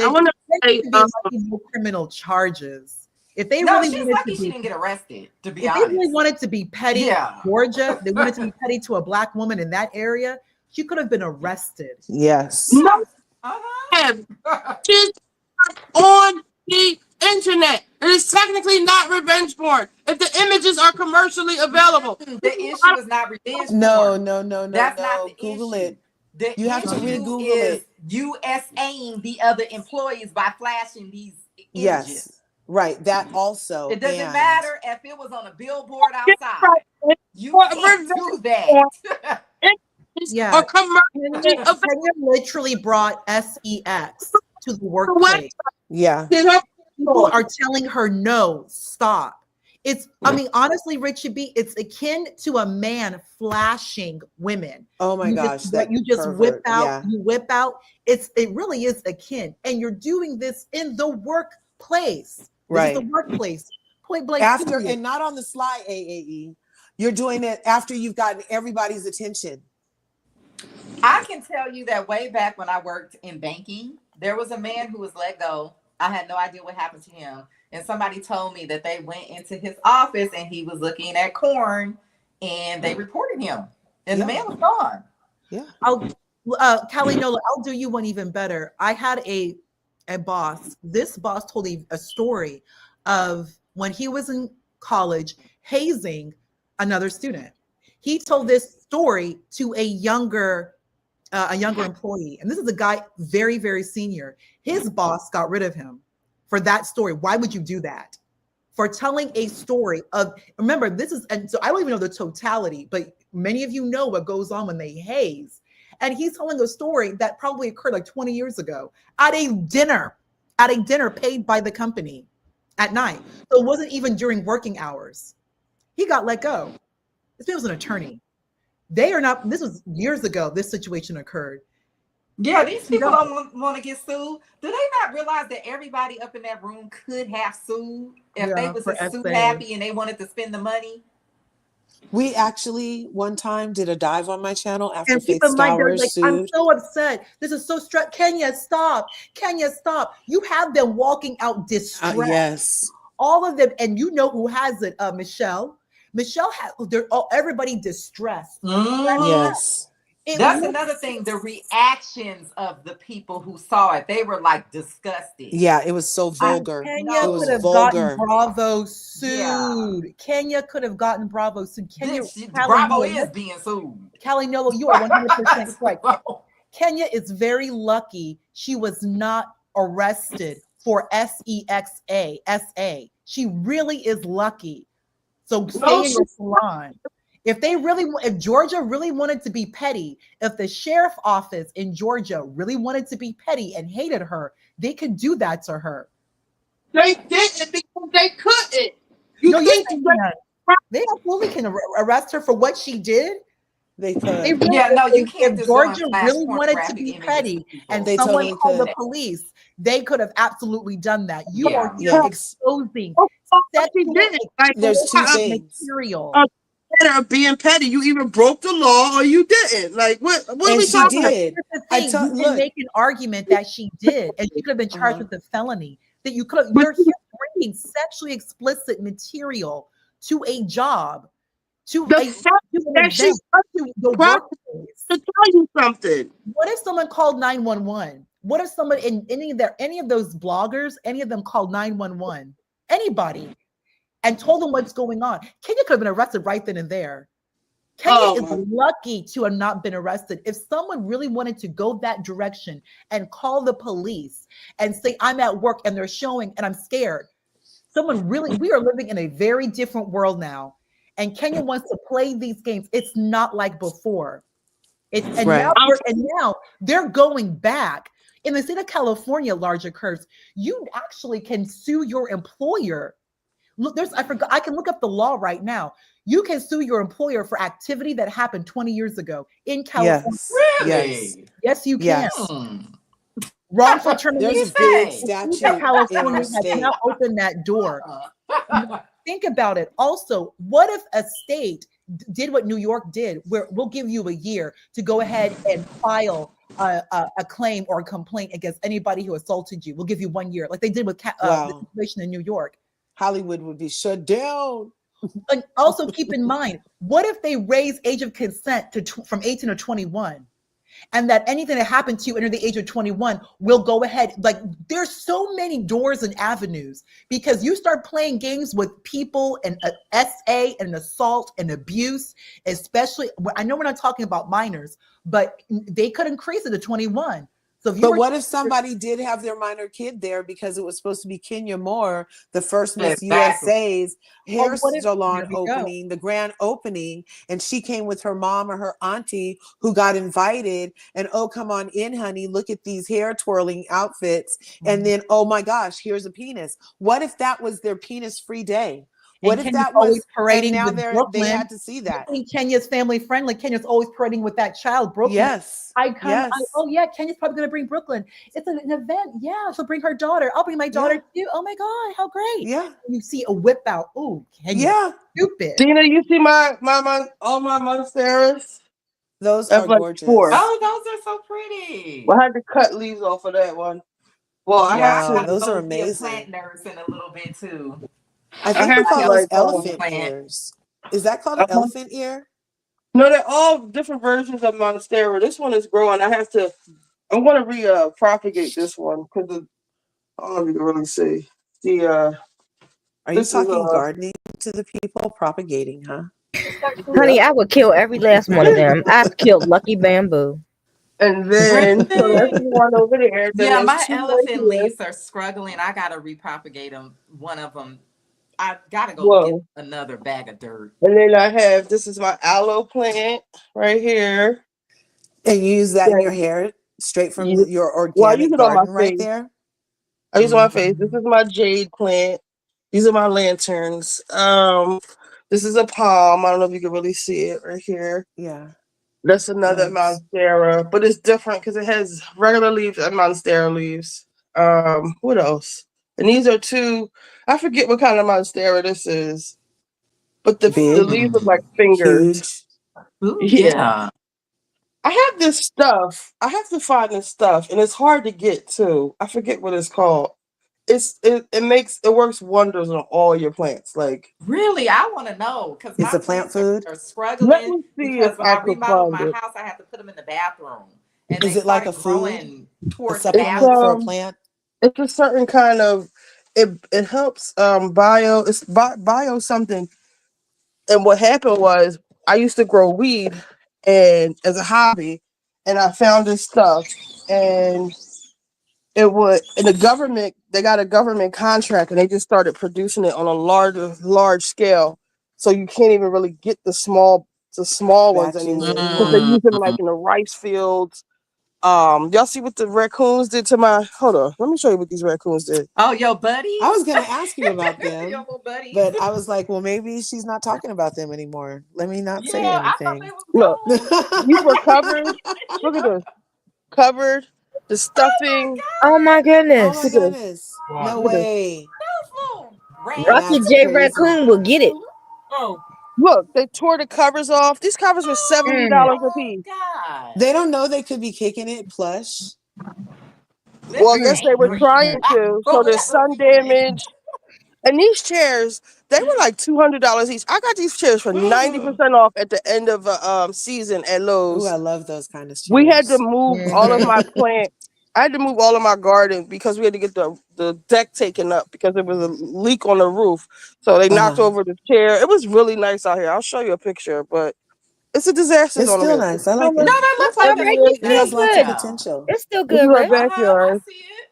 want to say no criminal charges. If they really she's wanted lucky to she be, didn't get arrested. To be if honest, they really wanted to be petty, Georgia, they wanted to be petty to a black woman in that area. She could have been arrested. Yes. No. She's on the internet. It is technically not revenge porn if the images are commercially available. The issue is not revenge porn. No. That's not the Google issue. it. You have to re-Google it. USAing the other employees by flashing these images. Yes. Right. That also. It doesn't matter if it was on a billboard outside. You can't do that. Yeah. Or Kenya literally brought sex to the workplace. Yeah. People are telling her, no, stop. Honestly, Richie B, it's akin to a man flashing women. Oh my gosh. You just whip out, you whip out. It really is akin. And you're doing this in the workplace. Right. The workplace. Point blank. And not on the sly, AAE. You're doing it after you've gotten everybody's attention. I can tell you that way back when I worked in banking, there was a man who was let go. I had no idea what happened to him. And somebody told me that they went into his office and he was looking at corn and they reported him. And the man was gone. Yeah. Callie Nola, I'll do you one even better. I had a boss. This boss told me a story of when he was in college hazing another student. He told this story to a younger employee, and this is a guy very, very senior. His boss got rid of him for that story. Why would you do that? For telling a story of, remember, this is, and so I don't even know the totality, but many of you know what goes on when they haze. And he's telling a story that probably occurred like 20 years ago at a dinner at a dinner paid by the company at night. So it wasn't even during working hours. He got let go. This man was an attorney. They are not, this was years ago, this situation occurred. Yeah, these people No. don't want to get sued. Do they not realize that everybody up in that room could have sued if they Yeah, was for just sue SA. happy and they wanted to spend the money? We actually one time did a dive on my channel after And keep Faith in mind, they're Stowers like, I'm sued. so upset. This is so stressed. Kenya, stop. Kenya, stop. You have them walking out distressed. Yes. All of them, and you know who has it, Michelle. Michelle had they're all everybody distressed. Yes. It That's looks another thing. The reactions of the people who saw it, they were like disgusted. Yeah, it was so vulgar. Kenya It could was have gotten vulgar. Bravo Yeah. sued. Kenya could have gotten Bravo sued. Kenya, Callie Bravo Noah, is being sued. Callie Noah, you are 100% correct. Kenya is very lucky she was not arrested for SEXA. She really is lucky. So stay in your salon. If Georgia really wanted to be petty, if the sheriff office in Georgia really wanted to be petty and hated her, they could do that to her. They didn't because they couldn't. Yes, they can. They absolutely can arrest her for what she did. They They could. really, Yeah, no, you can't if just go and Georgia flash really wanted to pornographic be images petty to people. and They someone totally called the could. police, they could have absolutely done that. You are Yeah. here Yes. exposing She sexual did. Like, There's two explicit things. material. Instead of being petty, you either broke the law or you didn't. Like, what are And we she talking about? did. Here's the I thing, tell you can look. make an argument that she did, and she could have been charged Uh-huh. with a felony. That you could have, you're here bringing sexually explicit material to a job, to The a fact to an that she event, to the workplace. to tell you something. What if someone called 911? What if someone in any of those bloggers, any of them called 911? Anybody, and told them what's going on. Kenya could have been arrested right then and there. Kenya is lucky to have not been arrested. If someone really wanted to go that direction and call the police and say, I'm at work and they're showing and I'm scared, we are living in a very different world now. And Kenya wants to play these games. It's not like before. Right. Now they're going back. In the state of California, larger curves, you actually can sue your employer. Look, I can look up the law right now. You can sue your employer for activity that happened 20 years ago in California. Yes. Really? Yes. Yes, you can. Yes. Wrongful There's termination. a big The state statute of in California our has state. now opened that door. Think about it. Also, what if a state did what New York did, where we'll give you a year to go ahead and file a claim or a complaint against anybody who assaulted you? We'll give you 1 year, like they did with the Wow. situation in New York. Hollywood would be shut down. And also keep in mind, what if they raise age of consent from 18 to 21? And that anything that happened to you under the age of 21 will go ahead. Like, there's so many doors and avenues, because you start playing games with people and SA and assault and abuse, especially, I know we're not talking about minors, but they could increase it to 21. So But what if somebody did have their minor kid there because it was supposed to be Kenya Moore, the first Miss USA's hair salon opening, the grand opening, and she came with her mom or her auntie who got invited, and oh, come on in, honey, look at these hair twirling outfits, and then, oh my gosh, here's a penis. What if that was their penis-free day? What if that was parading and now with Brooklyn? they had to see that. Kenya's family friendly. Kenya's always parading with that child, Brooklyn. Yes. Oh yeah, Kenya's probably going to bring Brooklyn. It's an event. Yeah, she'll bring her daughter. I'll bring my daughter too. Oh my God, how great. Yeah. You see a whip out. Oh, Kenya. Yeah. Stupid. Dina, you see all my monsteras? Those are gorgeous. Oh, those are so pretty. Well, I had to cut leaves off of that one. Well, I have to. Those are Be a amazing. plant nurse in a little bit too. I think we call those elephant ears. Is that called an elephant ear? No, they're all different versions of monstera. This one is growing. I'm going to propagate this one because I don't know if you can really see. Are you talking gardening to the people? Propagating, huh? Honey, I would kill every last one of them. I've killed Lucky Bamboo. And then so that's the one over there. Yeah, my elephant leaves are struggling. I gotta repropagate them. One of them, I gotta go get another bag of dirt. And then this is my aloe plant right here. And you use that in your hair straight from your organic garden right there? I use it on my face. This Mhm. is my jade plant. These are my lanterns. This is a palm. I don't know if you can really see it right here. Yeah. That's another Nice. monstera, but it's different because it has regular leaves and monstera leaves. What else? And these are two. I forget what kind of monstera this is, but the Big, leaves look Mm. like fingers. huge. Ooh, Yeah, yeah. I have this stuff. I have to find this stuff, and it's hard to get too. I forget what it's called. It works wonders on all your plants. Like, Really, I want to know because It's my a plant plants food. are let struggling me see if because when I I could remodeled find my it. house, I had to put them in the bathroom, and Is they it like a started food, growing a toward the It's supplement for a bathroom. plant? it's a certain kind of it helps bio it's bio something. And what happened was I used to grow weed and as a hobby, and I found this stuff, and it would and the government they got a government contract, and they just started producing it on a large scale. So you can't even really get the small ones Batches. anymore because they Yeah. use them like Mm. in the rice fields. Y'all see what the raccoons did to my? Hold on, let me show you what these raccoons did. Oh, your I buddies, was gonna ask you about your them, little buddies. but I was like, well, maybe she's not talking about them anymore. Let me not Yeah, say I thought they anything. was Look, these were covered. gone. Look at this, covered. The Oh my stuffing. Oh my Oh my Look goodness. at this. goodness. Wow. No Look at this. way. God, those little Rocky That's rabbits. J crazy. Raccoon will get it. Oh, Look, they tore the covers off. These covers were seventy Mm. dollars a Oh piece. God, They don't know they could be kicking it plush. Well, I they're Mm. guess they were angry trying to. for So there's whatever sun reason. damage. And these chairs, they were like $200 each. I got these chairs for 90% off at the end of a season at Ooh, I Lowe's. love those kind of We had to chairs. move all of Mhm. my plant. I had to move all of my garden because we had to get the deck taken up because there was a leak on the roof. So they knocked Uh-huh. over the chair. It was really nice out here. I'll show you a picture, but it's a disaster It's zone over still here. It's nice. I still like No, it. that looks That's like all it's right. everywhere. You It cute. still has lots of good. Yeah. potential. It's still This is good, our Rich. I backyard. see it.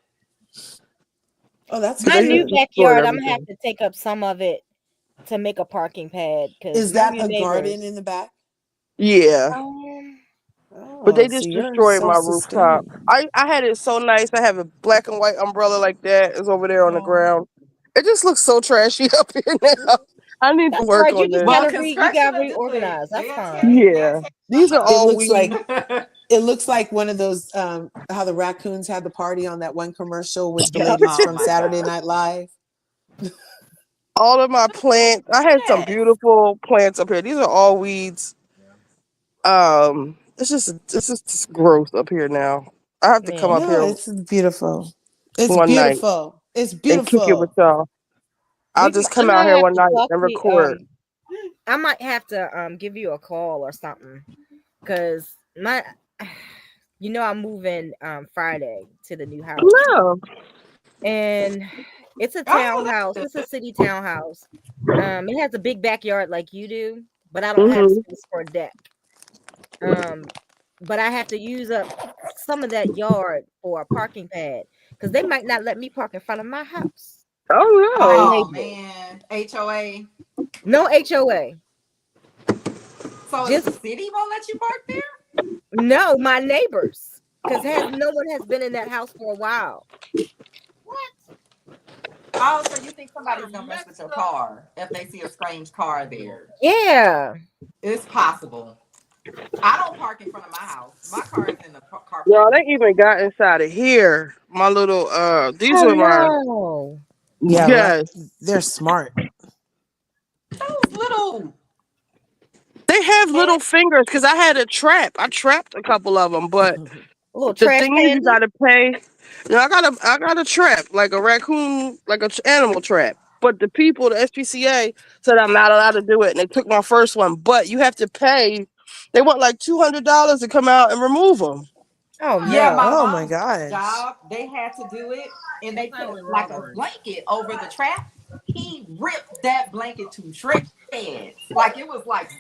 Oh, that's But My they new just cute. destroyed backyard, I'm gonna have everything. to take up some of it to make a parking pad because Is my that new a garden neighbors. in the back? Yeah. Um, But they Oh, so just you're destroyed my rooftop. self-sustaining. I had it so nice. I have a black and white umbrella like that. It's over there on the Oh. ground. It just looks so trashy up here now. I need to that's all work right. You on just that. Well, gotta construction will do it. reorganize. That's They'll fine. Yeah. tear These are It all looks weeds. like something it looks like one of those how the raccoons had the party on that one commercial with the Yep. ladies Oh from my Saturday God. Night Live. All of my plants. I had some Yes. beautiful plants up here. These are all weeds. It's just gross up here now. I have to come up Man. No, here it's beautiful. It's one night beautiful. It's and kick it with beautiful. y'all. I'll just I come out might here have one to night talk and to record. I might have to give you a call or something because my I'm moving Friday to the new house. No. And it's a Oh, townhouse. that's It's a good. city townhouse. It has a big backyard like you do, but I don't have Hmm. space for a deck. Um, but I have to use up some of that yard for a parking pad because they might not let me park in front of my house. Oh My no. Oh neighbors, man. HOA. no HOA, So the just city won't let you park there? no my neighbors because has no one has been in that house for a while. What? Oh, so you think they're somebody's gonna mess with your messed up. car if they see a strange car there? Yeah. It's possible. I don't park in front of my house. My car is in the Y'all, carport. they even got inside of here. My little these Oh were my no. Yeah, yes. they're smart. Those little They have little pet. fingers because I had a trap. I trapped a couple of them, but A little the trash thing is, you panda. gotta pay. I got a trap like a raccoon, like a animal trap. But the people, the SPCA, said I'm not allowed to do it, and they took my first one. But you have to pay. They want like $200 to come out and remove them. Oh Yeah, my no. Oh my mom's gosh. job, they had to do it and they put Finally like a robbery. blanket over the trap. He ripped that blanket to shreds. Like it was like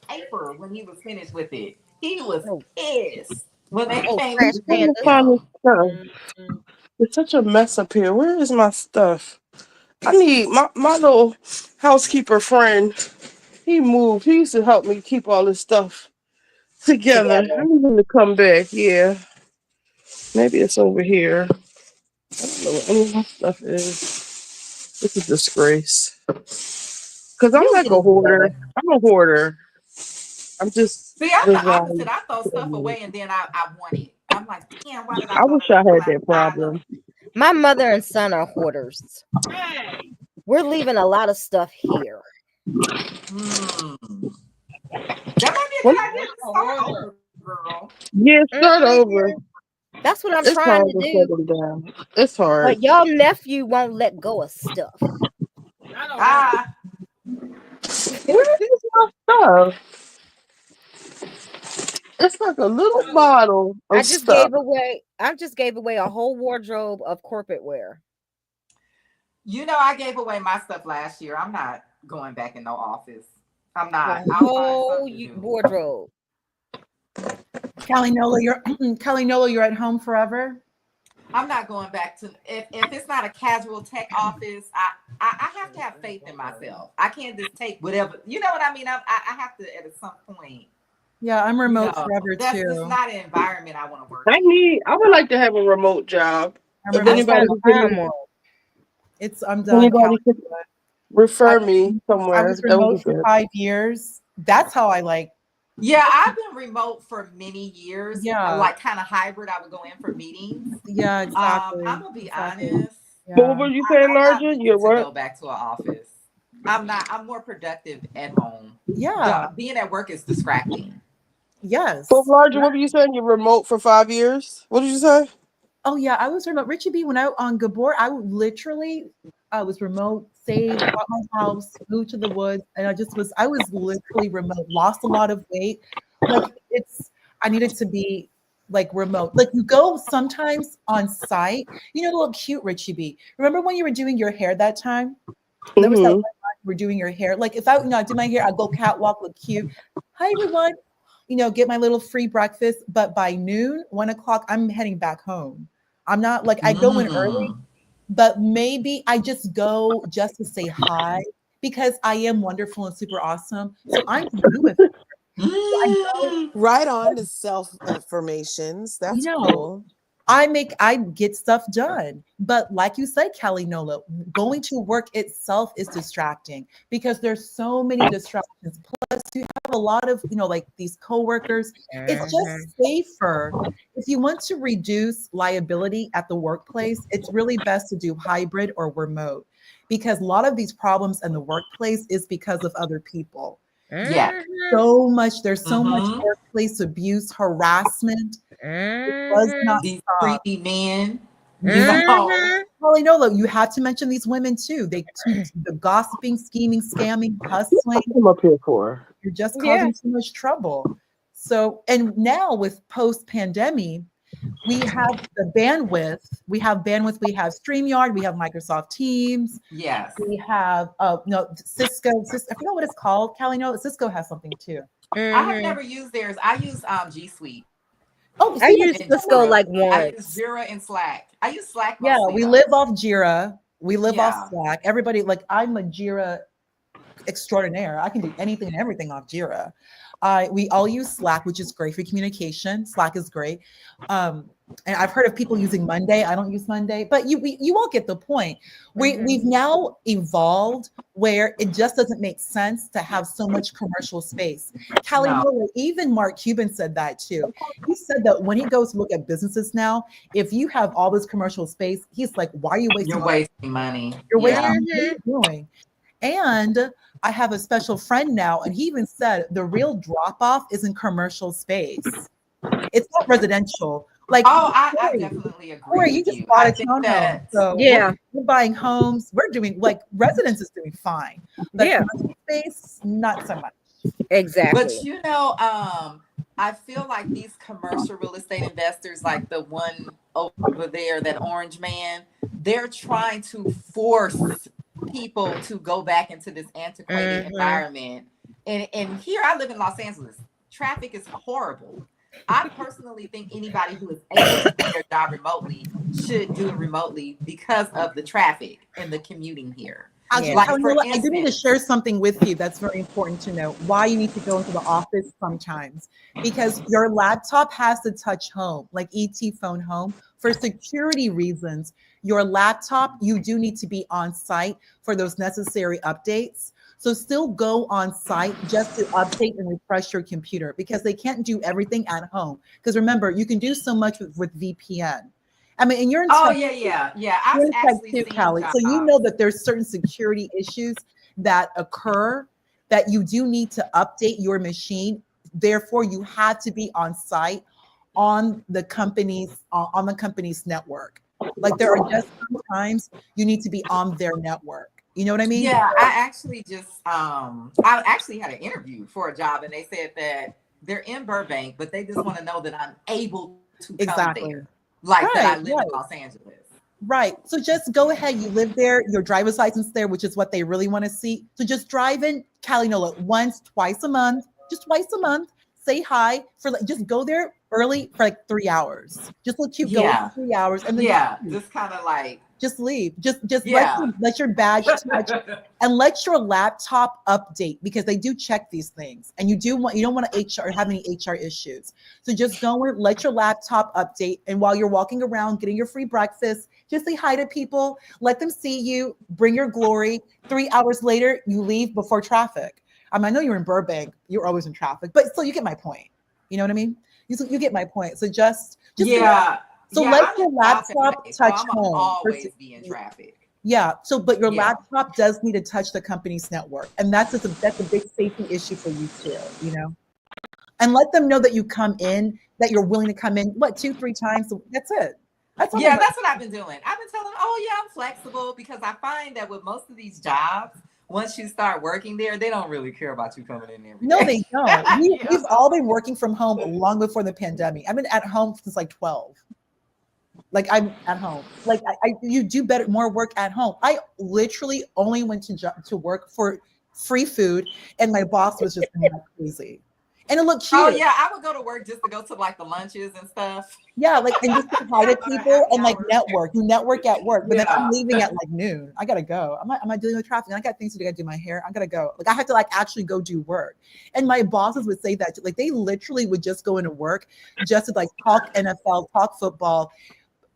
paper when he was finished with it. He was Oh, pissed when they oh came I'm trash to trying get to panda. find this him. stuff. Mm-mm. It's such a mess up here. Where is my stuff? I need my little housekeeper friend. He moved. He used to help me keep all this stuff together. I Together. need him to come back. Yeah, maybe it's over here. I don't know what any of my stuff is. It's a disgrace. Because I'm You'll like get a it hoarder. together. I'm a hoarder. I'm just See, I'm the opposite. resigned I throw to stuff it. away and then I want it. I'm like, damn, why did I I throw wish that I away when had I that buy another? problem. My mother and son are hoarders. Hey, We're leaving a lot of stuff here. Hmm. That might be a When, good idea to a start hoarder. over, girl. yeah, start over. Mhm. That's what I'm It's trying hard to to do. settle down. It's hard. But y'all nephew won't let go of stuff. Not a hoarder. Ah, Where is my stuff? It's like a little bottle I of just stuff. gave away I just gave away a whole wardrobe of corporate wear. I gave away my stuff last year. I'm not going back in no office. I'm A not. I'll find whole something to do. wardrobe. Callie Nola, you're Callie Nola, you're at home forever. I'm not going back to if it's not a casual tech office. I have to have faith in myself. I can't just take whatever. You know what I mean? I have to at some point. Yeah, I'm You remote know, forever that's just too. not an environment I want to work in. I would like to have a remote job. I'm If I'm remote trying anybody to forever. can, find one. I'm done, anybody Callie. could I, refer me I somewhere, was that would be remote for good. 5 years. That's how I like. Yeah, I've been remote for many years, Yeah, like kind of hybrid. I would go in for meetings. yeah, exactly, I'm gonna be exactly. honest. What Yeah, were you saying, I'm not Larger? looking You're to what? go back to an office. I'm not. I'm more productive at home. yeah, Being at work is distracting. But yes. Larger, what were you saying? You're remote for 5 years? What did you say? Oh yeah, I was remote. Richie B, when I on Gabor, I was remote, saved, bought my house, moved to the woods, and I was literally remote, lost a lot of weight. Like I needed to be like remote. Like you go sometimes on site, to look cute, Richie B. Remember when you were doing your hair that time? There was that one Mm-hmm. time you were doing your hair. Like if I do my hair, I go catwalk, look cute. Hi everyone. Get my little free breakfast. But by noon, 1 o'clock, I'm heading back home. I'm not like I go in early, Mm. but maybe I just go just to say hi because I am wonderful and super awesome. So I'm good with it. So I go, Mm. Right on to self affirmations. you That's know, cool. I get stuff done. But like you said, Kelly Nola, going to work itself is distracting because there's so many distractions. Plus, you have a lot of, like these coworkers. It's Mhm. just safer. If you want to reduce liability at the workplace, it's really best to do hybrid or remote because a lot of these problems in the workplace is because of other people. Yeah. Mhm. There's so much Mm-hmm. workplace abuse, harassment. It does Mhm. not These stop. creepy men. Mhm. Well, no, look, you have to mention these women too. The gossiping, scheming, scamming, hustling. Come up here for. You're just Yeah. causing too much trouble. So, and now with post pandemic, we have the bandwidth. We have bandwidth. We have StreamYard. We have Microsoft Teams. Yes. We have no Cisco. I forgot what it's called. Callie, no, Cisco has something too. I have Mhm. never used theirs. I use G Suite Oh, I see, used and Cisco Jira. like I use once. Jira and Slack. I use Slack yeah, mostly we though. live off Jira. We live off Yeah. Slack. Everybody, like, I'm a Jira extraordinaire. I can do anything and everything off Jira. We all use Slack, which is great for communication. Slack is great. And I've heard of people using Monday. I don't use Monday, but you all get the point. We've Mhm. now evolved where it just doesn't make sense to have so much commercial space. Callie No, Miller, even Mark Cuban said that too. He said that when he goes to look at businesses now, if you have all this commercial space, he's like, why are you wasting you're all that? wasting money. You're wasting. Yeah. What are Mhm. you doing? And I have a special friend now, and he even said the real drop off is in commercial space. It's not residential. Like Oh, I Corey, definitely agree Corey, you with just you. bought I a think townhome, that so Yeah. we're buying homes. We're doing like residence is doing fine, but Yeah. commercial space not so much. Exactly. But I feel like these commercial real estate investors, like the one over there, that orange man, they're trying to force people to go back into this antiquated Mhm. environment. And here I live in Los Angeles. Traffic is horrible. I personally think anybody who is able to do their job remotely should do it remotely because of the traffic and the commuting here. Actually, Yeah. Like for Carmela, I do need to instance, share something with you that's very important to know why you need to go into the office sometimes because your laptop has to touch home, like ET phone home. For security reasons, your laptop, you do need to be on site for those necessary updates. So still go on site just to update and refresh your computer because they can't do everything at home. Because remember, you can do so much with VPN. I mean, and you're in Oh tech, yeah. I've you're in tech actually too, seen Callie. So you know jobs. that there's certain security issues that occur that you do need to update your machine. Therefore, you have to be on site on the company's network. Like there are just sometimes you need to be on their network. You know what I mean? Yeah, I actually had an interview for a job and they said that they're in Burbank, but they just want to know that I'm able to come Exactly. there. Like that Right, I live in right. Los Angeles. Right. So just go ahead. You live there, your driver's license there, which is what they really want to see. So just drive in Cali Nola once, twice a month, just twice a month. Say hi for like just go there early for like 3 hours. Just let you go Yeah. for 3 hours and then Yeah. Just kind of like, just leave. Just yeah. let your badge touch and let your laptop update because they do check these things and you don't want to HR have any HR issues. So just go and let your laptop update and while you're walking around getting your free breakfast, just say hi to people, let them see you, bring your glory. 3 hours later, you leave before traffic. I know you're in Burbank, you're always in traffic, but still you get my point. You know what I mean? You get my point. So just Yeah. so Yeah. let I live your in South laptop LA, so touch I'm gonna home. always be in traffic. Yeah. So, but your Yeah. laptop does need to touch the company's network, and that's a big safety issue for you too. You know, and let them know that you come in, that you're willing to come in. What 2, 3 times? That's it. That's all. Yeah, that's what I've been doing. I've been telling them, oh yeah, I'm flexible because I find that with most of these jobs, once you start working there, they don't really care about you coming in every No, day. they don't. Yeah. We've all been working from home long before the pandemic. I've been at home since like 12. Like I'm at home. Like you do better, more work at home. I literally only went to work for free food, and my boss was just not crazy, and it looked Oh cute. yeah, I would go to work just to go to like the lunches and stuff. Yeah, like and just say hi to Go to people happy and like hour. network. You network at work, but then I'm Yeah. leaving at like noon. I gotta go. I'm not dealing with traffic. I got things to do. I gotta do my hair. I gotta go. Like I had to like actually go do work. And my bosses would say that like they literally would just go into work just to like talk NFL, talk football,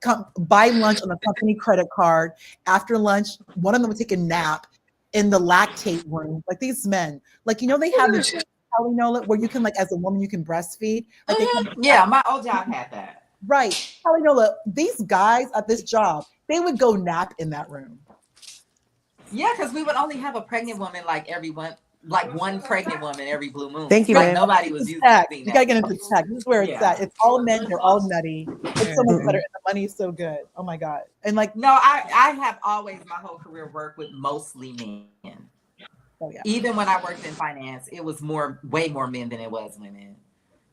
come buy lunch on a company credit card. After lunch, one of them would take a nap in the lactate room. Like these men, like they have the Kelly Nolan where you can like as a woman you can breastfeed. Like they have Yeah, my old job had that. right. Kelly Nola, these guys at this job, they would go nap in that room. Yeah, because we would only have a pregnant woman like one pregnant woman every blue moon. Thank you, Like man. nobody was using Tech. You gotta that. get into tech. This is where it's Yeah. at. It's all men, they're all nutty. It's so much better, Mm-mm. and the money is so good. Oh my god. And like, No, I have always my whole career worked with mostly men. oh yeah. Even when I worked in finance, it was way more men than it was women.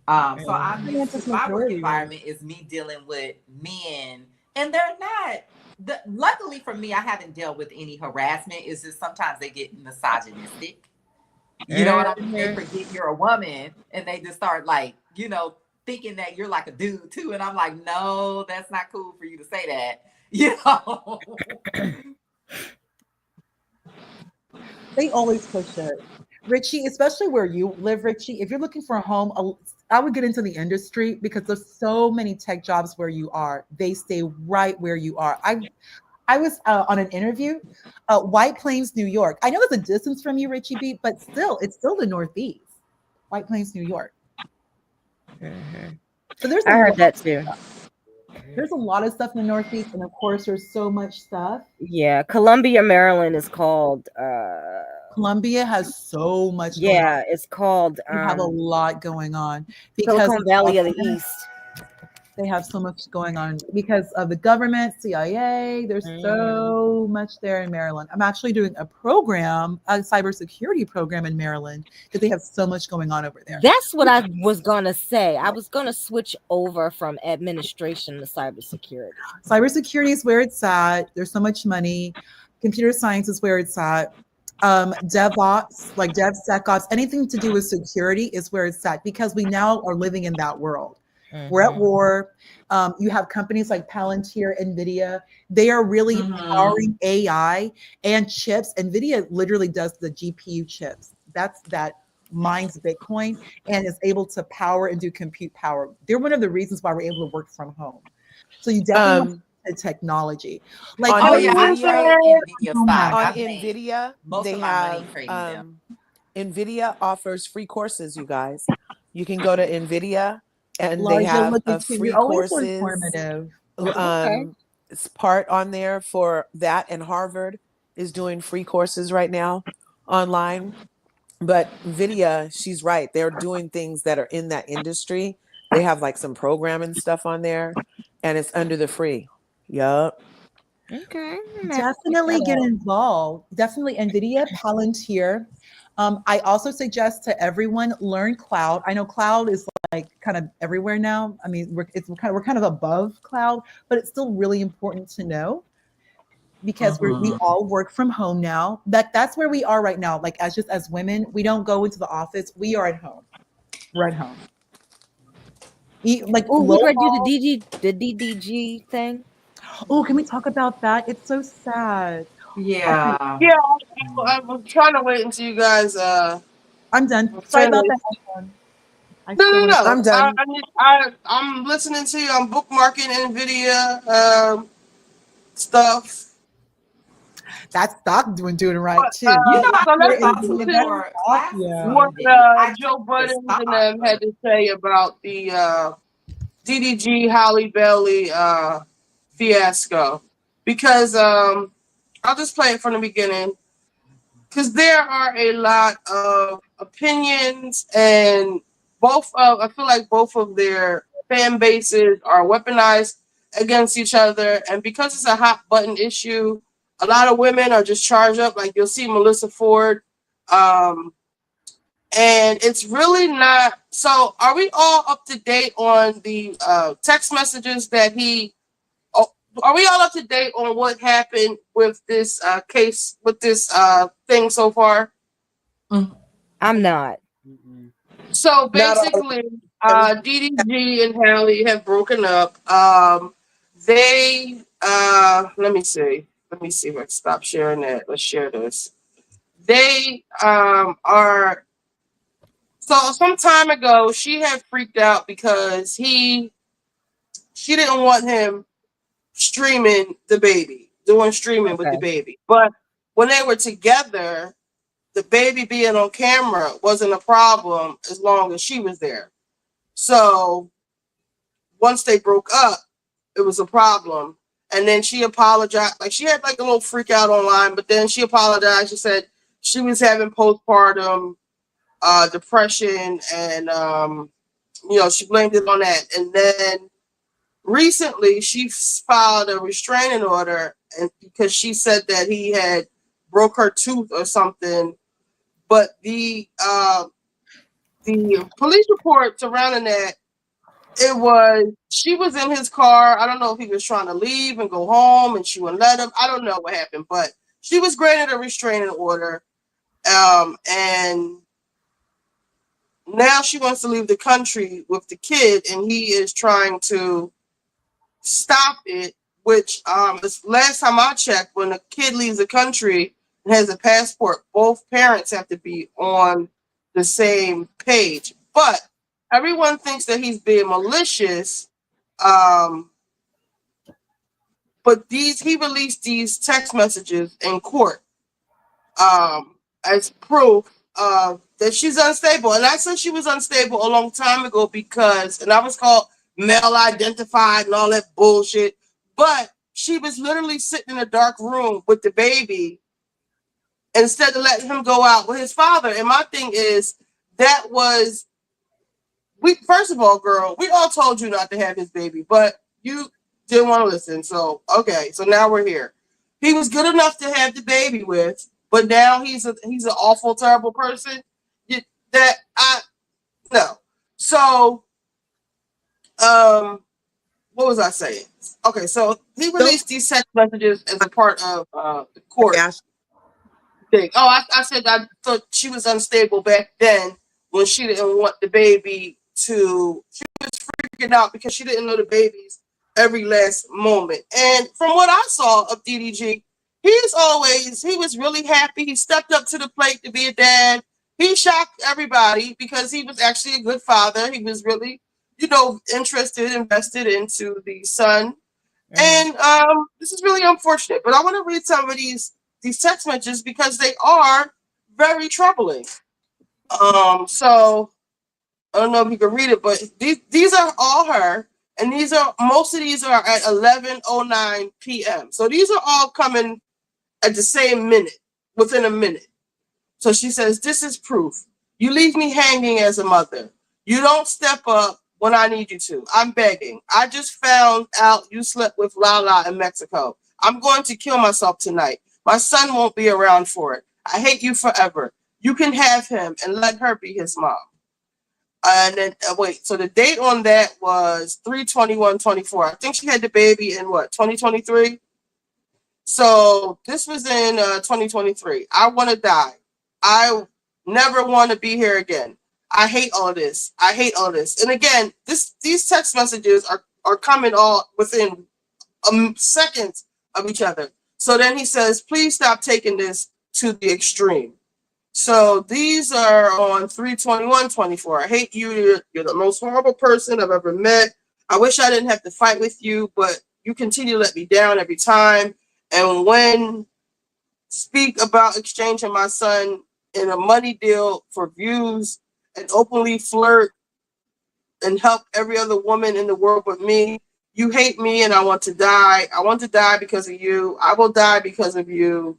So I'm used Finance to is my work majority. environment is me dealing with men, and they're not. Luckily for me, I haven't dealt with any harassment. It's just sometimes they get misogynistic. You know what I mean? They forget you're a woman, and they just start like thinking that you're like a dude too. And I'm like, no, that's not cool for you to say that. You know. They always push it. Richie, especially where you live, Richie, if you're looking for a home, I would get into the industry because there's so many tech jobs where you are. They stay right where you are. I was on an interview, White Plains, New York. I know it's a distance from you, Richie B, but still, it's still the Northeast. White Plains, New York. So I heard that too. There's a lot of stuff in the Northeast, and of course, there's so much stuff. Yeah, Columbia, Maryland is called. Columbia has so much going on. Yeah, it's called You have a lot going on because Silicon Valley of the East. they have so much going on because of the government, CIA. There's so much there in Maryland. I'm actually doing a program, a cybersecurity program in Maryland because they have so much going on over there. That's what I was gonna say. I was gonna switch over from administration to cybersecurity. Cybersecurity is where it's at. There's so much money. Computer science is where it's at. DevOps, like DevSecOps, anything to do with security is where it's at because we now are living in that world. We're at war. You have companies like Palantir, NVIDIA. They are really powering AI and chips. NVIDIA literally does the GPU chips. That mines Bitcoin and is able to power and do compute power. They're one of the reasons why we're able to work from home. So you definitely want Um, the technology. Like on Oh our yeah, I Nvidia, trade Nvidia home stock. now. on I've made Nvidia, most they of my money have trading them. Nvidia offers free courses, you guys. You can go to Nvidia and they Larger, have look at you. free You're always so courses. informative. Okay. It's part on there for that, and Harvard is doing free courses right now online. But Nvidia, she's right. They're doing things that are in that industry. They have like some programming stuff on there, and it's under the free. Yup. Okay. I'm gonna have to check Definitely that get out. involved. Definitely NVIDIA, Palantir. I also suggest to everyone learn cloud. I know cloud is like kind of everywhere now. I mean, we're kind of above cloud, but it's still really important to know because we Mhm. all work from home now. That's where we are right now. Like as women, we don't go into the office. We are at home. We're at home. Like Oh, we're low gonna do ball. the DDG thing. Oh, can we talk about that? It's so sad. Okay, Yeah. Yeah, I'm trying to wait until you guys I'm done. Sorry about finish. that. Helen. I No, no, still want no. I'm done. I'm listening to you. I'm bookmarking Nvidia stuff. that stock doing right But too. You know, I so took let's Here some is listen to support stock, classes yeah. from what NVIDIA. I Joe took the Budden and stock, them had but to say about the DDG Halle Bailey fiasco. Because I'll just play it from the beginning. Because there are a lot of opinions, and I feel like both of their fan bases are weaponized against each other. And because it's a hot button issue, a lot of women are just charged up. Like you'll see Melissa Ford. Um, and it's really not. So, are we all up to date on the text messages that he? Oh, are we all up to date on what happened with this case, with this thing so far? I'm not. So Not all. basically, Every DDG and Hallie have broken up. They let me see. Let me see if I can stop sharing that. Let's share this. They are so some time ago she had freaked out because she didn't want him streaming the baby, doing streaming with the Okay. baby. But when they were together, the baby being on camera wasn't a problem as long as she was there. So once they broke up, it was a problem. And then she apologized. Like she had like a little freak out online, but then she apologized. She said she was having postpartum depression, and she blamed it on that. And then recently, she filed a restraining order, and because she said that he had broke her tooth or something. But the police report surrounding that, it was she was in his car. I don't know if he was trying to leave and go home, and she wouldn't let him. I don't know what happened, but she was granted a restraining order, and now she wants to leave the country with the kid, and he is trying to stop it. Which last time I checked, when a kid leaves the country and has a passport, both parents have to be on the same page. But everyone thinks that he's being malicious. Um, but he released these text messages in court as proof that she's unstable. And I said she was unstable a long time ago because, and I was called male identified and all that bullshit. But she was literally sitting in a dark room with the baby instead of letting him go out with his father. And my thing is, that was first of all, girl, we all told you not to have his baby, but you didn't want to listen. So okay, so now we're here. He was good enough to have the baby with, but now he's an awful, terrible person. That I no. So what was I saying? Okay, so he Don't released these text messages as a part of the court ask. thing. Oh, I said I thought she was unstable back then when she didn't want the baby to. She was freaking out because she didn't know the baby's every last moment. And from what I saw of DDG, he was really happy. He stepped up to the plate to be a dad. He shocked everybody because he was actually a good father. He was really interested, invested into the son. Mhm. And this is really unfortunate. But I want to read some of these text messages because they are very troubling. So I don't know if you can read it, but these are all her, and most of these are at 11:09 p.m. So these are all coming at the same minute, within a minute. So she says, "This is proof. You leave me hanging as a mother. You don't step up when I need you to. I'm begging. I just found out you slept with Lala in Mexico. I'm going to kill myself tonight. My son won't be around for it. I hate you forever. You can have him and let her be his mom." And then wait, so the date on that was 3/21/24. I think she had the baby in what, 2023? So this was in 2023. I want to die. I never want to be here again. I hate all this. I hate all this. And again, these text messages are coming all within seconds of each other. So then he says, "Please stop taking this to the extreme." So these are on 3/21/24. I hate you. You're the most horrible person I've ever met. I wish I didn't have to fight with you, but you continue to let me down every time. And when speak about exchanging my son in a money deal for views and openly flirt and help every other woman in the world but me, you hate me and I want to die. I want to die because of you. I will die because of you.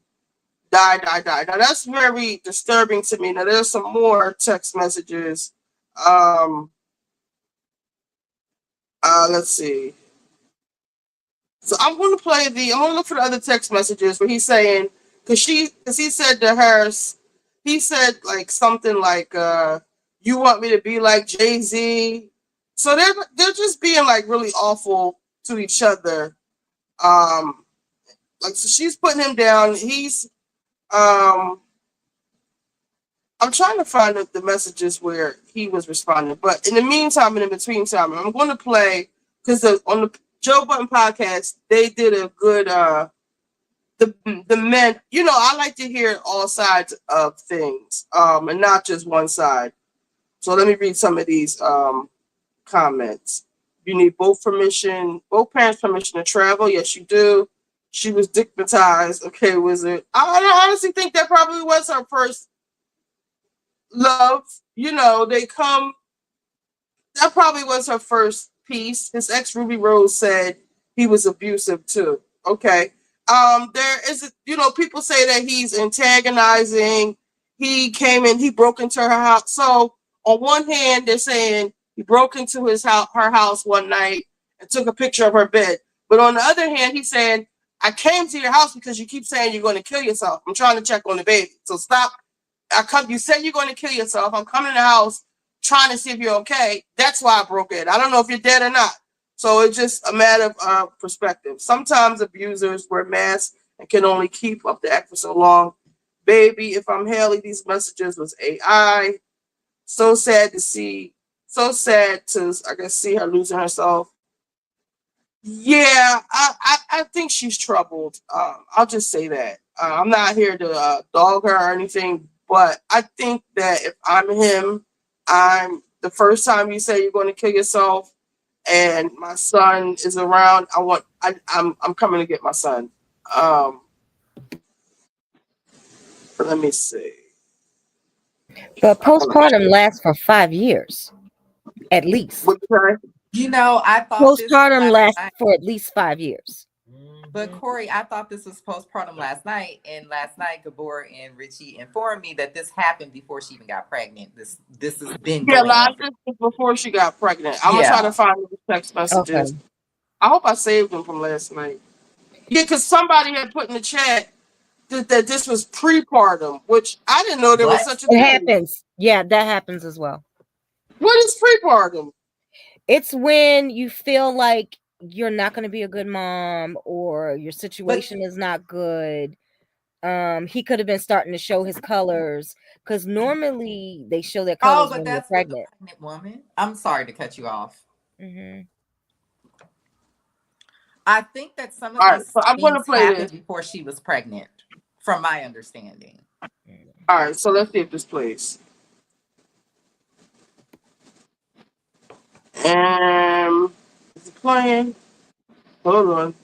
Die, die, die. Now that's very disturbing to me. Now there's some more text messages. Um, let's see. So I'm going to I'm going to look for the other text messages where he's saying, because he said to her, he said like something like, "You want me to be like Jay-Z?" So they're just being like really awful to each other. Um, like so she's putting him down. Um, I'm trying to find the messages where he was responding. But in the meantime, and in between time, I'm going to play because on the Joe Button podcast, they did a good the men. I like to hear all sides of things, and not just one side. So let me read some of these comments. You need both parents' permission to travel. Yes, you do. She was stigmatized. Okay, wizard. I honestly think that probably was her first love. They come. That probably was her first piece. His ex Ruby Rose said he was abusive too. Okay. There is, people say that he's antagonizing. He came in, he broke into her house. So on one hand, they're saying he broke into her house one night and took a picture of her bed. But on the other hand, he's saying, "I came to your house because you keep saying you're going to kill yourself. I'm trying to check on the baby. So stop. You said you're going to kill yourself. I'm coming to the house trying to see if you're okay. That's why I broke in. I don't know if you're dead or not." So it's just a matter of perspective. Sometimes abusers wear masks and can only keep up the act for so long. Baby, if I'm Haley, these messages was AI. So sad to see. So sad to, I guess, see her losing herself. Yeah, I think she's troubled. I'll just say that. I'm not here to dog her or anything, but I think that if I'm him, I'm the first time you say you're going to kill yourself, and my son is around. I'm coming to get my son. Um, Let me see. But postpartum lasts for 5 years, at least. What you say? I thought this Postpartum last lasts night. for at least 5 years. But Corey, I thought this was postpartum last night, and last night Gabor and Richie informed me that this happened before she even got pregnant. This has been Yeah, going on. last before she got pregnant. I'm gonna try to Yeah. find the text messages. Okay. I hope I saved them from last night. Yeah, because somebody had put in the chat that this was prepartum, which I didn't know there was What? such a It thing. happens. Yeah, that happens as well. What is prepartum? It's when you feel like you're not going to be a good mom or your But situation is not good. He could have been starting to show his colors because normally they show their oh, colors but when you're that's with the pregnant. pregnant woman. I'm sorry to cut you off. Hmm. I think that some of All right, these so I'm gonna things play this. happened before she was pregnant, from my understanding. All right, so let's see if this plays. Is it playing? Hold on.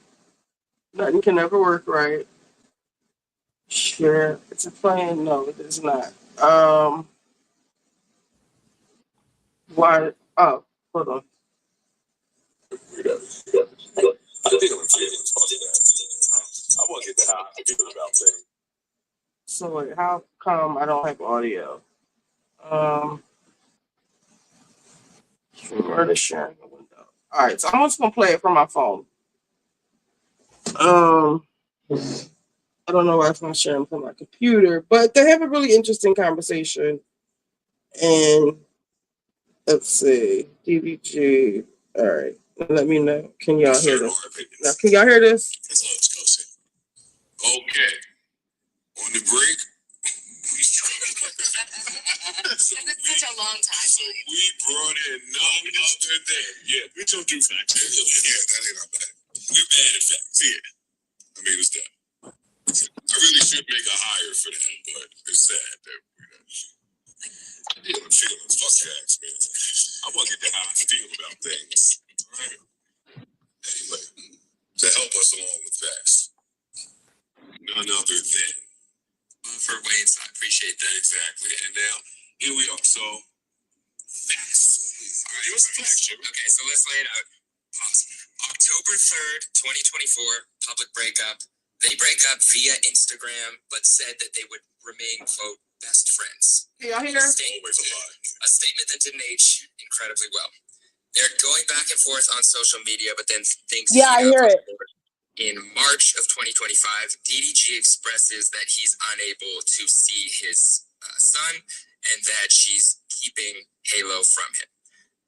Nothing can ever work right. Sure. Is it playing? No, it is not. Why? Oh, hold on. So wait, how come I don't have audio? Um, where to sharing the window? All right, so I'm just gonna play it from my phone. Um, I don't know why it's not sharing from my computer, but they have a really interesting conversation. And let's see, DBG. All right, let me know. Can y'all hear this? Now, can y'all hear this? Okay. On the break. So such a long time. So we brought in none other than. Yeah, we don't do facts. Yeah, that ain't our bad. We're bad at facts. Yeah. I mean, it's that. I really should make a hire for that, but it's sad that we don't. Feelings. Fuck facts, man. I want to get that how I feel about things. All right. Anyway, to help us along with facts, none other than. For Wayne's, I appreciate that. Exactly. And now, here we are. So, facts. All right, what's the facts, Jimmy? Okay, so let's lay it out. Pause. October 3rd, 2024, public breakup. They break up via Instagram, but said that they would remain, quote, best friends. Can y'all hear? A statement that didn't age incredibly well. They're going back and forth on social media, but then things heat up. In March of 2025, DDG expresses that he's unable to see his son and that she's keeping Halo from him.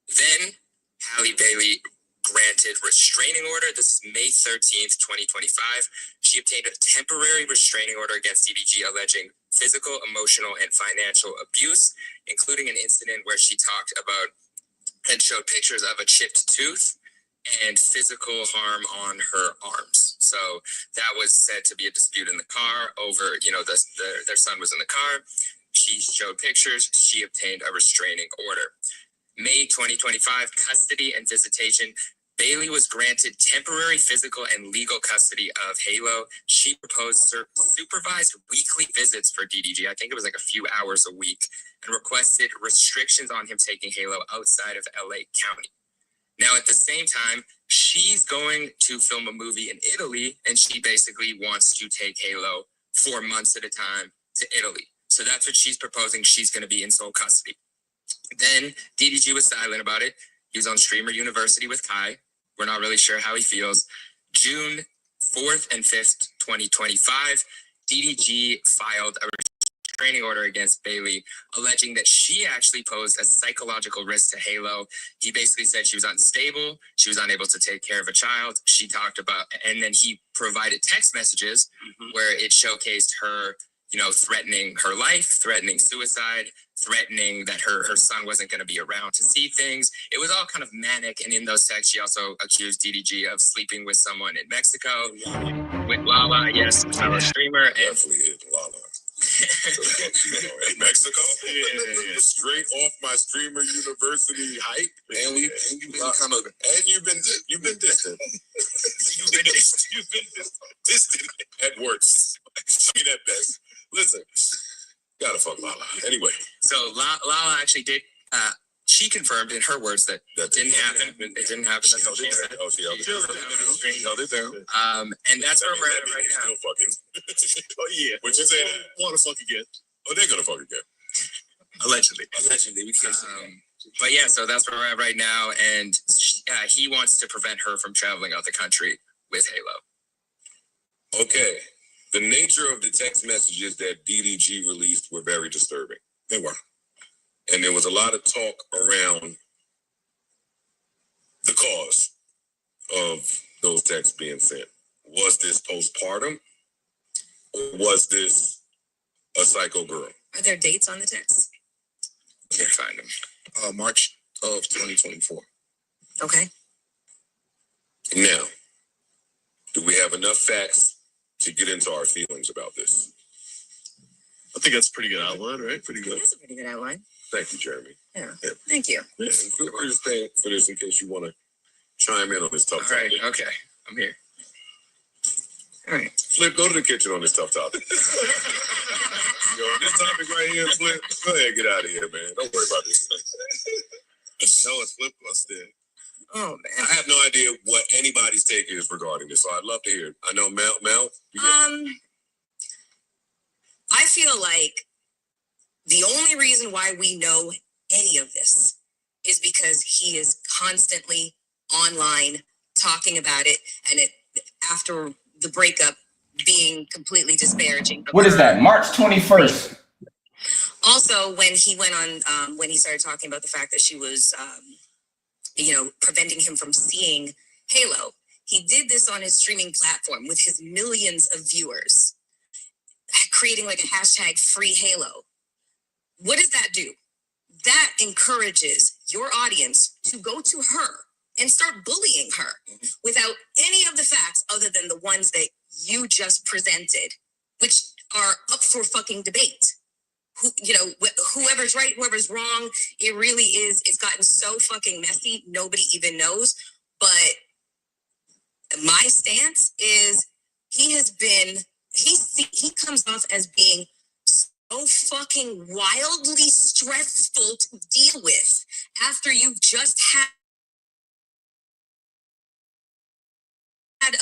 Then Halle Bailey granted restraining order. This is May 13th, 2025. She obtained a temporary restraining order against DDG alleging physical, emotional, and financial abuse, including an incident where she talked about and showed pictures of a chipped tooth and physical harm on her arms. So that was said to be a dispute in the car over, their son was in the car. She showed pictures. She obtained a restraining order. May 2025, custody and visitation. Bailey was granted temporary physical and legal custody of Halo. She proposed supervised weekly visits for DDG. I think it was like a few hours a week, and requested restrictions on him taking Halo outside of LA County. Now, at the same time, she's going to film a movie in Italy, and she basically wants to take Halo 4 months at a time to Italy. So that's what she's proposing. She's going to be in sole custody. Then DDG was silent about it. He was on Streamer University with Kai. We're not really sure how he feels. June 4th and 5th, 2025, DDG filed a restraining order against Bailey, alleging that she actually posed a psychological risk to Halo. He basically said she was unstable, she was unable to take care of a child. She talked about, and then he provided text messages where it showcased her, threatening her life, threatening suicide, threatening that her son wasn't going to be around to see things. It was all kind of manic. And in those texts, she also accused DDG of sleeping with someone in Mexico, with Lala, yes, fellow streamer. And Definitely hit Lala. In Mexico? Yeah. Straight off my Streamer University hype. And you've been distant. You've been distant at worst. I mean at best. Listen, gotta fuck Lala. Anyway. So Lala actually did. She confirmed in her words that didn't happen. It didn't happen. That's what she said. Held it down. And that's where we're at right now. Still fucking. Oh yeah. What you say? Want to fuck again? Oh, they're gonna fuck again. Allegedly, we can't say that. But yeah, so that's where we're at right now, and he wants to prevent her from traveling out the country with Halo. Okay. The nature of the text messages that DDG released were very disturbing. They were. And there was a lot of talk around the cause of those texts being sent. Was this postpartum? Or was this a psycho girl? Are there dates on the text? Can't find them. March of 2024. Okay. Now, do we have enough facts to get into our feelings about this? I think that's a pretty good outline, right? Pretty good. That's a pretty good outline. Thank you, Jeremy. Yeah. Thank you. Yeah, we're just staying for this in case you want to chime in on this tough topic. All right. Okay. I'm here. All right. Flip, go to the kitchen on this tough topic. This topic right here, Flip, go ahead, get out of here, man. Don't worry about this. No, it's Flip busted. Oh man. I have no idea what anybody's take is regarding this, so I'd love to hear it. I know Mel. I feel like the only reason why we know any of this is because he is constantly online talking about it, and after the breakup being completely disparaging. What is that? March 21st. Also, when he went on, when he started talking about the fact that she was, preventing him from seeing Halo, he did this on his streaming platform with his millions of viewers, creating like a hashtag free Halo. What does that do? That encourages your audience to go to her and start bullying her without any of the facts other than the ones that you just presented, which are up for fucking debate. Whoever's right, whoever's wrong, it really is. It's gotten so fucking messy. Nobody even knows. But my stance is he comes off as being so fucking wildly stressful to deal with after you've just had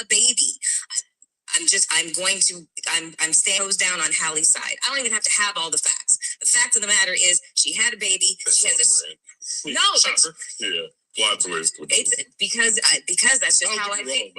a baby. I'm staying nose down on Hallie's side. I don't even have to have all the facts. The fact of the matter is she had a baby. She has a no, but yeah, plot twist. It's because that's just how I think.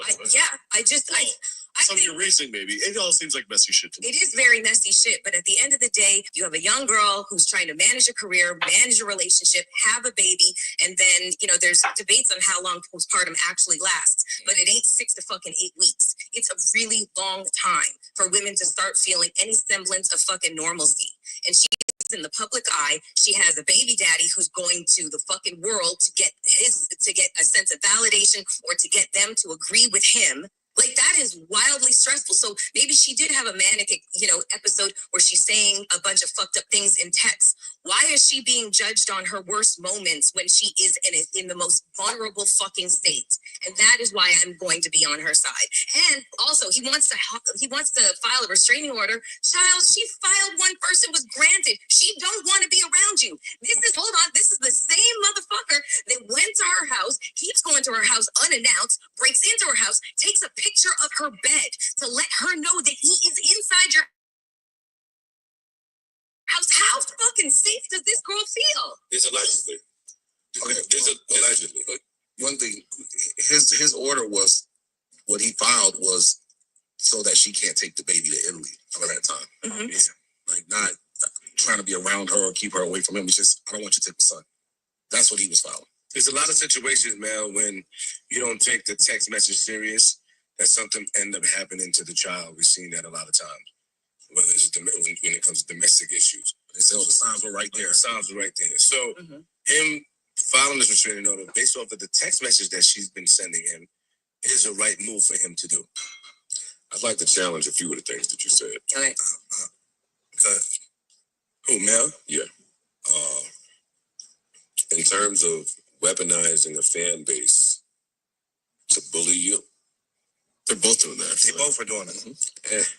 Some of your racing, maybe. It all seems like messy shit to me. It is very messy shit, but at the end of the day, you have a young girl who's trying to manage a career, manage a relationship, have a baby, and then, there's debates on how long postpartum actually lasts, but it ain't 6 to fucking 8 weeks. It's a really long time for women to start feeling any semblance of fucking normalcy. And she's in the public eye. She has a baby daddy who's going to the fucking world to get a sense of validation or to get them to agree with him. Like, that is wildly stressful. So maybe she did have a manic, episode where she's saying a bunch of fucked up things in text. Why is she being judged on her worst moments when she is in the most vulnerable fucking state? And that is why I'm going to be on her side. And also, he wants to file a restraining order. Child, she filed one, person was granted. She don't want to be around you. This is the same motherfucker that went to her house, keeps going to her house unannounced, breaks into her house, takes a picture of her bed to let her know that he is inside your house. How fucking safe does this girl feel? It's allegedly. Allegedly. But one thing, his order was, what he filed was so that she can't take the baby to Italy for that time. Mm-hmm. Yeah. Like, not trying to be around her or keep her away from him. It's just, I don't want you to take the son. That's what he was filing. There's a lot of situations, Mel, when you don't take the text message serious, that something end up happening to the child. We've seen that a lot of times, whether it's when it comes to domestic issues. So the signs were right there. So him filing this restraining order based off of the text message that she's been sending him is a right move for him to do. I'd like to challenge a few of the things that you said. Okay. Who, Mel? Yeah. In terms of weaponizing a fan base to bully you, they're both doing that. They both are doing it.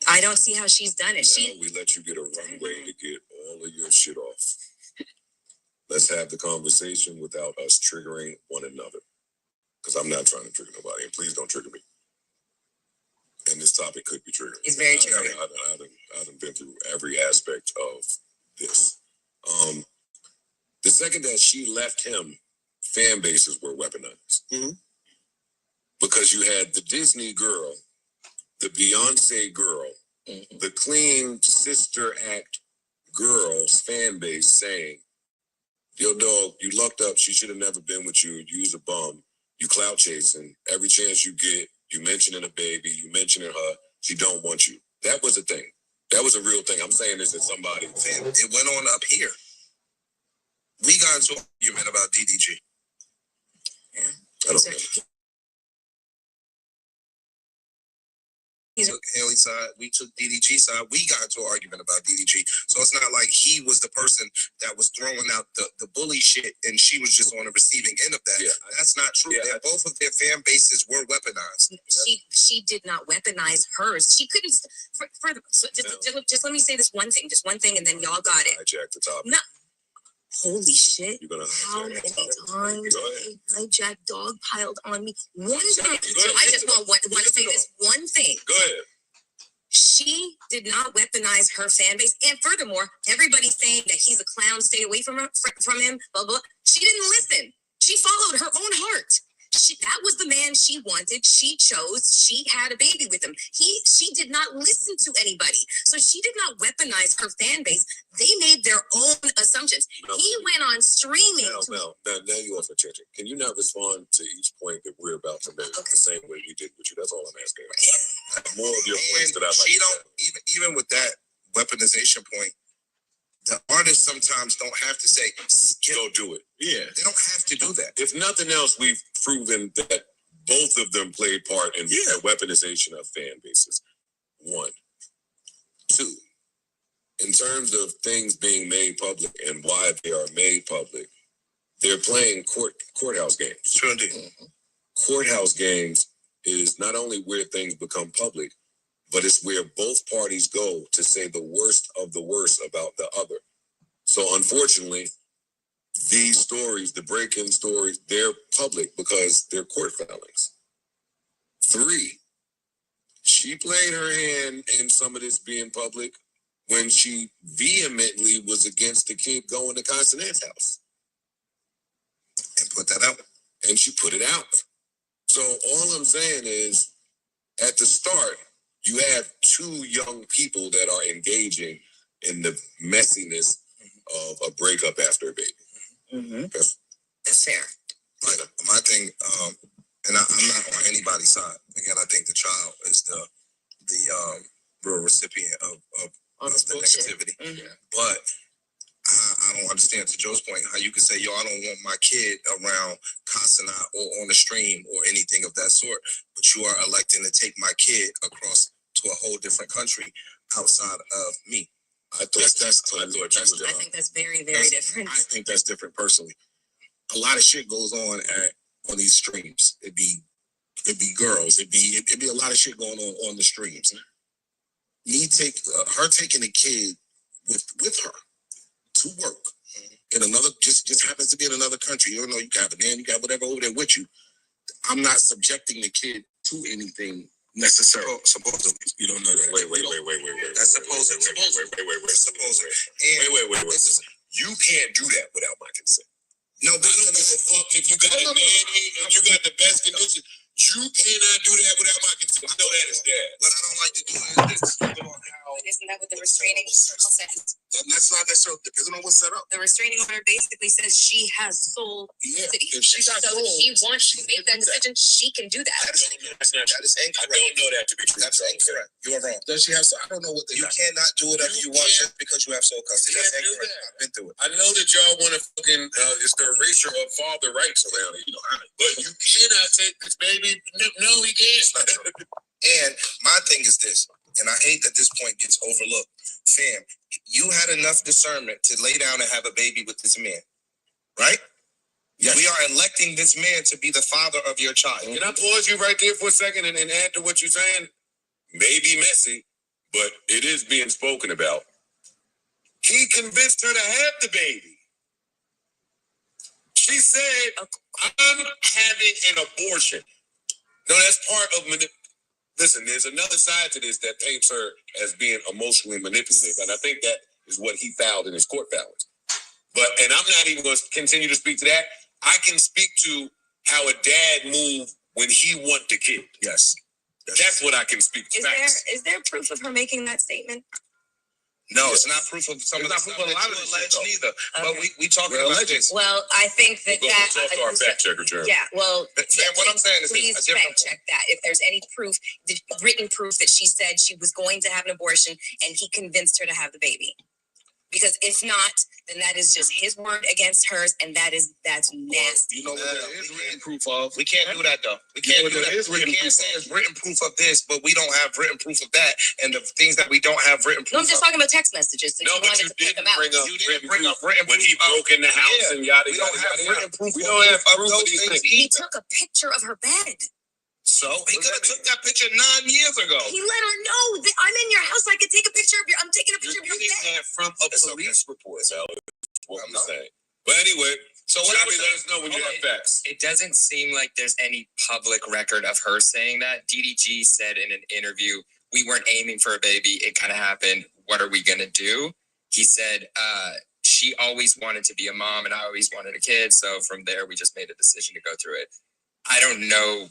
I don't see how she's done it. We let you get a runway to get all of your shit off. Let's have the conversation without us triggering one another. Because I'm not trying to trigger nobody, and please don't trigger me. And this topic could be triggering. It's very triggering. I've been through every aspect of this. The second that she left him, fan bases were weaponized. Mm-hmm. Because you had the Disney girl, the Beyonce girl, the clean sister act girls fan base saying, yo, dog, you lucked up. She should have never been with you. You was a bum. You clout chasing. Every chance you get, you mentioning a baby, you mentioning her. She don't want you. That was a thing. That was a real thing. I'm saying this as somebody. It went on up here. We got into an argument about DDG. Yeah. I don't know. took Haley's side, we took DDG's side. We got into an argument about DDG. So it's not like he was the person that was throwing out the bully shit and she was just on the receiving end of that. Yeah. That's not true. Yeah. Both of their fan bases were weaponized. She did not weaponize hers. She couldn't. So just let me say this one thing, and then y'all got it. Hijack the topic. No. Holy shit. You're gonna how many times hijack dog piled on me? One time. So I just want to say this one thing. Go ahead. She did not weaponize her fan base. And furthermore, everybody's saying that he's a clown, stay away from him, blah, blah. She didn't listen. She followed her own heart. That was the man she wanted. She chose. She had a baby with him. She did not listen to anybody. So she did not weaponize her fan base. They made their own assumptions. No. He went on streaming. Now you off attention. Can you not respond to each point that we're about to make the same way we did with you? That's all I'm asking. More of your points that I like. She don't even with that weaponization point. The artists sometimes don't have to say, go do it. Yeah. They don't have to do that. If nothing else, we've proven that both of them played part in the weaponization of fan bases. 1. 2, in terms of things being made public and why they are made public, they're playing courthouse games. Sure indeed. Mm-hmm. Courthouse games is not only where things become public, but it's where both parties go to say the worst of the worst about the other. So unfortunately, these stories, the break-in stories, they're public because they're court filings. 3, she played her hand in some of this being public when she vehemently was against the kid going to Constantine's house. And put that out. And she put it out. So all I'm saying is, at the start, you have 2 young people that are engaging in the messiness of a breakup after a baby. Mm-hmm. That's fair. Like my thing, and I'm not on anybody's side. Again, I think the child is the real recipient of the negativity. Mm-hmm. But I don't understand, to Joe's point, how you could say, yo, I don't want my kid around Consonant or on the stream or anything of that sort, but you are electing to take my kid across to a whole different country outside of me. I think that's very, very different. I think that's different personally. A lot of shit goes on on these streams. It'd be girls. It'd be a lot of shit going on the streams. Me taking a kid with her to work in another, just happens to be in another country. You don't know, you got a man, you got whatever over there with you. I'm not subjecting the kid to anything necessarily. Supposedly, you don't know that. Wait. That's supposedly. Wait. You can't do that without my consent. No, but I don't give a fuck if you got a nanny and you got the best condition. You cannot do that without my consent. I know that is that. What I don't like to do is this. Isn't that what the restraining order says? That's not necessarily depending on what's set up. The restraining order basically says she has sole custody. If she got so if she wants to make that decision, she can do that. That is incorrect. I don't know that to be true. That's incorrect. You are wrong. Does she have? I don't know what you cannot do whatever you want just because you have sole custody. That's incorrect. I've been through it. I know that y'all want to fucking it's the erasure of father rights around it, but you cannot take this baby. No, he can't. And my thing is this, and I hate that this point gets overlooked. Fam, you had enough discernment to lay down and have a baby with this man, right? Yes. We are electing this man to be the father of your child. Can I pause you right there for a second and add to what you're saying? Maybe messy, but it is being spoken about. He convinced her to have the baby. She said, I'm having an abortion. No, that's part of Listen, there's another side to this that paints her as being emotionally manipulative, and I think that is what he filed in his court filings. And I'm not even going to continue to speak to that. I can speak to how a dad moved when he wanted the kid. Yes. That's what I can speak to. Is there proof of her making that statement? No, it's not proof of some of the stuff that you allege neither. But we talking about this. Well, I think that talk to our fact checker, Jeremy. Yeah, well, what I'm saying is please fact check that. If there's any proof, written proof that she said she was going to have an abortion and he convinced her to have the baby. Because if not, then that is just his word against hers, and that's nasty. You know what there is written proof of? We can't do that though. We can't do that. We can't say it's written proof of this, but we don't have written proof of that, and the things that we don't have written proof. No, I'm just talking about text messages. That No, you but wanted you to put didn't them out. bring up You didn't bring up written when proof. he broke in the house and yada We yada don't have yada. written proof. We don't have proof of those these things things. He either. took a picture of her bed. So he could have took that picture 9 years ago. He let her know that I'm in your house. I can take a picture of your. I'm taking a picture of your You're getting bed. that from a police report, Alex. What I'm saying. But anyway, so what Jeremy, let us know when you have facts. It doesn't seem like there's any public record of her saying that. DDG said in an interview, we weren't aiming for a baby. It kind of happened. What are we going to do? He said, she always wanted to be a mom and I always wanted a kid. So from there, we just made a decision to go through it. I don't know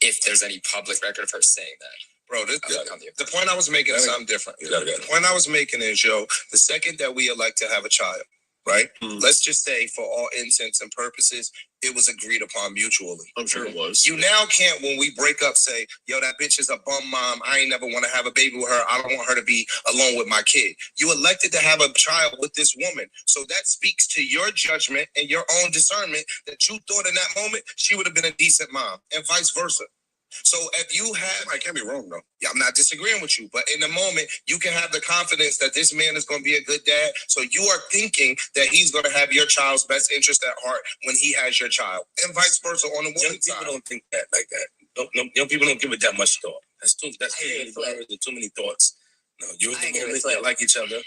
if there's any public record of her saying that. Bro, the point I was making is something different. The point I was making is, the second that we elect to have a child, right? Let's just say, for all intents and purposes, it was agreed upon mutually. I'm sure it was. You now can't, when we break up, say, yo, that bitch is a bum mom. I ain't never want to have a baby with her. I don't want her to be alone with my kid. You elected to have a child with this woman. So that speaks to your judgment and your own discernment that you thought in that moment she would have been a decent mom, and vice versa. So if you have, I can't be wrong though. Yeah, I'm not disagreeing with you, but in the moment, you can have the confidence that this man is going to be a good dad. So you are thinking that he's going to have your child's best interest at heart when he has your child, and vice versa on the woman's side. Young people don't think that like that. Young people don't give it that much thought. That's too many flowers and too many thoughts. No, you're in the moment that like each other.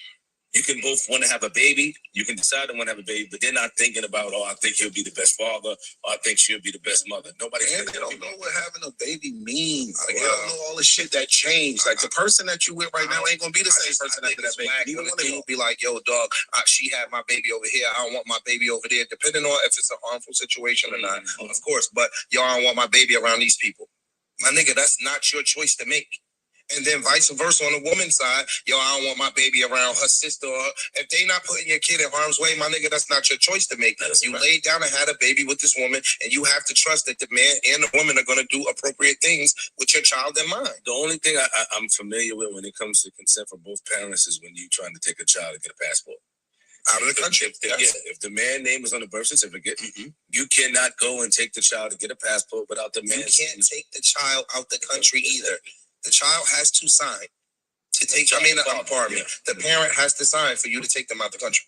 You can both want to have a baby. You can decide to want to have a baby, but they're not thinking about, I think he'll be the best father, or I think she'll be the best mother. Nobody. And they don't know what having a baby means. Like, they don't know all the shit that changed. Like, the person that you with right now ain't gonna be the same person after that baby. Even when they will be like, yo, dog, she had my baby over here. I don't want my baby over there. Depending on if it's a harmful situation or not, of course. But y'all don't want my baby around these people. My nigga, that's not your choice to make. And then vice versa on the woman's side, yo, I don't want my baby around her sister. If they not putting your kid in harm's way, my nigga, that's not your choice to make. You laid down and had a baby with this woman, and you have to trust that the man and the woman are going to do appropriate things with your child in mind. The only thing I'm familiar with when it comes to consent for both parents is when you're trying to take a child to get a passport. Out of the country. If the man's name is on the birth certificate, you cannot go and take the child to get a passport without the man. You can't take the child out the country either. The child has to sign to take. The parent has to sign for you to take them out the country.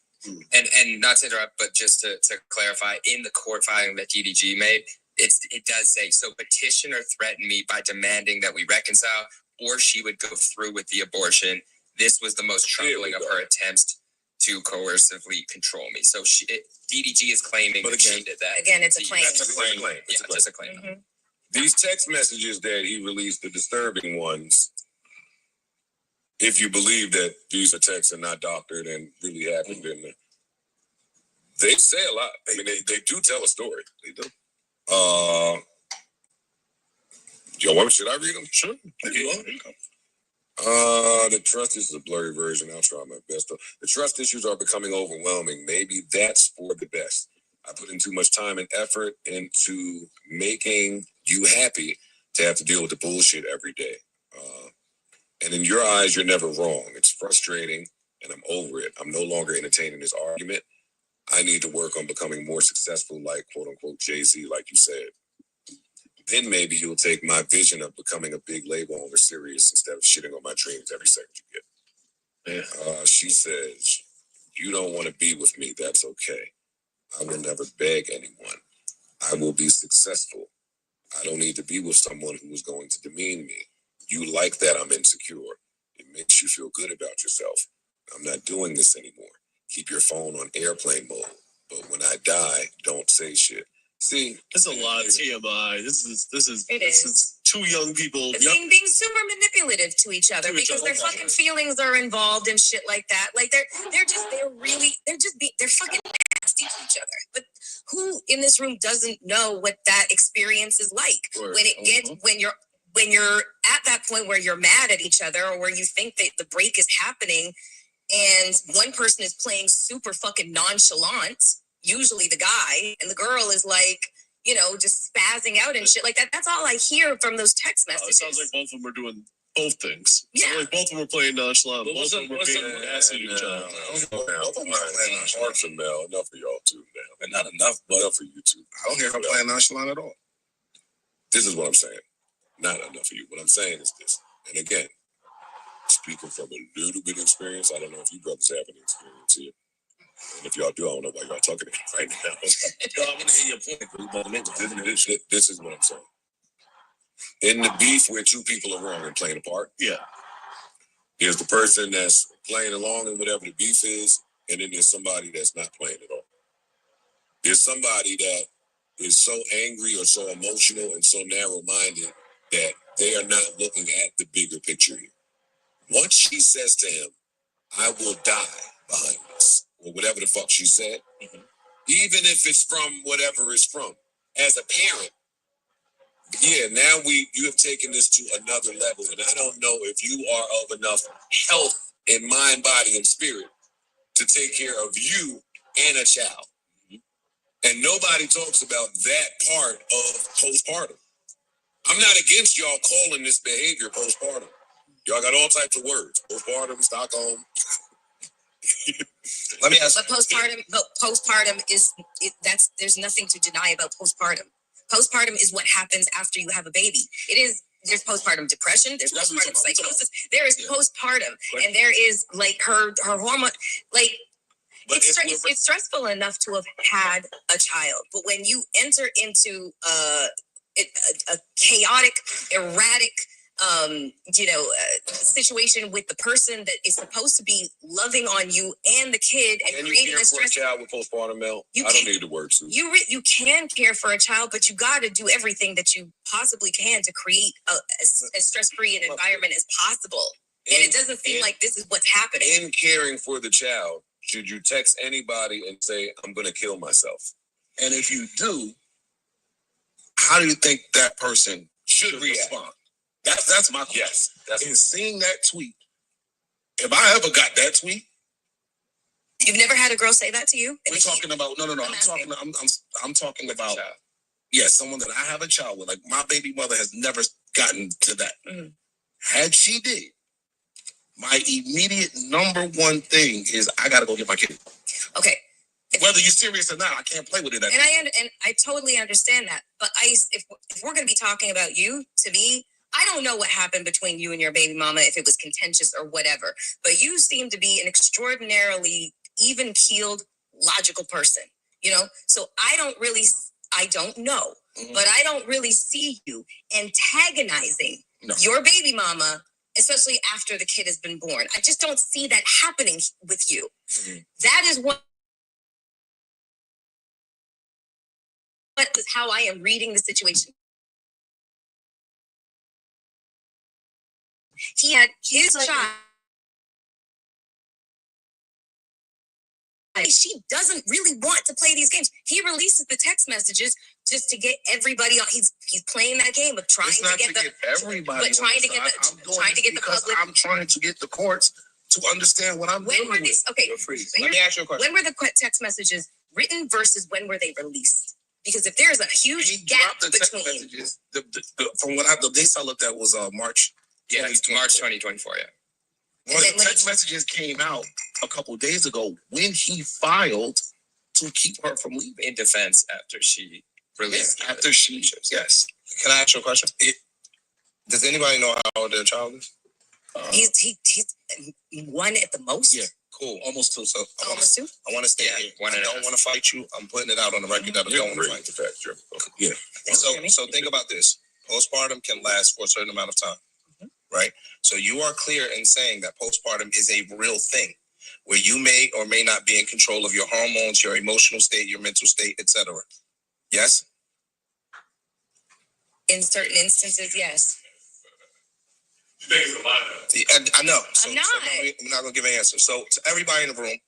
And not to interrupt, but just to clarify, in the court filing that DDG made, it does say, so petitioner threatened me by demanding that we reconcile, or she would go through with the abortion. This was the most troubling of her attempts to coercively control me. So DDG is claiming that she did that. Again, it's a claim. That's a claim. Yeah, just a claim. Mm-hmm. These text messages that he released, the disturbing ones, if you believe that these are texts and not doctored and really happened, then they say a lot. I mean, they do tell a story. They do. Should I read them? Sure. The trust is a blurry version. I'll try my best. The trust issues are becoming overwhelming. Maybe that's for the best. I put in too much time and effort into making you happy to have to deal with the bullshit every day. And in your eyes, you're never wrong. It's frustrating, and I'm over it. I'm no longer entertaining this argument. I need to work on becoming more successful, like, quote unquote, Jay-Z, like you said. Then maybe you'll take my vision of becoming a big label owner serious instead of shitting on my dreams every second you get. She says, you don't want to be with me. That's okay. I will never beg anyone. I will be successful. I don't need to be with someone who is going to demean me. You like that I'm insecure. It makes you feel good about yourself. I'm not doing this anymore. Keep your phone on airplane mode. But when I die, don't say shit. See, it's a lot of TMI. This is two young people being super manipulative to each other because their fucking feelings are involved and shit like that. Like they're fucking nasty to each other. But who in this room doesn't know what that experience is like when you're at that point where you're mad at each other or where you think that the break is happening and one person is playing super fucking nonchalant, usually the guy, and the girl is like, just spazzing out and shit like that. That's all I hear from those text messages. It sounds like both of them are doing both things. Yeah. So like both of them were playing nonchalant. Both of them were being nasty to each other. Both of them are playing nonchalant. Mel, enough for y'all too now. But not enough, but Enough for you two. I don't hear her playing nonchalant at all. This is what I'm saying. Not enough for you. What I'm saying is this. And again, speaking from a little bit of experience, I don't know if you brothers have any experience here. And if y'all do, I don't know why y'all talking right now. Yo, I want to hear your point. This is what I'm saying. In the beef where two people are wrong and playing a part, Yeah. there's the person that's playing along in whatever the beef is, and then there's somebody that's not playing at all. There's somebody that is so angry or so emotional and so narrow-minded that they are not looking at the bigger picture here. Once she says to him, I will die behind this, or whatever the fuck she said, even if it's from whatever it's from, as a parent, yeah, now you have taken this to another level, and I don't know if you are of enough health in mind, body, and spirit to take care of you and a child. And nobody talks about that part of postpartum. I'm not against y'all calling this behavior postpartum. Y'all got all types of words. Postpartum, Stockholm. Let me ask. But postpartum is there's nothing to deny about postpartum. Postpartum is what happens after you have a baby. There's postpartum depression, there's postpartum psychosis, there is postpartum, and there is like her hormone, like it's stressful enough to have had a child, but when you enter into a chaotic, erratic situation with the person that is supposed to be loving on you and the kid and creating a stress. For a child with postpartum, Mel? I don't need the word, Sue. You can care for a child, but you got to do everything that you possibly can to create as stress-free an environment as possible. And it doesn't seem like this is what's happening. In caring for the child, should you text anybody and say, I'm going to kill myself? And if you do, how do you think that person should respond? That's my question. Yes. In seeing that tweet, if I ever got that tweet, you've never had a girl say that to you. We're talking about no. I'm talking about someone that I have a child with. Like my baby mother has never gotten to that. Mm-hmm. Had she did, my immediate number one thing is I gotta go get my kid. Okay. Whether you're serious or not, I can't play with it. And I totally understand that. But if we're going to be talking about you, to me, I don't know what happened between you and your baby mama, if it was contentious or whatever, but you seem to be an extraordinarily even-keeled, logical person, So I don't know, but I don't really see you antagonizing your baby mama, especially after the kid has been born. I just don't see that happening with you. Mm-hmm. That is what is how I am reading the situation. He had his child. She doesn't really want to play these games. He releases the text messages just to get everybody on. He's playing that game of trying to get everybody, but trying to get the public. I'm trying to get the courts to understand what I'm doing. Okay, let me ask you a question. When were the text messages written versus when were they released? Because if there's a huge gap between messages, from what the dates I looked at was March. Yeah, it's March 2024. Yeah. Well, the text messages came out a couple of days ago when he filed to keep her from leaving. In defense, after she released. Yes, after she. Yes. Can I ask you a question? Does anybody know how old their child is? He's one at the most. Yeah. Cool. Almost two. So almost two. I want to stay here. I don't want to fight you. I'm putting it out on the record that I don't want to fight you. Yeah. So think about this. Postpartum can last for a certain amount of time. Right? So you are clear in saying that postpartum is a real thing where you may or may not be in control of your hormones, your emotional state, your mental state, etc. Yes? In certain instances, yes. You think it's a lie? I know. I'm not. I'm not going to give an answer. So to everybody in the room,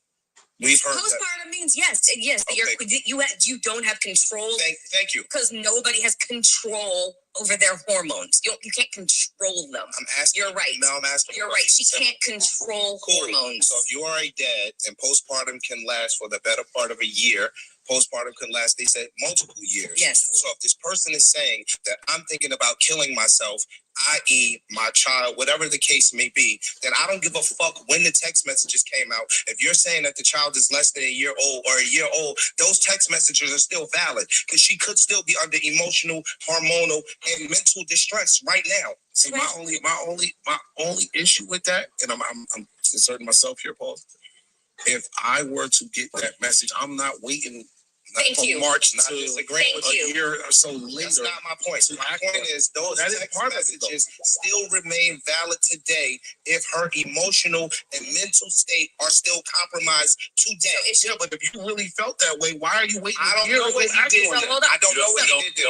we've heard postpartum means yes. Okay. You don't have control. Thank you. Because nobody has control over their hormones. You can't control them. I'm asking. You're right. No, I'm asking. You're right. She can't control hormones. So if you are a dad and postpartum can last for the better part of a year, postpartum could last, they said, multiple years. Yes. So if this person is saying that I'm thinking about killing myself, i.e. my child, whatever the case may be, then I don't give a fuck when the text messages came out. If you're saying that the child is less than a year old or a year old, those text messages are still valid because she could still be under emotional, hormonal, and mental distress right now. See, my only issue with that, and I'm inserting myself here, Paul. If I were to get that message, I'm not waiting. Thank you. March Not to disagreeing a with you. year or so later. That's not my point. My point is those That is text part of it, messages still remain valid today if her emotional and mental state are still compromised today. Yeah, but if you really felt that way, why are you waiting? I don't know what he did. I don't know what he did.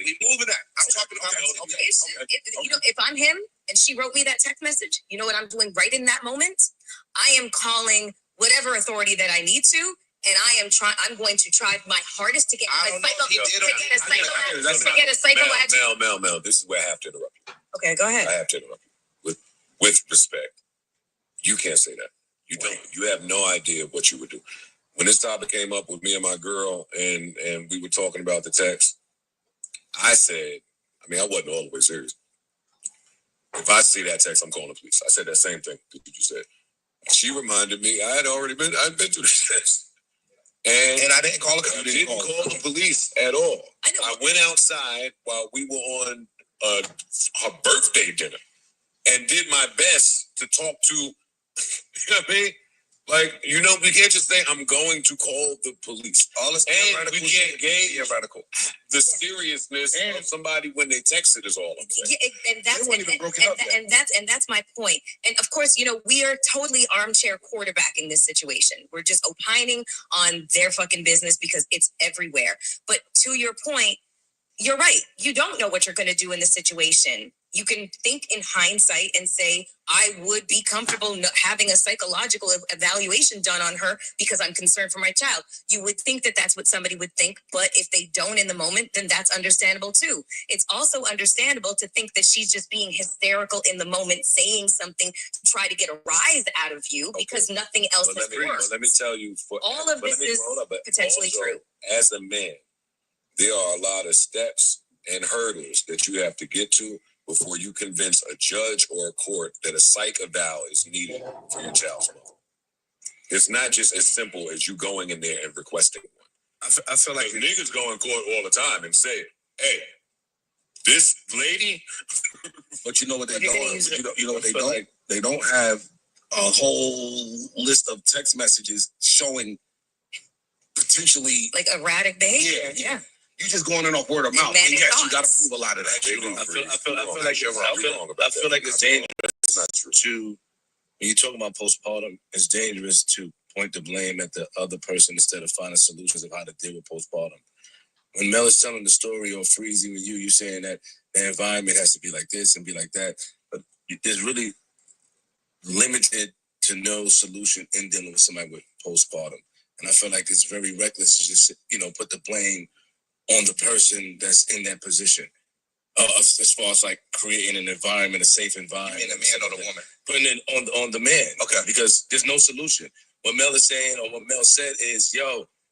We moving that. I'm talking about If I'm him and she wrote me that text message, you know what I'm doing right in that moment? I am calling whatever authority that I need to, and I'm going to try my hardest to get a psychological. Mel, this is where I have to interrupt you. Okay, go ahead. I have to interrupt you. With respect, you can't say that. You don't. You have no idea what you would do. When this topic came up with me and my girl, and we were talking about the text, I said, I wasn't all the way serious. If I see that text, I'm calling the police. I said that same thing that you said. She reminded me I'd been through this text. And I didn't call the police. You didn't call the police at all. I went outside while we were on her birthday dinner and did my best to talk to, you know what I mean? Like, we can't just say I'm going to call the police. All this and we can't gauge the seriousness of somebody when they text it is all I'm saying. And that's my point. And of course, we are totally armchair quarterbacking this situation. We're just opining on their fucking business because it's everywhere. But to your point, you're right. You don't know what you're going to do in this situation. You can think in hindsight and say, I would be comfortable having a psychological evaluation done on her because I'm concerned for my child. You would think that that's what somebody would think, but if they don't in the moment, then that's understandable too. It's also understandable to think that she's just being hysterical in the moment, saying something to try to get a rise out of you because nothing else has worked. Let me tell you, all of this is potentially true. As a man, there are a lot of steps and hurdles that you have to get to before you convince a judge or a court that a psych eval is needed for your child's mother. It's not just as simple as you going in there and requesting one. I feel like niggas go in court all the time and say, hey, this lady. But you know what they don't? You know what they don't? Like they don't have a whole list of text messages showing potentially like erratic behavior. Yeah. You just going in off word of mouth. And yes, you got to prove a lot of that. I feel like it's dangerous to, when you talk about postpartum, it's dangerous to point the blame at the other person instead of finding solutions of how to deal with postpartum. When Mel is telling the story or Freezy with you're saying that the environment has to be like this and be like that, but there's really limited to no solution in dealing with somebody with postpartum. And I feel like it's very reckless to just, put the blame on the person that's in that position. As far as like creating an environment, a safe environment. You mean the man or the woman? Putting it on the man. Okay. Because there's no solution. What Mel is saying or what Mel said is,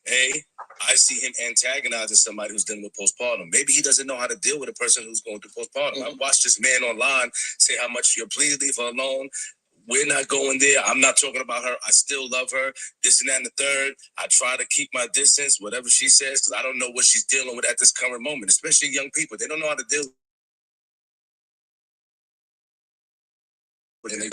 hey, I see him antagonizing somebody who's dealing with postpartum. Maybe he doesn't know how to deal with a person who's going through postpartum. Mm-hmm. I watched this man online say how much please leave her alone. We're not going there. I'm not talking about her. I still love her. This and that and the third. I try to keep my distance, whatever she says, because I don't know what she's dealing with at this current moment, especially young people. They don't know how to deal with it.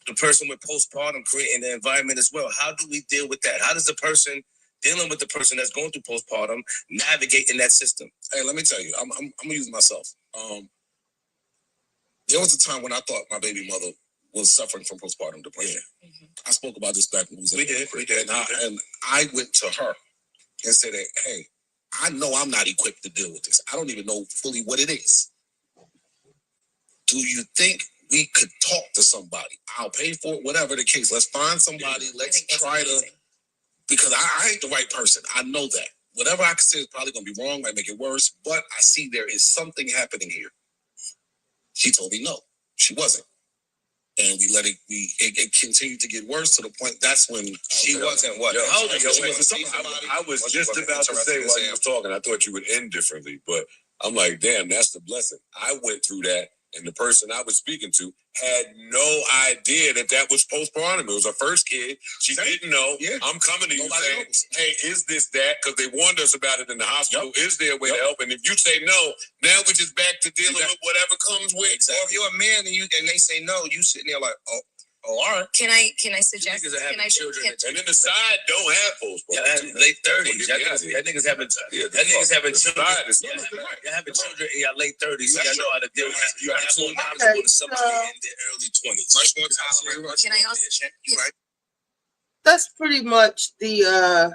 The person with postpartum creating the environment as well. How do we deal with that? How does the person dealing with the person that's going through postpartum navigate in that system? Hey, let me tell you, I'm going to use myself. There was a time when I thought my baby mother was suffering from postpartum depression. Yeah. Mm-hmm. I spoke about this back when we was We did. And I went to her and said, hey, I know I'm not equipped to deal with this. I don't even know fully what it is. Do you think we could talk to somebody? I'll pay for it, whatever the case. Let's find somebody. Let's try to, because I ain't the right person. I know that. Whatever I can say is probably going to be wrong, might make it worse, but I see there is something happening here. She told me no, she wasn't. and we let it be. It continued to get worse to the point. That's when She wasn't what? How old Yo, was she? wait, I was just about to say while you was talking. I thought you would end differently, but I'm like, damn, that's the blessing. I went through that, and the person I was speaking to had no idea that was postpartum. It was her first kid. She didn't know. Yeah. I'm coming to you saying, hey, is this that? Because they warned us about it in the hospital. Yep. Is there a way to help? And if you say no, now we're just back to dealing with whatever comes with. Exactly. Or if you're a man and they say no, you sitting there like, oh, all right. Can I suggest? And then the side don't have postpartum. Yeah, late 30s. That niggas having children. You're having children in your late 30s. You know how to deal with that. You're absolutely knowledgeable to somebody in their early 20s. Much more tolerant. Can I also? Right. That's pretty much the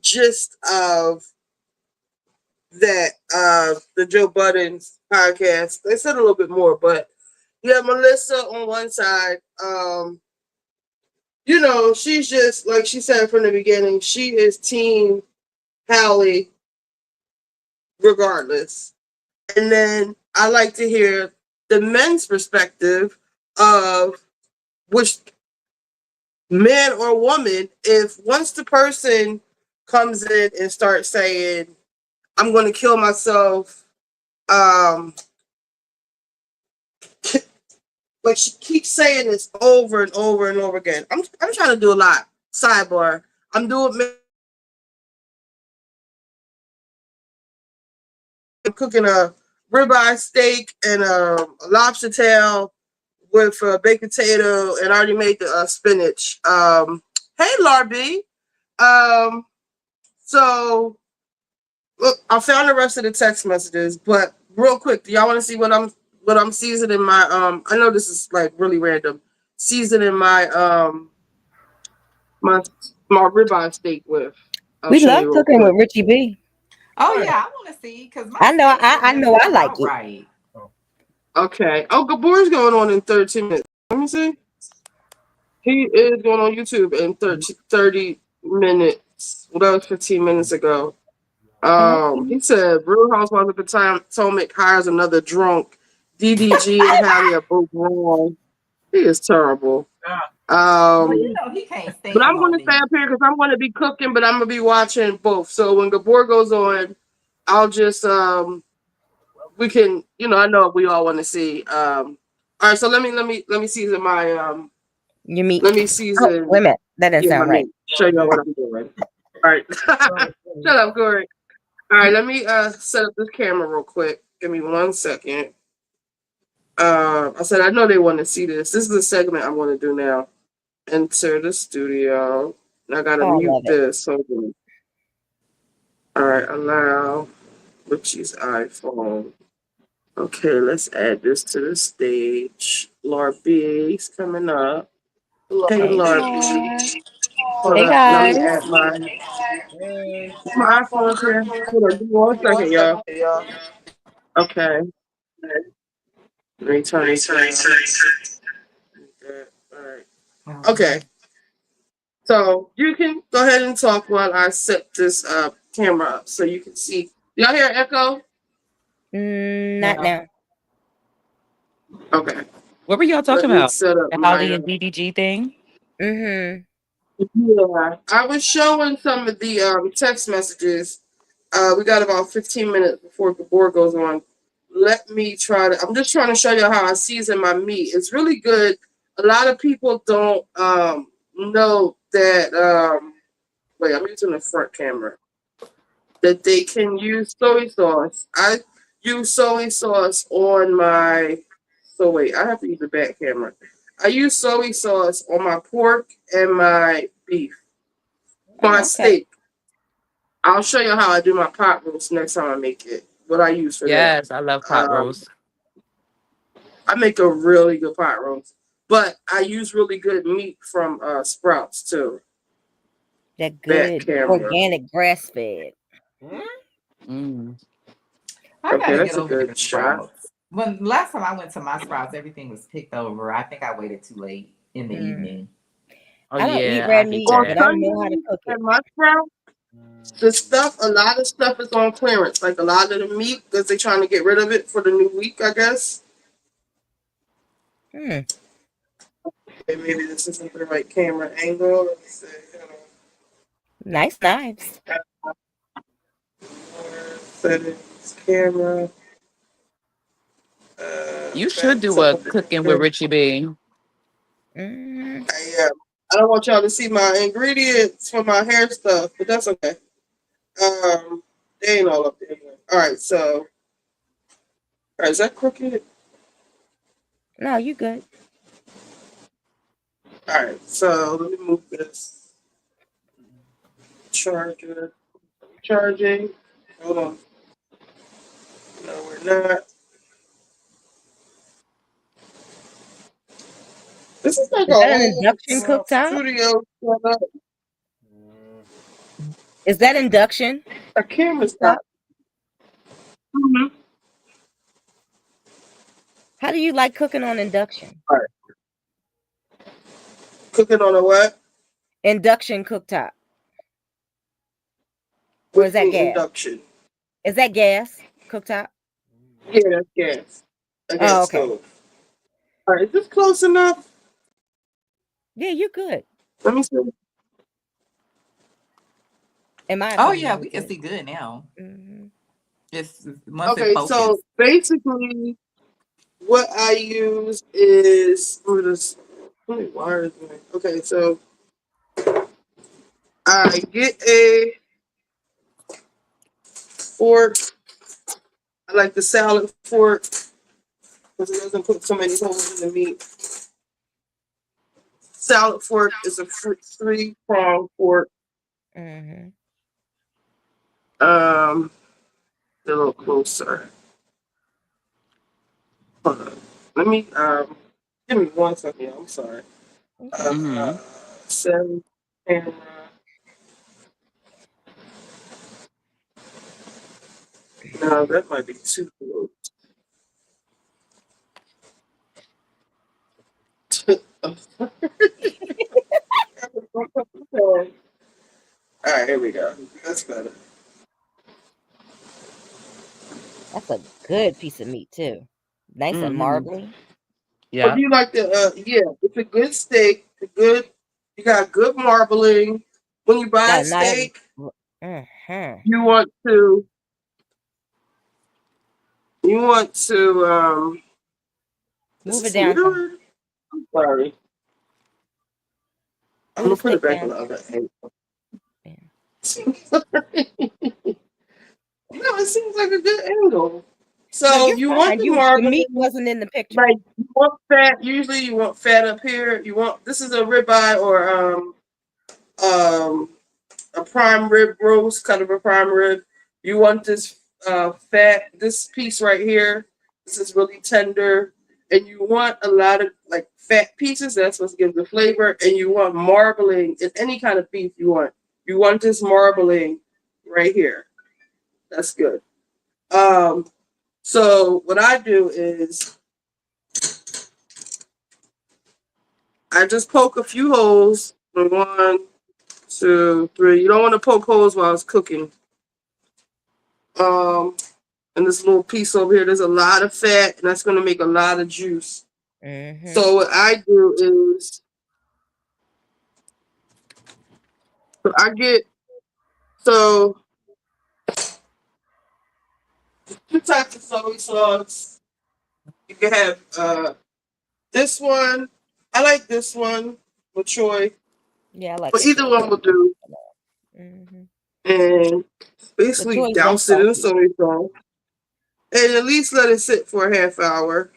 gist of that the Joe Budden's podcast. They said a little bit more, but yeah, Melissa on one side, you know, she's just like she said from the beginning, she is team Hallie regardless. And then I like to hear the men's perspective of which man or woman, if once the person comes in and starts saying, I'm going to kill myself, like she keeps saying this over and over and over again. I'm trying to do a lot. Sidebar. I'm cooking a ribeye steak and a lobster tail with a baked potato, and I already made the spinach. Hey, Larby. So look, I found the rest of the text messages, but real quick, do y'all want to see what I'm seasoning my I know this is like really random. Seasoning my my ribeye steak with. We love cooking with Richie B. Oh yeah, I want to see because I know I like it. Right. Okay. Oh, Gabor's going on in 13 minutes. Let me see. He is going on YouTube in 30 minutes. Well, that was 15 minutes ago. He said Real Housewives of the Potomac hires another drunk. DDG and Hallie are both wrong. He is terrible. Well, you know he can't stay. But I'm going to stay up here because I'm going to be cooking, but I'm going to be watching both. So when Gabor goes on, I'll just we can, you know, I know we all want to see. All right, so let me season my your meat. Let me season. Wait a minute, that didn't sound right. Show you what I'm doing. All right, shut up, Corey. All right, let me set up this camera real quick. Give me 1 second. I said I know they want to see this. This is the segment I want to do now. Enter the studio. I gotta mute this. Hold on. All right, allow Richie's iPhone. Okay, let's add this to the stage. Larby's coming up. Hey, Larby. Hey guys. Let me add my iPhone's here. Hold on, give me 1 second, y'all. Okay. Let me turn it. All right. Okay. So you can go ahead and talk while I set this camera up so you can see. Y'all hear echo? Not now. Okay. What were y'all talking about? The Hallie and DDG thing? Mm-hmm. Yeah, I was showing some of the text messages. We got about 15 minutes before the board goes on. Let me try to. I'm just trying to show you how I season my meat. It's really good. A lot of people don't know that. Wait, I'm using the front camera. That they can use soy sauce. I use soy sauce on my. So wait, I have to use the back camera. I use soy sauce on my pork and my beef. My steak. I'll show you how I do my pot roast next time I make it. What I use for that. Yes, I love pot roast. I make a really good pot roast, but I use really good meat from Sprouts too. That good organic grass fed. I gotta get over to Sprouts. When last time I went to my Sprouts, everything was picked over. I think I waited too late in the evening. I don't eat red meat, but I know how to cook it. At my Sprouts, a lot of stuff is on clearance. Like a lot of the meat, because they're trying to get rid of it for the new week, I guess. Hmm. Okay, maybe this isn't the right camera angle. Let me see. Hold Nice knives. on. Settings, camera. You should Back do to a the cooking with Richie B. Mm-hmm. I don't want y'all to see my ingredients for my hair stuff, but that's okay. They ain't all up there. All right, so, all right, is that crooked? No, you good. All right, so let me move this charger. Charging. Hold on. No, we're not. This is like a Is that an whole induction cooktop? studio setup. Is that induction A camera cooktop? stop. Mm-hmm. How do you like cooking on induction? All right. Cooking on a what? Induction cooktop. Or is With that the gas? induction. Is that gas cooktop? Yeah, that's gas. A Oh, gas okay. stove. All right, is this close enough? Yeah, you're good. Let me see. In my Oh opinion, yeah, you're we can good. see good now. Mm-hmm. It's once it Okay, so focused. basically, what I use is how many wires? Okay, so I get a fork. I like the salad fork because it doesn't put so many holes in the meat. Salad fork is a three-prong fork. Mm-hmm. A little closer. Hold on. Let me give me 1 second. I'm sorry. Okay. Uh, Mm-hmm. 7 camera. No, that might be too close. I'm sorry. All right, here we go. That's better. That's a good piece of meat too. Nice and Mm-hmm. marbly. If Yep. you like the yeah, it's a good steak. You got good marbling. When you buy Got a a nice. steak, Mm-hmm. you want to you want to is Move it this down some. mirrored? I'm sorry. I'm Move gonna the put it stick back on down. the other angle. Yeah. No, it seems like a good angle. No, So you're you want fine. the The meat marbling, wasn't in the picture. like you want fat. Usually you want fat up here. You want this is a ribeye or um a prime rib roast, kind of a prime rib. You want this this piece right here. This is really tender. And you want a lot of like fat pieces, that's what gives the flavor. And you want marbling in any kind of beef you want. You want this marbling right here. That's good. Um, so what I do is I just poke a few holes. 1, 2, 3. You don't want to poke holes while it's cooking. Um, and this little piece over here, there's a lot of fat, and that's going to make a lot of juice. Mm-hmm. So what I do is I get so 2 types of soy sauce. You can have this one. I like this one with choy, Yeah, I like but the either choice. one will do. Mm-hmm. And The basically choice less douse it in salty. soy sauce, and at least let it sit for a half hour.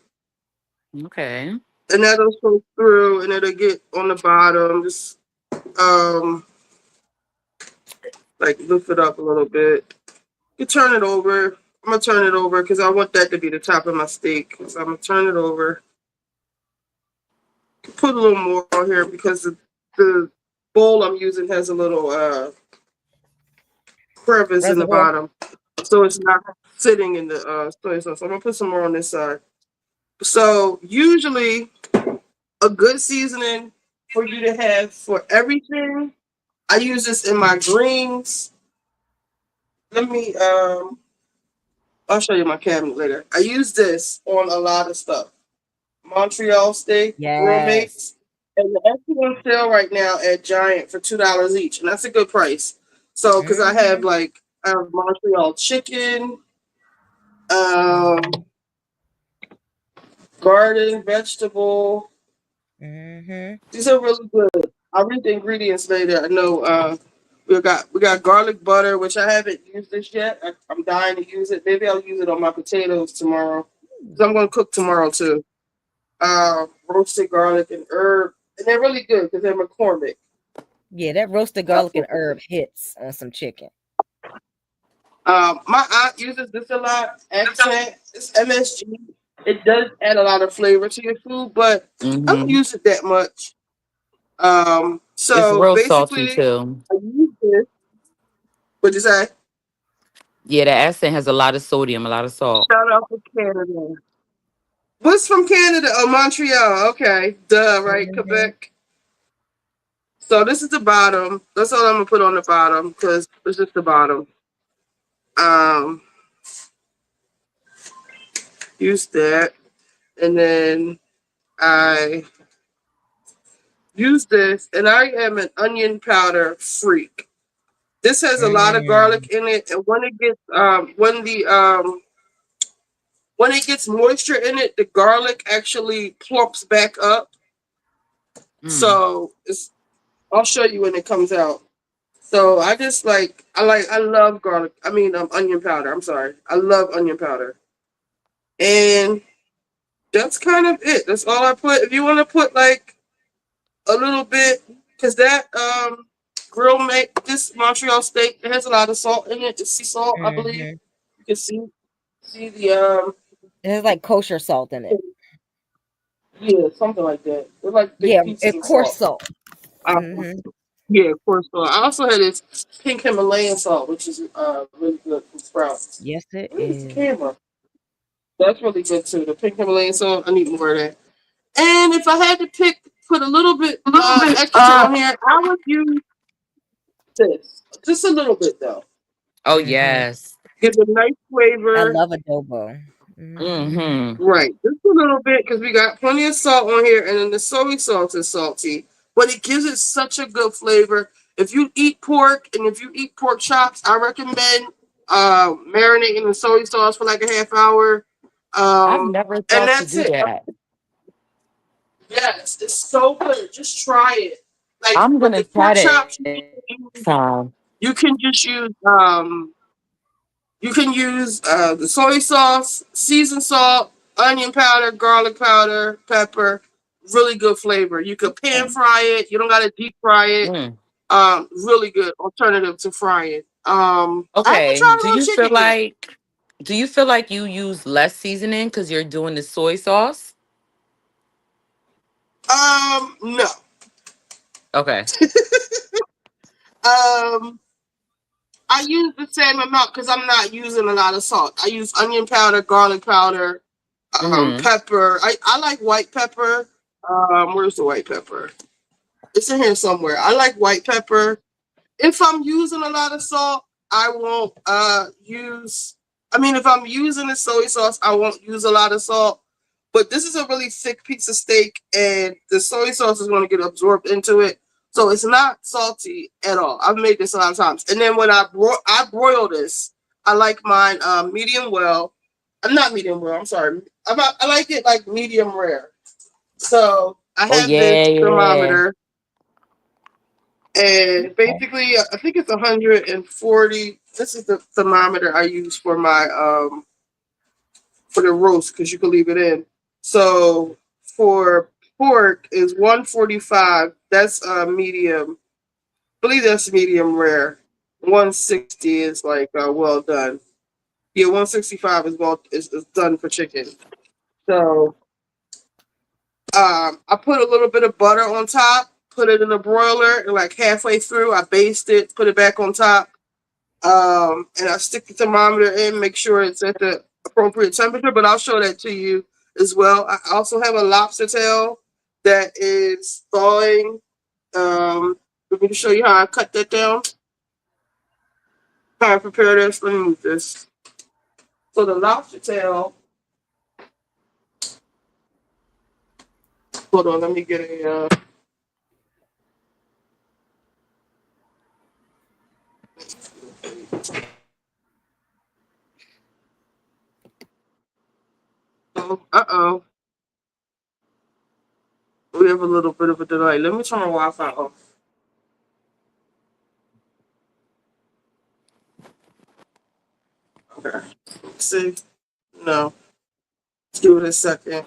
Okay. And that'll soak through, and it'll get on the bottom. Just um, like lift it up a little bit. You turn it over. I'm gonna turn it over because I want that to be the top of my steak. So I'm gonna turn it over. Put a little more on here because the bowl I'm using has a little crevice in the Reservoir. bottom, so it's not sitting in the soy sauce. So I'm gonna put some more on this side. So usually a good seasoning for you to have for everything. I use this in my greens. Let me I'll show you my cabinet later. I use this on a lot of stuff. Montreal steak grill Yes. mates. And they're actually on sale right now at Giant for $2 each. And that's a good price. So, because I have Mm-hmm. Montreal chicken, Mm-hmm. garden, vegetable. Mm-hmm. These are really good. I'll read the ingredients later. I know we got garlic butter, which I haven't used this yet. I'm dying to use it. Maybe I'll use it on my potatoes tomorrow. Because I'm going to cook tomorrow too. Roasted garlic and herb. And they're really good because they're McCormick. Yeah, that roasted garlic and herb hits on some chicken. My aunt uses this a lot. Accent. It's MSG. It does add a lot of flavor to your food, but I don't Mm-hmm. use it that much. It's So real salty basically, too. I use this. What'd you say? Yeah, the accent has a lot of sodium, a lot of salt. Shout out to Canada. What's from Canada? Oh, Montreal. Okay. Duh, right? Mm-hmm. Quebec. So this is the bottom. That's all I'm gonna put on the bottom because it's just the bottom. Um, use that, and then I use this, and I am an onion powder freak. This has a lot of garlic Mm. in it, and when it gets moisture in it, the garlic actually plumps back up. Mm. So I'll show you when it comes out. So I love garlic. I mean onion powder. I'm sorry. I love onion powder. And that's kind of it. That's all I put. If you want to put like a little bit, because that grill make this Montreal steak, it has a lot of salt in it. It's sea salt, I believe. Mm-hmm. You can see the It has like kosher salt in it. yeah, something like that. They're like big Yeah, pieces it of coarse salt. salt. Um, Mm-hmm. yeah, of course. So I also had this pink Himalayan salt, which is really good from Sprouts. Yes, it Where's the is. camera? That's really good too. The pink Himalayan salt, I need more of that. And if I had to put a little bit A little bit. extra on here, I would use this. Just a little bit though. Oh Mm-hmm. yes. Give a nice I flavor. love adobo. Mm-hmm. Mm-hmm. Right. Just a little bit because we got plenty of salt on here and then the soy sauce is salty. But it gives it such a good flavor. If you eat pork and if you eat pork chops, I recommend marinating the soy sauce for like a half hour. I've Um, never and thought to that's do it. that. Yes, it's so good. Just try it. Like I'm with gonna the try pork that chops, next time. you can just use the soy sauce, seasoned salt, onion powder, garlic powder, pepper. Really good flavor. You could pan fry it. You don't gotta deep fry it. Mm. Really good alternative to frying. I haven't Okay. tried a little chicken yet. Do you feel like you use less seasoning because you're doing the soy sauce? No. Okay. Um, I use the same amount because I'm not using a lot of salt. I use onion powder, garlic powder, Mm-hmm. pepper. I like white pepper. Where's the white pepper? It's in here somewhere. I like white pepper. If I'm using a lot of salt, I won't use. I mean, if I'm using the soy sauce, I won't use a lot of salt. But this is a really thick piece of steak, and the soy sauce is going to get absorbed into it, so it's not salty at all. I've made this a lot of times, and then when I broil this, I like mine medium well. I'm not medium well. I'm sorry. I like it like medium rare. So I Oh have this yeah, yeah. thermometer and basically, I think it's 140. This is the thermometer I use for my for the roast because you can leave it in. So for pork is 145. That's medium. I believe that's medium rare. 160 is like well done. Yeah, 165 is done for chicken. So I put a little bit of butter on top, put it in the broiler, and like halfway through, I baste it, put it back on top. And I stick the thermometer in, make sure it's at the appropriate temperature, but I'll show that to you as well. I also have a lobster tail that is thawing. Let me show you how I cut that down, how I prepare this. Let me move this. So the lobster tail, Hold on, let me get a. Uh-oh. We have a little bit of a delay. Let me turn my Wi-Fi off. Okay. See? No. Let's give it a second.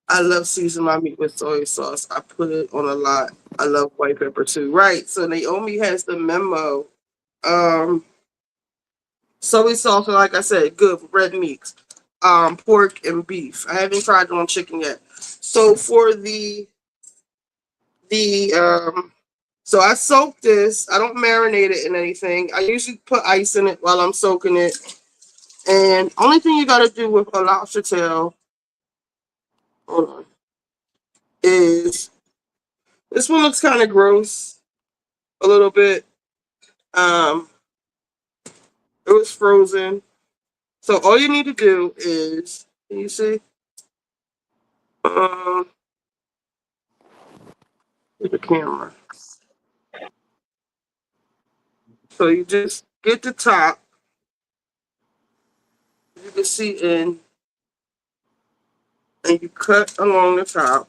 I love seasoning my meat with soy sauce. I put it on a lot. I love white pepper too. Right. So Naomi has the memo. Um, Soy sauce, like I said, good for red meats. Pork and beef. I haven't tried it on chicken yet. So for the so I soak this. I don't marinate it in anything. I usually put ice in it while I'm soaking it. And only thing you gotta do with a lobster tail, hold on, is this one looks kind of gross a little bit. Um, it was frozen. So all you need to do is, can you see? Um, with the camera. So you just get the top. You can see in, and you cut along the top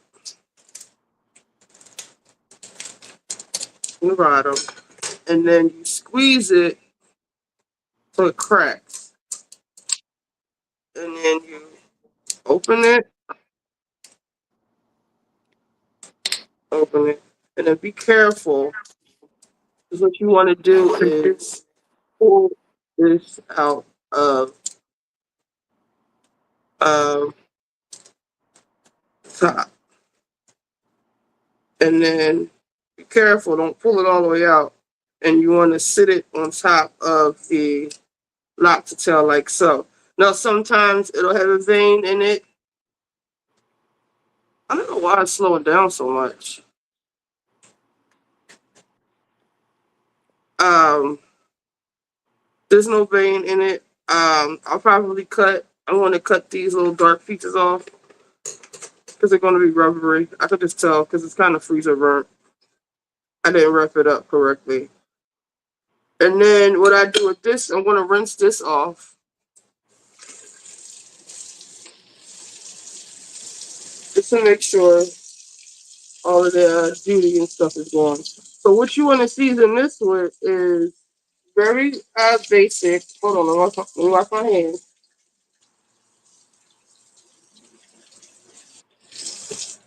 and the bottom, and then you squeeze it so it cracks, and then you open it, open it, and then be careful because what you want to do is pull this out of um, top, and then be careful, don't pull it all the way out, and you want to sit it on top of the lobster tail like so. Now sometimes it'll have a vein in it. I don't know why it's slowing down so much. Um, there's no vein in it. I'll probably cut. I want to cut these little dark features off because they're going to be rubbery. I could just tell because it's kind of freezer burnt. I didn't wrap it up correctly. And then what I do with this, I'm going to rinse this off just to make sure all of the beauty and stuff is gone. So what you want to season this with is very basic. Hold on, let me wash my hands.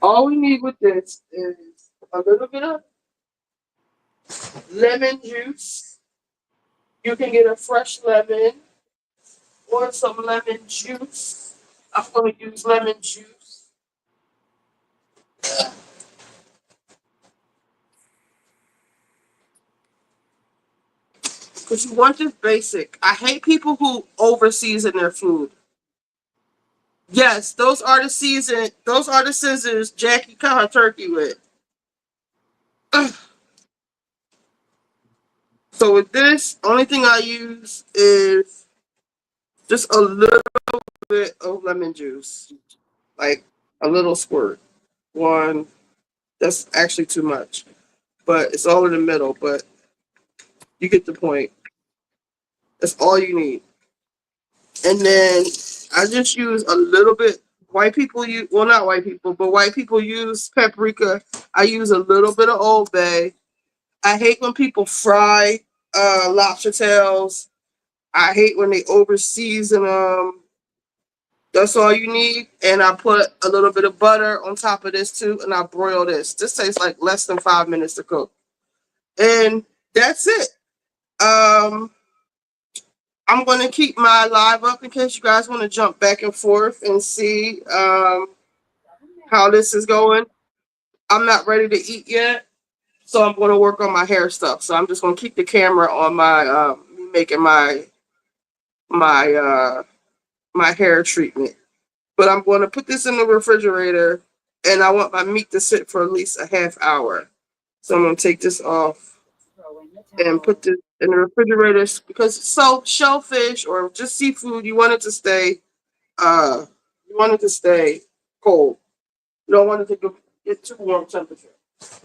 All we need with this is a little bit of lemon juice. You can get a fresh lemon or some lemon juice. I'm going to use lemon juice. Because you want this basic. I hate people who over season their food. Yes, those are the season. Those are the scissors Jackie cut her turkey with. Ugh. So with this, only thing I use is just a little bit of lemon juice, like a little squirt. One, that's actually too much, but it's all in the middle. But you get the point. That's all you need. And then I just use a little bit. White people use, well, not white people, but white people use paprika. I use a little bit of Old Bay. I hate when people fry lobster tails. I hate when they over season them. That's all you need. And I put a little bit of butter on top of this too, and I broil this. This takes like less than 5 minutes to cook. And that's it. Um, I'm going to keep my live up in case you guys want to jump back and forth and see how this is going. I'm not ready to eat yet, so I'm going to work on my hair stuff. So I'm just going to keep the camera on my me making my my hair treatment. But I'm going to put this in the refrigerator, and I want my meat to sit for at least a half hour. So I'm going to take this off and put this in the refrigerator because so shellfish or just seafood, you want it to stay cold. You don't want it to get too warm temperature. So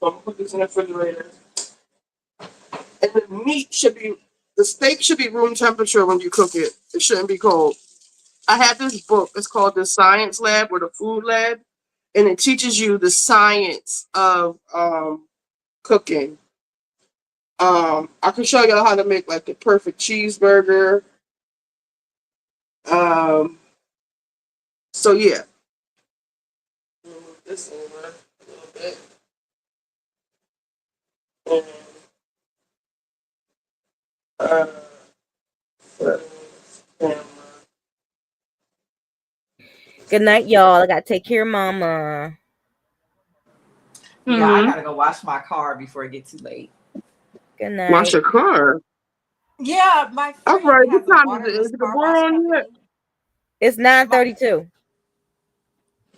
I'm gonna put this in the refrigerator. And the steak should be room temperature when you cook it. It shouldn't be cold. I have this book. It's called The Science Lab or The Food Lab, and it teaches you the science of cooking. I can show y'all how to make like the perfect cheeseburger. Um, so yeah. Move this over a little bit. And, uh, camera. Good night, y'all. I gotta take care of mama. Yeah, I gotta go wash my car before it gets too late. Good Wash night. your car. Yeah, my All friend right, what has a time is it? waterless Is it the car board wash on yet? company. It's 9:32.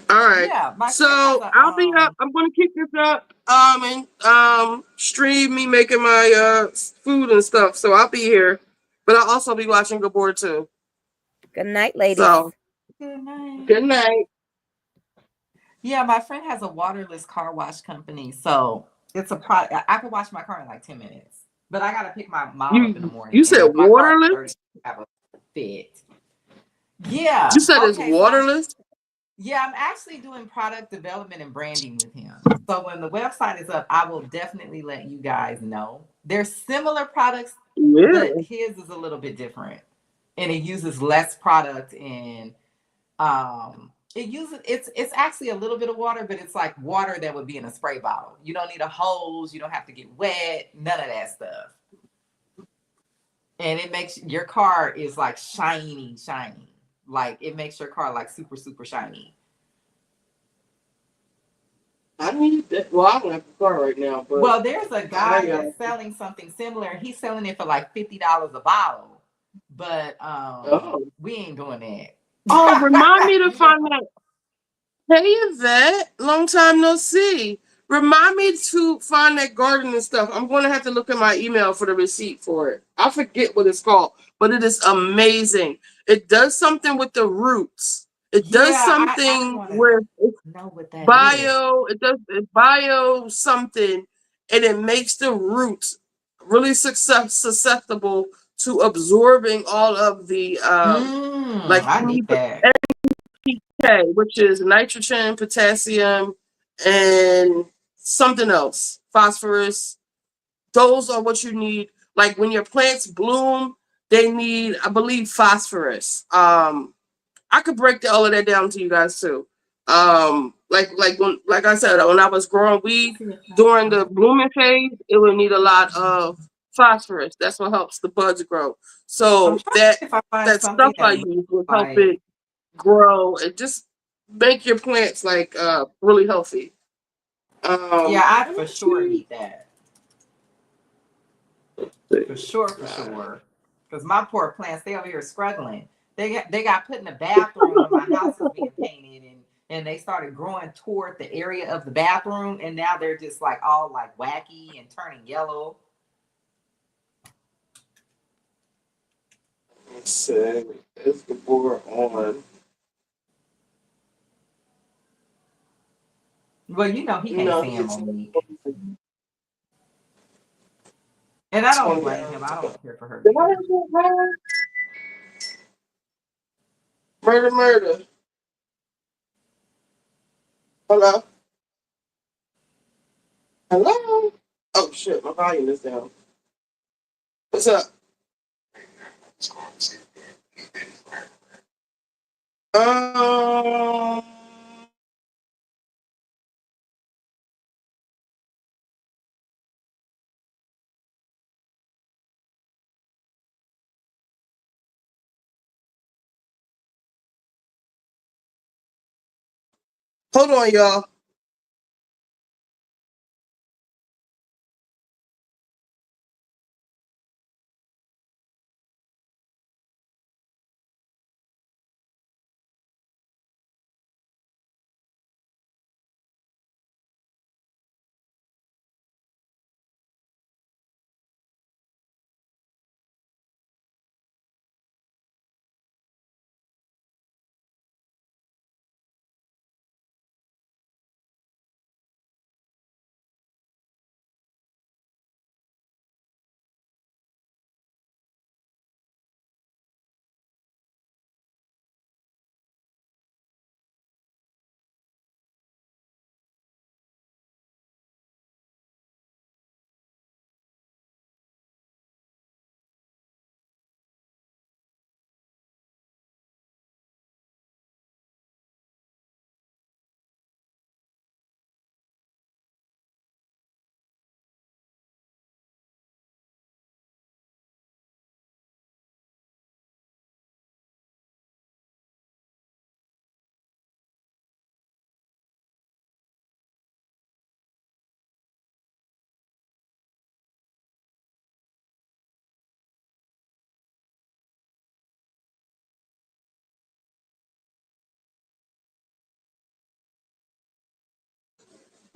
All right. Yeah, my friend has So a I'll be up. I'm gonna keep this up. And stream me making my food and stuff. So I'll be here, but I'll also be watching the board too. Good night, ladies. So Good night. good night. Yeah, my friend has a waterless car wash company, so it's a product. I can wash my car in like 10 minutes, but I gotta pick my mom up in the You morning, said and my car is waterless? dirty. I have a fit. Yeah. You said it's Okay. So waterless? I'm actually doing product development and branding with him. So when the website is up, I will definitely let you guys know. They're similar products, Yeah. but his is a little bit different, and it uses less product and it's actually a little bit of water, but it's like water that would be in a spray bottle. You don't need a hose, you don't have to get wet, none of that stuff. And it makes your car is like shiny. Like it makes your car like super super shiny. I need that. Well, I don't have a car right now, but Well, there's a guy that's selling something similar. He's selling it for like $50 a bottle, but oh. we ain't doing that. Oh, remind me to find that. Hey Yvette, long time no see. Remind me to find that garden and stuff. I'm going to have to look at my email for the receipt for it. I forget what it's called, but it is amazing. It does something with the roots. It does Yeah, I something want to with know what that is. bio. It does bio something, and it makes the roots really susceptible to absorbing all of the like I need that. NPK, which is nitrogen, potassium, and something else, phosphorus. Those are what you need. Like when your plants bloom, they need, I believe, phosphorus. I could break all of that down to you guys too. Like I said, when I was growing weed during the blooming phase, it would need a lot of phosphorus. That's what helps the buds grow. I'm So trying to see if I find that stuff something I that looks use will help like. it grow and just make your plants like really healthy. Yeah, I Let for me sure see. need that. For sure. Because my poor plants, they over here struggling. They got put in the bathroom when my house was being painted, and they started growing toward the area of the bathroom, and now they're just like all like wacky and turning yellow. Let's see. Is the board on? Well, you know he can't No, stand it's Monique, and I don't 20 blame hours him. I ago. don't care for her Did I have either. that wrong? Murder. Hello? Hello? Oh shit, my volume is down. What's up? Um, hold on, y'all.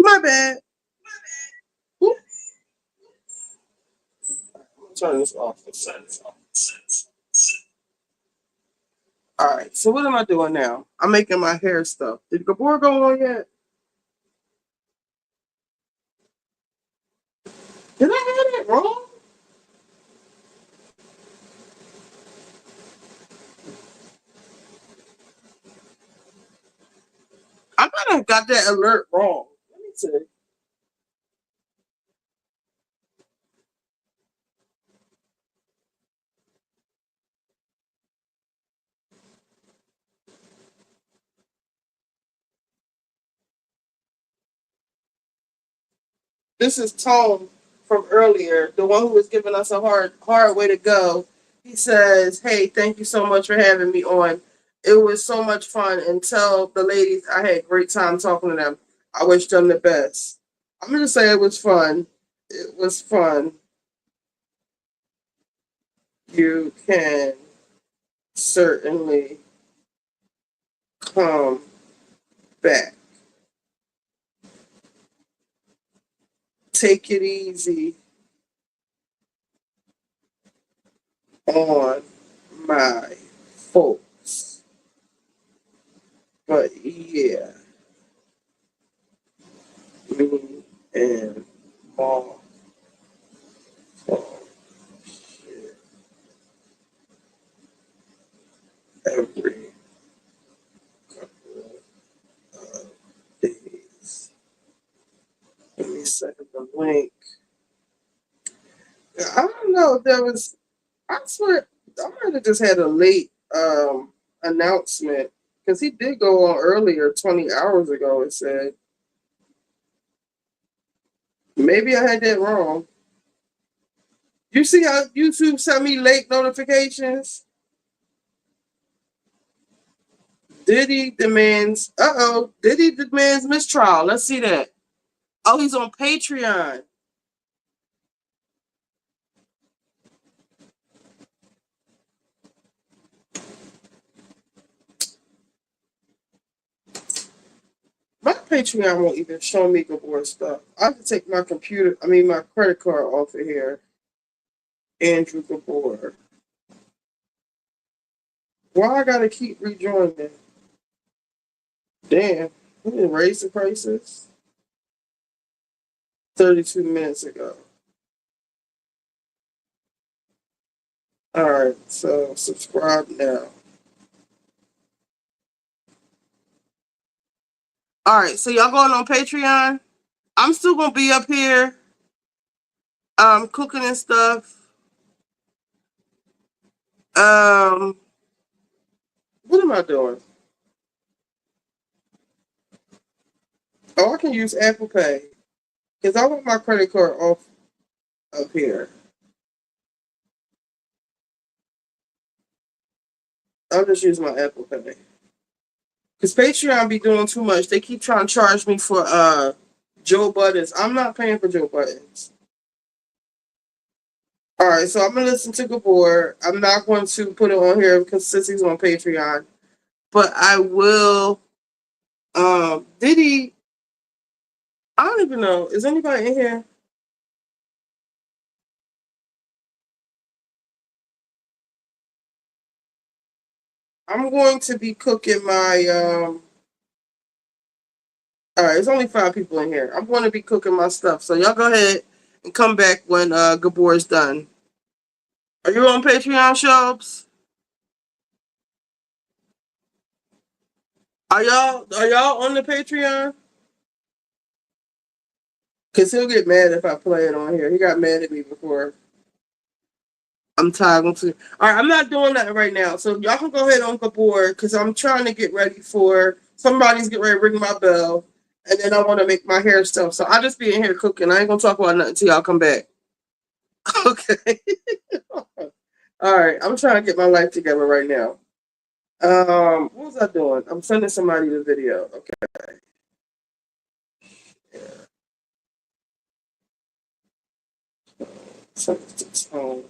My bad. Whoop. Turn this off. Turn this off. All right. So what am I doing now? I'm making my hair stuff. Did Gabor go on yet? Did I have that wrong? I might have got that alert wrong. Let me see. This is Tone from earlier, the one who was giving us a hard way to go. He says, "Hey, thank you so much for having me on. It was so much fun, and tell the ladies I had a great time talking to them. I wish them the best." I'm gonna say it was fun. It was fun. You can certainly come back. Take it easy on my folks. But yeah, me and mom talk shit every couple of days. Let me send the link. I don't know if there was, I swear, I might have just had a late announcement because he did go on earlier, 20 hours ago, it said. Maybe I had that wrong. You see how YouTube sent me late notifications? Diddy demands mistrial. Let's see that. Oh, he's on Patreon. My Patreon won't even show me Gabor stuff. I have to take my my credit card off of here. Andrew Gabor. Why I gotta keep rejoining? Damn, we didn't raise the prices 32 minutes ago. Alright, so subscribe now. Alright, so y'all going on Patreon? I'm still gonna be up here cooking and stuff. Um what am I doing? Oh, I can use Apple Pay. Because I want my credit card off up here. I'll just use my Apple Pay. Because Patreon be doing too much. They keep trying to charge me for Joe Buttons. I'm not paying for Joe Buttons. Alright, so I'm gonna listen to Gabor. I'm not going to put it on here because since he's on Patreon. But I will did he I don't even know. Is anybody in here? I'm going to be cooking my all right, it's only 5 people in here. I'm going to be cooking my stuff. So y'all go ahead and come back when Gabor is done. Are you on Patreon, Shubs? Are y'all on the Patreon? Cause he'll get mad if I play it on here. He got mad at me before. I'm toggling to. All right, I'm not doing that right now. So y'all can go ahead on Gabor because I'm trying to get ready for somebody's getting ready to ring my bell, and then I want to make my hair stuff. So I'll just be in here cooking. I ain't gonna talk about nothing until y'all come back. Okay. All right, I'm trying to get my life together right now. What was I doing? I'm sending somebody the video. Okay. Yeah. Send it to Tone.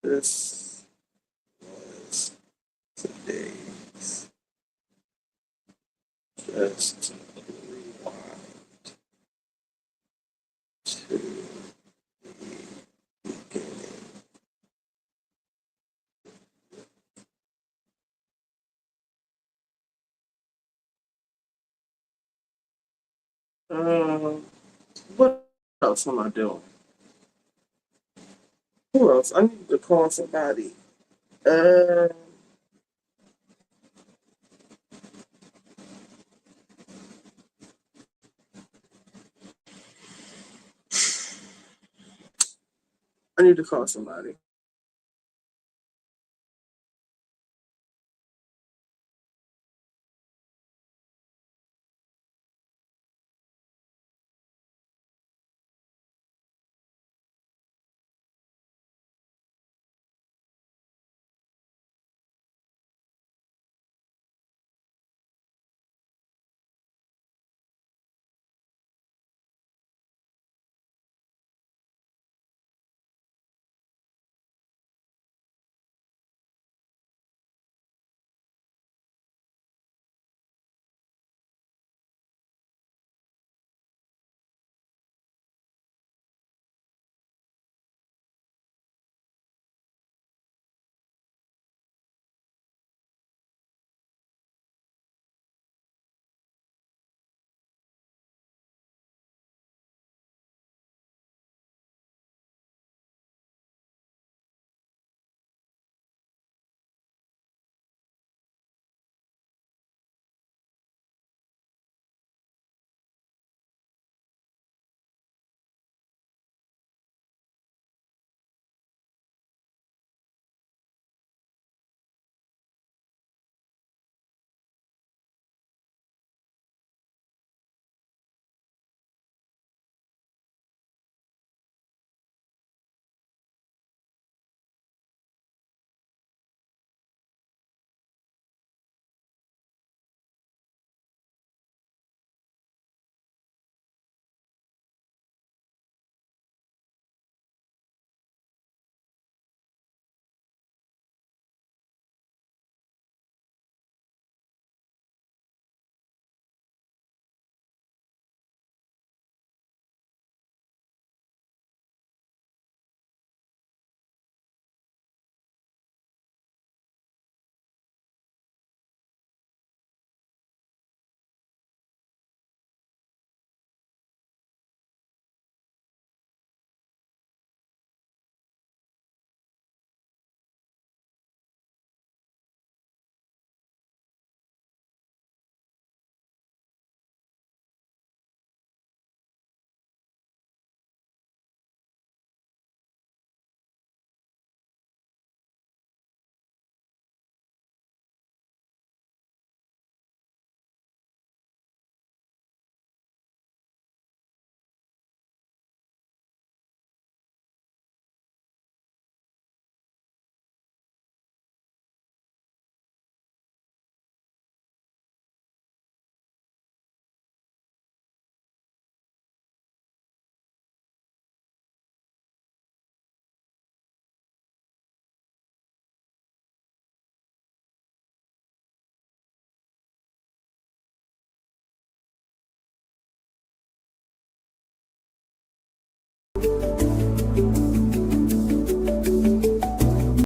This was today's Just what else am I doing? Who else? I need to call somebody. Uh, I need to call somebody.